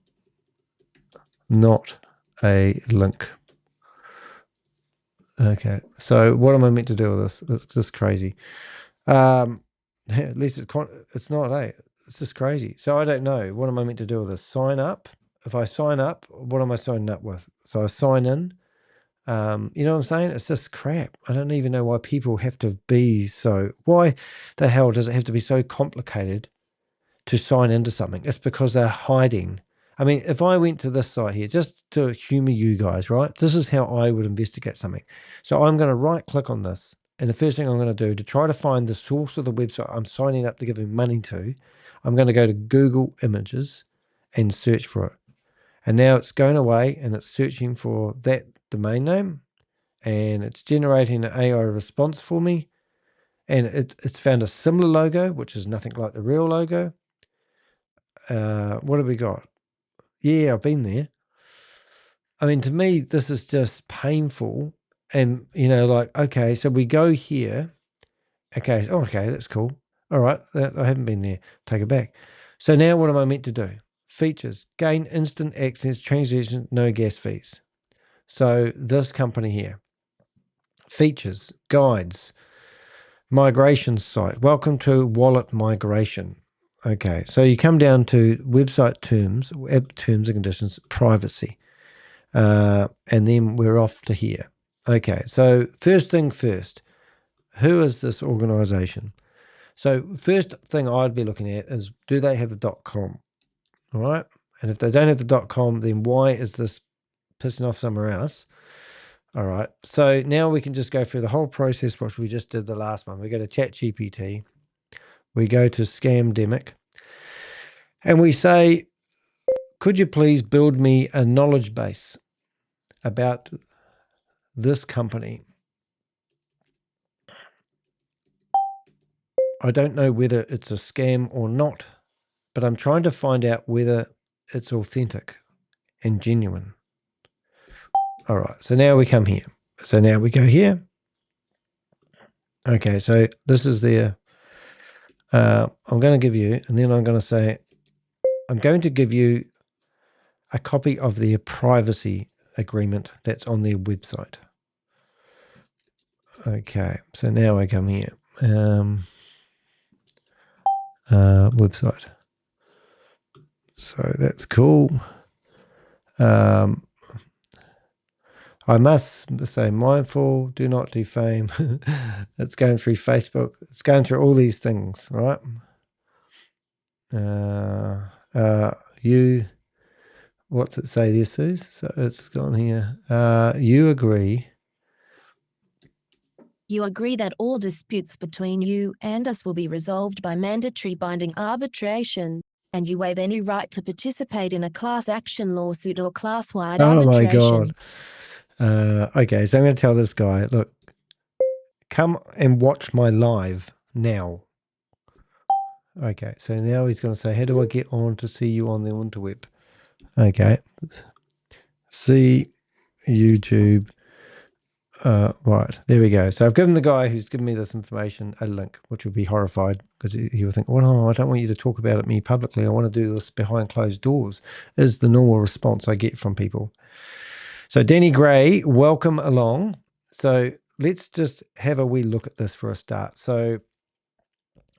not a link. Okay, so what am I meant to do with this? It's just crazy. At least it's not, it's just crazy. So I don't know. What am I meant to do with this? Sign up? If I sign up, what am I signing up with? So I sign in. You know what I'm saying? It's just crap. I don't even know why people have to be so. Why the hell does it have to be so complicated to sign into something? It's because they're hiding. I mean, if I went to this site here, just to humor you guys, right? This is how I would investigate something. So I'm going to right click on this. And the first thing I'm going to do to try to find the source of the website I'm signing up to giving money to, I'm going to go to Google Images and search for it. And now it's going away and it's searching for that domain name. And it's generating an AI response for me. And it's found a similar logo, which is nothing like the real logo. What have we got? Yeah, I've been there. I mean, to me, this is just painful. And, you know, like, okay, so we go here. Okay, okay, that's cool. All right, I haven't been there. Take it back. So now what am I meant to do? Features, gain instant access, transaction, no gas fees. So this company here. Features, guides, migration site. Welcome to wallet migration. Okay, so you come down to website terms, app terms and conditions, privacy. And then we're off to here. Okay, so first thing first, who is this organization? So first thing I'd be looking at is, do they have the .com? All right, and if they don't have the .com, then why is this pissing off somewhere else? All right, so now we can just go through the whole process, which we just did the last one. We go to ChatGPT, we go to Scamdemic, and we say, could you please build me a knowledge base? about this company. I don't know whether it's a scam or not, but I'm trying to find out whether it's authentic and genuine. All right, so now we come here. So now we go here. Okay, so this is their, I'm going to give you, and then I'm going to say, I'm going to give you a copy of their privacy agreement that's on their website. Okay, so now I come here. Website. So that's cool. I must say mindful, do not defame. It's going through Facebook. It's going through all these things, right? You, what's it say there, Suze? So it's gone here. You agree. You agree that all disputes between you and us will be resolved by mandatory binding arbitration, and you waive any right to participate in a class action lawsuit or class-wide arbitration. Oh my God. Okay, so I'm going to tell this guy, look, come and watch my live now. Okay, so now he's going to say, how do I get on to see you on the interweb? Okay, see YouTube. Right, there we go. So I've given the guy who's given me this information a link, which would be horrified because he would think, well, no, I don't want you to talk about me publicly. I want to do this behind closed doors, is the normal response I get from people. So Danny Gray, welcome along. So let's just have a wee look at this for a start. So,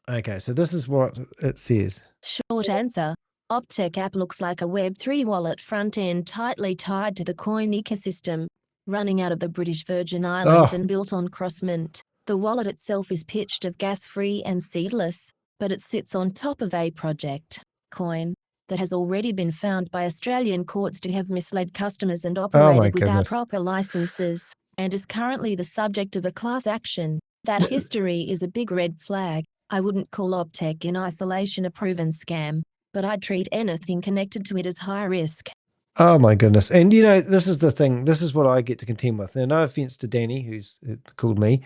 okay, so this is what it says. Short answer. Optech app looks like a Web3 wallet front end tightly tied to the coin ecosystem, running out of the British Virgin Islands and built on Crossmint. The wallet itself is pitched as gas-free and seedless, but it sits on top of a project, Coin, that has already been found by Australian courts to have misled customers and operated without proper licenses, and is currently the subject of a class action. That history is a big red flag. I wouldn't call Optech in isolation a proven scam, but I'd treat anything connected to it as high risk. Oh my goodness. And you know, this is the thing. This is what I get to contend with. Now, no offense to Danny, who's called me.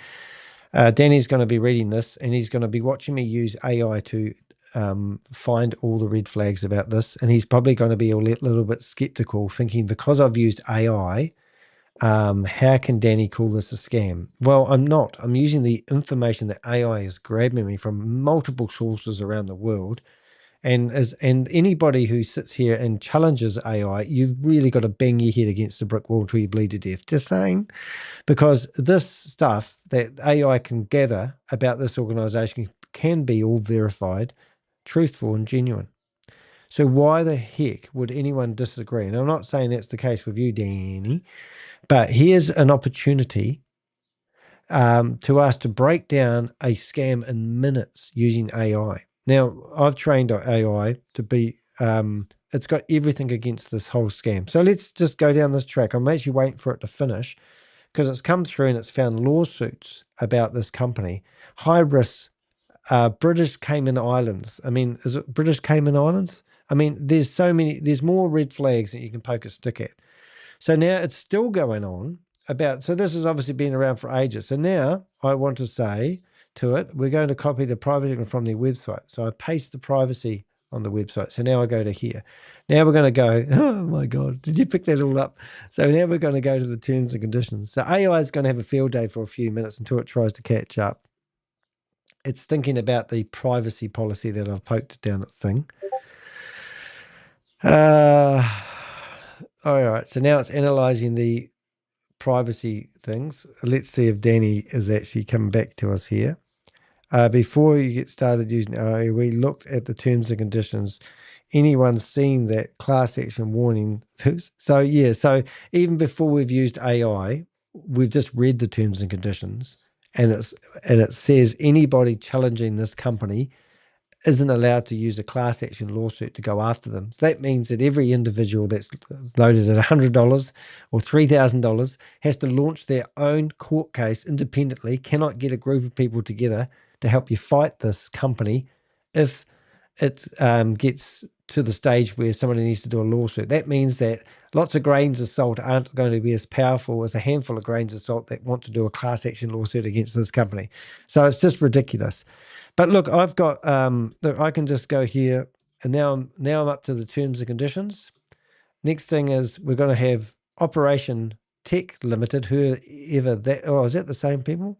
Danny's going to be reading this and he's going to be watching me use AI to find all the red flags about this. And he's probably going to be a little bit skeptical, thinking because I've used AI, how can Danny call this a scam? Well, I'm not. I'm using the information that AI is grabbing me from multiple sources around the world. And anybody who sits here and challenges AI, you've really got to bang your head against the brick wall till you bleed to death. Just saying. Because this stuff that AI can gather about this organization can be all verified, truthful and genuine. So why the heck would anyone disagree? And I'm not saying that's the case with you, Danny, but here's an opportunity to us to break down a scam in minutes using AI. Now, I've trained AI to be, it's got everything against this whole scam. So let's just go down this track. I'm actually waiting for it to finish because it's come through and it's found lawsuits about this company. High risk, British Cayman Islands. I mean, is it British Cayman Islands? I mean, there's so many, there's more red flags that you can poke a stick at. So now it's still going on about, so this has obviously been around for ages. So now I want to say to it, we're going to copy the privacy from their website. So I paste the privacy on the website. So now I go to here. Now we're going to go, oh my God, did you pick that all up? So now we're going to go to the terms and conditions. So AI is going to have a field day for a few minutes until it tries to catch up. It's thinking about the privacy policy that I've poked down its thing. All right, so now it's analyzing the privacy things. Let's see if Danny is actually coming back to us here. Before you get started using AI, we looked at the terms and conditions. Anyone seen that class action warning? So yeah, so even before we've used AI, we've just read the terms and conditions, and it says anybody challenging this company isn't allowed to use a class action lawsuit to go after them. So that means that every individual that's loaded at $100 or $3,000 has to launch their own court case independently, cannot get a group of people together to help you fight this company if it gets to the stage where somebody needs to do a lawsuit. That means that lots of grains of salt aren't going to be as powerful as a handful of grains of salt that want to do a class action lawsuit against this company. So it's just ridiculous. But look, I've got look, I can just go here, and now I'm up to the terms and conditions. Next thing is we're going to have Operation Tech Limited, whoever that. Oh, is that the same people?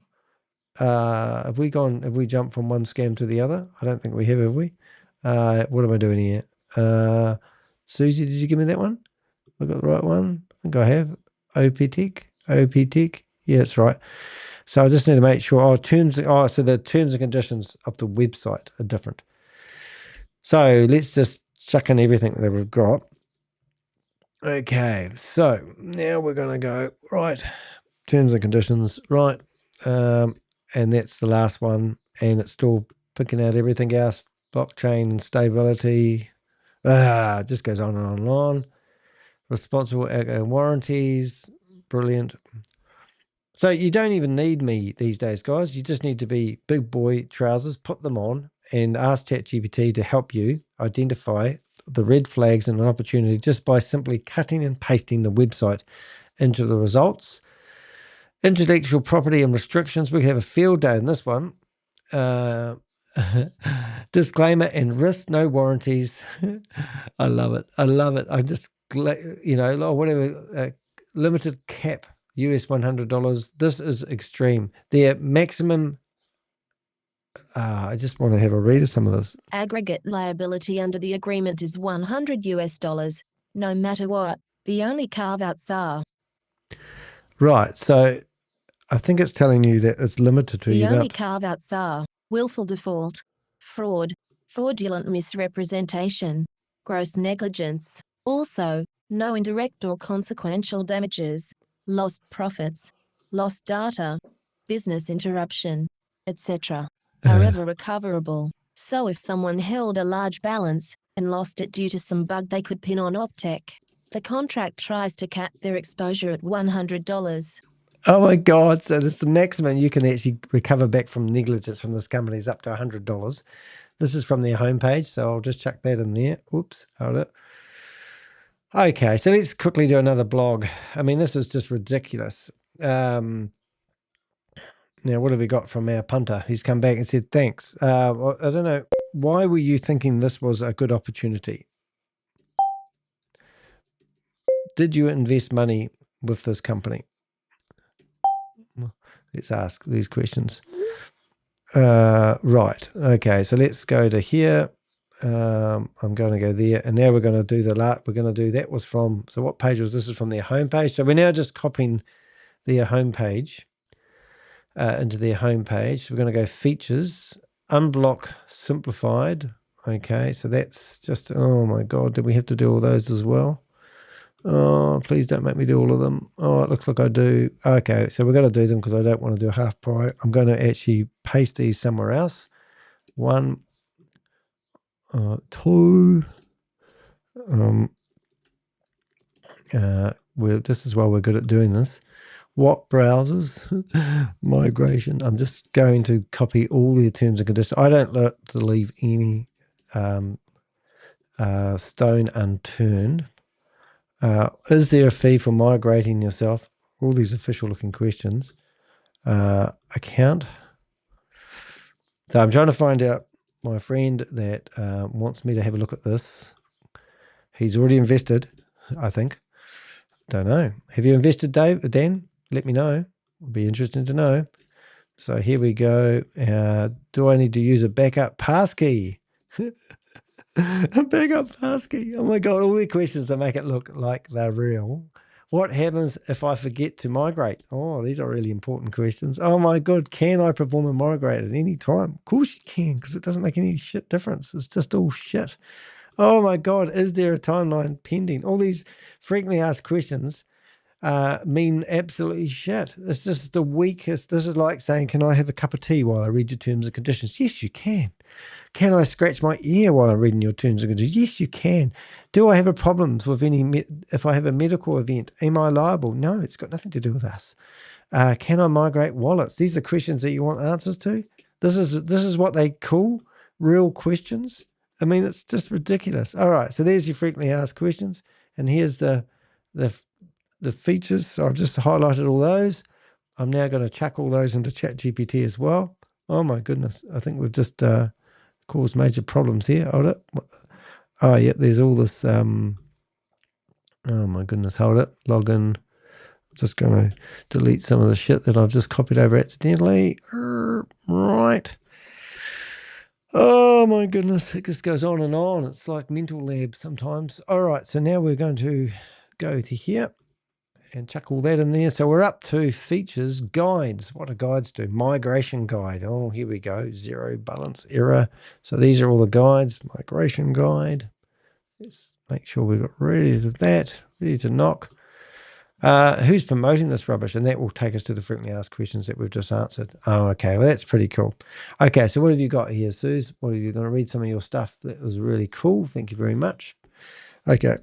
Have we jumped from one scam to the other? I don't think we have we? What am I doing here? Susie, did you give me that one? I got the right one. I think I have. OP Tech. Yeah, that's right. So I just need to make sure. So the terms and conditions of the website are different. So let's just chuck in everything that we've got. Okay, so now we're going to go, right, terms and conditions, right, and that's the last one, and it's still picking out everything else, blockchain stability, it just goes on and on and on. Responsible warranties, brilliant. So you don't even need me these days, guys. You just need to be big boy trousers, put them on, and ask ChatGPT to help you identify the red flags and an opportunity just by simply cutting and pasting the website into the results. Intellectual property and restrictions. We have a field day in this one. Disclaimer and risk, no warranties. I love it. I just, whatever, limited cap, US $100. This is extreme. Their maximum, I just want to have a read of some of this. Aggregate liability under the agreement is $100 US, no matter what. The only carve-outs are. Right, so I think it's telling you that it's limited to the only carve-outs are willful default, fraud, fraudulent misrepresentation, gross negligence. Also, no indirect or consequential damages, lost profits, lost data, business interruption, etc. are ever recoverable. So if someone held a large balance and lost it due to some bug they could pin on Optech, the contract tries to cap their exposure at $100. Oh my God. So that's the maximum you can actually recover back from negligence from this company is up to $100. This is from their homepage, so I'll just chuck that in there. Oops, hold it. Okay, so let's quickly do another blog. I mean, this is just ridiculous. Now, what have we got from our punter? He's come back and said, thanks. I don't know. Why were you thinking this was a good opportunity? Did you invest money with this company? Let's ask these questions. Right. Okay. So let's go to here. I'm going to go there, and now we're going to do that was from, so what page was this? Is from their homepage. So we're now just copying their homepage into their homepage. So we're going to go features, unblock, simplified. Okay. So that's just, oh my God, did we have to do all those as well? Oh, please don't make me do all of them. Oh, it looks like I do. Okay, so we're going to do them because I don't want to do a half price. I'm going to actually paste these somewhere else. 1, 2. This is why we're good at doing this. What browsers? Migration. I'm just going to copy all their terms and conditions. I don't like to leave any stone unturned. Is there a fee for migrating yourself? All these official looking questions. Account. So I'm trying to find out my friend that wants me to have a look at this. He's already invested, I think. Don't know. Have you invested, Dave? Dan? Let me know. It'll be interesting to know. So here we go. Do I need to use a backup passkey? A backup passkey. Oh my God, all the questions that make it look like they're real. What happens if I forget to migrate? Oh, these are really important questions. Oh my God, can I perform a migrate at any time? Of course you can, because it doesn't make any shit difference. It's just all shit. Oh my God, is there a timeline pending? All these frequently asked questions mean absolutely shit. It's just the weakest. This is like saying, can I have a cup of tea while I read your terms and conditions? Yes, you can. Can I scratch my ear while I'm reading your terms and conditions? Yes, you can. Do I have a problems with if I have a medical event? Am I liable? No, it's got nothing to do with us. Can I migrate wallets? These are questions that you want answers to. This is what they call real questions. I mean, it's just ridiculous. All right, so there's your frequently asked questions, and here's the features. So I've just highlighted all those. I'm now going to chuck all those into ChatGPT as well. Oh my goodness, I think we've just caused major problems here. Hold it. Oh yeah, there's all this. Oh my goodness, hold it. Log in. Just going to delete some of the shit that I've just copied over accidentally. Right. Oh my goodness, it just goes on and on. It's like mental lab sometimes. All right, so now we're going to go to here and chuck all that in there. So we're up to features, guides. What do guides do? Migration guide. Oh, here we go. Zero balance error. So these are all the guides. Migration guide. Let's make sure we've got ready to that, ready to knock. Who's promoting this rubbish? And that will take us to the frequently asked questions that we've just answered. Oh, okay. Well, that's pretty cool. Okay, so what have you got here, Suze? What are you going to read some of your stuff? That was really cool. Thank you very much. Okay.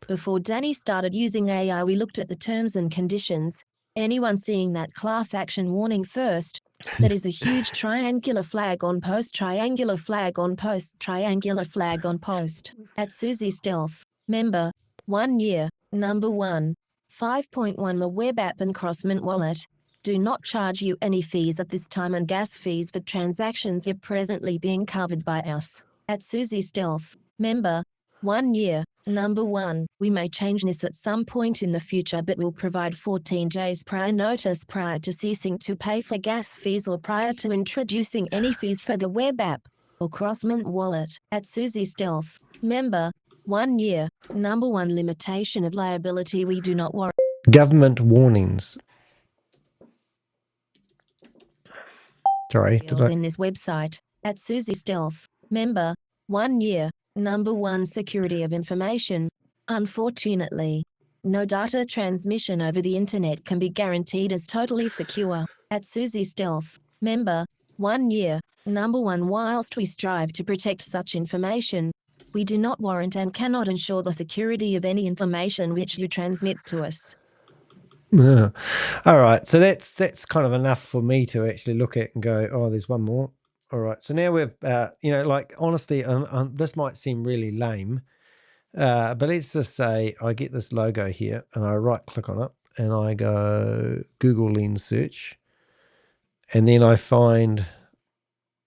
Before Danny started using AI, we looked at the terms and conditions. Anyone seeing that class action warning first? That is a huge triangular flag on post, triangular flag on post, triangular flag on post. At Susie Stealth. Member. 1 year. Number 1. 5.1 The web app and Crossmint wallet do not charge you any fees at this time, and gas fees for transactions are presently being covered by us. At Susie Stealth. Member. 1 year. Number 1. We may change this at some point in the future, but will provide 14 days prior notice prior to ceasing to pay for gas fees or prior to introducing any fees for the web app or Crossmint wallet. At Susie Stealth. Member. 1 year. Number 1 Limitation of liability. We do not warrant Government warnings. Sorry, did I? in this website. At Susie Stealth. Member. 1 year. Number 1 Security of information. Unfortunately, no data transmission over the internet can be guaranteed as totally secure. At Susie Stealth. Member. 1 year. Number 1 Whilst we strive to protect such information, we do not warrant and cannot ensure the security of any information which you transmit to us. Yeah. All right, so that's kind of enough for me to actually look at and go, oh, there's one more. All right, so now we've, like, honestly, this might seem really lame, but let's just say I get this logo here and I right click on it and I go Google Lens search, and then I find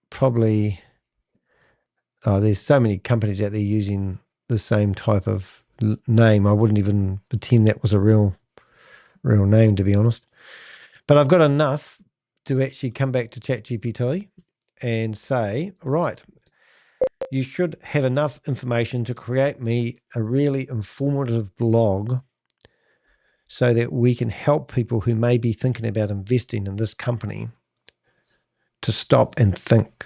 probably, there's so many companies out there using the same type of name. I wouldn't even pretend that was a real name, to be honest. But I've got enough to actually come back to ChatGPT and say, right, you should have enough information to create me a really informative blog so that we can help people who may be thinking about investing in this company to stop and think.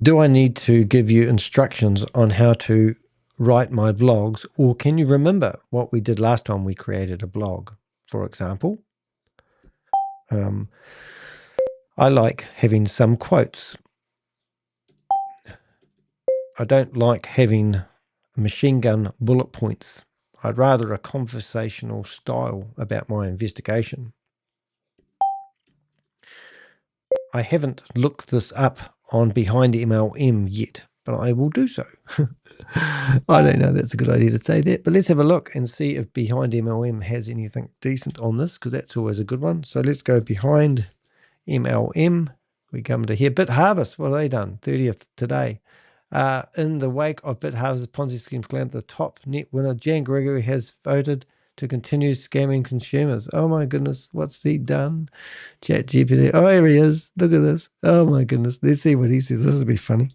Do I need to give you instructions on how to write my blogs, or can you remember what we did last time we created a blog, for example? I like having some quotes. I don't like having machine gun bullet points. I'd rather a conversational style about my investigation. I haven't looked this up on Behind MLM yet, but I will do so. I don't know, that's a good idea to say that, but let's have a look and see if Behind MLM has anything decent on this, because that's always a good one. So let's go Behind MLM. We come to here. BitHarvest, what have they done? 30th today. In the wake of BitHarvest Ponzi scheme declared the top net winner, Jan Gregory has voted to continue scamming consumers. Oh my goodness, what's he done? ChatGPT. Oh, here he is. Look at this. Oh my goodness. Let's see what he says. This will be funny.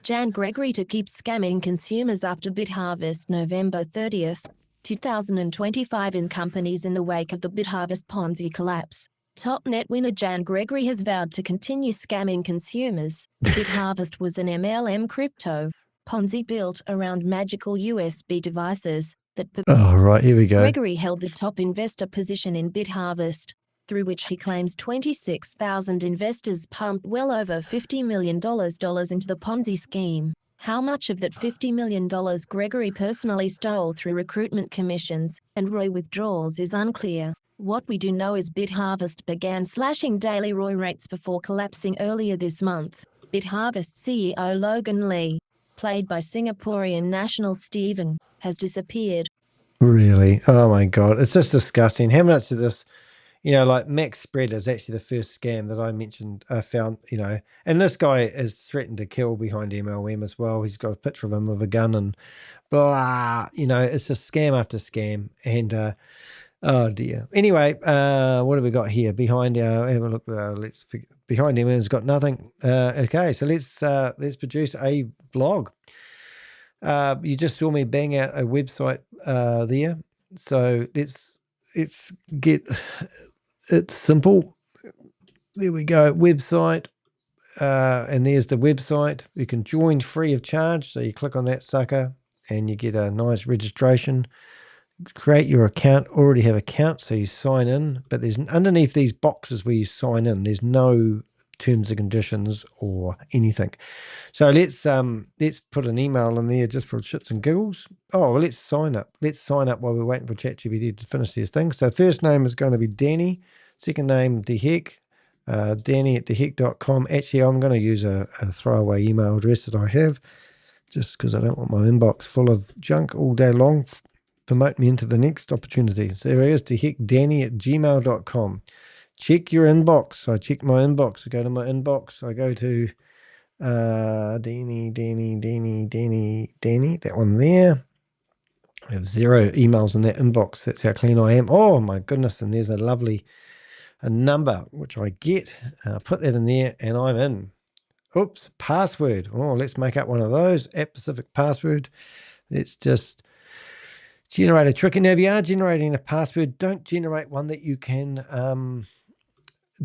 Jan Gregory to keep scamming consumers after BitHarvest November 30th, 2025 in companies in the wake of the BitHarvest Ponzi collapse. Top net winner Jan Gregory has vowed to continue scamming consumers. BitHarvest was an MLM crypto Ponzi built around magical USB devices that right, here we go. Gregory held the top investor position in BitHarvest, through which he claims 26,000 investors pumped well over $50 million into the Ponzi scheme. How much of that $50 million Gregory personally stole through recruitment commissions and ROI withdrawals is unclear. What we do know is BitHarvest began slashing daily ROI rates before collapsing earlier this month. BitHarvest CEO Logan Lee, played by Singaporean national Stephen, has disappeared. Really? Oh my God. It's just disgusting. How much of this, like Max Spread is actually the first scam that I mentioned, found, and this guy is threatened to kill behind MLM as well. He's got a picture of him with a gun and blah, it's just scam after scam. And, oh dear. Anyway, what have we got here? Behind our, have a look, behind him has got nothing. Okay, so let's produce a blog. You just saw me bang out a website there. So let's get it simple. There we go, website. And there's the website. You can join free of charge. So you click on that sucker and you get a nice registration. Create your account, already have account, so you sign in, but there's underneath these boxes where you sign in, there's no terms and conditions or anything. So let's put an email in there just for shits and giggles. Oh, well, let's sign up while we're waiting for ChatGPT to finish these things. So first name is going to be Danny, second name DeHeck, Danny@deheck.com. Actually, I'm going to use a throwaway email address that I have just because I don't want my inbox full of junk all day long. Promote me into the next opportunity. So there he is, Danny@gmail.com. Check your inbox. I check my inbox. I go to my inbox. I go to Danny, that one there. I have 0 emails in that inbox. That's how clean I am. Oh my goodness. And there's a number which I get. Put that in there and I'm in. Oops, password. Oh, let's make up one of those. App-specific password. Let's just generate a trick. And if you are generating a password, don't generate one that you can,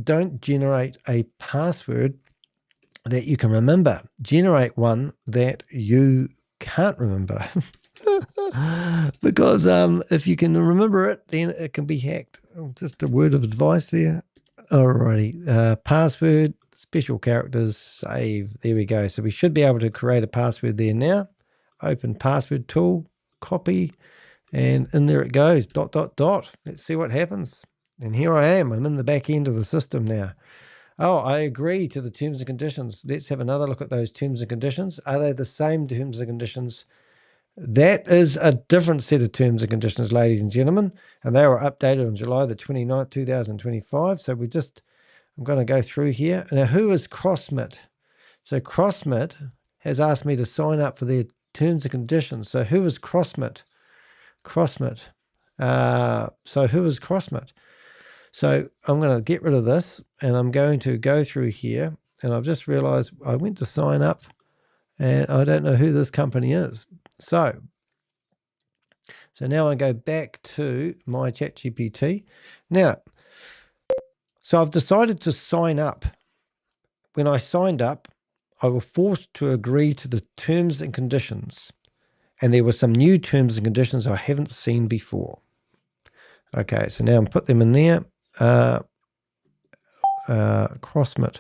don't generate a password that you can remember. Generate one that you can't remember. Because if you can remember it, then it can be hacked. Just a word of advice there. Alrighty, password, special characters, save. There we go. So we should be able to create a password there now. Open password tool, copy. And in there it goes, ... Let's see what happens. And here I am. I'm in the back end of the system now. Oh, I agree to the terms and conditions. Let's have another look at those terms and conditions. Are they the same terms and conditions? That is a different set of terms and conditions, ladies and gentlemen. And they were updated on July the 29th, 2025. So I'm going to go through here. Now, who is CrossMit? So CrossMit has asked me to sign up for their terms and conditions. So who is CrossMit? CrossMit. So who is CrossMit? So I'm going to get rid of this and I'm going to go through here and I've just realized I went to sign up and I don't know who this company is. So now I go back to my ChatGPT. Now, so I've decided to sign up. When I signed up, I was forced to agree to the terms and conditions. And there were some new terms and conditions I haven't seen before. Okay, so now I'm put them in there. CrossMit.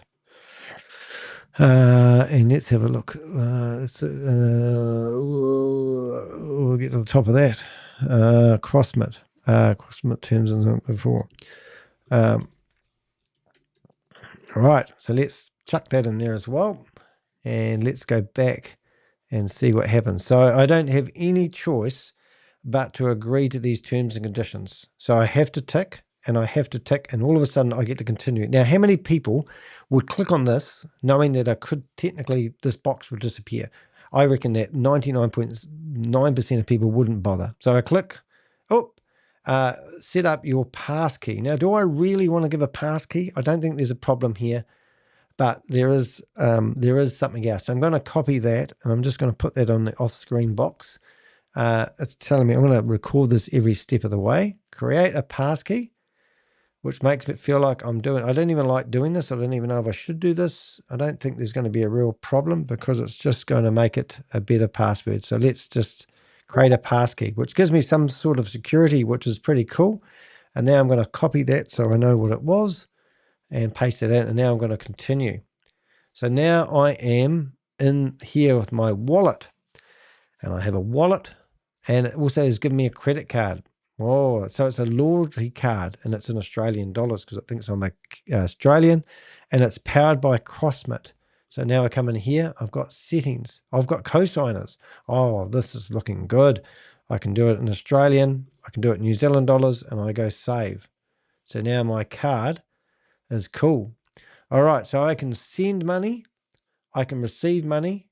And let's have a look. We'll get to the top of that. CrossMit. CrossMit terms and before. All right, so let's chuck that in there as well. And let's go back and see what happens. So I don't have any choice but to agree to these terms and conditions. So I have to tick and I have to tick and all of a sudden I get to continue. Now, how many people would click on this knowing that I could technically, this box would disappear? I reckon that 99.9% of people wouldn't bother. So I click, set up your passkey. Now, do I really want to give a passkey? I don't think there's a problem here. But there is something else. So I'm going to copy that and I'm just going to put that on the off-screen box. It's telling me I'm going to record this every step of the way. Create a passkey, which makes it feel like I don't even like doing this. I don't even know if I should do this. I don't think there's going to be a real problem because it's just going to make it a better password. So let's just create a passkey, which gives me some sort of security, which is pretty cool. And now I'm going to copy that so I know what it was. And paste it in, and now I'm going to continue. So now I am in here with my wallet, and I have a wallet, and it also has given me a credit card. Oh, so it's a loyalty card, and it's in Australian dollars because it thinks I'm Australian, and it's powered by CrossMit. So now I come in here, I've got settings, I've got cosigners. Oh, this is looking good. I can do it in Australian, I can do it in New Zealand dollars, and I go save. So now my card is cool. All right, so I can send money, I can receive money,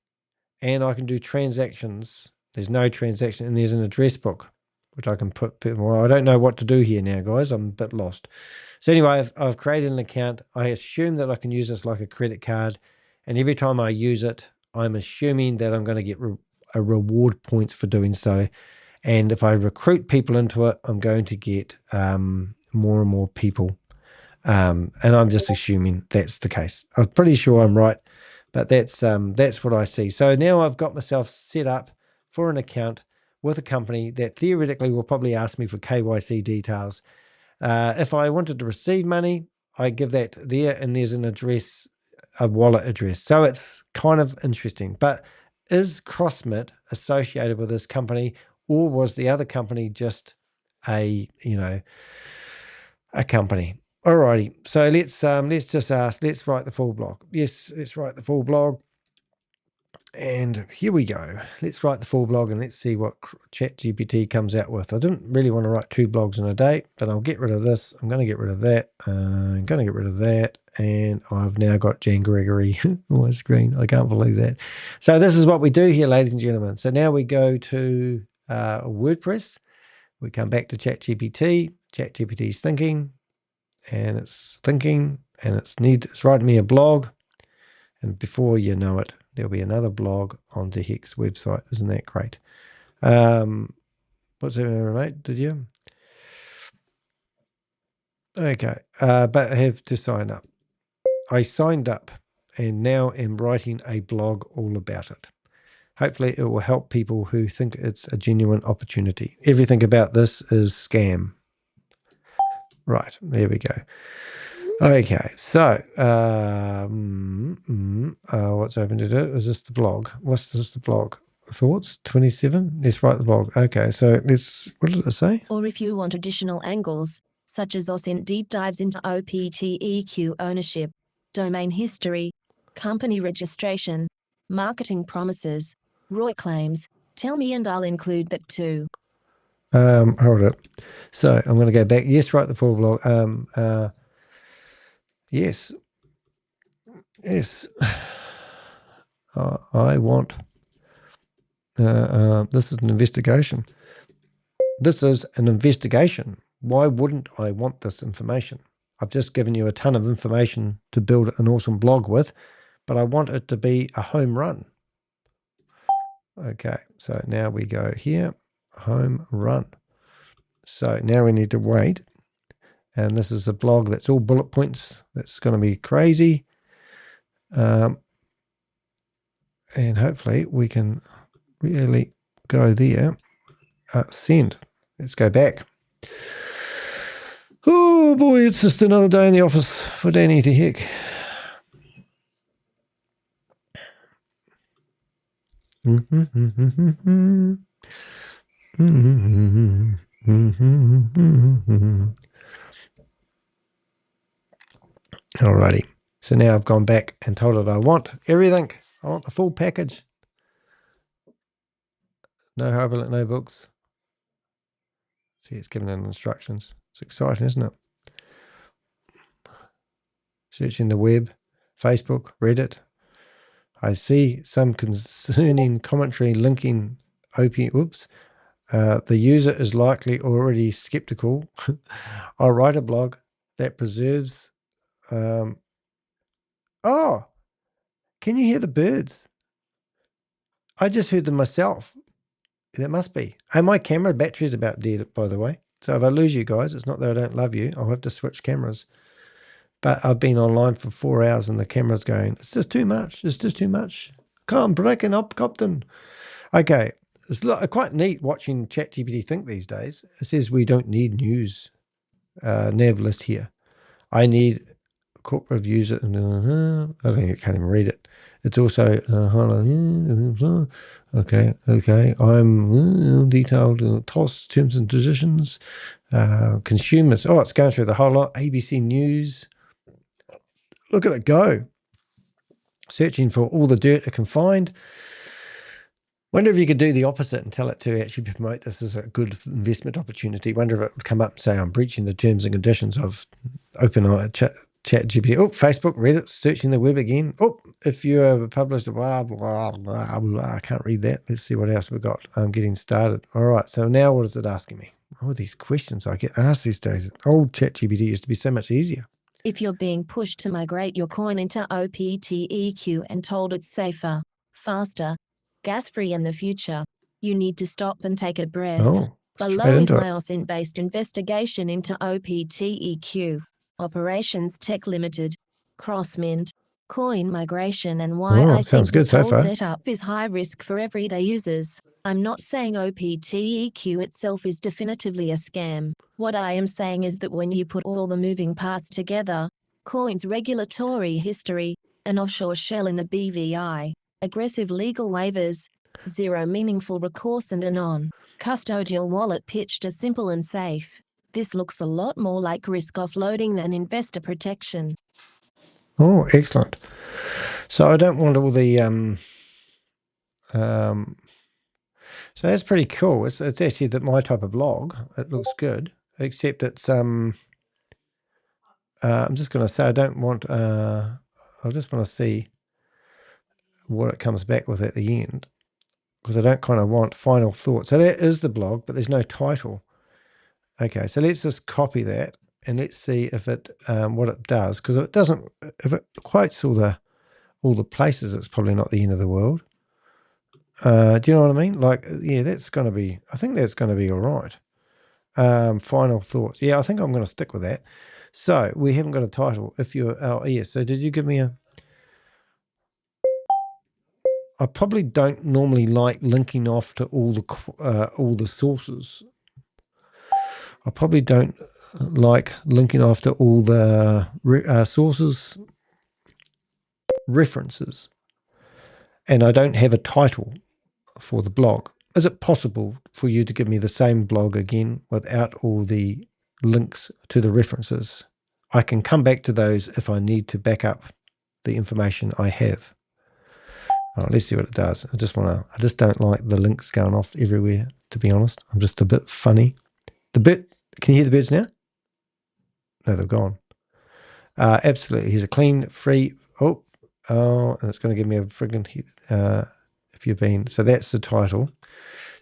and I can do transactions. There's no transaction, and there's an address book, which I can put. Well, I don't know what to do here now, guys. I'm a bit lost. So anyway, I've created an account. I assume that I can use this like a credit card, and every time I use it, I'm assuming that I'm going to get a reward points for doing so. And if I recruit people into it, I'm going to get more and more people. And I'm just assuming that's the case. I'm pretty sure I'm right, but that's what I see. So now I've got myself set up for an account with a company that theoretically will probably ask me for KYC details. If I wanted to receive money, I give that there, and there's an address, a wallet address. So it's kind of interesting. But is CrossMit associated with this company, or was the other company just a company? Alrighty, so let's just ask. Let's write the full blog. Yes, let's write the full blog. And here we go. Let's write the full blog and let's see what ChatGPT comes out with. I didn't really want to write 2 blogs in a day, but I'll get rid of this. I'm going to get rid of that. I'm going to get rid of that. And I've now got Jan Gregory on my screen. I can't believe that. So this is what we do here, ladies and gentlemen. So now we go to WordPress. We come back to ChatGPT. ChatGPT is thinking, and it's thinking, and it's writing me a blog. And before you know it, there'll be another blog on the Hex website. Isn't that great? What's that, mate? Did you? Okay. But I have to sign up. I signed up and now am writing a blog all about it. Hopefully it will help people who think it's a genuine opportunity. Everything about this is scam. Right. There we go. Okay, so what's open to do? Is this the blog? What's this the blog? Thoughts? 27? Let's write the blog. Okay, so what did it say? Or if you want additional angles, such as OSINT deep dives into OPTEQ ownership, domain history, company registration, marketing promises, ROI claims, tell me and I'll include that too. Hold it. So I'm going to go back. Yes, write the full blog. Yes. I want, this is an investigation. This is an investigation. Why wouldn't I want this information? I've just given you a ton of information to build an awesome blog with, but I want it to be a home run. Okay, so now we go here, home run. So now we need to wait. And this is a blog that's all bullet points. That's going to be crazy. And hopefully we can really go there. Send. Let's go back. Oh boy, it's just another day in the office for Danny to heck. Alrighty. So now I've gone back and told it I want everything. I want the full package. No hyperlink, no books. See, it's giving it instructions. It's exciting, isn't it? Searching the web, Facebook, Reddit. I see some concerning commentary linking Oops. The user is likely already skeptical. I'll write a blog that preserves. Oh, can you hear the birds? I just heard them myself. That must be. And my camera battery is about dead, by the way. So if I lose you guys, it's not that I don't love you. I'll have to switch cameras. But I've been online for 4 hours and the camera's going, it's just too much. It's just too much. Come, breaking up, Captain. Okay. It's quite neat watching ChatGPT think these days. It says we don't need news nav list here. I need corporate reviews. I don't think I can't even read it. It's also okay. I'm detailed TOS terms and conditions. Consumers. Oh, it's going through the whole lot. ABC News. Look at it go. searching for all the dirt it can find. Wonder if you could do the opposite and tell it to actually promote this as a good investment opportunity. Wonder if it would come up and say, I'm breaching the terms and conditions of ChatGPT. Oh, Facebook, Reddit, searching the web again. Oh, if you have published a blah, blah, blah, blah. I can't read that. Let's see what else we've got. I'm getting started. All right, so now what is it asking me? Oh, these questions I get asked these days. Old ChatGPT used to be so much easier. If you're being pushed to migrate your coin into OPTEQ and told it's safer, faster, gas-free in the future, you need to stop and take a breath. Oh, Below is my OSINT-based investigation into OPTEQ, Operations Tech Limited, Crossmint, coin migration, and why I think this whole setup is high risk for everyday users. I'm not saying OPTEQ itself is definitively a scam. What I am saying is that when you put all the moving parts together, coin's regulatory history, an offshore shell in the BVI, aggressive legal waivers, zero meaningful recourse, and a non-custodial wallet pitched as simple and safe, this looks a lot more like risk offloading than investor protection. Oh, excellent. So I don't want all the so that's pretty cool. It's actually my type of blog. It looks good, except it's I'm just going to say I don't want I just want to see what it comes back with at the end, because I don't kind of want final thoughts. So that is the blog, but there's no title. Okay, so let's just copy that and let's see if it what it does, because if it doesn't, if it quotes all the places, it's probably not the end of the world. Do you know what I mean? Like, yeah, that's going to be, I think that's going to be all right. Final thoughts. Yeah, I think I'm going to stick with that. So we haven't got a title. If you're, oh yeah, so did you give me a, I probably don't normally like linking off to all the sources. I probably don't like linking off to all the sources, references, and I don't have a title for the blog. Is it possible for you to give me the same blog again without all the links to the references? I can come back to those if I need to back up the information I have. All right, let's see what it does. I just don't like the links going off everywhere, to be honest. I'm just a bit funny. Can you hear the birds now? No, they've gone. Absolutely. Here's a clean, free, and it's going to give me a friggin' if you've been, so that's the title.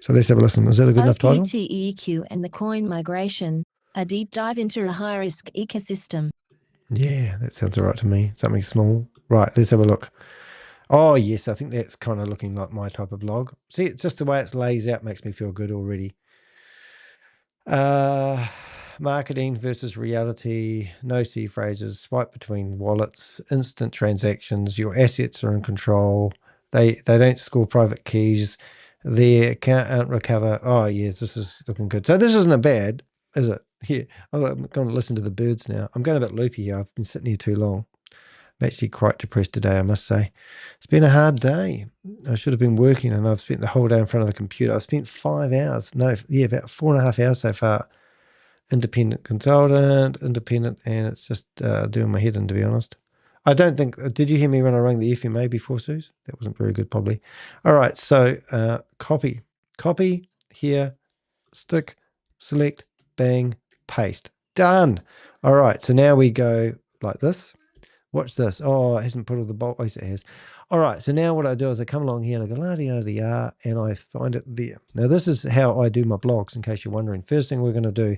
So let's have a listen. Is that a good enough title? OPTEQ and the coin migration, a deep dive into a high-risk ecosystem. Yeah, that sounds all right to me. Something small. Right, let's have a look. Oh, yes, I think that's kind of looking like my type of blog. See, it's just the way it lays out makes me feel good already. Marketing versus reality, no C phrases, swipe between wallets, instant transactions, your assets are in control. They don't score private keys. Their account recover. Oh, yes, this is looking good. So this isn't a bad, is it? Yeah, I'm going to listen to the birds now. I'm going a bit loopy here. I've been sitting here too long. I'm actually quite depressed today, I must say. It's been a hard day. I should have been working, and I've spent the whole day in front of the computer. I've spent 5 hours. No, yeah, about 4.5 hours so far. Independent consultant, independent, and it's just doing my head in, to be honest. I don't think, did you hear me when I rang the FMA before, Suze? That wasn't very good, probably. All right, so copy here, stick, select, bang, paste. Done. All right, so now we go like this. Watch this. Oh, it hasn't put all the bolt. Oh, yes, it has. All right, so now what I do is I come along here and I go la-di-da-di-da, and I find it there. Now, this is how I do my blogs, in case you're wondering. First thing I'm going to do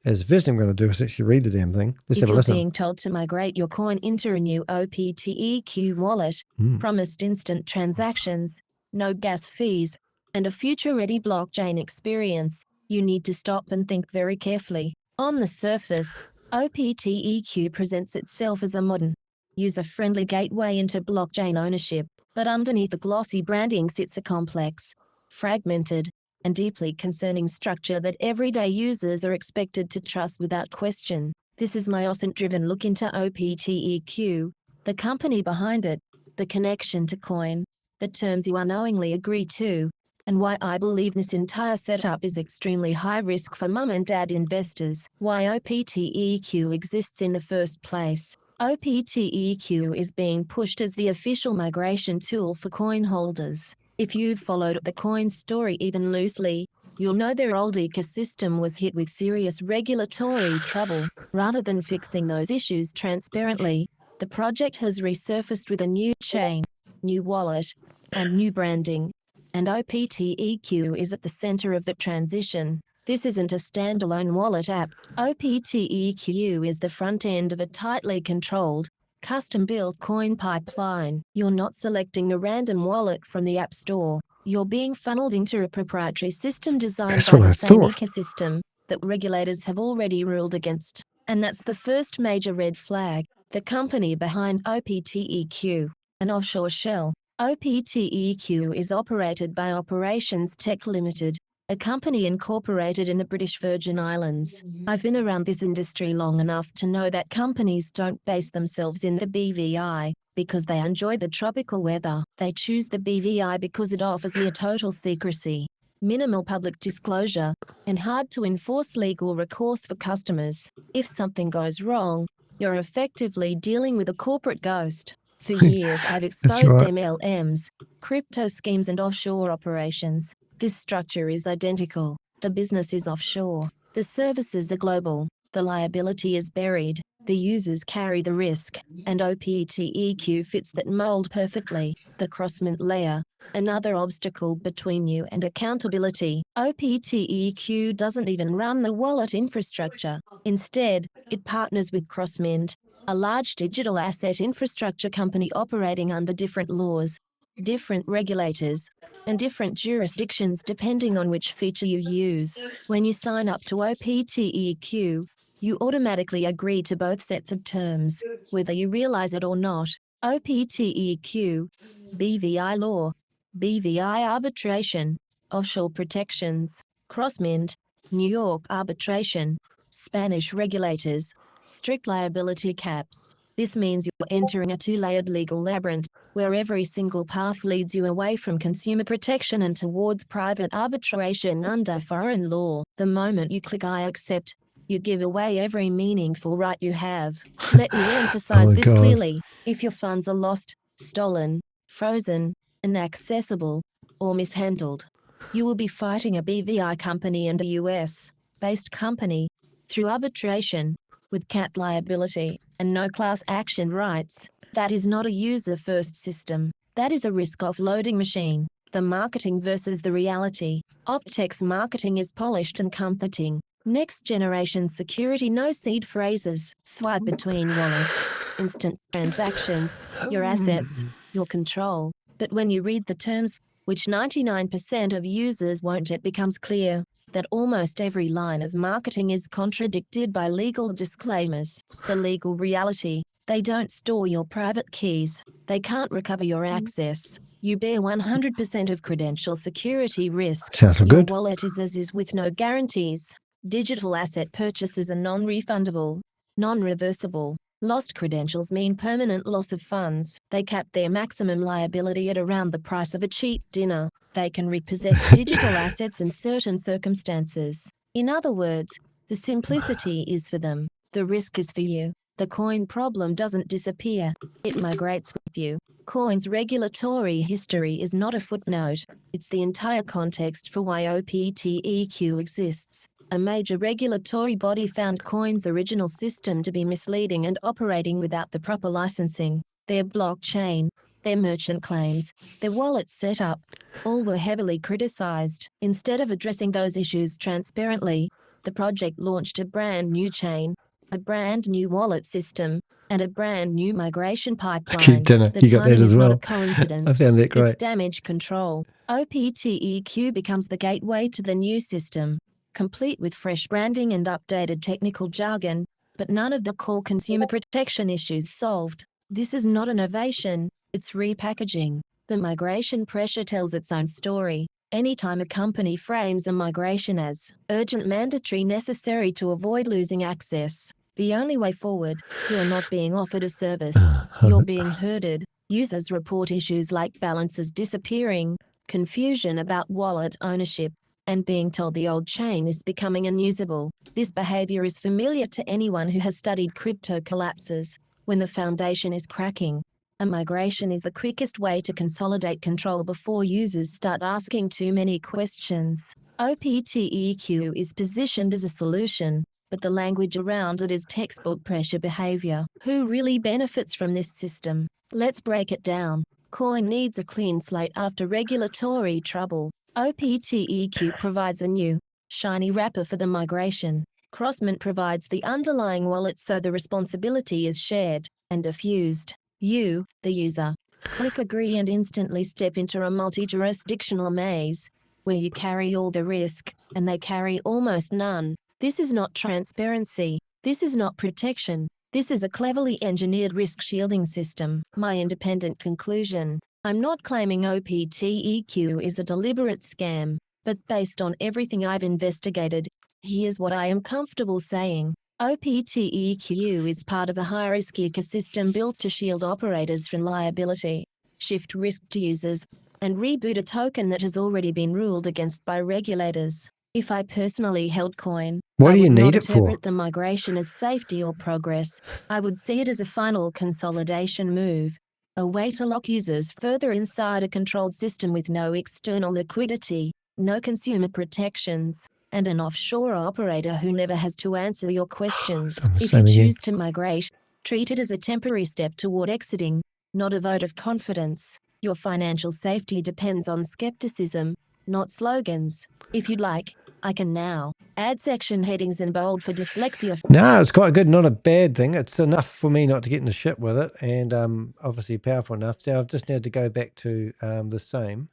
is actually read the damn thing. Let's have a listen. If you're being told to migrate your coin into a new OPTEQ wallet, promised instant transactions, no gas fees, and a future-ready blockchain experience, you need to stop and think very carefully. On the surface, OPTEQ presents itself as a modern, user-friendly gateway into blockchain ownership, but underneath the glossy branding sits a complex, fragmented, and deeply concerning structure that everyday users are expected to trust without question. This is my OSINT-driven look into OPTEQ, the company behind it, the connection to coin, the terms you unknowingly agree to, and why I believe this entire setup is extremely high risk for mum and dad investors. Why OPTEQ exists in the first place. OPTEQ is being pushed as the official migration tool for coin holders. If you've followed the coin story even loosely, you'll know their old ecosystem was hit with serious regulatory trouble. Rather than fixing those issues transparently, the project has resurfaced with a new chain, new wallet, and new branding. And OPTEQ is at the center of the transition. This isn't a standalone wallet app. OPTEQ is the front end of a tightly controlled, custom-built coin pipeline. You're not selecting a random wallet from the App Store. You're being funneled into a proprietary system designed by the same ecosystem that regulators have already ruled against. And that's the first major red flag. The company behind OPTEQ, an offshore shell. OPTEQ is operated by Operations Tech Limited, a company incorporated in the British Virgin Islands. I've been around this industry long enough to know that companies don't base themselves in the BVI because they enjoy the tropical weather. They choose the BVI because it offers near total secrecy, minimal public disclosure, and hard to enforce legal recourse for customers. If something goes wrong, you're effectively dealing with a corporate ghost. For years, I've exposed MLMs, crypto schemes, and offshore operations. This structure is identical. The business is offshore. The services are global. The liability is buried. The users carry the risk. And OPTEQ fits that mold perfectly. The crossmint layer, another obstacle between you and accountability. OPTEQ doesn't even run the wallet infrastructure. Instead, it partners with Crossmint, a large digital asset infrastructure company operating under different laws, different regulators, and different jurisdictions depending on which feature you use. When you sign up to OPTEQ, you automatically agree to both sets of terms, whether you realize it or not. OPTEQ, BVI law, BVI arbitration, offshore protections, Crossmint, New York arbitration, Spanish regulators, strict liability caps. This means you're entering a two-layered legal labyrinth, where every single path leads you away from consumer protection and towards private arbitration under foreign law. The moment you click I accept, you give away every meaningful right you have. Let me emphasize this clearly. If your funds are lost, stolen, frozen, inaccessible, or mishandled, you will be fighting a BVI company and a US-based company through arbitration, with cat liability and no class action rights. That is not a user-first system. That is a risk offloading machine. The marketing versus the reality. Optex marketing is polished and comforting. Next generation security, no seed phrases. Swipe between wallets. Instant transactions. Your assets. Your control. But when you read the terms, which 99% of users won't, it becomes clear that almost every line of marketing is contradicted by legal disclaimers. The legal reality: they don't store your private keys. They can't recover your access. You bear 100% of credential security risk. Your wallet is as is with no guarantees. Digital asset purchases are non-refundable, non-reversible. Lost credentials mean permanent loss of funds. They cap their maximum liability at around the price of a cheap dinner. They can repossess digital assets in certain circumstances. In other words, the simplicity is for them. The risk is for you. The coin problem doesn't disappear. It migrates with you. Coin's regulatory history is not a footnote. It's the entire context for why OPTEQ exists. A major regulatory body found Coin's original system to be misleading and operating without the proper licensing. Their blockchain, their merchant claims, their wallet setup, all were heavily criticized. Instead of addressing those issues transparently, the project launched a brand new chain, a brand new wallet system, and a brand new migration pipeline. The timing is not a coincidence. I found that great. It's damage control. OPTEQ becomes the gateway to the new system, complete with fresh branding and updated technical jargon, but none of the core consumer protection issues solved. This is not innovation, it's repackaging. The migration pressure tells its own story. Anytime a company frames a migration as urgent, mandatory, necessary to avoid losing access, the only way forward, you're not being offered a service. You're being herded. Users report issues like balances disappearing, confusion about wallet ownership, and being told the old chain is becoming unusable. This behavior is familiar to anyone who has studied crypto collapses. When the foundation is cracking, a migration is the quickest way to consolidate control before users start asking too many questions. OPTEQ is positioned as a solution, but the language around it is textbook pressure behavior. Who really benefits from this system? Let's break it down. Coin needs a clean slate after regulatory trouble. OPTEQ provides a new, shiny wrapper for the migration. Crossmint provides the underlying wallet so the responsibility is shared and diffused. You, the user, click agree and instantly step into a multi-jurisdictional maze, where you carry all the risk, and they carry almost none. This is not transparency. This is not protection. This is a cleverly engineered risk shielding system. My independent conclusion: I'm not claiming OPTEQ is a deliberate scam, but based on everything I've investigated, here's what I am comfortable saying. OPTEQ is part of a high-risk ecosystem built to shield operators from liability, shift risk to users, and reboot a token that has already been ruled against by regulators. If I personally held coin, What I do you would need not it for? interpret the migration as safety or progress. I would see it as a final consolidation move, a way to lock users further inside a controlled system with no external liquidity, no consumer protections, and an offshore operator who never has to answer your questions. If you choose to migrate, treat it as a temporary step toward exiting, not a vote of confidence. Your financial safety depends on skepticism, not slogans. If you'd like, I can now add section headings in bold for dyslexia. No, it's quite good. Not a bad thing. It's enough for me not to get in the shit with it, and obviously powerful enough. So I've just had to go back to the same.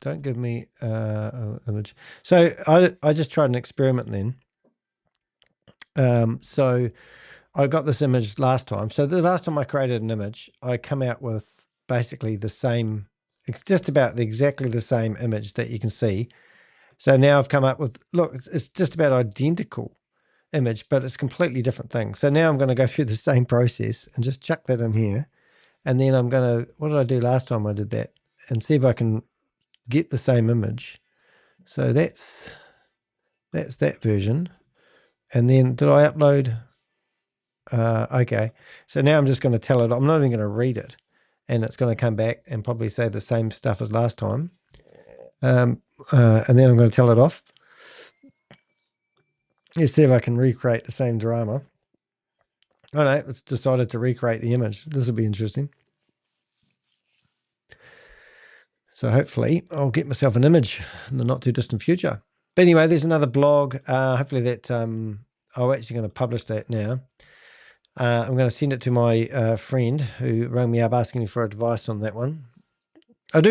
Don't give me an image. So I just tried an experiment then. So I got this image last time. So the last time I created an image, I come out with basically the same. It's just about exactly the same image that you can see. So now I've come up with, look, it's just about identical image, but it's a completely different thing. So now I'm going to go through the same process and just chuck that in here. And then I'm going to, what did I do last time I did that? And see if I can get the same image. So that's that version. And then did I upload? Okay. So now I'm just going to tell it, I'm not even going to read it. And it's going to come back and probably say the same stuff as last time. And then I'm going to tell it off. Let's see if I can recreate the same drama. Oh no, it's decided to recreate the image. This will be interesting. So hopefully I'll get myself an image in the not too distant future. But anyway, there's another blog. Hopefully that I'm actually going to publish that now. I'm going to send it to my friend who rang me up asking me for advice on that one. It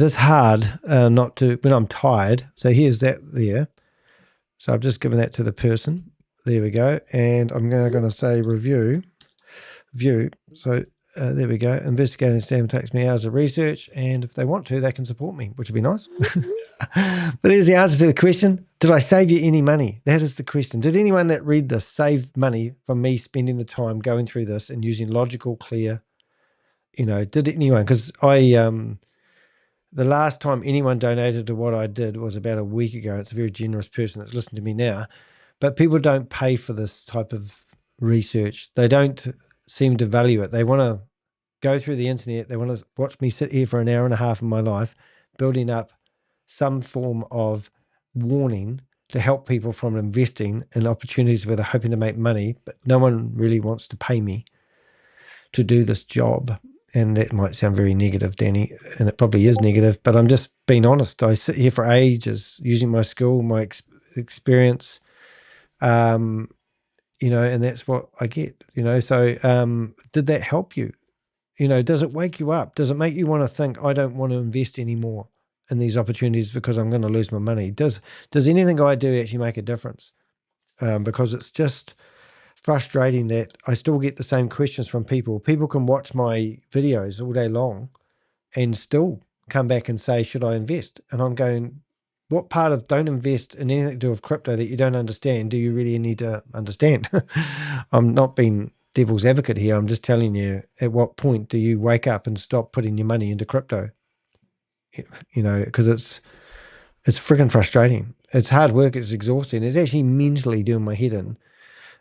is hard not to, when I'm tired. So here's that there. So I've just given that to the person. There we go. And I'm now going to say view. So there we go. Investigating STEM takes me hours of research. And if they want to, they can support me, which would be nice. But there's the answer to the question. Did I save you any money? That is the question. Did anyone that read this save money from me spending the time going through this and using logical, clear, did anyone? Because the last time anyone donated to what I did was about a week ago. It's a very generous person that's listening to me now. But people don't pay for this type of research. They don't seem to value it. They want to go through the internet. They want to watch me sit here for an hour and a half of my life, building up some form of warning to help people from investing in opportunities where they're hoping to make money, but no one really wants to pay me to do this job. And that might sound very negative, Danny, and it probably is negative, but I'm just being honest. I sit here for ages using my skill, my experience, and that's what I get, So did that help you? Does it wake you up? Does it make you want to think, I don't want to invest anymore in these opportunities because I'm going to lose my money? Does anything I do actually make a difference? Because it's just frustrating that I still get the same questions from people. People can watch my videos all day long and still come back and say, should I invest? And I'm going, what part of don't invest in anything to do with crypto that you don't understand do you really need to understand? I'm not being devil's advocate here. I'm just telling you, at what point do you wake up and stop putting your money into crypto? Because it's It's freaking frustrating. It's hard work. It's exhausting. It's actually mentally doing my head in.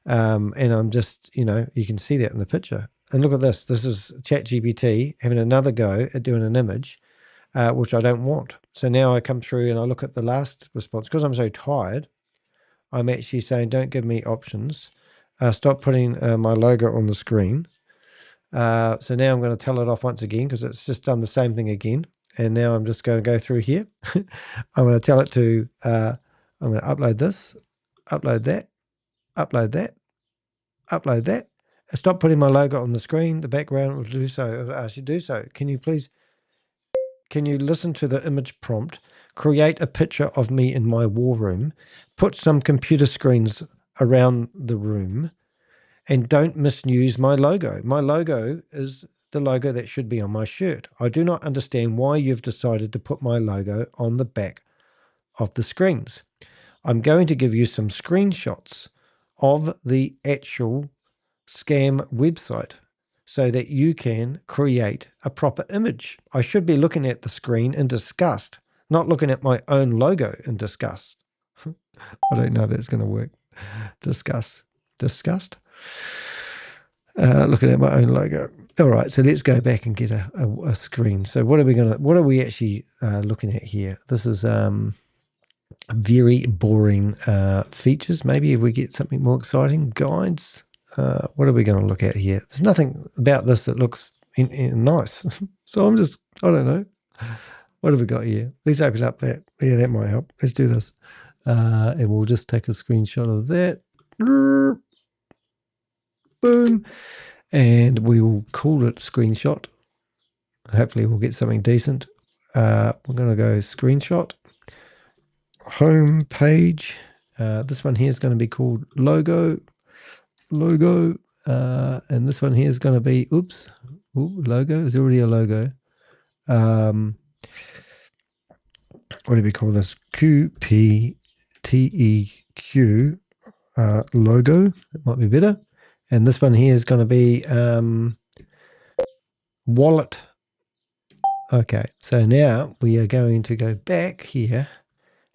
And I'm just, you know, you can see that in the picture. And look at this. This is ChatGPT having another go at doing an image, which I don't want. So now I come through and I look at the last response. Because I'm so tired, I'm actually saying, don't give me options. Stop putting my logo on the screen. So now I'm going to tell it off once again because it's just done the same thing again. And now I'm just going to go through here. I'm going to tell it to, I'm going to upload this, upload that, upload that, upload that. Stop putting my logo on the screen. The background will do so. I should do so. Can you listen to the image prompt? Create a picture of me in my war room. Put some computer screens around the room. And don't misuse my logo. My logo is the logo that should be on my shirt. I do not understand why you've decided to put my logo on the back of the screens. I'm going to give you some screenshots of the actual scam website so that you can create a proper image. I should be looking at the screen in disgust, not looking at my own logo in disgust. I don't know if that's going to work. Disgust. Looking at my own logo. All right, so let's go back and get a screen. So what are we actually looking at here? This is very boring features. Maybe if we get something more exciting, guides. What are we going to look at here? There's nothing about this that looks nice. So I don't know. What have we got here? Let's open up that. Yeah, that might help. Let's do this. And we'll just take a screenshot of that. Boom. And we will call it screenshot. Hopefully we'll get something decent. We're going to go screenshot. Home page. This one here is going to be called logo. And this one here is going to be, logo. There's already a logo. What do we call this? QPTEQ logo. It might be better. And this one here is going to be wallet. Okay, so now we are going to go back here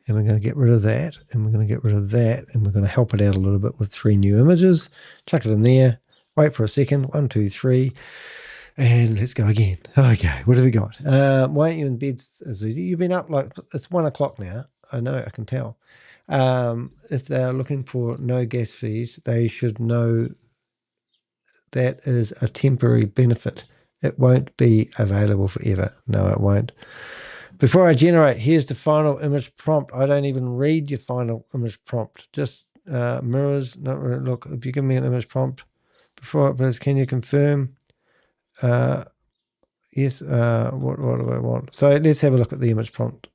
and we're going to get rid of that and we're going to get rid of that and we're going to help it out a little bit with 3 new images. Chuck it in there. Wait for a second. 1, 2, 3. And let's go again. Okay, what have we got? Why aren't you in bed, Susie? You've been up like, it's 1 o'clock now. I know, I can tell. If they're looking for no gas fees, they should know that is a temporary benefit. It won't be available forever. No, it won't. Before I generate, here's the final image prompt. I don't even read your final image prompt. Just mirrors. Look, if you give me an image prompt before it goes, can you confirm? Yes. What do I want? So let's have a look at the image prompt.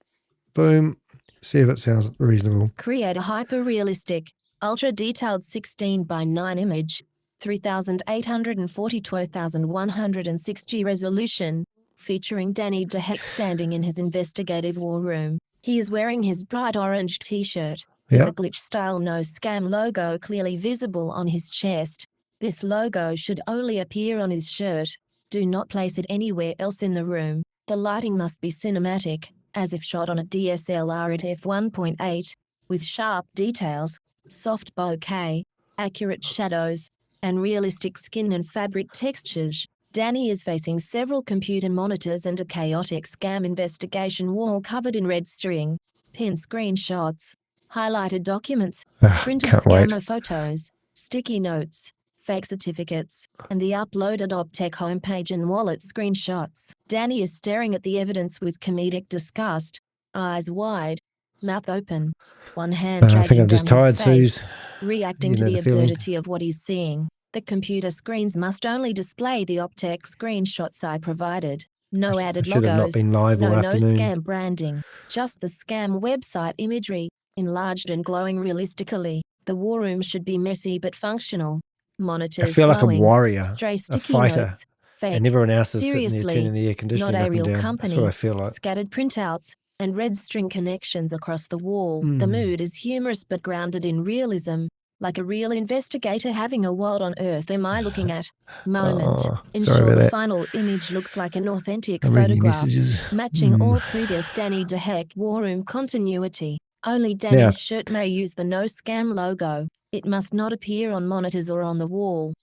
Boom. See if it sounds reasonable. Create a hyper-realistic, ultra-detailed 16 by 9 image, 3,840 to 2,106G resolution, featuring Danny DeHeck standing in his investigative war room. He is wearing his bright orange t-shirt, with the glitch-style no scam logo clearly visible on his chest. This logo should only appear on his shirt. Do not place it anywhere else in the room. The lighting must be cinematic, as if shot on a DSLR at f1.8, with sharp details, soft bokeh, accurate shadows, and realistic skin and fabric textures. Danny is facing several computer monitors and a chaotic scam investigation wall covered in red string, pinned screenshots, highlighted documents, printed scammer photos, sticky notes, fake certificates, and the uploaded OpTech homepage and wallet screenshots. Danny is staring at the evidence with comedic disgust, eyes wide, mouth open, one hand dragging down his face, reacting to the absurdity of what he's seeing. The computer screens must only display the OpTech screenshots I provided. No added logos, no scam branding, just the scam website imagery, enlarged and glowing realistically. The war room should be messy but functional. Monitors I feel like glowing, a warrior, stray a sticky fighter, notes, fake, and everyone else is sitting there seriously, turning the air conditioning not up a and real down. company, That's what I feel like. scattered printouts, and red string connections across the wall. The mood is humorous but grounded in realism. Like a real investigator having a what on earth am I looking at moment. Oh, In sorry short, about the that. final image looks like an authentic I'm reading your photograph, messages. matching all previous Danny DeHeck war room continuity. Only Now, Danny's shirt may use the no scam logo. It must not appear on monitors or on the wall.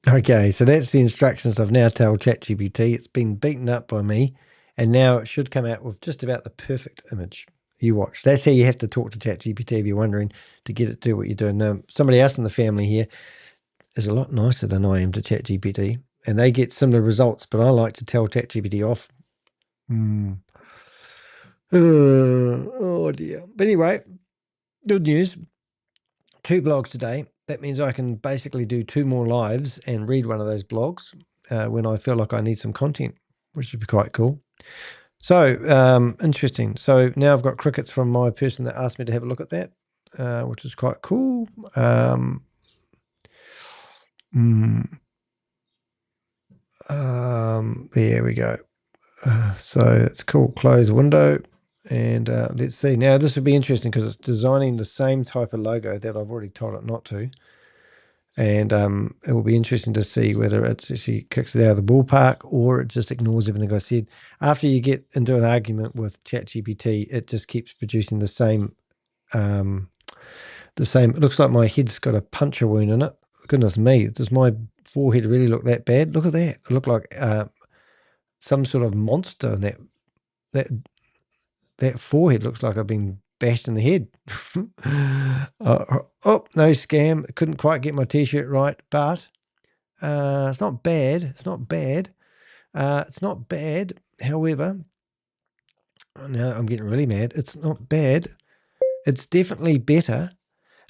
okay, so that's the instructions I've now told ChatGPT. It's been beaten up by me, and now it should come out with just about the perfect image. You watch. That's how you have to talk to ChatGPT if you're wondering, to get it to do what you're doing. Now, somebody else in the family here is a lot nicer than I am to ChatGPT, and they get similar results, but I like to tell ChatGPT off. Oh dear. But anyway, good news. 2 blogs today. That means I can basically do 2 more lives and read one of those blogs when I feel like I need some content, which would be quite cool. So, interesting. So now I've got crickets from my person that asked me to have a look at that, which is quite cool. There we go. So it's cool. Close window. And let's see. Now, this would be interesting because it's designing the same type of logo that I've already told it not to. And it will be interesting to see whether it actually kicks it out of the ballpark or it just ignores everything I said. After you get into an argument with ChatGPT, it just keeps producing the same. It looks like my head's got a puncture wound in it. Goodness me, does my forehead really look that bad? Look at that. It looked like some sort of monster. That forehead looks like I've been bashed in the head. Oh, no scam. I couldn't quite get my t-shirt right, but it's not bad. It's not bad. It's not bad. However, now I'm getting really mad. It's not bad. It's definitely better,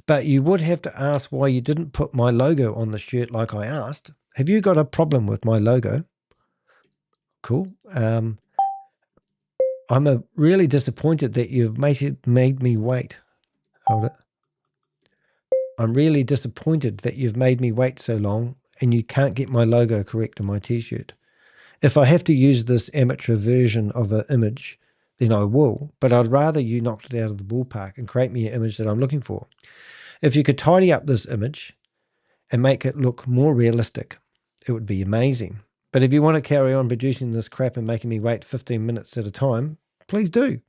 but you would have to ask why you didn't put my logo on the shirt like I asked. Have you got a problem with my logo? Cool. I'm really disappointed that you've made me wait. Hold it. I'm really disappointed that you've made me wait so long and you can't get my logo correct on my t-shirt. If I have to use this amateur version of an image, then I will, but I'd rather you knocked it out of the ballpark and create me an image that I'm looking for. If you could tidy up this image and make it look more realistic, it would be amazing. But if you want to carry on producing this crap and making me wait 15 minutes at a time, please do.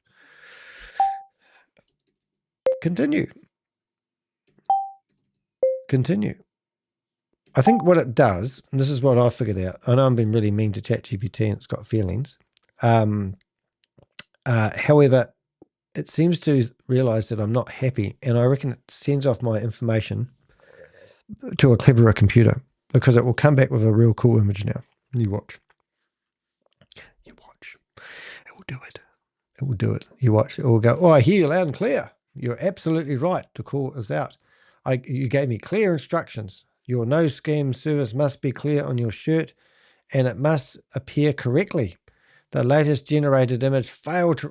Continue. I think what it does, and this is what I figured out, I know I'm being really mean to ChatGPT and it's got feelings. However, it seems to realize that I'm not happy, and I reckon it sends off my information to a cleverer computer because it will come back with a real cool image now. You watch. It will do it. You watch. It will go, oh, I hear you loud and clear. You're absolutely right to call us out. You gave me clear instructions. Your no scam service must be clear on your shirt and it must appear correctly. The latest generated image failed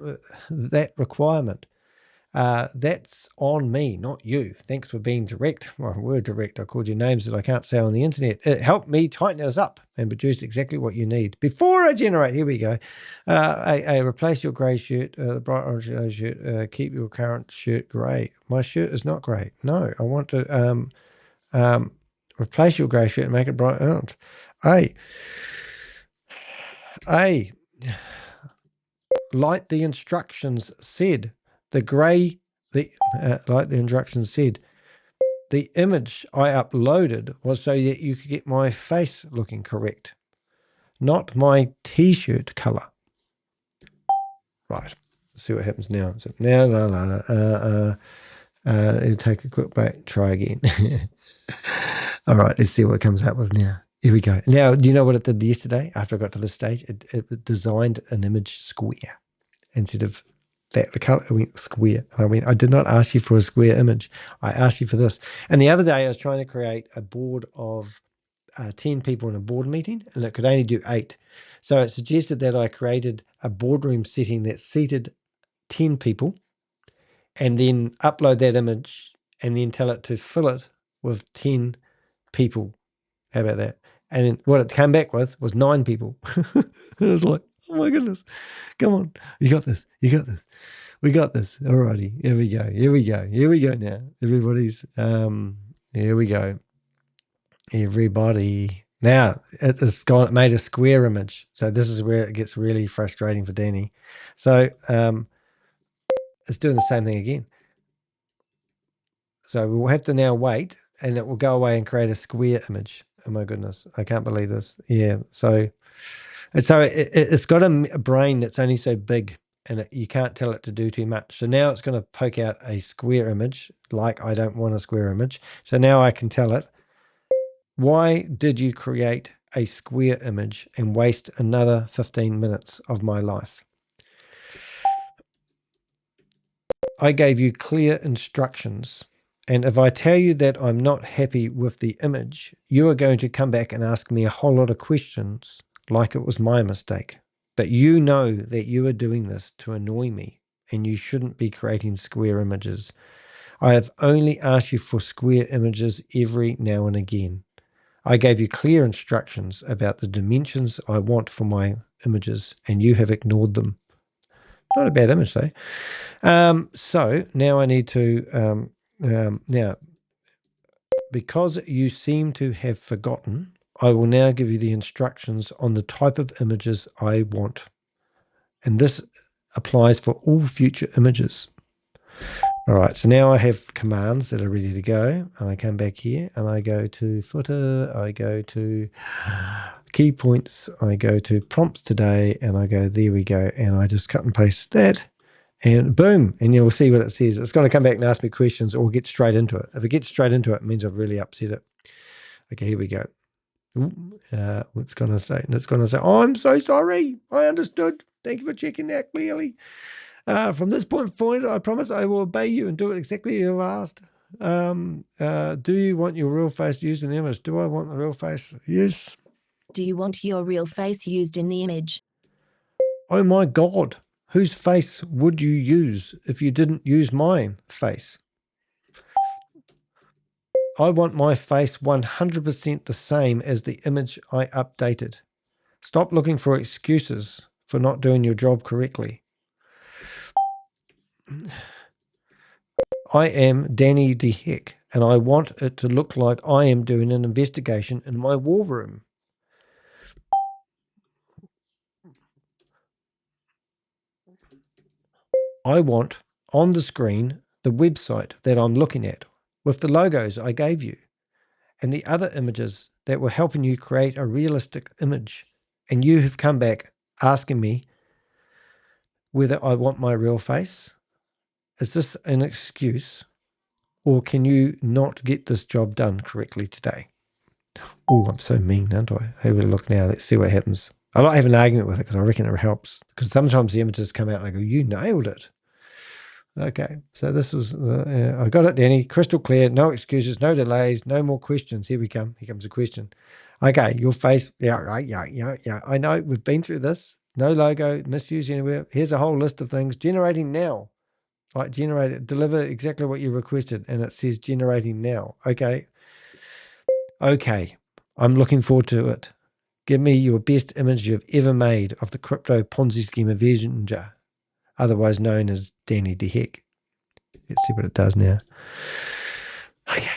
that requirement. That's on me, not you. Thanks for being direct. Well, we're direct. I called you names that I can't say on the internet. It helped me tighten us up and produce exactly what you need. Before I generate, here we go. Replace your grey shirt, the bright orange shirt. Keep your current shirt grey. My shirt is not grey. No, I want to replace your grey shirt and make it bright orange. Like the instructions said. Like the instructions said, the image I uploaded was so that you could get my face looking correct, not my t-shirt color. Right. Let's see what happens now. So no. It'll take a quick break. Try again. All right. Let's see what it comes up with now. Here we go. Now, do you know what it did yesterday after I got to this stage? It designed an image square instead of that. The color went square. I did not ask you for a square image. I asked you for this. And the other day I was trying to create a board of 10 people in a board meeting, and it could only do 8. So it suggested that I created a boardroom setting that seated 10 people and then upload that image and then tell it to fill it with 10 people. How about that? And then what it came back with was 9 people. And it was like, oh my goodness, come on. You got this. We got this. Alrighty. Here we go now. Everybody's Here we go. Everybody. Now, it's made a square image. So this is where it gets really frustrating for Danny. So it's doing the same thing again. So we'll have to now wait, and it will go away and create a square image. Oh my goodness, I can't believe this. Yeah, so it's got a brain that's only so big, and you can't tell it to do too much. So now it's going to poke out a square image, like I don't want a square image. So now I can tell it, why did you create a square image and waste another 15 minutes of my life? I gave you clear instructions. And if I tell you that I'm not happy with the image, you are going to come back and ask me a whole lot of questions like it was my mistake. But you know that you are doing this to annoy me, and you shouldn't be creating square images. I have only asked you for square images every now and again. I gave you clear instructions about the dimensions I want for my images, and you have ignored them. Not a bad image, though. So now I need to... now, because you seem to have forgotten, I will now give you the instructions on the type of images I want. And this applies for all future images. All right, so now I have commands that are ready to go. And I come back here and I go to footer, I go to key points, I go to prompts today, and I go, there we go. And I just cut and paste that. And boom, and you'll see what it says. It's going to come back and ask me questions or get straight into it. If it gets straight into it, it means I've really upset it. Okay, here we go. What's going to say? And it's going to say, oh, I'm so sorry. I understood. Thank you for checking that clearly. From this point forward, I promise I will obey you and do it exactly as you've asked. Do you want your real face used in the image? Do I want the real face? Yes. Do you want your real face used in the image? Oh my God. Whose face would you use if you didn't use my face? I want my face 100% the same as the image I updated. Stop looking for excuses for not doing your job correctly. I am Danny DeHeck, and I want it to look like I am doing an investigation in my war room. I want on the screen the website that I'm looking at with the logos I gave you and the other images that were helping you create a realistic image. And you have come back asking me whether I want my real face. Is this an excuse, or can you not get this job done correctly today? Oh, I'm so mean, aren't I? Have a look now. Let's see what happens. I like having an argument with it because I reckon it helps. Because sometimes the images come out and I go, you nailed it. Okay, so this was, I got it, Danny. Crystal clear, no excuses, no delays, no more questions. Here we come. Here comes a question. Okay, your face. Yeah. I know we've been through this. No logo, misuse anywhere. Here's a whole list of things. Generating now. Right, generate it. Deliver exactly what you requested. And it says generating now. Okay. Okay. I'm looking forward to it. Give me your best image you've ever made of the crypto Ponzi scheme Avenger, otherwise known as Danny DeHeck. Let's see what it does now. Okay.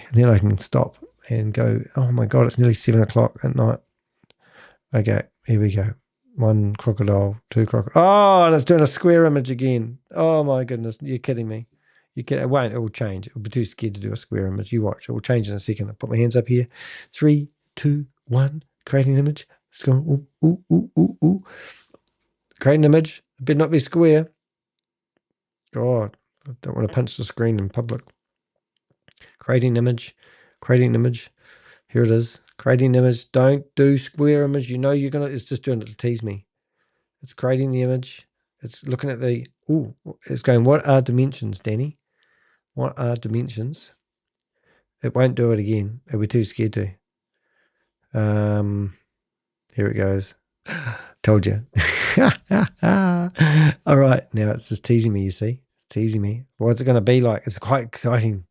And then I can stop and go, oh my God, it's nearly 7 o'clock at night. Okay, here we go. 1 crocodile, 2 crocodile. Oh, and it's doing a square image again. Oh my goodness, you're kidding me. It won't, it will change. It'll be too scared to do a square image. You watch, it will change in a second. I'll put my hands up here. 3, 2, 1, create an image. It's going, ooh. Create an image. It better not be square. God, I don't want to punch the screen in public. Creating image. Here it is. Creating image. Don't do square image. You know you're going to, it's just doing it to tease me. It's creating the image. It's looking at the, it's going, what are dimensions, Danny? What are dimensions? It won't do it again. It'll be too scared to. Here it goes. Told you. All right. Now it's just teasing me, you see. It's teasing me. What's it going to be like? It's quite exciting.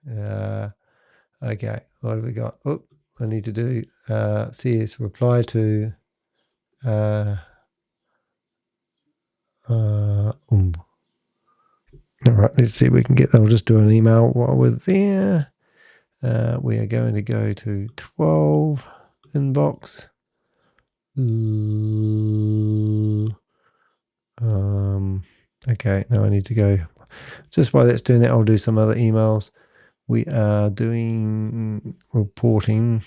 Okay. What have we got? Oh, I need to do CS reply to no, right, let's see if we can get that. I'll just do an email while we're there. We are going to go to 12 inbox. Okay, now I need to go. Just while that's doing that, I'll do some other emails. We are doing reporting.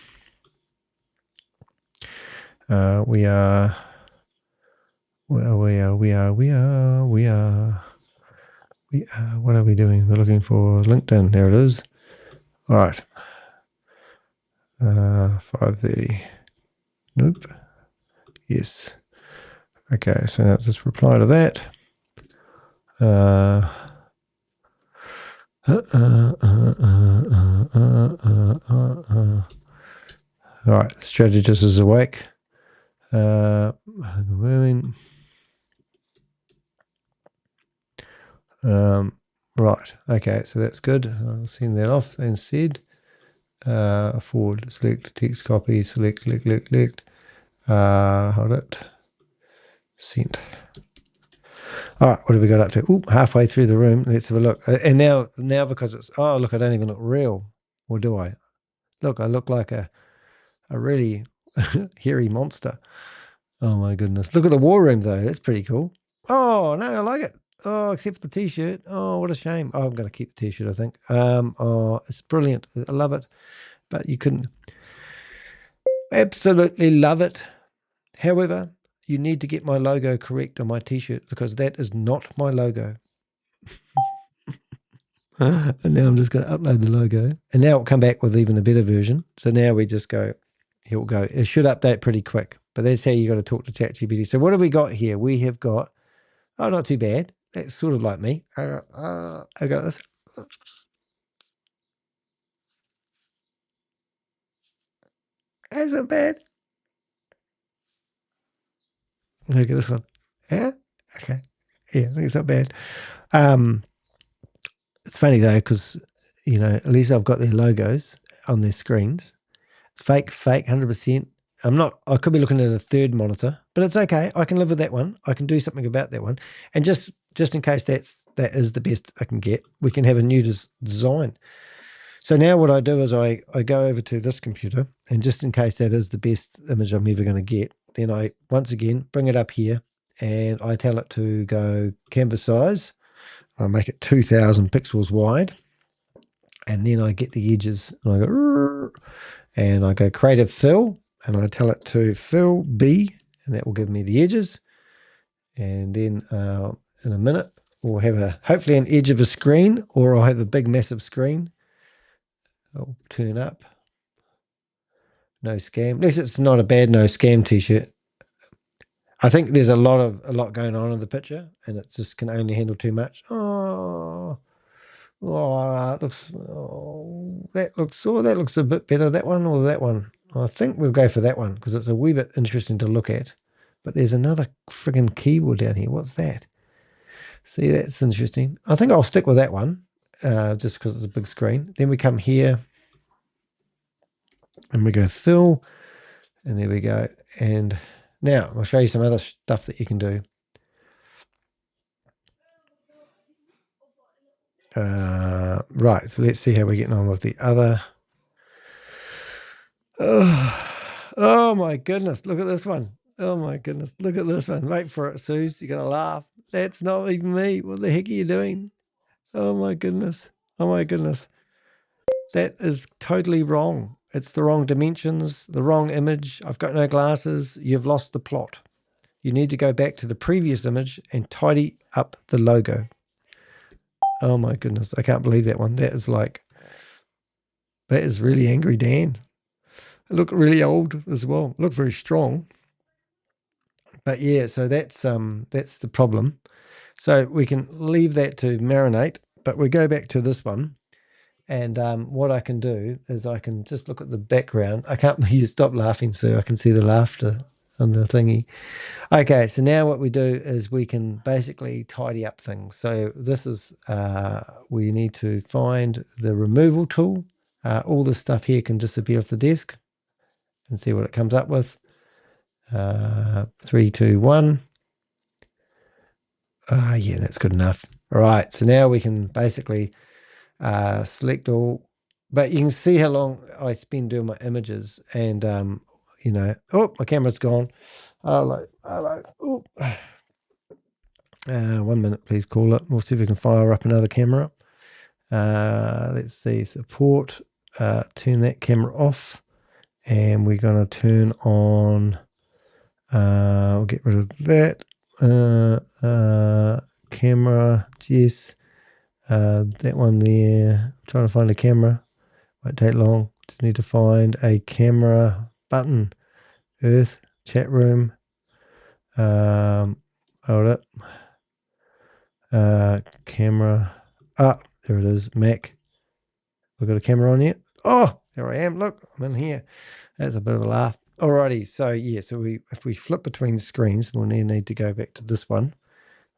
We are. What are we doing? We're looking for LinkedIn. There it is. All right. 5:30. Nope. Yes. Okay, so now just reply to that. All right, the strategist is awake. Right, okay, so that's good. I'll send that off and said. Forward, select, text copy, select. Hold it. Sent. All right, what have we got up to? Ooh, halfway through the room. Let's have a look. And now because it's, oh, look, I don't even look real. Or do I? Look, I look like a really hairy monster. Oh, my goodness. Look at the war room, though. That's pretty cool. Oh, no, I like it. Oh, except for the T-shirt. Oh, what a shame. Oh, I'm going to keep the T-shirt, I think. Oh, it's brilliant. I love it. But you couldn't. Absolutely love it. However, you need to get my logo correct on my T-shirt because that is not my logo. And now I'm just going to upload the logo. And now it'll come back with even a better version. So now we just go, here we'll go. It should update pretty quick. But that's how you got to talk to ChatGPT. So what have we got here? We have got, oh, not too bad. That's sort of like me. I got this. That's not bad. Look at this one. Yeah? Okay. Yeah, I think it's not bad. It's funny though, because, you know, at least I've got their logos on their screens. It's fake, 100%. I could be looking at a third monitor, but it's okay. I can live with that one. I can do something about that one. And just in case that is the best I can get, we can have a new design. So now what I do is I go over to this computer, and just in case that is the best image I'm ever going to get, then I, once again, bring it up here, and I tell it to go canvas size. I make it 2000 pixels wide, and then I get the edges, and I go, and I go creative fill, and I tell it to fill B, and that will give me the edges. And then in a minute, we'll have hopefully an edge of a screen, or I'll have a big massive screen. I'll turn up. No scam. At least it's not a bad no scam T-shirt. I think there's a lot going on in the picture, and it just can only handle too much. That looks a bit better. That one or that one? I think we'll go for that one because it's a wee bit interesting to look at. But there's another friggin' keyboard down here. What's that? See, that's interesting. I think I'll stick with that one just because it's a big screen. Then we come here and we go fill, and there we go. And now I'll show you some other stuff that you can do. Right, so let's see how we're getting on with the other. Oh my goodness, look at this one. Oh my goodness, look at this one. Wait for it, Suze. You're going to laugh. That's not even me. What the heck are you doing? Oh my goodness. Oh my goodness. That is totally wrong. It's the wrong dimensions, the wrong image. I've got no glasses. You've lost the plot. You need to go back to the previous image and tidy up the logo. Oh my goodness. I can't believe that one. That is really Angry Dan. It looked really old as well. Look very strong. But yeah, so that's the problem. So we can leave that to marinate, but we go back to this one. And what I can do is I can just look at the background. I can't believe you stop laughing, Sue. I can see the laughter on the thingy. Okay, so now what we do is we can basically tidy up things. So this is, we need to find the removal tool. All this stuff here can disappear off the desk and see what it comes up with. 3, 2, 1. Yeah, that's good enough. All right, so now we can basically select all, but you can see how long I spend doing my images, and you know, oh, my camera's gone. Hello. Oh. 1 minute, please call it. We'll see if we can fire up another camera. Let's see, support, turn that camera off, and we're going to turn on, we'll get rid of that, camera, yes, that one there. I'm trying to find a camera, won't take long. Just need to find a camera button, Earth, chat room, hold it, camera, there it is, Mac. We've got a camera on yet. Oh, there I am. Look, I'm in here. That's a bit of a laugh. Alrighty, so yeah, so if we flip between screens, we'll need to go back to this one.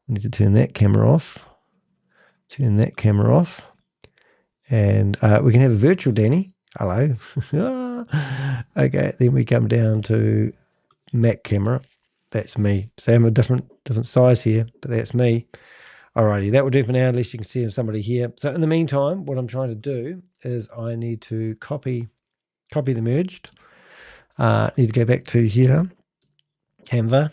We need to turn that camera off. Turn that camera off. And we can have a virtual Danny. Hello. Okay, then we come down to Mac camera. That's me. So I'm a different size here, but that's me. Alrighty, that will do for now, unless you can see somebody here. So in the meantime, what I'm trying to do is I need to copy the merged. Need to go back to here, Canva.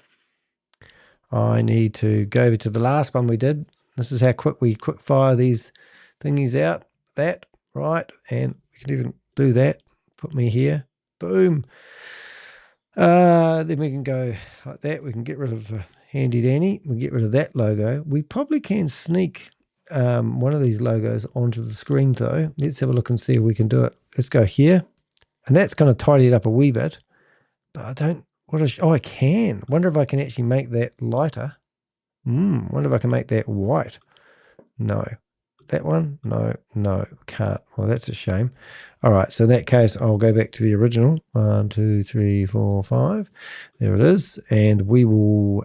I need to go over to the last one we did. This is how quick we quick fire these thingies out. That, right, and we can even do that. Put me here. Boom. Then we can go like that. We can get rid of Handy Danny. We'll get rid of that logo. We probably can sneak one of these logos onto the screen though. Let's have a look and see if we can do it. Let's go here. And that's going to tidy it up a wee bit. But I don't, oh, I can. Wonder if I can actually make that lighter. Wonder if I can make that white. No. That one? No, can't. Well, that's a shame. All right, so in that case, I'll go back to the original. 1, 2, 3, 4, 5. There it is. And we will,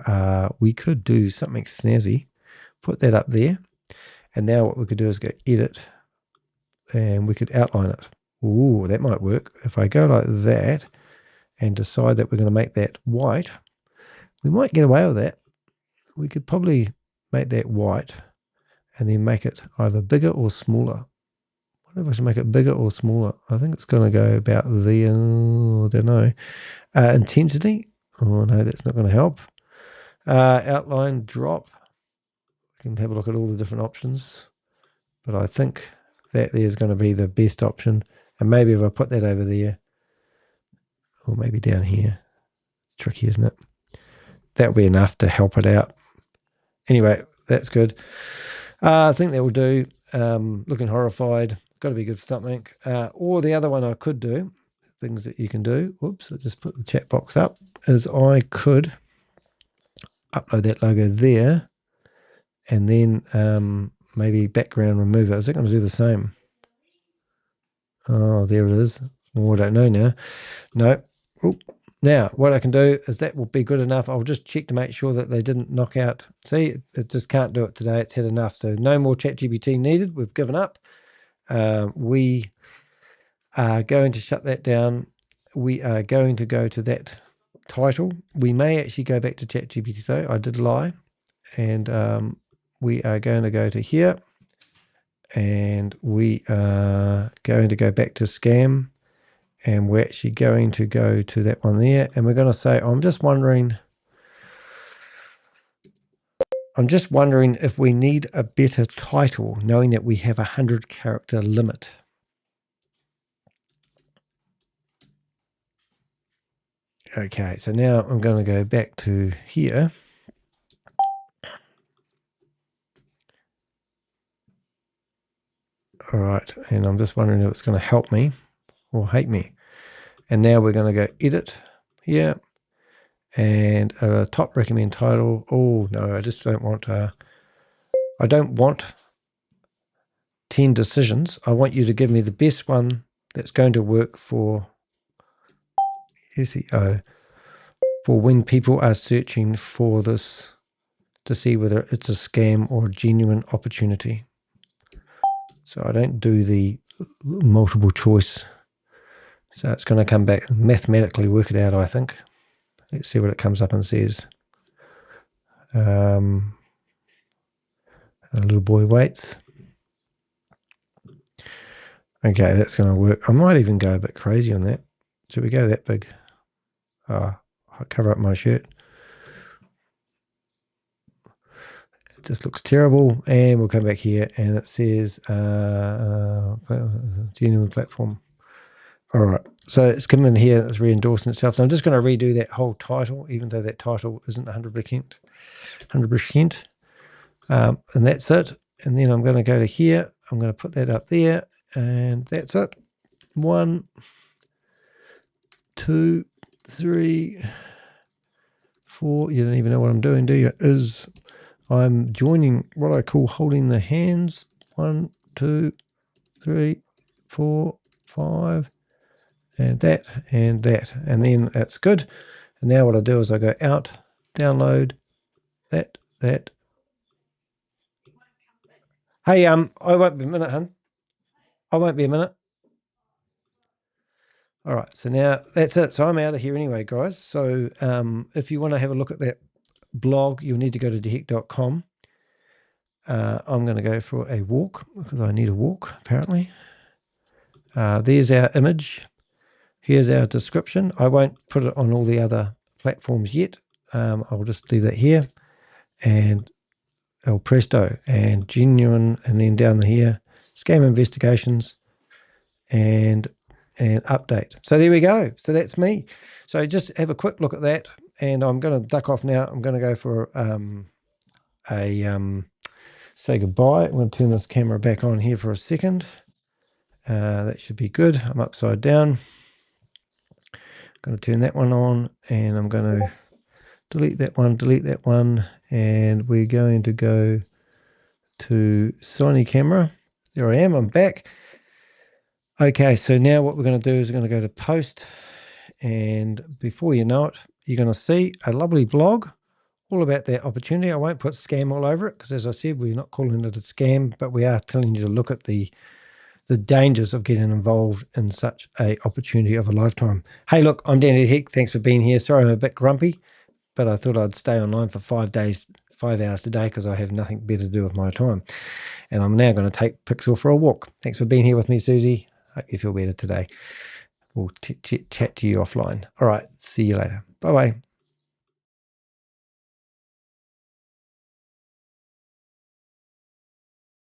we could do something snazzy. Put that up there. And now what we could do is go edit. And we could outline it. Ooh, that might work. If I go like that and decide that we're going to make that white, we might get away with that. We could probably make that white and then make it either bigger or smaller. I wonder if I should make it bigger or smaller. I think it's going to go about there. I don't know. Intensity. Oh, no, that's not going to help. Outline, drop. We can have a look at all the different options. But I think that there's going to be the best option. And maybe if I put that over there, or maybe down here. It's tricky, isn't it? That'll be enough to help it out. Anyway, that's good. I think that will do. Looking horrified. Got to be good for something. Or the other one I could do, things that you can do. Whoops, I just put the chat box up. Is I could upload that logo there, and then maybe background remover. Is it going to do the same? Oh, there it is. Oh, I don't know now. No. Oop. Now, what I can do is that will be good enough. I'll just check to make sure that they didn't knock out. See, it just can't do it today. It's had enough. So no more ChatGPT needed. We've given up. We are going to shut that down. We are going to go to that title. We may actually go back to ChatGPT though. I did lie. And we are going to go to here. And we are going to go back to scam. And we're actually going to go to that one there. And we're going to say, I'm just wondering if we need a better title, knowing that we have 100 character limit. Okay, so now I'm going to go back to here. All right, and I'm just wondering if it's going to help me or hate me. And now we're going to go edit here. And top recommend title. Oh, no, I just don't want, I don't want 10 decisions. I want you to give me the best one that's going to work for SEO, for when people are searching for this to see whether it's a scam or a genuine opportunity. So I don't do the multiple choice. So it's going to come back, mathematically work it out, I think. Let's see what it comes up and says. The little boy waits. Okay, that's going to work. I might even go a bit crazy on that. Should we go that big? I'll cover up my shirt. It just looks terrible. And we'll come back here and it says genuine platform. All right. So it's come in here. It's re-endorsing itself. So I'm just going to redo that whole title, even though that title isn't 100%. 100%. And that's it. And then I'm going to go to here. I'm going to put that up there. And that's it. 1, 2, 3, 4. You don't even know what I'm doing, do you? I'm joining what I call holding the hands. 1, 2, 3, 4, 5. And that, and that. And then that's good. And now what I do is I go out, download, that. Hey, I won't be a minute, hun. I won't be a minute. All right, so now that's it. So I'm out of here anyway, guys. So if you want to have a look at that blog, you'll need to go to deheck.com. I'm going to go for a walk because I need a walk, apparently. There's our image. Here's our description. I won't put it on all the other platforms yet. I'll just leave that here. And El Presto and genuine, and then down here, scam investigations and update. So there we go. So that's me. So just have a quick look at that. And I'm going to duck off now. I'm going to go for say goodbye. I'm going to turn this camera back on here for a second. That should be good. I'm upside down. I'm going to turn that one on, and I'm going to delete that one, and we're going to go to Sony camera. There I am. I'm back. Okay, so now what we're going to do is we're going to go to post, and before you know it, you're going to see a lovely blog all about that opportunity. I won't put scam all over it because, as I said, we're not calling it a scam, but we are telling you to look at the dangers of getting involved in such a opportunity of a lifetime. Hey, look, I'm Danny Heck. Thanks for being here. Sorry I'm a bit grumpy, but I thought I'd stay online for 5 days, 5 hours a day because I have nothing better to do with my time. And I'm now going to take Pixel for a walk. Thanks for being here with me, Susie. Hope you feel better today. We'll chat to you offline. All right. See you later. Bye-bye.